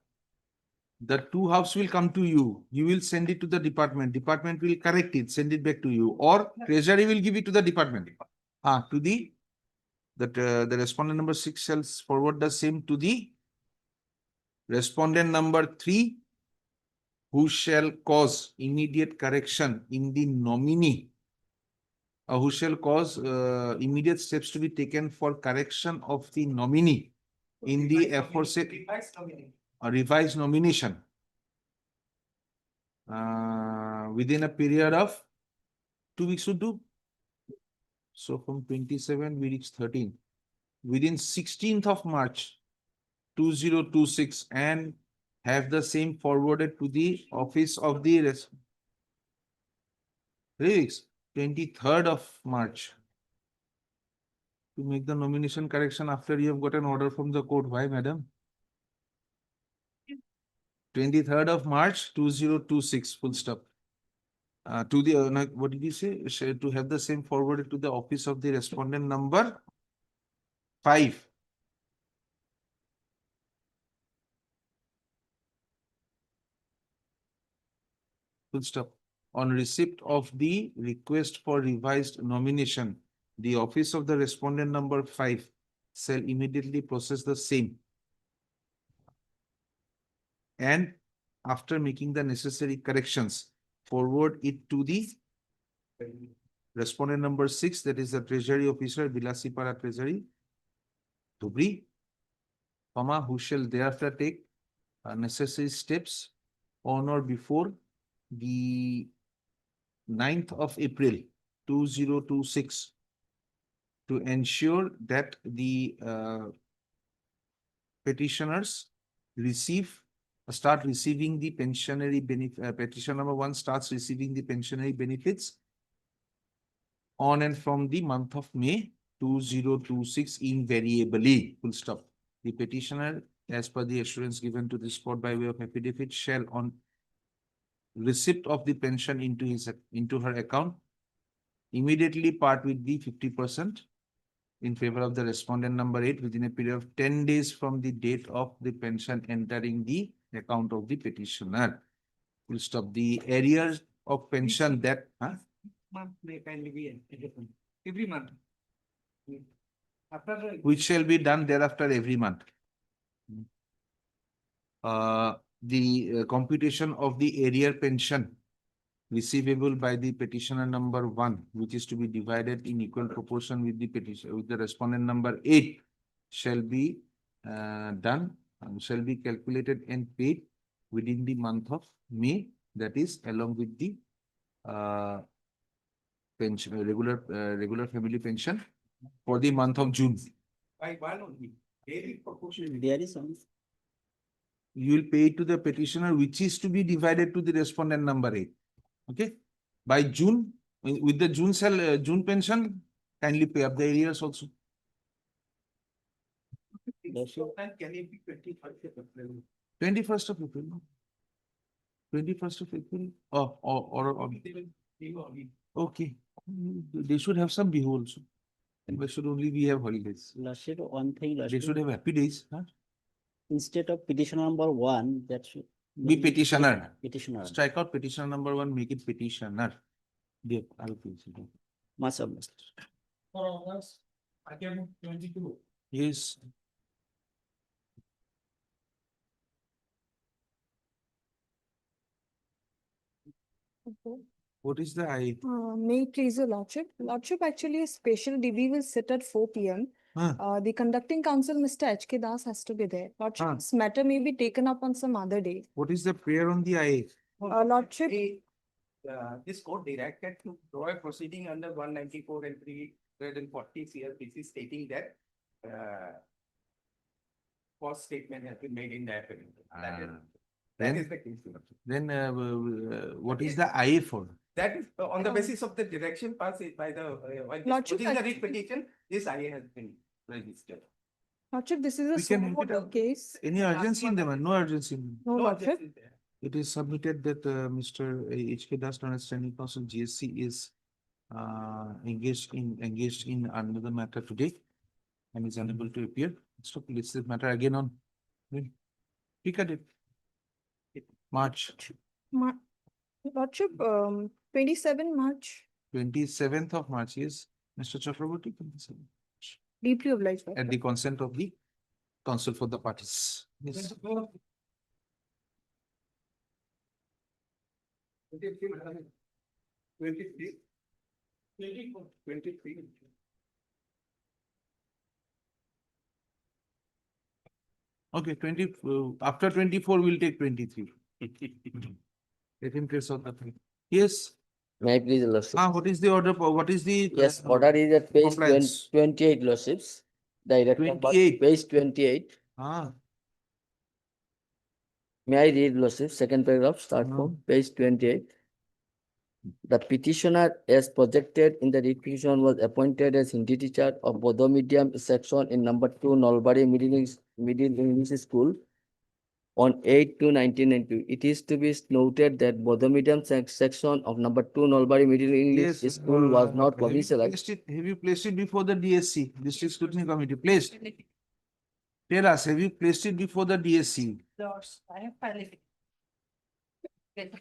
The two halves will come to you. You will send it to the department. Department will correct it, send it back to you, or treasury will give it to the department. To the respondent number 6 shall forward the same to the respondent number 3, who shall cause immediate correction in the nominee, who shall cause immediate steps to be taken for correction of the nominee in the aforesaid revised nomination within a period of 2 weeks to do. So from 27 we reach 13 within 16th of March 2026 and have the same forwarded to the office of the 23rd of March to make the nomination correction after you have got an order from the court. Why, madam? 23rd of March 2026, full stop. To the, what did you say? To have the same forwarded to the office of the respondent number 5. Full stop. On receipt of the request for revised nomination, the office of the respondent number 5 shall immediately process the same. And after making the necessary corrections, forward it to the respondent number 6, that is the treasury officer, Bilasipara Treasury, Dhubri, who shall thereafter take necessary steps on or before the 9th of April 2026 to ensure that the petitioners start receiving the pensionary benefit. Petition number 1 starts receiving the pensionary benefits on and from the month of May 2026 invariably. Full stop. The petitioner, as per the assurance given to this court by way of affidavit, shall on receipt of the pension into her account immediately part with the 50% in favor of the respondent number 8 within a period of 10 days from the date of the pension entering the account of the petitioner. We'll stop. The arrears of pension that Month may kindly be every month. After which shall be done thereafter every month. The computation of the arrear pension receivable by the petitioner number 1, which is to be divided in equal proportion with the petition with the respondent number 8, shall be done and shall be calculated and paid within the month of May. That is along with the pension regular family pension for the month of June. by one only, daily proportion. There is some. You will pay to the petitioner, which is to be divided to the respondent number 8. Okay. By June, with the June pension, kindly pay up the arrears also. Can it be 21st of April? 21st of April. 21st of April. Okay. They should have some bihu also. And we should only we have holidays. Lordship, one thing, They Lordship, should have happy days. Huh? instead of petition number 1, that should Be petitioner. petitioner. Strike out petitioner number 1, make it petitioner. Dear, I'll please. Much obliged. For August, item 22. Yes. Okay. What is the I? May it please your lordship. Lordship, actually a special DB will sit at 4 p.m. The conducting counsel, Mr. H.K. Das, has to be there. Lordship, this matter may be taken up on some other day. What is the prayer on the I? Lordship. This court directed to draw a proceeding under 194 and 340 CRPC stating that false statement has been made in the affidavit. That is That Then- is the case. Then what is the IA for? That is on the basis of the direction passed by the, while Lordship, disposing the I- writ petition, this IA has been registered. Lordship, this is a We can suo make it motu up. case. Any urgency in them? No urgency. in them. No, No Lordship. objection there. It is submitted that Mr. H.K. Das, non-standing counsel GSC is engaged in another matter today and is unable to appear. So let's this matter again on. Pick at it. March Lordship, 27 March. 27th of March is Mr. Chakraborty. 27th. Deeply obliged. At Lordship. the consent of the counsel for the parties. Yes. 23. Okay, 20, after 24, we'll take 23. Let him place on the thing. Yes. May I please, Lordship? What is the order? What is the? Yes, order is at page compliance? 28, Lordships. Direct number, 28. page 28. May I read, Lordship, second paragraph, start from page 28. The petitioner, as projected in the writ petition, was appointed as Hindi teacher of Bodo medium section in number 2 Nalbari Middle English School on 8/2/1992. It is to be noted that Bodo medium section of number 2 Nalbari Middle English Yes, School was not have you commercialized. have you placed it before the DSC, District Scrutiny Committee? Placed. Tell us, have you placed it before the DSC? I have filed it.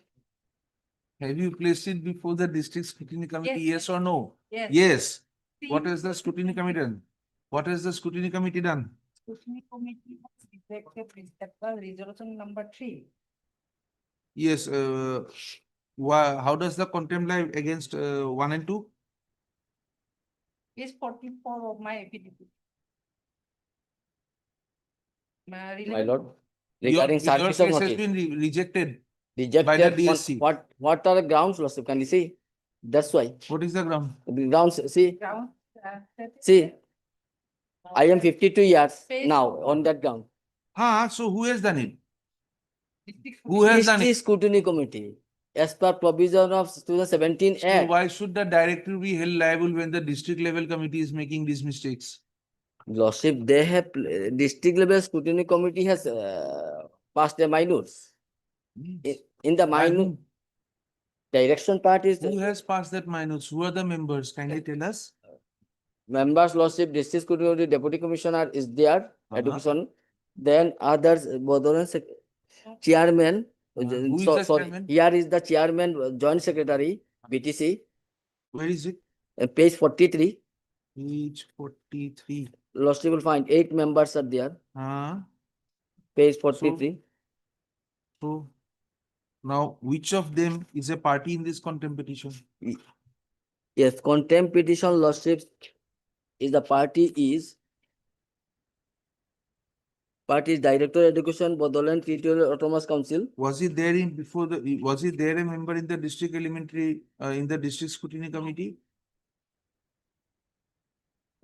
Have you placed it before the District Scrutiny Committee? Yes or no? Yes. Yes. What has the Scrutiny Committee done? What has the Scrutiny Committee done? Scrutiny committee has rejected respectful resolution number 3. Yes, how does the contempt lie against 1 and 2? Page 44 of my affidavit. My lord, Your regarding service of case has notice. been rejected. Rejected by the on DSC. what are the grounds, Lordship? Can you see? That's why. What is the ground? The grounds, see, Ground, see, I am 52 years Page now 4. on that ground. So who has done it? District Who has done District it? Scrutiny Committee, as per provision of 2017 So Act. why should the director be held liable when the district level committee is making these mistakes? Lordship, they have, district level scrutiny committee has passed their minutes. In the By minute, whom? direction part is Who has passed that minutes? Who are the members? Kindly tell us. members, Lordship, district scrutiny committee, deputy commissioner is there, education. Then others, Bodoran chairman, Who is so, the sorry, chairman? here is the chairman, joint secretary, BTC, Where is it? page 43. Page 43. Lordship will find 8 members are there, Uh, page 43. so now which of them is a party in this contempt petition? Yes, contempt petition, Lordship, is the party is Director Education, Bodoland Territorial Autonomous Council. Was he there in before the, was he there a member in the district elementary, in the district scrutiny committee?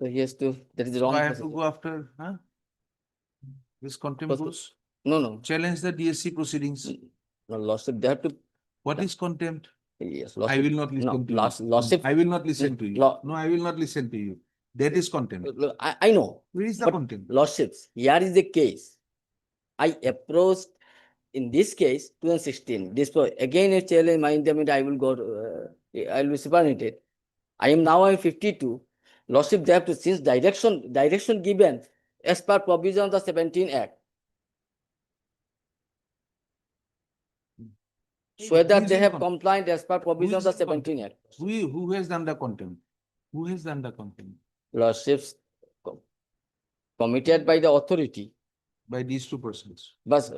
So he has to, that is So wrong. I have to go after, this contempt goes? No. Challenge the DSC proceedings. No, Lordship, they have to. What is contempt? Yes, I Lordship. will not listen to you. Lordship. I will not listen to you. Law- No, I will not listen to you. That is contempt. I know. Where is the But contempt? Lordships, here is the case. I approached in this case 2016. This again a challenge my indemnity. I will go. I will be superannuated. I'm 52. Lordship, they have to since direction given as per provision of the 17 Act. So whether Who is they in have contempt? complied as per provision of is the in 17 Act. Who has done the contempt? Who has done the contempt? Lordships committed by the authority. By these two persons. But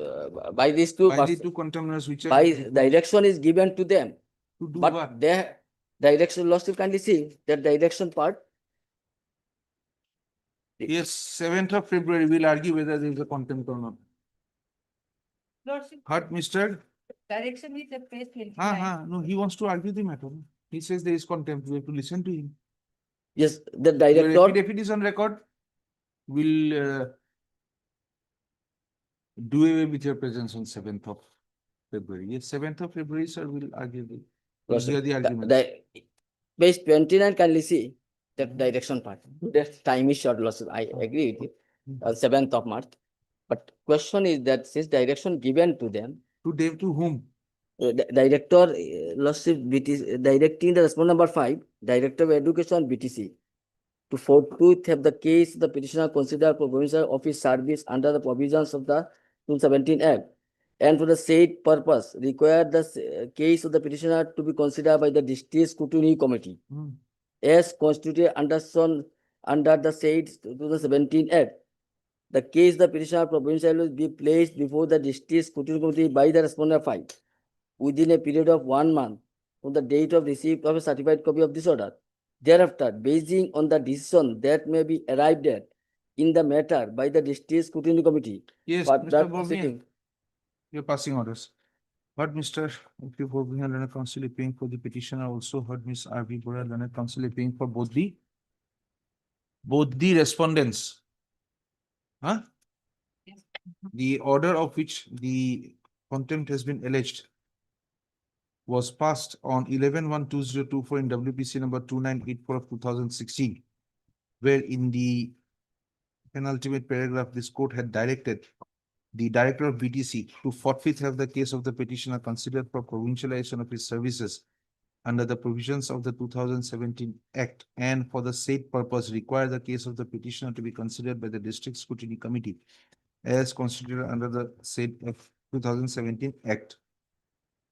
by these two By the persons, two contemners which are. by direction is given to them. To do But what? their direction, Lordship, kindly see that direction part. Yes, 7th of February, we'll argue whether there is a contempt or not. Lordship, What, Mr.? direction is at page 29. No, he wants to argue the matter. He says there is contempt. We have to listen to him. Yes, the Your director. affidavit is on record. We'll do away with your presence on 7th of February. Yes, 7th of February, sir, will argue the, will Lordship, hear the argument. Page 29, kindly see that direction part. That time is short, Lordship. I agree with you. 7th of March. But question is that since direction given to them, To whom? Director, Lordship, BTC, directing the response number 5, Director of Education, BTC, to forthwith have the case the petitioner consider for provincial office service under the provisions of the 2017 Act, and for the said purpose require the case of the petitioner to be considered by the district scrutiny committee as constituted under the said 2017 Act. The case the petitioner provincial will be placed before the district scrutiny committee by the respondent 5 within a period of 1 month from the date of receipt of a certified copy of this order. Thereafter, basing on the decision that may be arrived at in the matter by the district scrutiny committee. Yes, further Mr. Bobia, proceeding. you're passing orders. But Mr. P. Bobia, Learned Counsel is paying for the petitioner, also heard Ms. R.B. Bora, Learned Counsel is paying for both the respondents. Huh? Yes. The order of which the contempt has been alleged was passed on 11/1/2024 in WPC number 2984 of 2016, where in the penultimate paragraph, this court had directed the director of BTC to forthwith have the case of the petitioner considered for provincialization of his services under the provisions of the 2017 Act, and for the said purpose require the case of the petitioner to be considered by the District Scrutiny Committee as constituted under the said 2017 Act.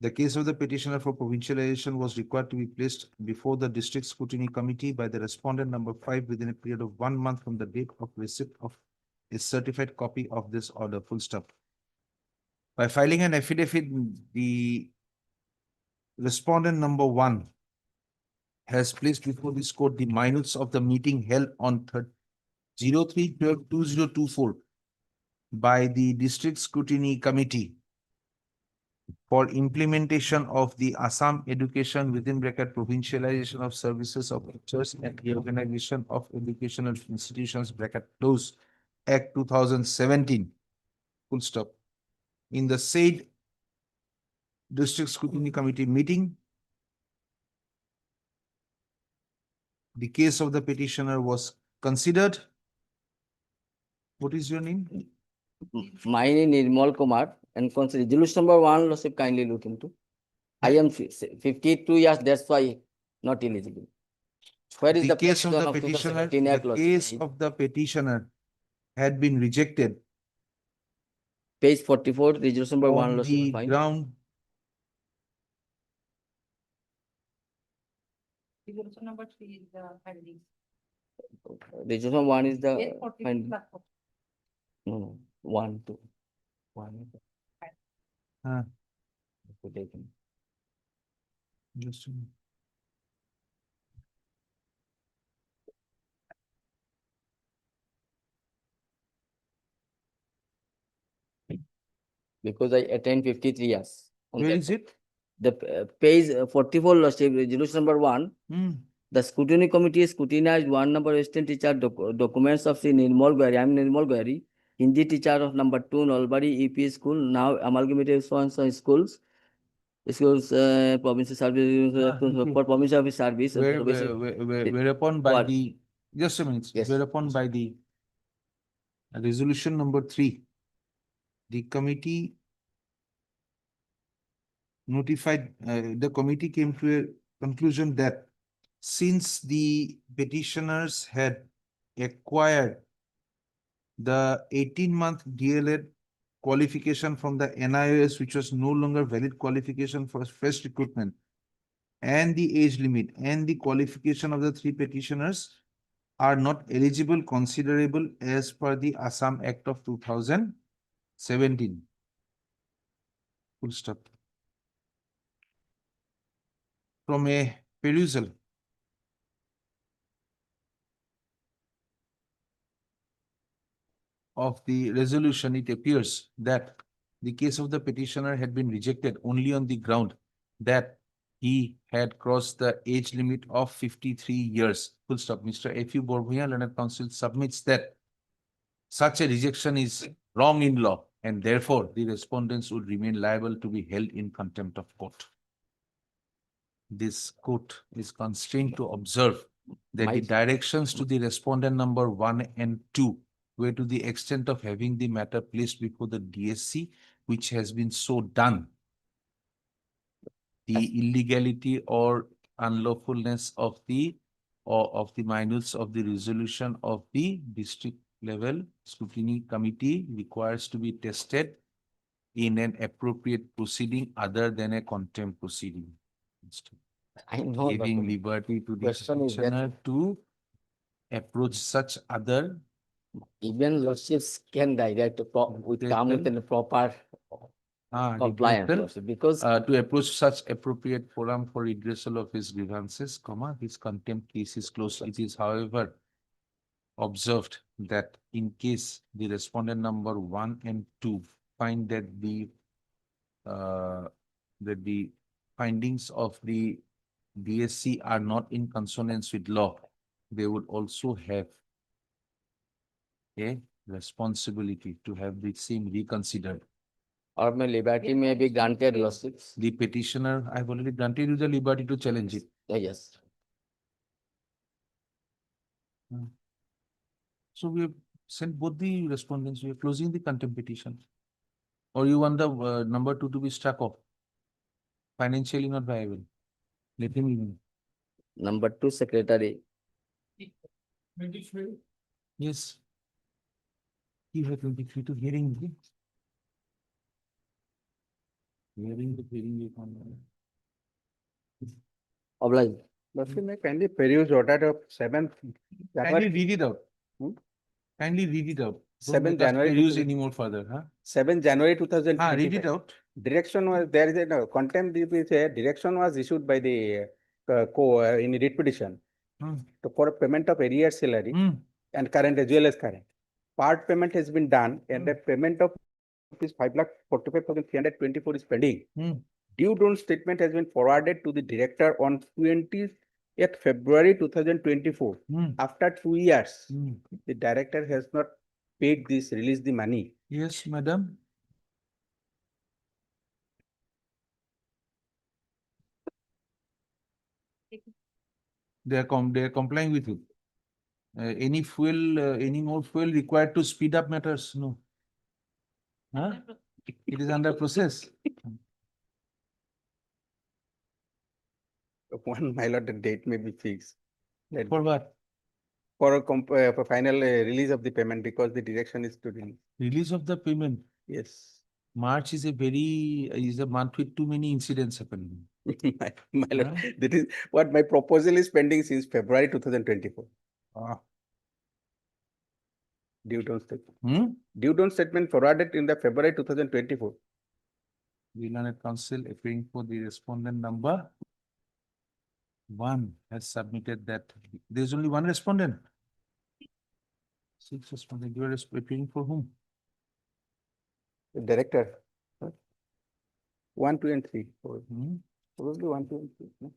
The case of the petitioner for provincialization was required to be placed before the District Scrutiny Committee by the respondent number 5 within a period of 1 month from the date of receipt of a certified copy of this order, full stop. By filing an affidavit, the respondent number 1 has placed before this court the minutes of the meeting held on 03/12/2024 by the District Scrutiny Committee for implementation of the Assam Education within bracket provincialization of services of lectures and reorganization of educational institutions bracket close Act 2017, full stop. In the said District Scrutiny Committee meeting, the case of the petitioner was considered. What is your name? My name is Nirmal Kumar, and consider resolution number 1, Lordship, kindly look into. I am 52 years, that's why not eligible. Where is the case of the provision petitioner? 2017 Act, The Lordship? case of the petitioner had been rejected Page 44, resolution number 1, on Lordship, the fine. ground. Resolution number 3 is the findings. Resolution 1 is the Page 44 finding. plus 4. No, 1, 2. 1. Just a minute. Because I attained 53 years. On Where that is it? The page 44, Lordship, resolution number 1. The scrutiny committee scrutinized 1 number assistant teacher documents of Sri Nirmal Gauhati. I am Nirmal Gauhati, Hindi teacher of number 2, Nalbari EP school, now amalgamated so-and-so schools. Provincial service, for provincial service. Whereupon by What? the, just a minute, Yes. whereupon by the resolution number 3, the committee notified, the committee came to a conclusion that since the petitioners had acquired the 18-month DLED qualification from the NIOS, which was no longer valid qualification for fresh recruitment, and the age limit and the qualification of the 3 petitioners are not eligible considerable as per the Assam Act of 2017. Full stop. From a perusal of the resolution, it appears that the case of the petitioner had been rejected only on the ground that he had crossed the age limit of 53 years. Full stop. Mr. F.U. Borbhia, Learned Counsel, submits that such a rejection is wrong in law and therefore the respondents would remain liable to be held in contempt of court. This court is constrained to observe that the directions to the respondent number 1 and 2 were to the extent of having the matter placed before the DSC, which has been so done. The illegality or unlawfulness of the minutes of the resolution of the district level scrutiny committee requires to be tested in an appropriate proceeding other than a contempt proceeding. I know. Giving liberty to the Question is that- petitioner to approach such other. Even lordships can direct come within a proper compliance, lordship, because to approach such appropriate forum for redressal of his grievances, his contempt case is closed. It is, however, observed that in case the respondent number 1 and 2 find that the findings of the DSC are not in consonance with law, they would also have a responsibility to have the same reconsidered. or my liberty may be granted, lordships. The petitioner, I've already granted you the liberty to challenge it. Yes. So we have sent both the respondents, we are closing the contempt petition. Or you want the number 2 to be struck off? Financially not viable. Let him in. Number 2 secretary. Yes. You have 23 to hearing. Hearing the hearing. Obliged. Lordship, may kindly peruse order of 7th Kindly January. read it out. Hmm? Kindly read it out. 7 January. Use any more further, huh? 7 January 2025. Read it out. Direction was, there is a no, contempt, direction was issued by the in writ petition for payment of arrears salary and current as well as current. Part payment has been done and the payment of this 5,45,324 is pending. Due date statement has been forwarded to the director on 20th February 2024. After 2 years, the director has not paid this, released the money. Yes, madam. They are complying with it. Any fuel, any more fuel required to speed up matters? No. Huh? It is under process. One, my lord, the date may be fixed. For what? For final release of the payment, because the direction is to release. Release of the payment. Yes. March is a month with too many incidents happening. My lord, that is what my proposal is pending since February 2024. Due date statement. Due date statement forwarded in the February 2024. The Learned Council appearing for the respondent number 1 has submitted that there is only 1 respondent. 6 respondents. You are appearing for whom? The director. 1, 2, and 3. Probably 1, 2, and 3.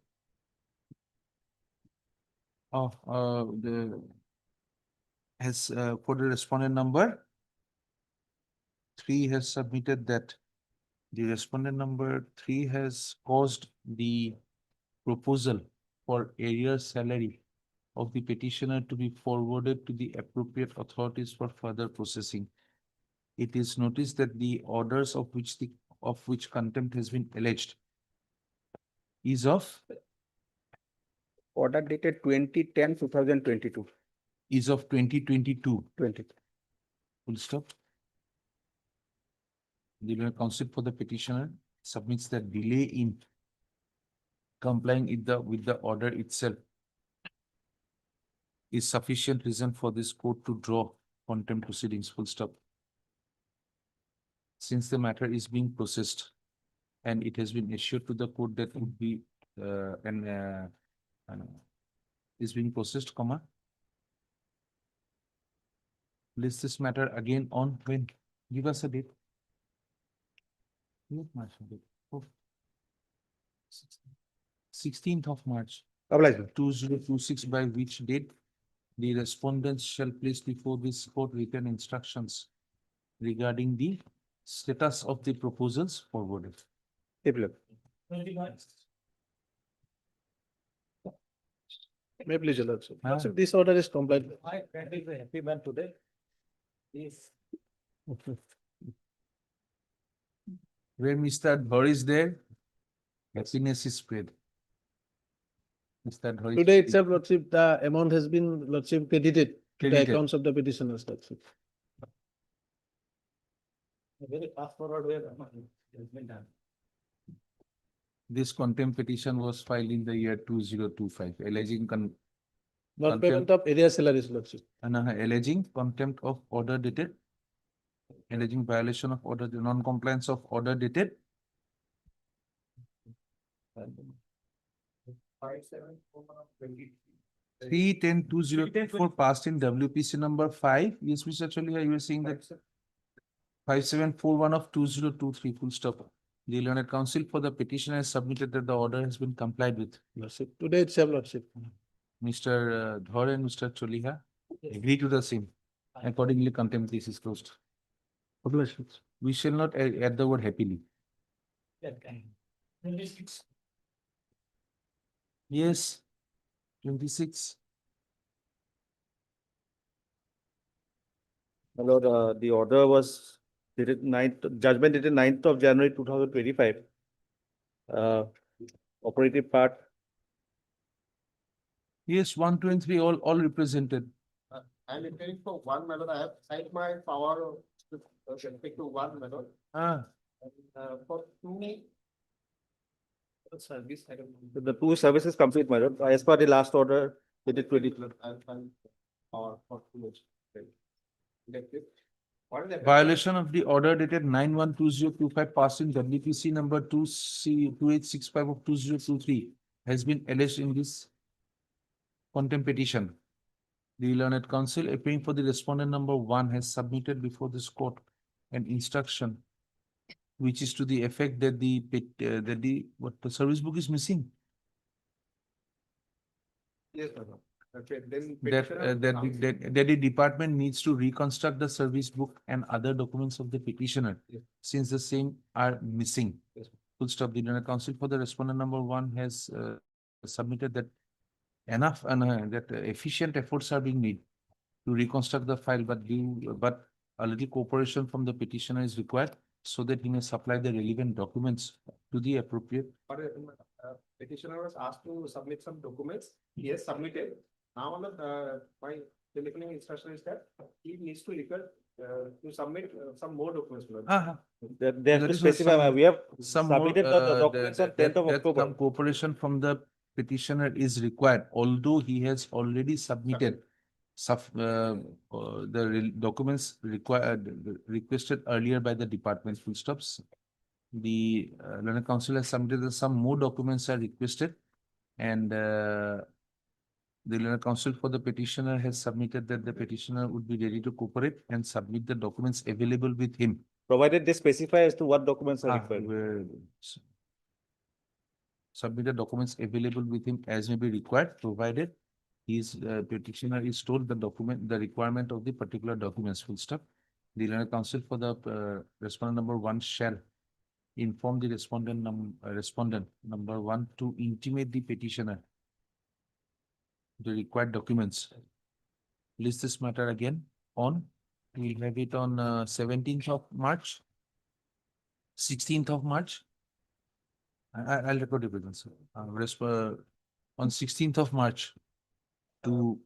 For the respondent number 3 has submitted that the respondent number 3 has caused the proposal for arrears salary of the petitioner to be forwarded to the appropriate authorities for further processing. It is noticed that the orders of which contempt has been alleged is of order dated 20/10/2022. Is of 2022. 20. Full stop. The Learned Council for the petitioner submits that delay in complying with the order itself is sufficient reason for this court to draw contempt proceedings. Full stop. Since the matter is being processed and it has been assured to the court that it would be is being processed, list this matter again on when? Give us a date. 16th of March. 2026, by which date the respondents shall place before this court written instructions regarding the Status of the proposals forwarded. May I please, Your Lordship? Ah. Lordship, this order is compliant. My friend is a happy man today. Yes. Where Mr. Dhar is there, happiness is spread. Mr. Dhar is Today itself, Lordship, the amount has been, Lordship, credited to the Credited. accounts of the petitioners, Lordship. A very fast forward way has been done. This contempt petition was filed in the year 2025, alleging Not payment of area salaries, Lordship. alleging contempt of order dated, alleging violation of order, non-compliance of order dated 3/10/2024 passed in WPC number 5. Yes, Mr. Cholia, you were saying that 5741 of 2023, full stop. The learned counsel for the petition has submitted that the order has been complied with. Lordship, today itself, Lordship. Mr. Dhar and Mr. Choliha agree to the same. Accordingly, contempt case is closed. Congratulations. We shall not add the word happily. Yes, 26. My Lord, the order was dated judgment dated 9th of January 2025. Operative part. Yes, 1, 2, and 3 all represented. I'm intending for one, my lord. I have cited my power to pick to one, my lord. Ah, For two. Service, the two services complete, my lord. As per the last order, dated 20. I'll find power for two. What is the violation of the order dated 9/1/2025 passed in WPC number 2865 of 2023 has been alleged in this contempt petition. The learned counsel appearing for the respondent number 1 has submitted before this court an instruction which is to the effect that the service book is missing. Yes, my lord. Okay, then. That the department needs to reconstruct the service book and other documents of the petitioner since the same are missing. Full stop. The learned counsel for the respondent number 1 has submitted that enough and that efficient efforts are being made to reconstruct the file, but a little cooperation from the petitioner is required so that he may supply the relevant documents to the appropriate. Petitioner was asked to submit some documents. He has submitted. Now, my telephonic instruction is that he needs to to submit some more documents. They have to specify, we have submitted the documents on 10th of October. Some cooperation from the petitioner is required, although he has already submitted the documents requested earlier by the department. Full stops. The learned counsel has submitted that some more documents are requested, and the learned counsel for the petitioner has submitted that the petitioner would be ready to cooperate and submit the documents available with him. Provided they specify as to what documents are required. Submit the documents available with him as may be required, provided his petitioner is told the requirement of the particular documents. Full stop. The learned counsel for the respondent number 1 shall inform the respondent number 1 to intimate the petitioner the required documents. List this matter again on, we have it on 17th of March, 16th of March. I'll record it with sir. On 16th of March to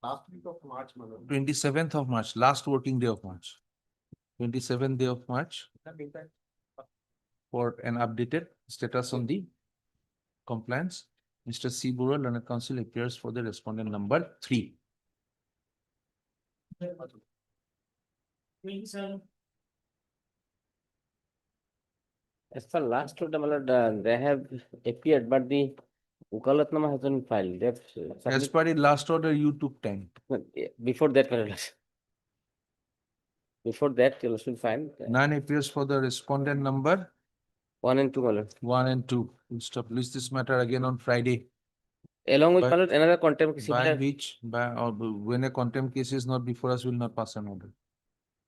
Last week of March, my lord. 27th of March, last working day of March. 27th day of March for an updated status on the compliance. Mr. C. Bora, learned counsel, appears for the respondent number 3. As for last order, my lord, they have appeared, but the Ukalatnama hasn't been filed. They have As per the last order, you took time. before that, my lord. Before that, you should find. None appears for the respondent number 1 and 2, my lord. 1 and 2. We'll stop. List this matter again on Friday. Along with, my lord, another contempt. By which, when a contempt case is not before us, will not pass an order.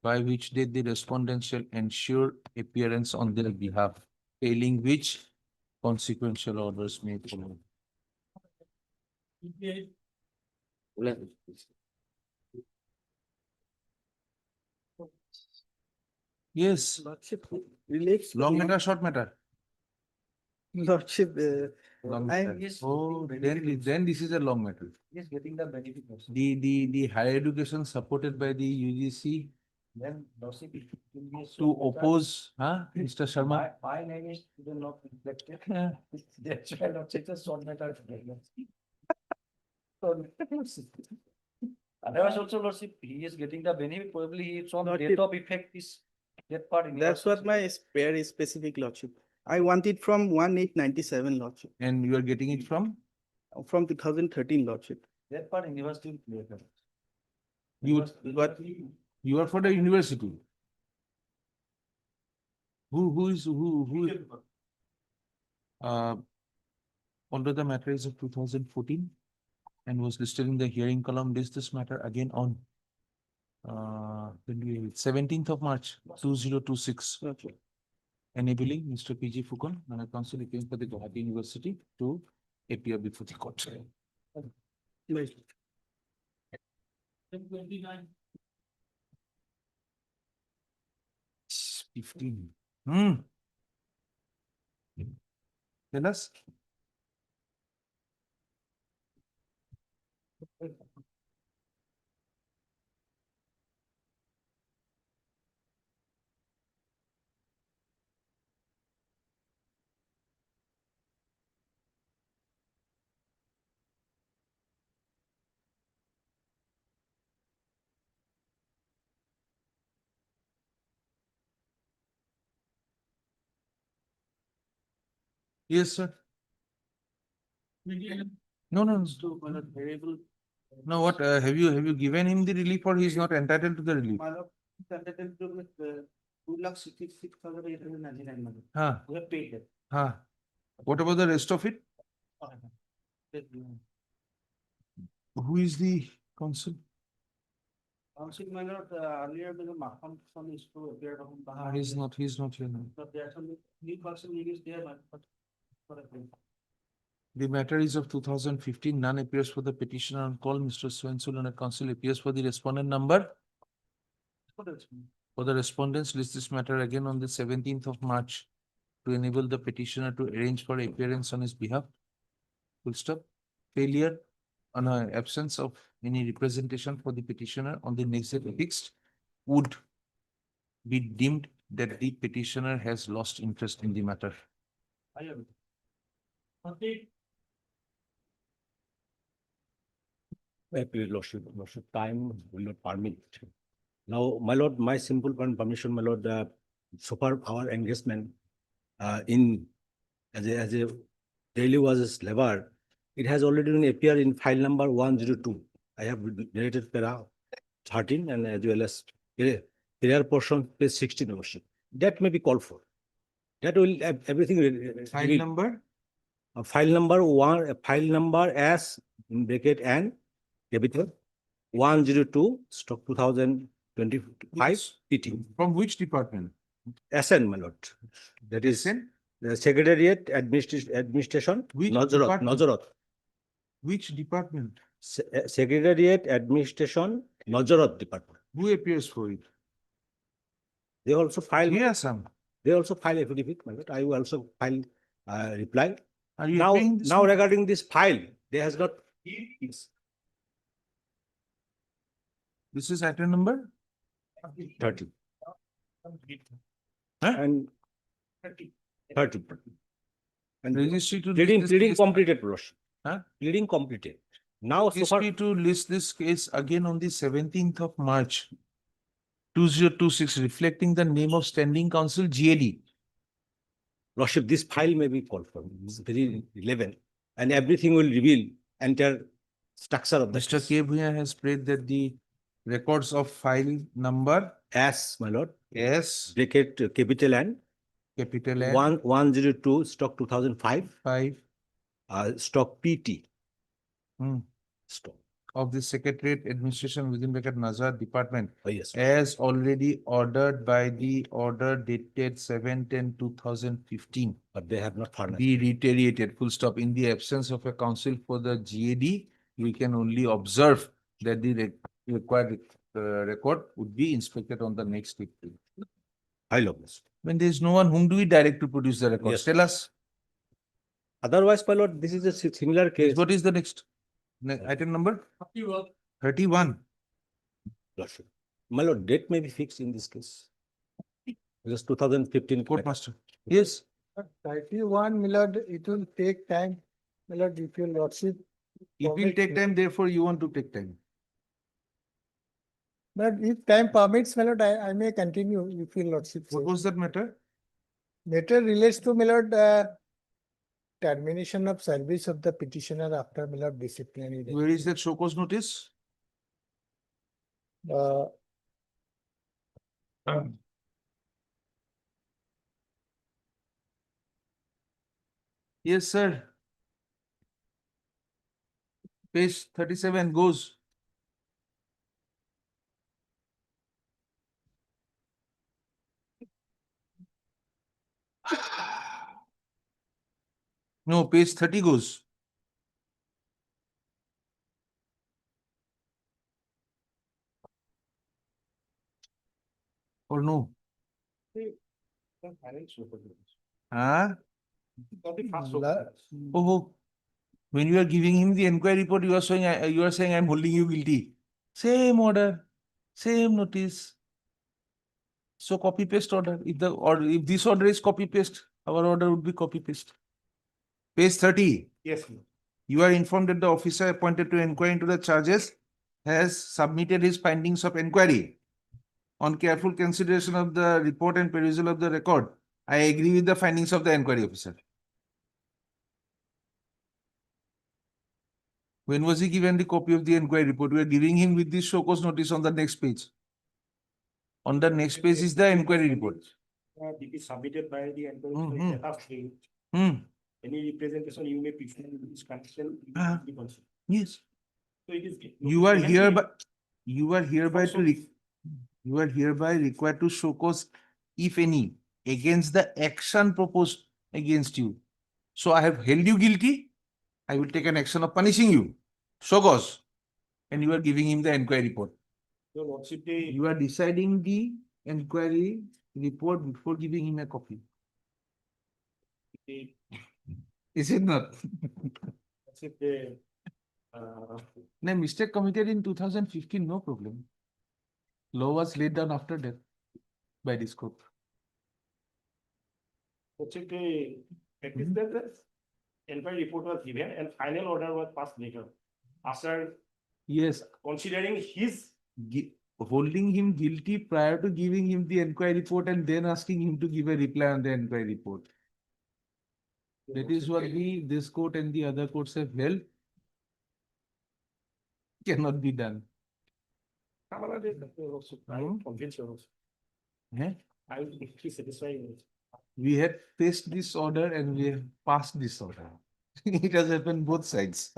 by which date the respondent shall ensure appearance on their behalf, failing which consequential orders may follow. Yes. Lordship, relates. Long matter, short matter? Lordship, Long I am matter. just. Oh, then this is a long matter. Just getting the benefit. Also. The higher education supported by the UGC Then Lordship. to oppose, huh, Mr. Sharma? My name is not reflected. That's why Lordship is short matter. Otherwise also Lordship, he is getting the benefit, probably it's on date of effect is that part. That's what my very specific Lordship. I want it from 1897 Lordship. And you are getting it from? From 2013 Lordship. That part university will clear. You are for the university. Who is although the matter is of 2014 and was listed in the hearing column, this matter again on 17th of March 2026. Enabling Mr. P.G. Fukun and a counsel appearing for the Gauhati University to appear before the court. 15. Tell us. Yes, sir. No. No, what have you given him the relief or he's not entitled to the relief? Entitled to 2,66,899. Huh. We have paid it. Huh. What about the rest of it? Who is the counsel? Council member earlier the Maham son is to appear on. He's not here now. But there's only new person is there, but. The matter is of 2015. None appears for the petitioner on call. Mr. Swenson and a counsel appears for the respondent number. For the respondents, list this matter again on the 17th of March to enable the petitioner to arrange for appearance on his behalf. Full stop. Failure on absence of any representation for the petitioner on the next date fixed would be deemed that the petitioner has lost interest in the matter. Lordship, time will not permit. Now, my lord, my simple permission, my lord, so far our engagement in as a daily was labor, it has already been appeared in file number 102. I have narrated para 13 and as well as prayer portion page 16 Lordship. That may be called for. That will have everything. File number? File number one, file number as in bracket and capital 102 stock 2025 PT. From which department? SN, my lord. That is the Secretariat Administration. Which Nazarat. department? Which department? Secretariat Administration Nazarat department. Who appears for it? They also file. Yes, some. They also file affidavit, my lord. I will also file reply. Are you now regarding this file, there has not. This is item number 30. Huh? And 30. And registry to pleading completed, Lordship. Huh? Pleading completed. Now, so far, to list this case again on the 17th of March 2026, reflecting the name of Standing Counsel GAD. Lordship, this file may be called for. This is very relevant, and everything will reveal entire structure of the Mr. K. Bhuya has prayed that the records of file number S, my lord. S bracket capital N 102 stock 2005 5 stock PT Hmm. stock of the Secretariat Administration within bracket Nazar Department Oh, yes. as already ordered by the order dated 7/10/2015 But they have not furnished. be reiterated, full stop. In the absence of a counsel for the GAD, we can only observe that the required record would be inspected on the next day. I love this. When there is no one, whom do we direct to produce the records? Yes. Tell us. Otherwise, my lord, this is a similar case. What is the next item number? 31. Lordship. My lord, date may be fixed in this case. Just 2015. Court master. Yes. 31, my lord, it will take time. My lord, if your lordship. It will take time, therefore you want to take time. But if time permits, my lord, I may continue if your lordship. What was that matter? Matter relates to, my lord, termination of service of the petitioner after, my lord, disciplinary. Where is that show cause notice? Uh, Yes, sir. Page 37 goes. No, page 30 goes. Or no? Huh? Oh, when you are giving him the inquiry report, you are saying I'm holding you guilty. Same order, same notice. So copy paste order. If this order is copy paste, our order would be copy paste. Page 30. Yes. You are informed that the officer appointed to inquire into the charges has submitted his findings of inquiry. On careful consideration of the report and perusal of the record, I agree with the findings of the inquiry officer. When was he given the copy of the inquiry report? We are giving him with this show cause notice on the next page. On the next page is the inquiry report. It is submitted by the inquiry. Any representation you may prefer in this connection. Yes. So it is. You are hereby required to show cause, if any, against the action proposed against you. So I have held you guilty. I will take an action of punishing you. Show cause. And you are giving him the inquiry report. Your lordship, You are deciding the inquiry report before giving him a copy. Is it not? No, mistake committed in 2015, no problem. Law was laid down after that by this court. Inquiry report was given and final order was passed later. After Yes, considering his holding him guilty prior to giving him the inquiry report and then asking him to give a reply on the inquiry report. That is what this court and the other courts have held. Cannot be done. I will convince you also. I will be satisfied with it. We had faced this order and we have passed this order. It has happened both sides.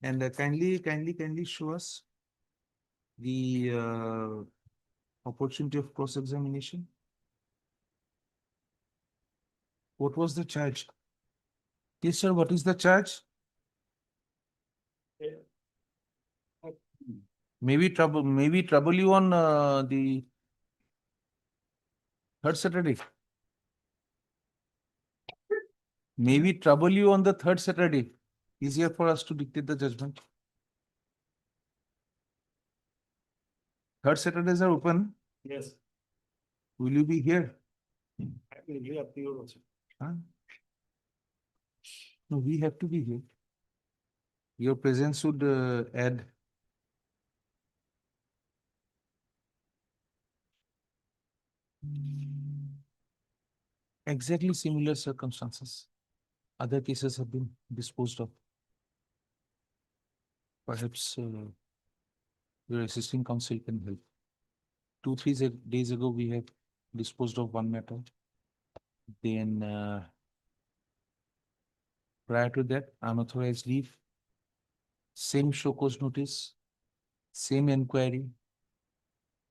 And kindly show us the opportunity of cross-examination. What was the charge? Yes, sir. What is the charge? Maybe trouble you on the third Saturday. Maybe trouble you on the third Saturday. Easier for us to dictate the judgment. Third Saturdays are open. Yes. Will you be here? I will give up to you also. Huh? No, we have to be here. Your presence would add. Exactly similar circumstances. Other cases have been disposed of. Perhaps your assisting counsel can help. 2-3 days ago, we have disposed of one matter. Then Prior to that, unauthorized leave, same show cause notice, same inquiry,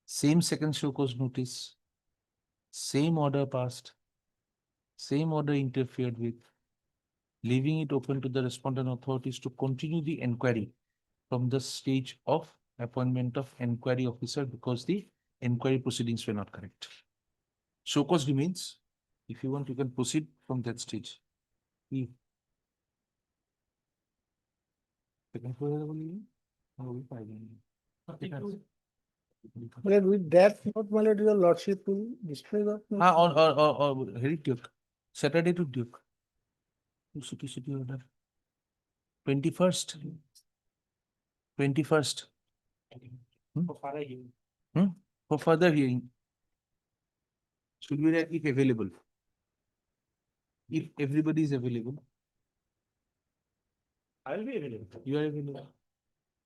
same second show cause notice, same order passed, same order interfered with, leaving it open to the respondent authorities to continue the inquiry from the stage of appointment of inquiry officer because the inquiry proceedings were not correct. Show cause remains. If you want, you can proceed from that stage. Well, with that note, my lord, your lordship will display the. Harry Duke. Saturday to Duke. City order. 21st. 21st. For further hearing. Should be there if available. If everybody is available. I will be available. You are available.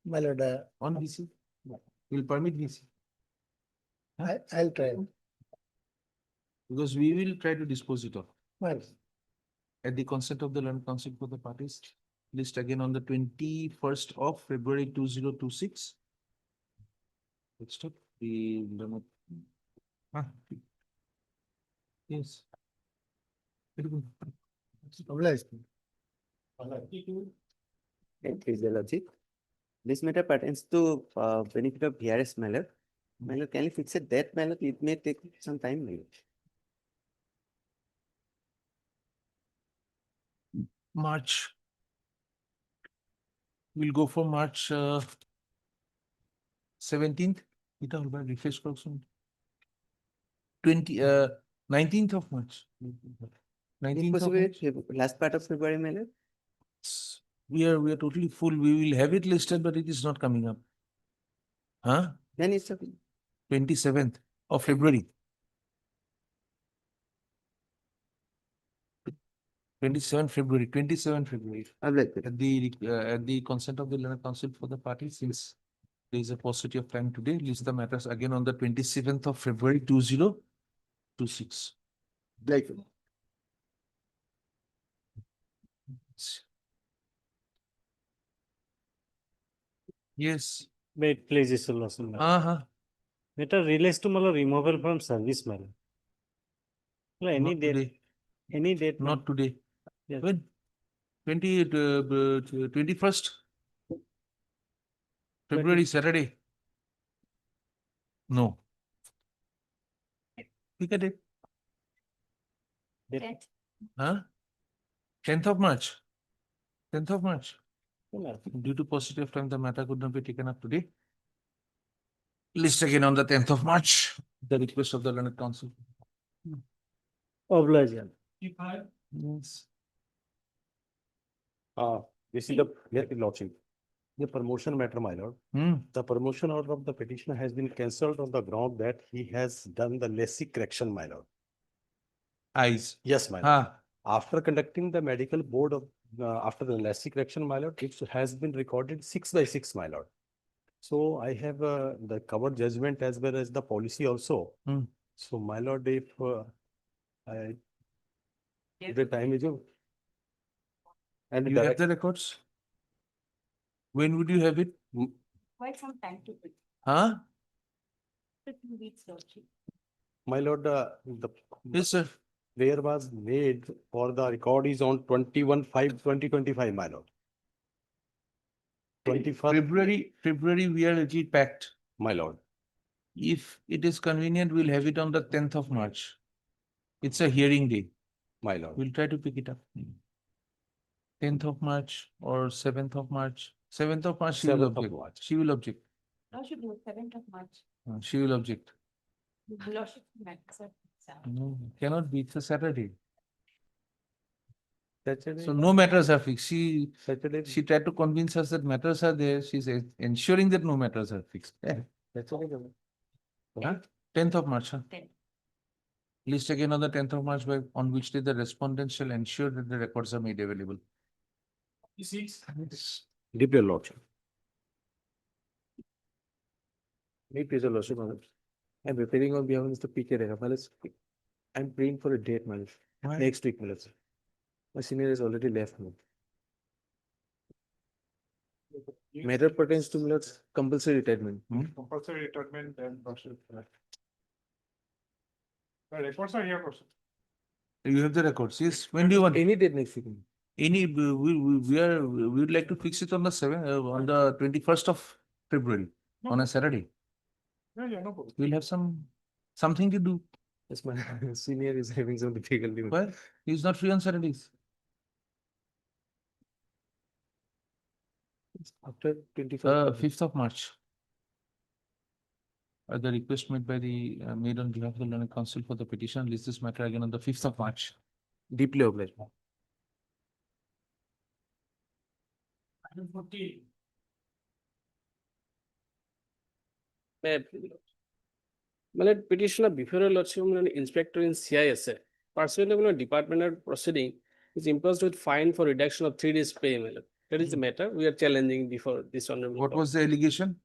My lord, On VC. Will permit VC. I'll try. Because we will try to dispose it of. Well, At the consent of the learned counsel for the parties. List again on the 21st of February 2026. Let's stop the. Yes. Very good. obliged. Physiology. This matter pertains to benefit of VRS mallet. Mallet, can you fix it? That mallet, it may take some time. Mallet. March. We'll go for March 17th. It will be refresh correction. 19th of March. 19th of March. Last part of February, mallet. We are totally full. We will have it listed, but it is not coming up. Huh? Then it's 27th of February. 27 February. At the consent of the learned counsel for the party, since there is a paucity of time today, list the matters again on the 27th of February 2026. Like. Yes. Wait, please, Mr. Lawson. Matter relates to removal from service matter. Any Not date, today. any date. Not today. Yes. When? 21st February, Saturday. No. Pick a date. Date. Huh? 10th of March. 10th of March. Due to paucity of time, the matter could not be taken up today. List again on the 10th of March. The request of the learned counsel. Oblige. Yes. This is the lordship. The promotion matter, my lord. The promotion order of the petitioner has been cancelled on the ground that he has done the lessee correction, my lord. Eyes. Yes, my lord. After conducting the medical board of after the lessee correction, my lord, it has been recorded 6/6, my lord. So I have the covered judgment as well as the policy also. So my lord, if the time is over. And you have the records? When would you have it? Quite some time to it. Huh? 2 weeks, lordship. My lord, yes, sir. Prayer was made for the record is on 21/5/2025, my lord. 21st February, we are a little packed. My lord. If it is convenient, we'll have it on the 10th of March. It's a hearing day. My lord. We'll try to pick it up. 10th of March or 7th of March. 7th of March, she will object. She will object. Lordship, 7th of March. She will object. Lordship, sir. No, cannot be. It's a Saturday. Saturday. So no matters are fixed. She tried to convince us that matters are there. She's ensuring that no matters are fixed. Saturday. 10th of March. 10th. List again on the 10th of March, on which day the respondent shall ensure that the records are made available. Deep your lordship. Me, please, your lordship. I'm preparing on behalf of Mr. PK Reha. I'm praying for a date, man. Next week, man. My senior has already left me. Matter pertains to my lord compulsory retirement. Compulsory retirement and process. The records are here also. You have the records, yes. When do you want? Any date next week. Any, we would like to fix it on the on the 21st of February, on a Saturday. Yeah, no problem. We'll have something to do. Yes, my senior is having some difficulty. Well, he's not free on Saturdays. After 21st. 5th of March. The request made by the made on behalf of the Learned Council for the petition lists this matter again on the 5th of March. Deeply obliged. মানে petitioner before a lordship inspector in CISA pursuant to departmental proceeding is imposed with fine for reduction of 3 days pay. That is the matter we are challenging before this honorable. What was the allegation?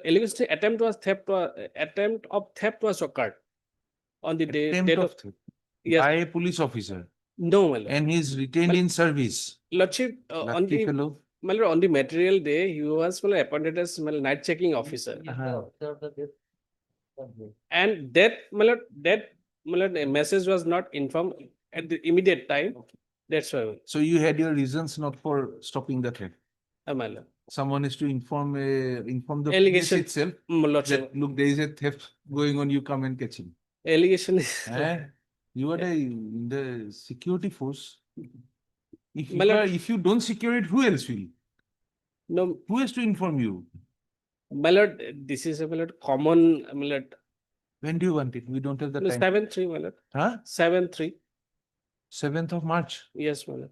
Allegation attempt of theft was occurred on the date of theft yes. by a police officer. No, my lord. And he's retained in service. Lordship on Lucky the fellow. my lord, on the material day he was appointed as night checking officer. And that my lord, a message was not informed at the immediate time. That's why. So you had your reasons not for stopping the theft. My lord. Someone is to inform the Allegation police itself lordship. that look, there is a theft going on, you come and catch him. Allegation is You are the security force. My lord, If you don't secure it, who else will? no, Who has to inform you? my lord, this is a my lord, common my lord. When do you want it? We don't have the time. 7-3, my lord. Huh? 7-3. 7th of March. Yes, my lord.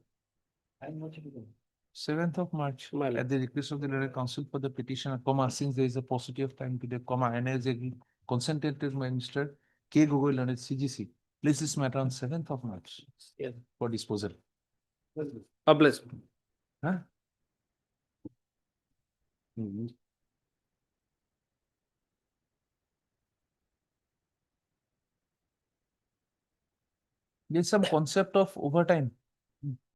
7th of March. My lord. At the request of the Learned Council for the petitioner, comma, since there is a paucity of time today, comma, and as a consented Minister K. Gogoi Learned CGC, place this matter on 7th of March. Yes. For disposal. Published. Huh? There's some concept of overtime.